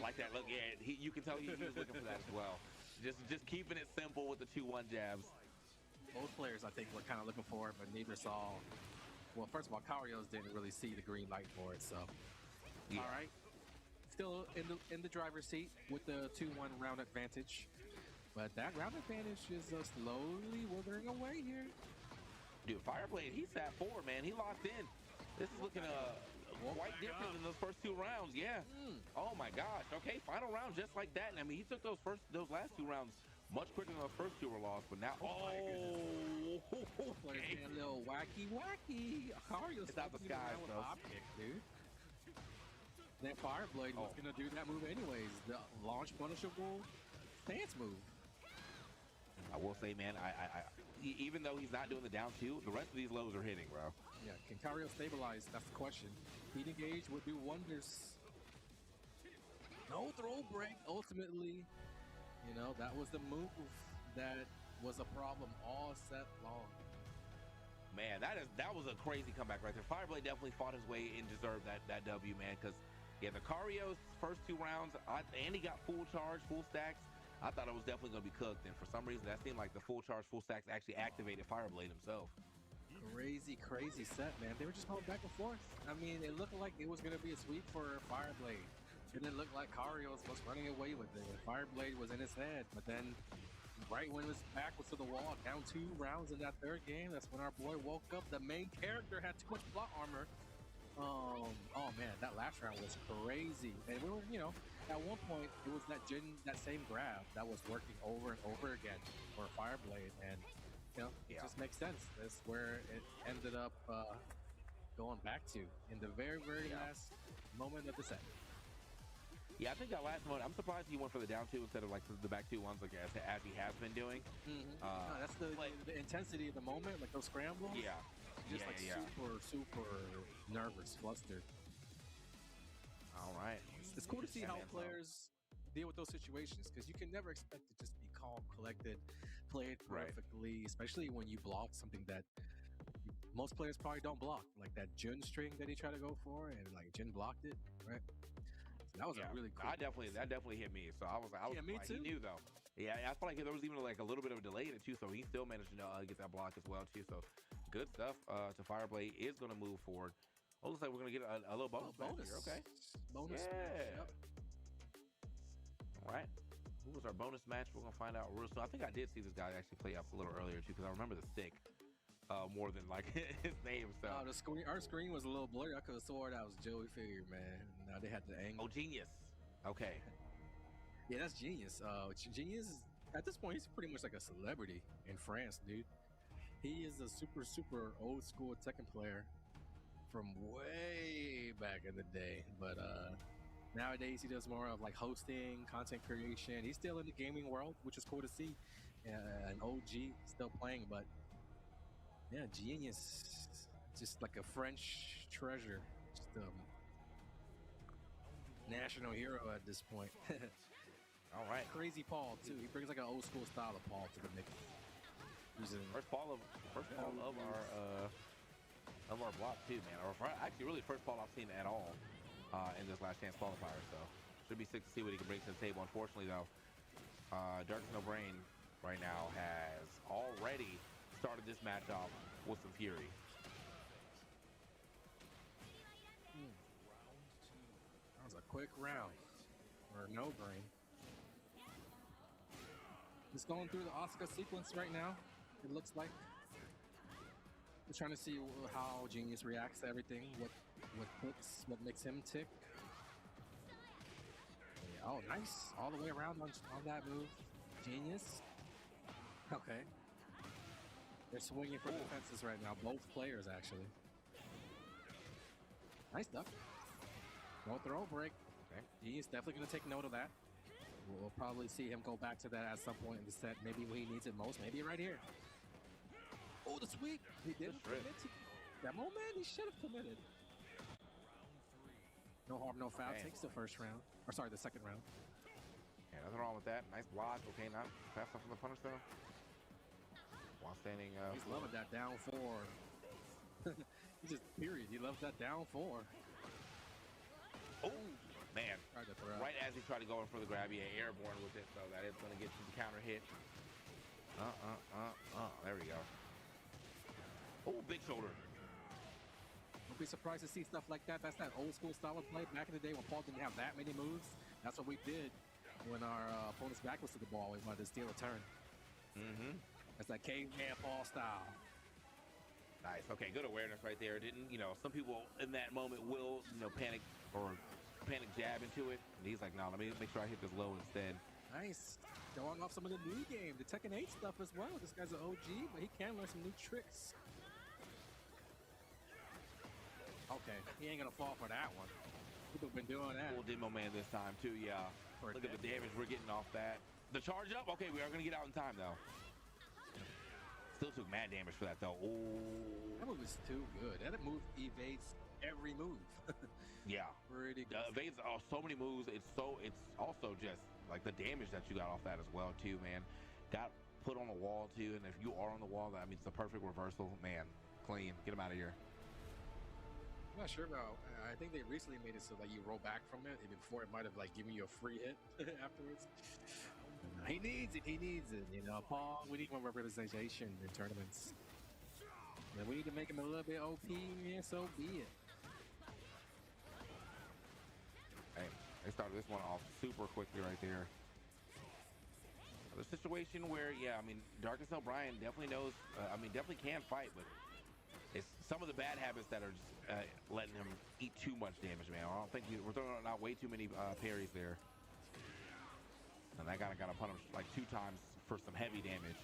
Like that. Look, yeah, you can tell he was looking for that as well. Just keeping it simple with the 2-1 jabs. Both players, I think, were kind of looking for it, but neither saw. Well, first of all, Karios didn't really see the green light for it, so. Yeah. All right. Still in the driver's seat with the 2-1 round advantage. But that round advantage is slowly withering away here. Dude, Fireblade, he sat forward, man. He locked in. This is looking quite different than those first 2 rounds. Yeah. Oh my gosh. Okay, final round just like that. And I mean, he took those last 2 rounds much quicker than those first 2 were lost. But now, okay. A little wacky. Karios it's out the sky, with a hop kick, dude. That Fireblade was gonna do that move anyways. The launch punishable stance move. I will say, man, I even though he's not doing the down 2, the rest of these lows are hitting, bro. Yeah, can Karios stabilize? That's the question. Heat engage would do wonders. No throw break. Ultimately, you know, that was the move that was a problem all set long. Man, that was a crazy comeback right there. Fireblade definitely fought his way and deserved that W, man, because yeah, the Karios first 2 rounds, and he got full charge, full stacks. I thought it was definitely going to be cooked, and for some reason, that seemed like the full charge, full stacks actually activated Fireblade himself. Crazy set, man. They were just going back and forth. I mean, it looked like it was going to be a sweep for Fireblade. It didn't look like Karios was running away with it. Fireblade was in his head, but then right when his back was to the wall, down 2 rounds in that 3rd game, that's when our boy woke up. The main character had too much plot armor. Oh man, that last round was crazy. And we were, you know, at one point it was that same grab that was working over and over again for Fireblade, and you know, it just makes sense. That's where it ended up going back to in the very last moment of the set. Yeah, I think that last one, I'm surprised he went for the down 2 instead of like the back 2 ones, like as he has been doing. No, that's the intensity of the moment, like those scrambles. Yeah. Just super nervous, flustered. All right. It's cool to see how players deal with those situations, because you can never expect to just be calm, collected, play it perfectly, especially when you block something that most players probably don't block, like that Jun string that he tried to go for, and like Jin blocked it, right? So that was a really cool. That definitely hit me. So I was me too. He knew though. Yeah, I felt like there was even like a little bit of a delay in it too, so he still managed to get that block as well too. So good stuff. To Fireblade is going to move forward. Oh, looks like we're going to get a little bonus match here. Okay. Bonus match. Yep. All right. Who was our bonus match? We're going to find out real soon. I think I did see this guy actually play up a little earlier too, because I remember the stick more than like his name. So our screen was a little blurry. I could have swore that was Joey Figure, man. Now they had the angle. Oh, genius. Okay. Yeah, that's genius. Genius, at this point, he's pretty much like a celebrity in France, dude. He is a super old school Tekken player from way back in the day. But nowadays, he does more of like hosting, content creation. He's still in the gaming world, which is cool to see. An OG still playing, but yeah, genius. Just like a French treasure. Just a national hero at this point. All right. Crazy Paul too. He brings like an old school style of Paul to the mix. First ball of our block too, man. Or actually, really first ball I've seen at all in this last chance qualifier. So should be sick to see what he can bring to the table. Unfortunately, though, Dark No Brain right now has already started this match off with some fury. That was a quick round for No Brain. Just going through the Asuka sequence right now. It looks like we're trying to see how Genius reacts to everything, what clicks, what makes him tick. Oh, nice. All the way around on that move. Genius. Okay. They're swinging for defenses right now. Both players, actually. Nice duck. No throw break. Okay. He's definitely going to take note of that. We'll probably see him go back to that at some point in the set. Maybe when he needs it most. Maybe right here. Oh, the sweep. He didn't commit to that moment. He should have committed. No harm, no foul. Takes the first round. Or sorry, the second round. Yeah, nothing wrong with that. Nice block. Okay, not fast enough from the punish though. While standing. He's loving that down four. He just period. He loves that down four. Oh man! Right as he tried to go in for the grab, yeah, airborne with it, so that is going to get to the counter hit. There we go. Oh, big shoulder. Don't be surprised to see stuff like that. That's that old school style of play. Back in the day when Paul didn't have that many moves, that's what we did when our opponent's back was to the ball. We wanted to steal a turn. That's that caveman Paul style. Nice. Okay, good awareness right there. Didn't, some people in that moment will, panic jab into it. And he's like, no, let me make sure I hit this low instead. Nice. Showing off some of the new game, the Tekken 8 stuff as well. This guy's an OG, but he can learn some new tricks. Okay, he ain't gonna fall for that one. People have been doing that. Full demo man this time too, yeah. Look at the damage we're getting off that. The charge up, okay, we are gonna get out in time though. Still took mad damage for that though. Oh, that move is too good. That move evades every move. Yeah, pretty good. Evades so many moves. It's also just like the damage that you got off that as well too, man. Got put on the wall too, and if you are on the wall, that means it's a perfect reversal, man. Clean, get him out of here. I'm not sure about. I think they recently made it so that you roll back from it. Even before it might have like given you a free hit afterwards. He needs it. He needs it. Paul. We need more representation in tournaments. And we need to make him a little bit OP. Yeah, so be it. Hey, they started this one off super quickly right there. The situation where, yeah, I mean, Darkest O'Brien definitely knows. Definitely can fight, but it's some of the bad habits that are just letting him eat too much damage, man. I don't think we're throwing out way too many parries there. And that guy got to punish like 2 times for some heavy damage.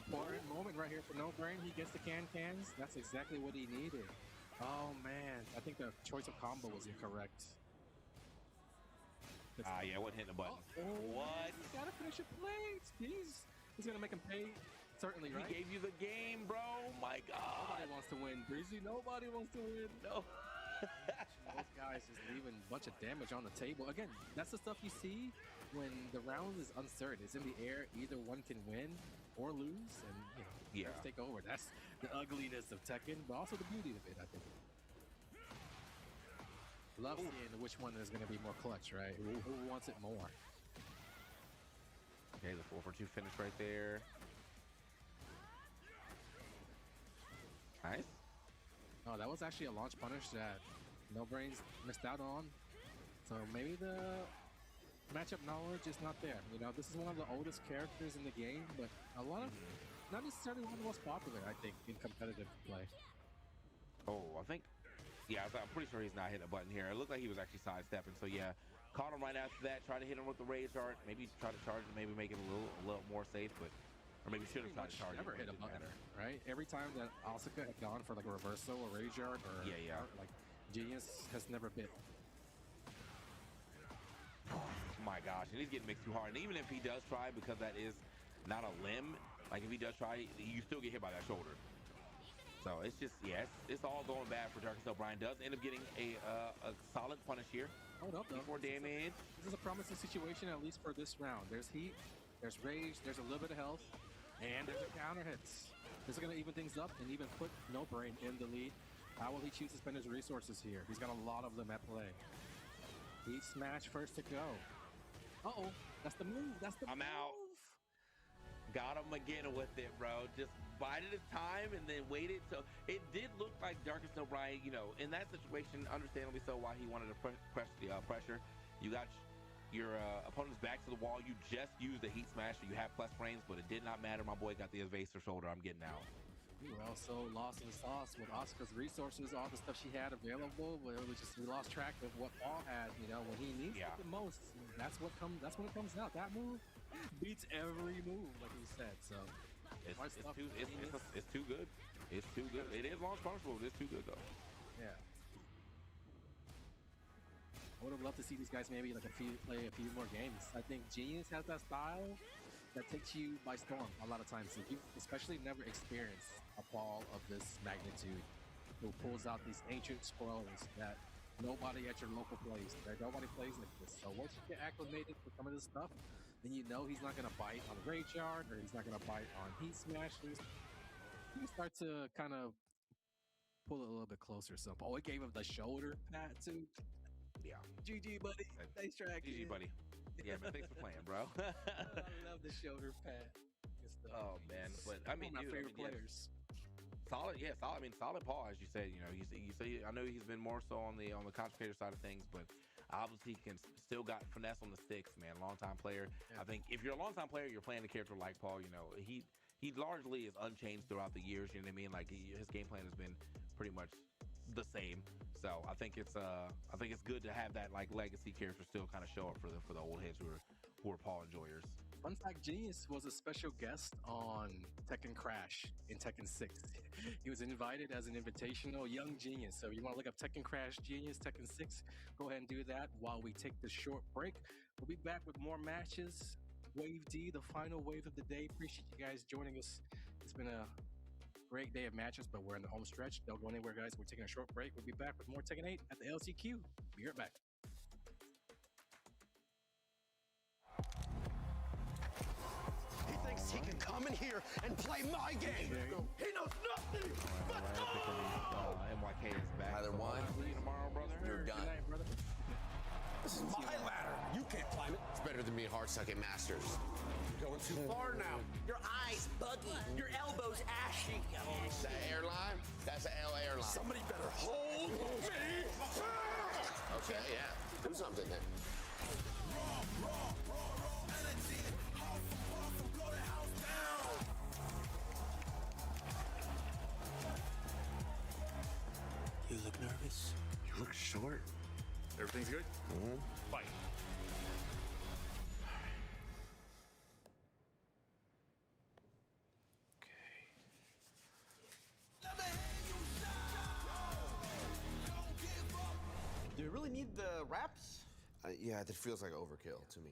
Important moment right here for No Brain. He gets the cans. That's exactly what he needed. Oh, man. I think the choice of combo was incorrect. Yeah, wasn't hitting the button. What? He's got to finish your plates. He's going to make him pay. Certainly, right? He gave you the game, bro. My God. Nobody wants to win, Breezy. Nobody wants to win. No. Those guys just leaving a bunch of damage on the table. Again, that's the stuff you see when the round is uncertain. It's in the air. Either one can win or lose, and yeah, take over. That's the ugliness of Tekken, but also the beauty of it, I think. Love seeing which one is going to be more clutch, right? Who wants it more? Okay, the 4-for-2 finish right there. Nice. Oh, that was actually a launch punish that No Brains missed out on. So maybe the matchup knowledge is not there. This is one of the oldest characters in the game, but a lot of, not necessarily one of the most popular, I think, in competitive play. Oh, I think, yeah, I'm pretty sure he's not hitting a button here. It looked like he was actually sidestepping. So yeah, caught him right after that. Tried to hit him with the rage art. Maybe try to charge him, maybe make it a little more safe, but. Or maybe should have tried to charge. Never hit a button, right? Every time that Asuka had gone for like a reversal or rage art or like Genius has never bit. Oh my gosh, and he's getting mixed too hard. And even if he does try, because that is not a limb, like if he does try, you still get hit by that shoulder. So it's just, yeah, it's all going bad for Darkest O'Brien. Does end up getting a solid punish here. Hold up, though. More damage. This is a promising situation, at least for this round. There's heat, there's rage, there's a little bit of health. And there's a counter hits. This is going to even things up and even put No Brain in the lead. How will he choose to spend his resources here? He's got a lot of them at play. Heat smash first to go. Uh-oh, that's the move. That's the move. I'm out. Got him again with it, bro. Just bided his time and then waited. So it did look like Darkest O'Brien, in that situation, understandably so, why he wanted to press the pressure. You got your opponent's back to the wall. You just used the heat smash, so you have plus frames, but it did not matter. My boy got the evasive shoulder. I'm getting out. We were also lost in the sauce with Oscar's resources, all the stuff she had available. But it was just we lost track of what Paul had. You know, when he needs it the most, that's when it comes out. That move beats every move, like he said. So it's too good. It's too good. It is launch punishable, but it's too good though. Yeah. I would have loved to see these guys maybe like play a few more games. I think Genius has that style that takes you by storm a lot of times. If you especially never experienced a ball of this magnitude who pulls out these ancient scrolls that nobody at your local plays, that nobody plays like this. So once you get acclimated to some of this stuff, then you know he's not going to bite on Rage Yard or he's not going to bite on Heat Smashers. You start to kind of pull it a little bit closer. So, oh, it gave him the shoulder pad too. Yeah. GG, buddy. Nice track. GG, buddy. Yeah, man. Thanks for playing, bro. I love the shoulder pad. Oh man, but I mean, my dude, favorite yeah. players. Solid, yeah, solid. I mean, solid Paul, as you said. You know, you say I know he's been more so on the concentrator side of things, but obviously he can still got finesse on the sticks, man. Long-time player. Yeah. I think if you're a long-time player, you're playing a character like Paul. You know, he largely is unchanged throughout the years. You know what I mean? Like his game plan has been pretty much the same. So I think it's good to have that like legacy character still kind of show up for the old heads who are Paul enjoyers. Fun fact, Genius was a special guest on Tekken Crash in Tekken 6. He was invited as an invitational young Genius. So if you want to look up Tekken Crash Genius, Tekken 6, go ahead and do that while we take this short break. We'll be back with more matches. Wave D, the final wave of the day. Appreciate you guys joining us. It's been a great day of matches, but we're in the home stretch. Don't go anywhere, guys. We're taking a short break. We'll be back with more Tekken 8 at the LCQ. Be right back. He thinks he can come in here and play my game. He knows nothing but MYK is back. Either one. See you tomorrow, brother. You're done. Good night, brother. This is my ladder. You can't climb it. It's better than me hard-sucking masters. You're going too far now. Your eyes buggy. Your elbows ashy. That airline? That's an L airline. Somebody better hold me. Okay, yeah. Do something then. You look nervous. You look short. Everything's good? Mm-hmm. Fight. Do you really need the wraps? Yeah, that feels like overkill to me.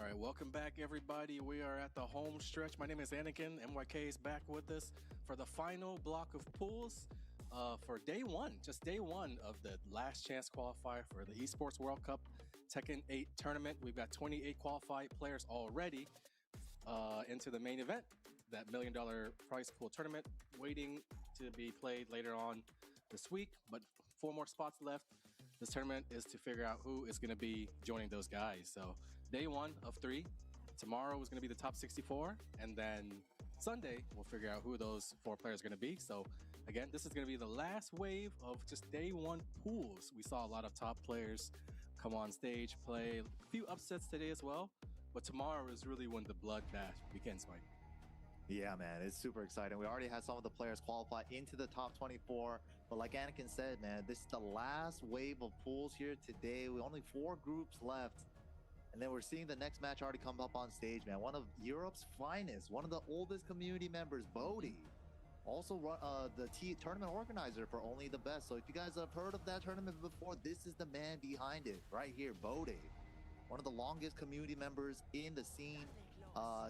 right, welcome back, everybody. We are at the home stretch. My name is Anakin. MYK is back with us for the final block of pools for day one, just day one of the last chance qualifier for the Esports World Cup Tekken 8 tournament. We've got 28 qualified players already into the main event, that $1 million prize pool tournament, waiting to be played later on this week, but 4 more spots left. This tournament is to figure out who is going to be joining those guys. So day 1 of 3. Tomorrow is going to be the top 64. And then Sunday, we'll figure out who those 4 players are going to be. So again, this is going to be the last wave of just day 1 pools. We saw a lot of top players come on stage, play a few upsets today as well. But tomorrow is really when the bloodbath begins, Mike. Yeah, man, it's super exciting. We already had some of the players qualify into the top 24, but like Anakin said, man, this is the last wave of pools here today. We only 4 groups left, and then we're seeing the next match already come up on stage, man. One of Europe's finest, one of the oldest community members, Bodhi, also the tournament organizer for Only the Best. So if you guys have heard of that tournament before, this is the man behind it right here, Bodhi, one of the longest community members in the scene.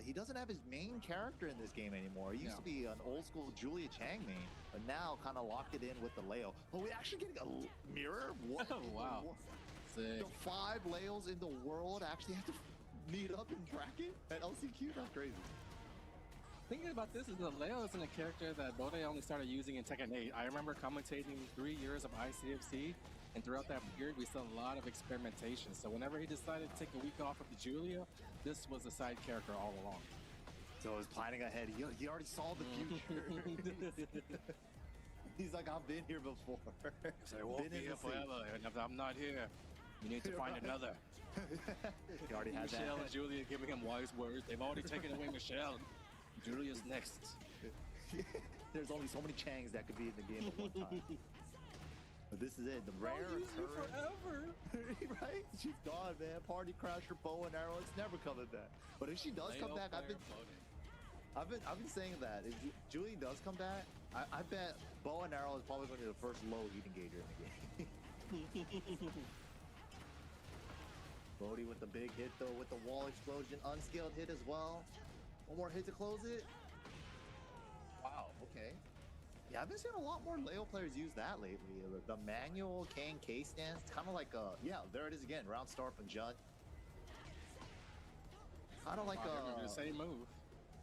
He doesn't have his main character in this game anymore. He used to be an old school Julia Chang main, but now kind of locked it in with the Leo. Oh, we're actually getting a mirror? What? Oh, wow. The 5 Leos in the world actually have to meet up in bracket at LCQ? That's crazy. Thinking about this is that Leo isn't a character that Bode only started using in Tekken 8. I remember commentating 3 years of ICFC, and throughout that period, we saw a lot of experimentation. So whenever he decided to take a week off of the Julia, this was a side character all along. So he's planning ahead. He already saw the future. He's like, I've been here before. So I won't be here forever, and if I'm not here, you need to find another. He already had Michelle that. and Julia giving him wise words. They've already taken away Michelle. Julia's next. There's only so many Changs that could be in the game at one time. But this is it, the rare use you forever. Right? She's gone, man. Party crasher, bow and arrow, it's never coming back. But if she does come back, I've been saying that if Julie does come back, I bet bow and arrow is probably going to be the first low heat engager in the game. Bodhi with the big hit though, with the wall explosion, unskilled hit as well. One more hit to close it. Wow, okay. Yeah, I've been seeing a lot more Leo players use that lately. The manual K&K stance, it's kind of like a, yeah, there it is again, round start from Judd. Kind of like the same move.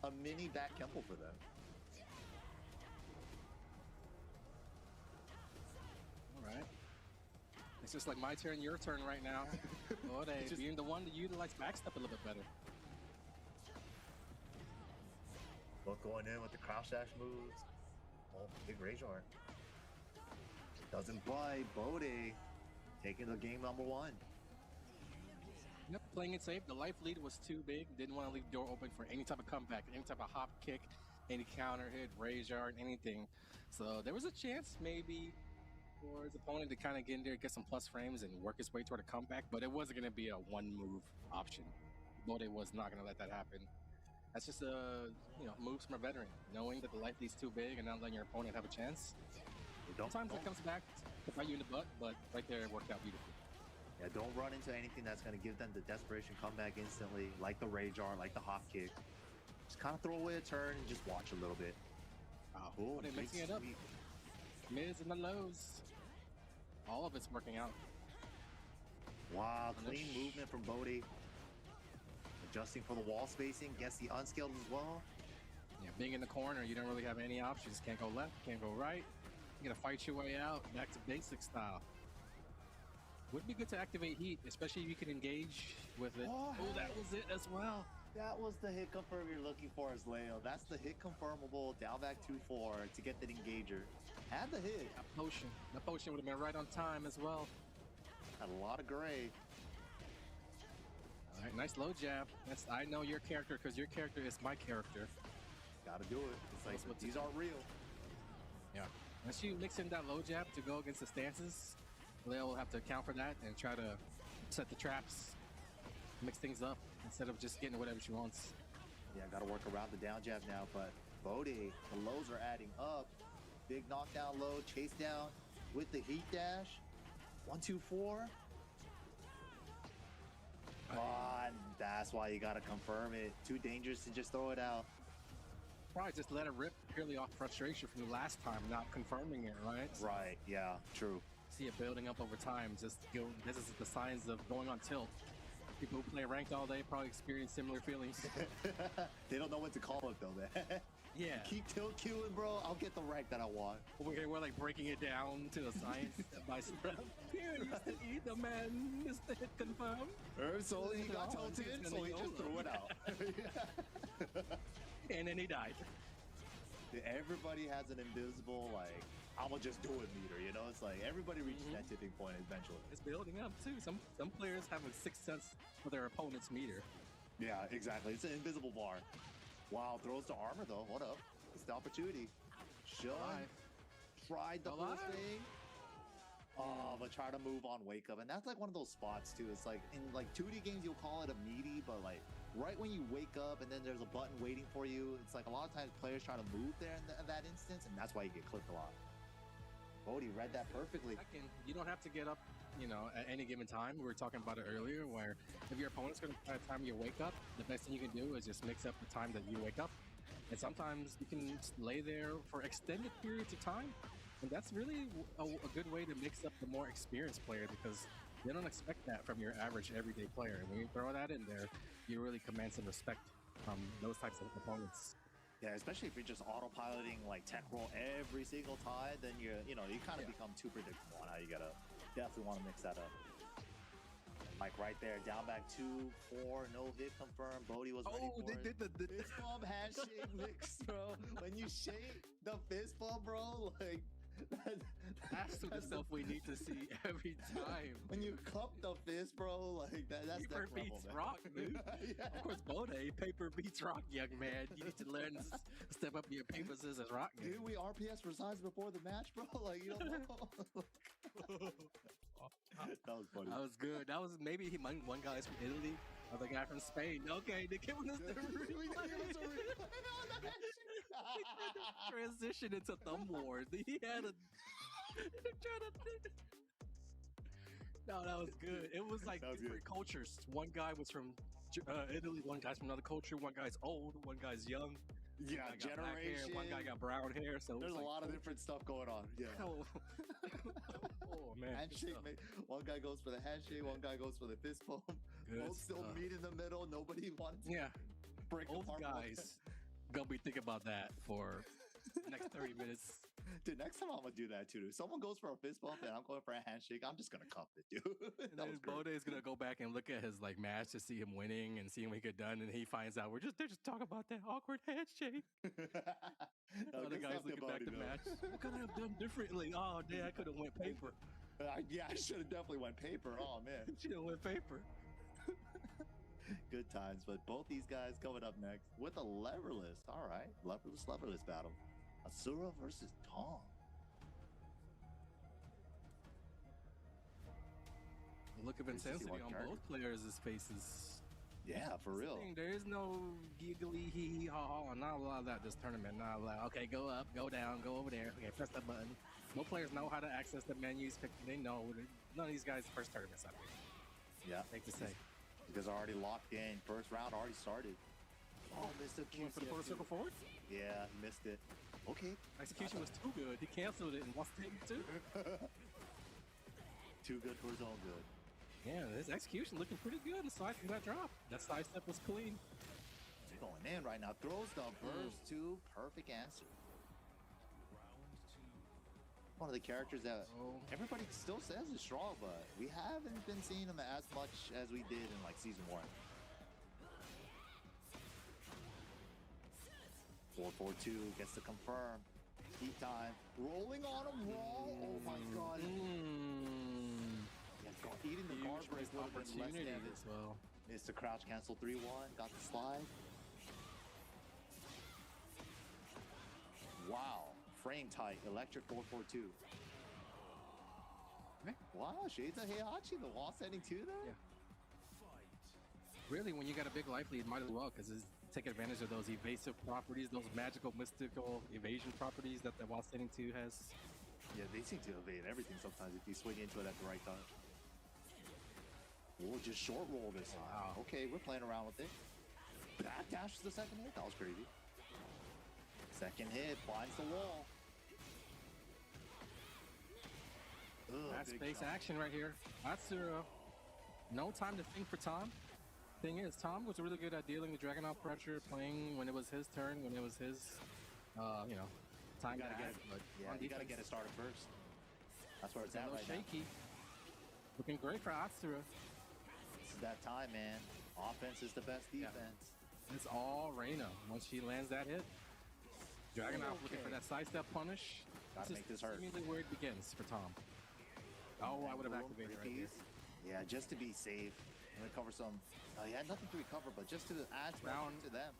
A mini back Kemple for them. All right. It's just like my turn, your turn right now. Bode being the one to utilize backstep a little bit better. Both going in with the crouch dash moves. Oh, big rage art. Doesn't bite. Bodhi taking the game number 1. Yep, playing it safe. The life lead was too big. Didn't want to leave the door open for any type of comeback, any type of hop kick, any counter hit, rage art, anything. So there was a chance maybe for his opponent to kind of get in there, get some plus frames and work his way toward a comeback, but it wasn't going to be a 1-move option. Bode was not going to let that happen. That's just moves from a veteran, knowing that the life lead's too big and not letting your opponent have a chance. Sometimes it comes back to bite you in the butt, but right there it worked out beautifully. Yeah, don't run into anything that's going to give them the desperation comeback instantly, like the rage art, like the hop kick. Just kind of throw away a turn and just watch a little bit. Oh, they're mixing it up. Mids and the lows. All of it's working out. Wow, clean movement from Bodhi. Adjusting for the wall spacing, gets the unskilled as well. Yeah, being in the corner, you don't really have any options. Can't go left, can't go right. You gotta fight your way out, back to basic style. Would be good to activate heat, especially if you can engage with it. Oh, that was it as well. That was the hit confirm you're looking for as Leo. That's the hit confirmable down back 2-4 to get that engager. Had the hit. That potion would have been right on time as well. Had a lot of gray. All right, nice low jab. I know your character because your character is my character. Gotta do it. It's like, these aren't real. Yeah. Once you mix in that low jab to go against the stances, Leo will have to account for that and try to set the traps, mix things up instead of just getting whatever she wants. Yeah, gotta work around the down jab now, but Bodhi, the lows are adding up. Big knockdown low, chase down with the heat dash. 1-2-4. Come on, that's why you gotta confirm it. Too dangerous to just throw it out. Probably just let it rip purely off frustration from the last time, not confirming it, right? So Right, yeah, true. see it building up over time. Just go. This is the signs of going on tilt. People who play ranked all day probably experience similar feelings. They don't know what to call it though, man. Yeah. Keep tilt queuing, bro. I'll get the rank that I want. We're like breaking it down to a science by step. Here used to eat the man, Mr. Hit confirm. So he got tilted, so he just threw it out. And then he died. Everybody has an invisible, like, I'ma just do it meter, you know? It's like everybody reaches that tipping point eventually. It's building up too. Some players have a sixth sense for their opponent's meter. Yeah, exactly. It's an invisible bar. Wow, throws to armor though. What up? It's the opportunity. Sean tried the whole thing. Oh, but try to move on wake up. And that's like one of those spots too. It's like in like 2D games, you'll call it a meaty, but like right when you wake up and then there's a button waiting for you, it's like a lot of times players try to move there in that instance, and that's why you get clipped a lot. Bodhi read that perfectly. You don't have to get up, you know, at any given time. We were talking about it earlier, where if your opponent's going to try to time you wake up, the best thing you can do is just mix up the time that you wake up. And sometimes you can just lay there for extended periods of time. And that's really a good way to mix up the more experienced player, because they don't expect that from your average everyday player. And when you throw that in there, you really command some respect from those types of opponents. Yeah, especially if you're just autopiloting like tech roll every single time, then you kind of become too predictable on how you gotta definitely want to mix that up. Like right there, down back 2-4, no hit confirmed. Bodhi was ready for they it. did the fist bump handshake mix, bro. When you shake the fist bump, bro, like that's the stuff we need to see every time. When you cup the fist, bro, like that's paper beats rock, dude. Yeah. Of course, Bode, paper beats rock, young man. You need to learn to step up your paper scissors rock game. Dude, we RPS resides before the match, bro. Like, you don't know. That was funny. That was good. That was maybe one guy's from Italy, other guy from Spain. Okay, they gave us the transition into Thumb Wars. He had a. No, that was good. It was like different cultures. One guy was from Italy, one guy's from another culture, one guy's old, one guy's young. Yeah, generation. Hair, one guy got brown hair. So there's a lot of different stuff going on. Yeah. Oh man. Handshake. One guy goes for the handshake. One guy goes for the fist bump. Both still meet in the middle. Nobody wanted to break old apart. Guys gonna be thinking about that for the next 30 minutes. Dude, next time I'm gonna do that too. If someone goes for a fist bump and I'm going for a handshake, I'm just gonna cup it, dude. And then Bode is gonna go back and look at his like match to see him winning and see him get done, and he finds out they're just talking about that awkward handshake. Other guys looking back to match. What could I have done differently? Oh, damn, I could have went paper. Yeah, I should have definitely went paper. Oh man, should have went paper. Good times, but both these guys coming up next with a leverless. All right, leverless battle. Asura versus Tom. Look of intensity on both players' faces. Yeah, for real. There is no giggly hee hee ha ha. Not a lot of that this tournament. Not allowed. Okay, go up, go down, go over there. Okay, press that button. Most players know how to access the menus. They know. None of these guys' first tournaments, I think. Yeah. Safe to say. Because already locked in. First round already started. Oh, missed the Went for the quarter circle forward? Yeah, he missed it. Okay. Execution was too good. He canceled it and lost it too. Too good for his own good. Yeah, his execution looking pretty good aside from that drop. That side step was clean. He's going in right now. Throws the burst to perfect answer. One of the characters that everybody still says is strong, but we haven't been seeing him as much as we did in like season 1. 4-4-2 gets to confirm. Heat time. Rolling on him raw. Oh my god. Eating the guard break would have been less damage as well. Missed the crouch cancel 3-1. Got the slide. Wow. Frame tight. Electric 4-4-2. Wow. Shades of Heihachi. The wall setting 2 there? Yeah. Really, when you got a big life lead, might as well, because take advantage of those evasive properties, those magical, mystical evasion properties that the wall setting 2 has. Yeah, they seem to evade everything sometimes if you swing into it at the right time. We'll just short roll this time. Wow. Okay, we're playing around with it. Backdash the second hit. That was crazy. Second hit finds the wall. Ugh, That's big space jump. action right here. That's no time to think for Tom. Thing is, Tom was really good at dealing with Dragunov pressure, playing when it was his turn, when it was his, time You to gotta get act. But Yeah, on you gotta defense, get it started first. That's where it's a at little right now. shaky. Looking great for Atsura. This is that time, man. Offense is the best defense. It's all Reina once she lands that hit. Dragunov looking for Okay. that sidestep punish. Gotta This make is this hurt. seemingly where it begins for Tom. Oh, I would have Boom, activated right here. repeats. Yeah, just to be safe. Recover some. He had nothing to recover, but just to add Round. to them.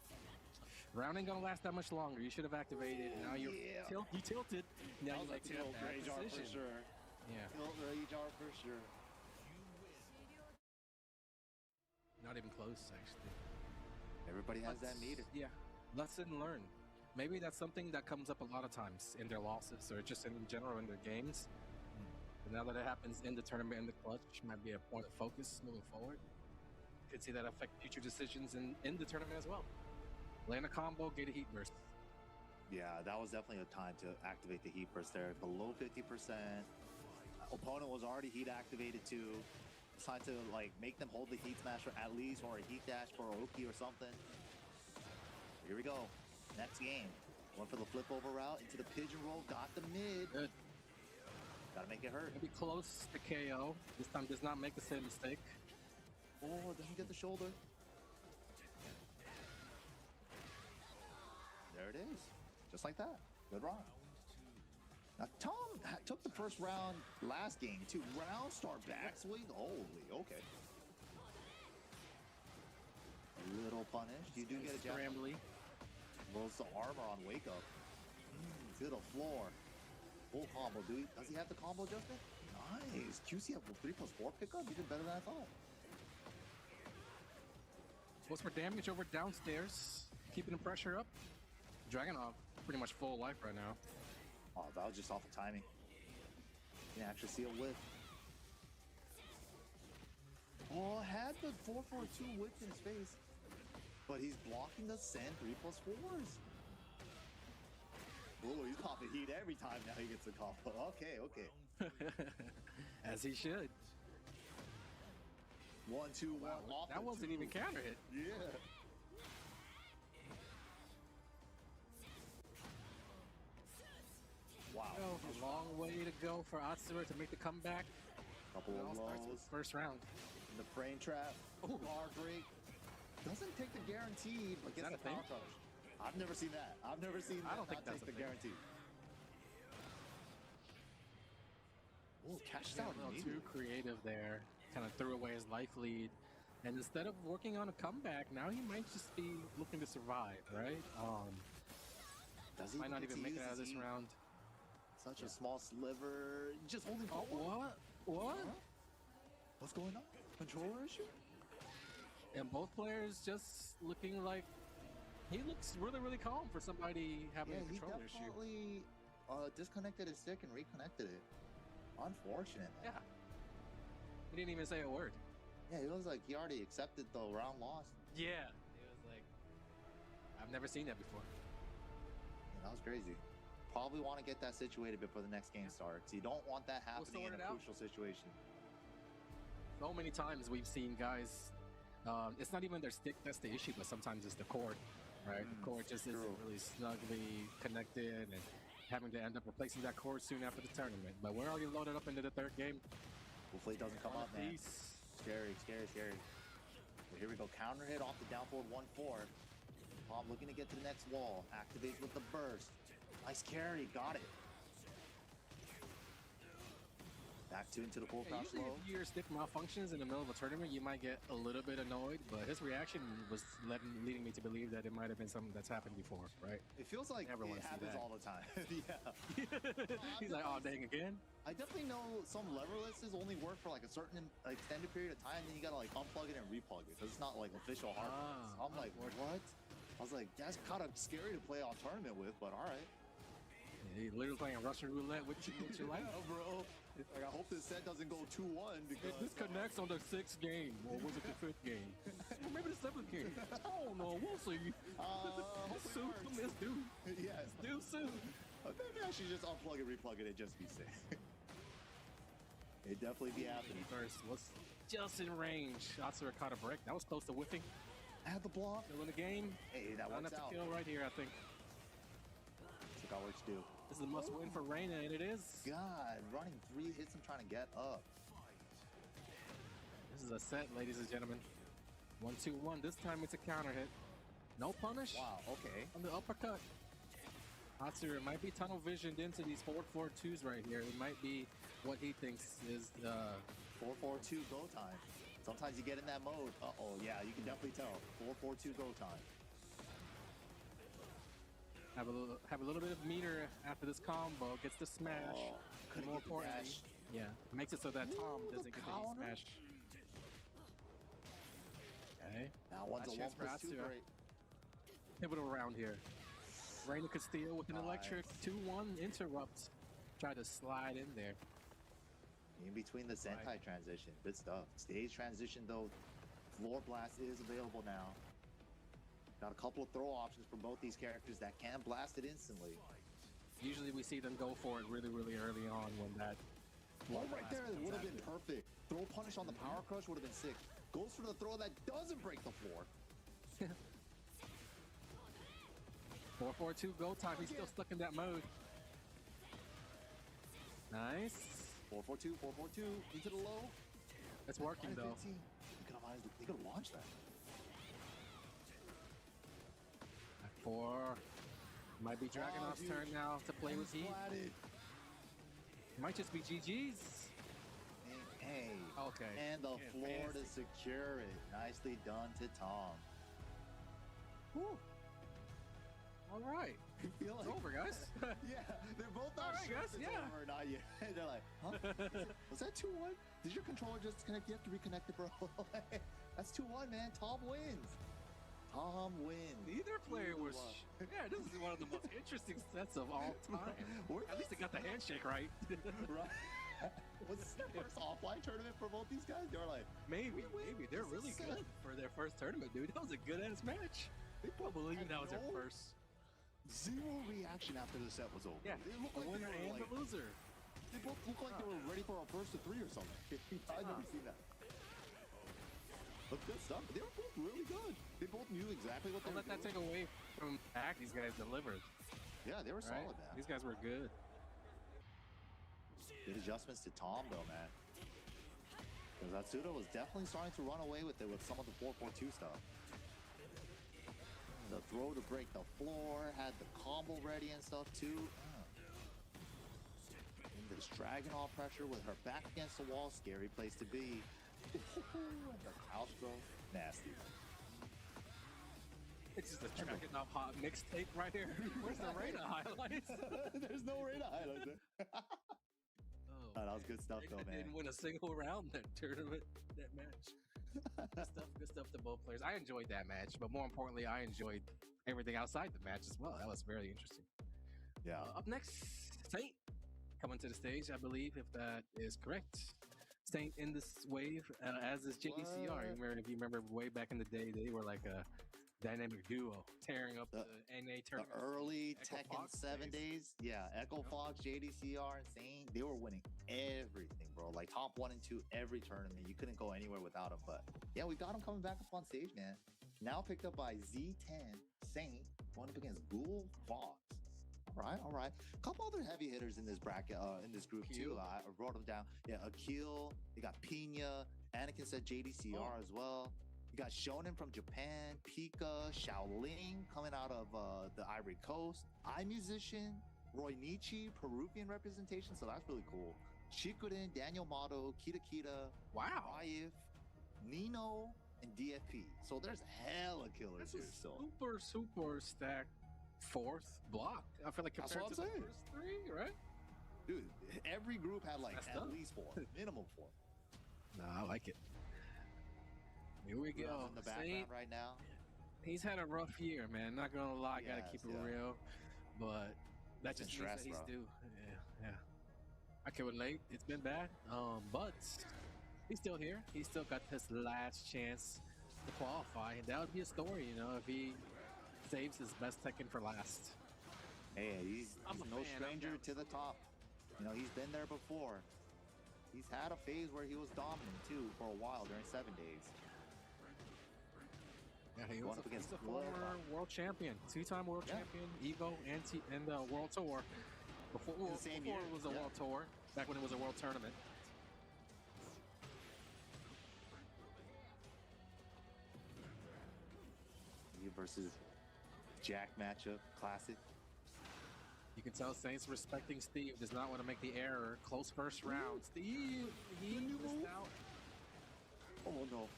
Round ain't gonna last that much longer. You should have activated. Now you're Yeah. you tilted. Now That you was a like to tilt have rage that art for position. sure. Yeah, Tilt rage art for sure. not even close actually. Everybody has But, that meter. Yeah, lesson learned. Maybe that's something that comes up a lot of times in their losses or just in general in their games. But now that it happens in the tournament, in the clutch, might be a point of focus moving forward. Could see that affect future decisions in the tournament as well. Land a combo, get a heat burst. Yeah, that was definitely a time to activate the heat burst there. Below 50%. Opponent was already heat activated too. It's time to like make them hold the heat smash for at least, or a heat dash for Oki or something. Here we go. Next game. Went for the flip over route into the pigeon roll. Got the mid. Good. Gotta make it hurt. Maybe close to KO. This time does not make the same mistake. Oh, doesn't get the shoulder. There it is. Just like that. Good round. Now, Tom took the first round last game too. Round start backswing. Holy, okay. A little punish. You do get a jab. Scrambly. Rolls the armor on wake up. To the floor. Full combo. Does he have the combo adjustment? Nice. QC have 3+4 pickup? Even better than I thought. Goes for damage over downstairs, keeping the pressure up. Dragunov pretty much full life right now. Oh, that was just off of timing. You can actually see a whip. Oh, had the 442 whipped in his face. But he's blocking the send 3+4s. Oh, he's popping heat every time now he gets the combo. Okay, okay. As he should. 1-2-1 off. That the wasn't two. even counter hit. Yeah. Wow. A long way to go for Atsura to make the comeback. Couple It all of starts with lows. first round. In the frame trap. Ooh. Guard break. Doesn't take the guarantee, but gets that the a power thing? touch. I've never seen that. I've never seen that. I don't think not that's take a the thing. guarantee. Oh, cashed A out little too immediately. creative there. Kind of threw away his life lead. And instead of working on a comeback, now he might just be looking to survive, right? Does he Might not get even to make it use out of his this E? round. Such a small sliver. Just holding Oh, forward. what? Huh? What's going on? Controller issue? And both players just looking like he looks really, really calm for somebody having Yeah, a he controller issue. definitely disconnected his stick and reconnected it. Unfortunate. Man. Yeah. He didn't even say a word. Yeah, it was like he already accepted the round loss. Yeah. It was like, I've never seen that before. Yeah, that was crazy. Probably want to get that situated before the next game starts. You don't want that happening sort in it a out. crucial situation. So many times we've seen guys, it's not even their stick that's the issue, but sometimes it's the cord, right? The cord just isn't really snugly connected and having to end up replacing that cord soon after the tournament. But we're already loaded up into the third game. Hopefully it doesn't come up, man. Peace. Scary, scary, scary. But here we go. Counter hit off the down forward 1-4. Palm looking to get to the next wall. Activates with the burst. Nice carry. Got it. Back to into the full Yeah, crouch usually low. if your stick malfunctions in the middle of a tournament, you might get a little bit annoyed, but his reaction was leading me to believe that it might have been something that's happened before, right? It feels like Never it wanna see happens that. all the time. Yeah. He's like, oh, dang, again? I definitely know some leverlesses only work for like a certain extended period of time, then you gotta like unplug it and replug it because it's not like official hardware. So I'm like, what? I was like, that's kind of scary to play on tournament with, but all right. He literally playing Russian roulette with your life. Yeah, bro. Like, I hope this set doesn't go 2-1 because It disconnects on the 6th game, or was it the 5th game? Or maybe the 7th game. I don't know. We'll see. Soon, it's due. Yeah, It's due soon. Maybe I should just unplug and replug it and just be safe. It'd definitely be happening. First was just in range. Asura caught a break. That was close to whiffing. I had the block. Still in the game. Hey, that Not works enough out. to kill right here, I think. Look how what you do. This is a must win for Reina, and it is. God, running 3 hits and trying to get up. This is a set, ladies and gentlemen. 1-2-1. This time it's a counter hit. No punish. Wow, okay. On the uppercut. Hatsuru might be tunnel visioned into these 4-4-2s right here. It might be what he thinks is the 4-4-2 go time. Sometimes you get in that mode. Uh-oh, yeah, you can definitely tell. 4-4-2 go time. have a little bit of meter after this combo. Gets the smash. Oh, couldn't More get the importantly, dash. yeah, makes it so that Tom Ooh, doesn't the get the counter. smash. Okay. Now one's Last a chance 1+2 for Hatsura. break. Pivotal round here. Reina could steal with an Nice. electric 2-1 interrupt. Try to slide in there. In between the Sentai Right. transition. Good stuff. Stage transition, though. Floor blast is available now. Got a couple of throw options for both these characters that can blast it instantly. Usually we see them go for it really, really early on when that. Well, right there blast would have comes been after. perfect. Throw punish on the power crush would have been sick. Goes for the throw that doesn't break the floor. 4-4-2 go time. He's still stuck in that mode. Nice. 4-4-2, 4-4-2, into the low. It's working though. 15. He could have launched that. 4. Might be Dragunov's dude. turn now to play with heat. Splatted. Might just be GG's. Hey. Okay. And the Yeah, floor to fancy. secure it. Nicely done to Tom. Woo. All right. You feel It's like over, guys. yeah, they're both not All right, sure guys, if it's yeah. over or not yet. They're like, huh? Was that 2-1? Did your controller just disconnect? You have to reconnect it, bro. That's 2-1, man. Tom wins. Tom wins. Neither player was. 2-1. Yeah, this is one of the most interesting sets of all time. Where At least they got the handshake right. Right. Was this their first offline tournament for both these guys? They were like, Maybe. They're This really is sick. good for their first tournament, dude. That was a good ass match. I can't believe that was their no- first. zero reaction after the set was over. Yeah, They looked the like winner they were and like, the loser. They both looked like they were ready for a first to 3 or something. I've never seen that. But good stuff. They were both really good. They both knew exactly what they Don't were let that doing. take away from the act these guys delivered. Yeah, they were Right? solid, man. These guys were good. Good adjustments to Tom, though, man. Because Atsuda was definitely starting to run away with it with some of the 4-4-2 stuff. The throw to break the floor, had the combo ready and stuff, too. And this Dragunov pressure with her back against the wall, scary place to be. And the crouch throw, nasty. It's just a Dragunov hot mixtape right here. Where's the Reina highlights? There's no Reina highlights there. Oh, that was good stuff, though, they man. didn't win a single round that tournament, that match. Good stuff to both players. I enjoyed that match, but more importantly, I enjoyed everything outside the match as well. That was very interesting. Yeah. Up next, Saint coming to the stage, I believe, if that is correct. Saint in this wave, as is JDCR. If you remember way back in the day, they were like a dynamic duo tearing up the NA The tournament. early Echo Tekken Fox 7 days. Yeah, Echo Fox, JDCR, and Saint, they were winning everything, bro. Like top 1 and 2 every tournament. You couldn't go anywhere without them. But yeah, we got them coming back up on stage, man. Now picked up by Z10, Saint, going up against Google Fox. All right. A couple other heavy hitters in this bracket, in this group too. I wrote them down. Yeah, Akil, you got Pina, Anakin said JDCR as well. You got Shonen from Japan, Pika, Shaolin coming out of the Ivory Coast, iMusician, Roy Nietzsche, Peruvian representation, so that's really cool. Shikurin, Daniel Mato, Kita, wow, Raif, Nino, and DFP. So there's hella killers here still. Super stacked fourth block. I feel like That's compared what to I'm the saying. first 3, right? Dude, every group had like That's at tough. least 4, minimum 4. Nah, I like it. Here we go. In the background Saint, right now. he's had a rough year, man. Not gonna lie, gotta Yes, keep it yeah. real. But That just means that he's due. Yeah. I can't relate. It's been bad. But he's still here. He's still got his last chance to qualify, and that would be a story, you know, if he saves his best Tekken for last. Hey, he's no fan, stranger to the top. You know, he's been there before. He's had a phase where he was dominant too for a while during 7 days. Yeah, he Going was up against a former world champion, two-time world champion, Evo and World Tour. Before it was a World Tour, back when it was a World Tournament. He versus Jack matchup, classic. You can tell Saints respecting Steve does not want to make the error. Close first round. Steve, he missed out. Oh no.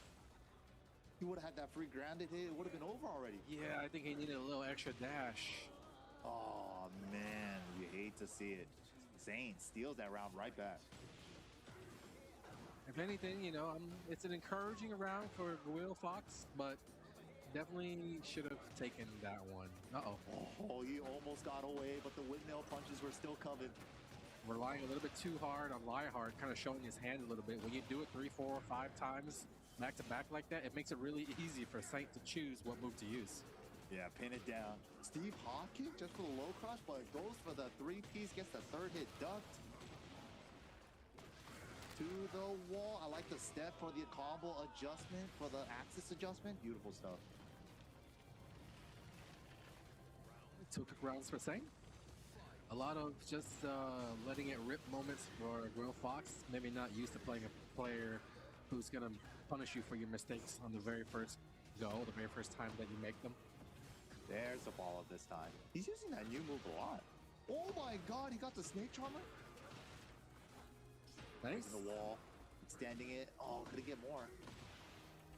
He would have had that free grounded hit. It would have been over already. Yeah, I think he needed a little extra dash. Oh man, you hate to see it. Zane steals that round right back. If anything, you know, it's an encouraging round for Will Fox, but definitely should have taken that one. Oh, he almost got away, but the windmill punches were still coming. Relying a little bit too hard on Liehard, kind of showing his hand a little bit. When you do it 3, 4, 5 times back to back like that, it makes it really easy for Saint to choose what move to use. Yeah, pin it down. Steve hot kick just for the low cross, but goes for the 3-piece, gets the third hit ducked. To the wall. I like the step for the combo adjustment, for the axis adjustment. Beautiful stuff. 2 quick rounds for Saint. A lot of just letting it rip moments for Will Fox. Maybe not used to playing a player who's going to punish you for your mistakes on the very first go, the very first time that you make them. There's the follow-up this time. He's using that new move a lot. Oh my god, he got the snake charmer. Nice. The wall, extending it. Oh, could he get more?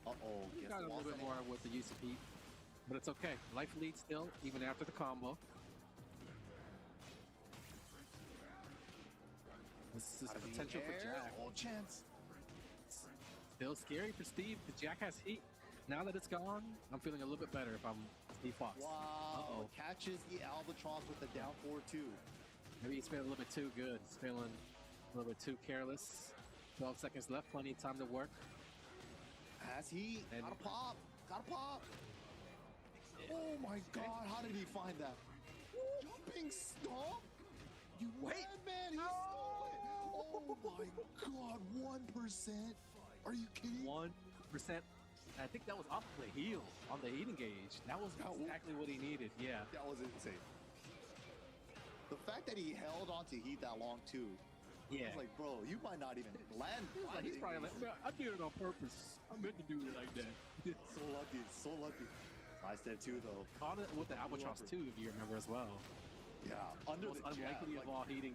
Uh-oh. He got a little bit more with the use of heat, but it's okay. Life leads still, even after the combo. This is potential for Jack. Oh, chance. Still scary for Steve, because Jack has heat. Now that it's gone, I'm feeling a little bit better if I'm Steve Fox. Wow. Catches the Albatross with the down 4-2. Maybe he's feeling a little bit too good. He's feeling a little bit too careless. 12 seconds left, plenty of time to work. Has he? And gotta pop. Gotta pop. Oh my god, how did he find that? Jumping stomp? You man, he stole it. Oh my god, 1%? Are you kidding? 1%. I think that was off the heel on the heating gauge. That was exactly what he needed. Yeah. That was insane. The fact that he held onto heat that long too. Yeah. I was like, bro, you might not even land. He's probably like, I did it on purpose. I meant to do it like that. So lucky, so lucky. Nice there too, though. Caught it with the Albatross too, if you remember as well. Yeah, under most the jab, unlikely of all heating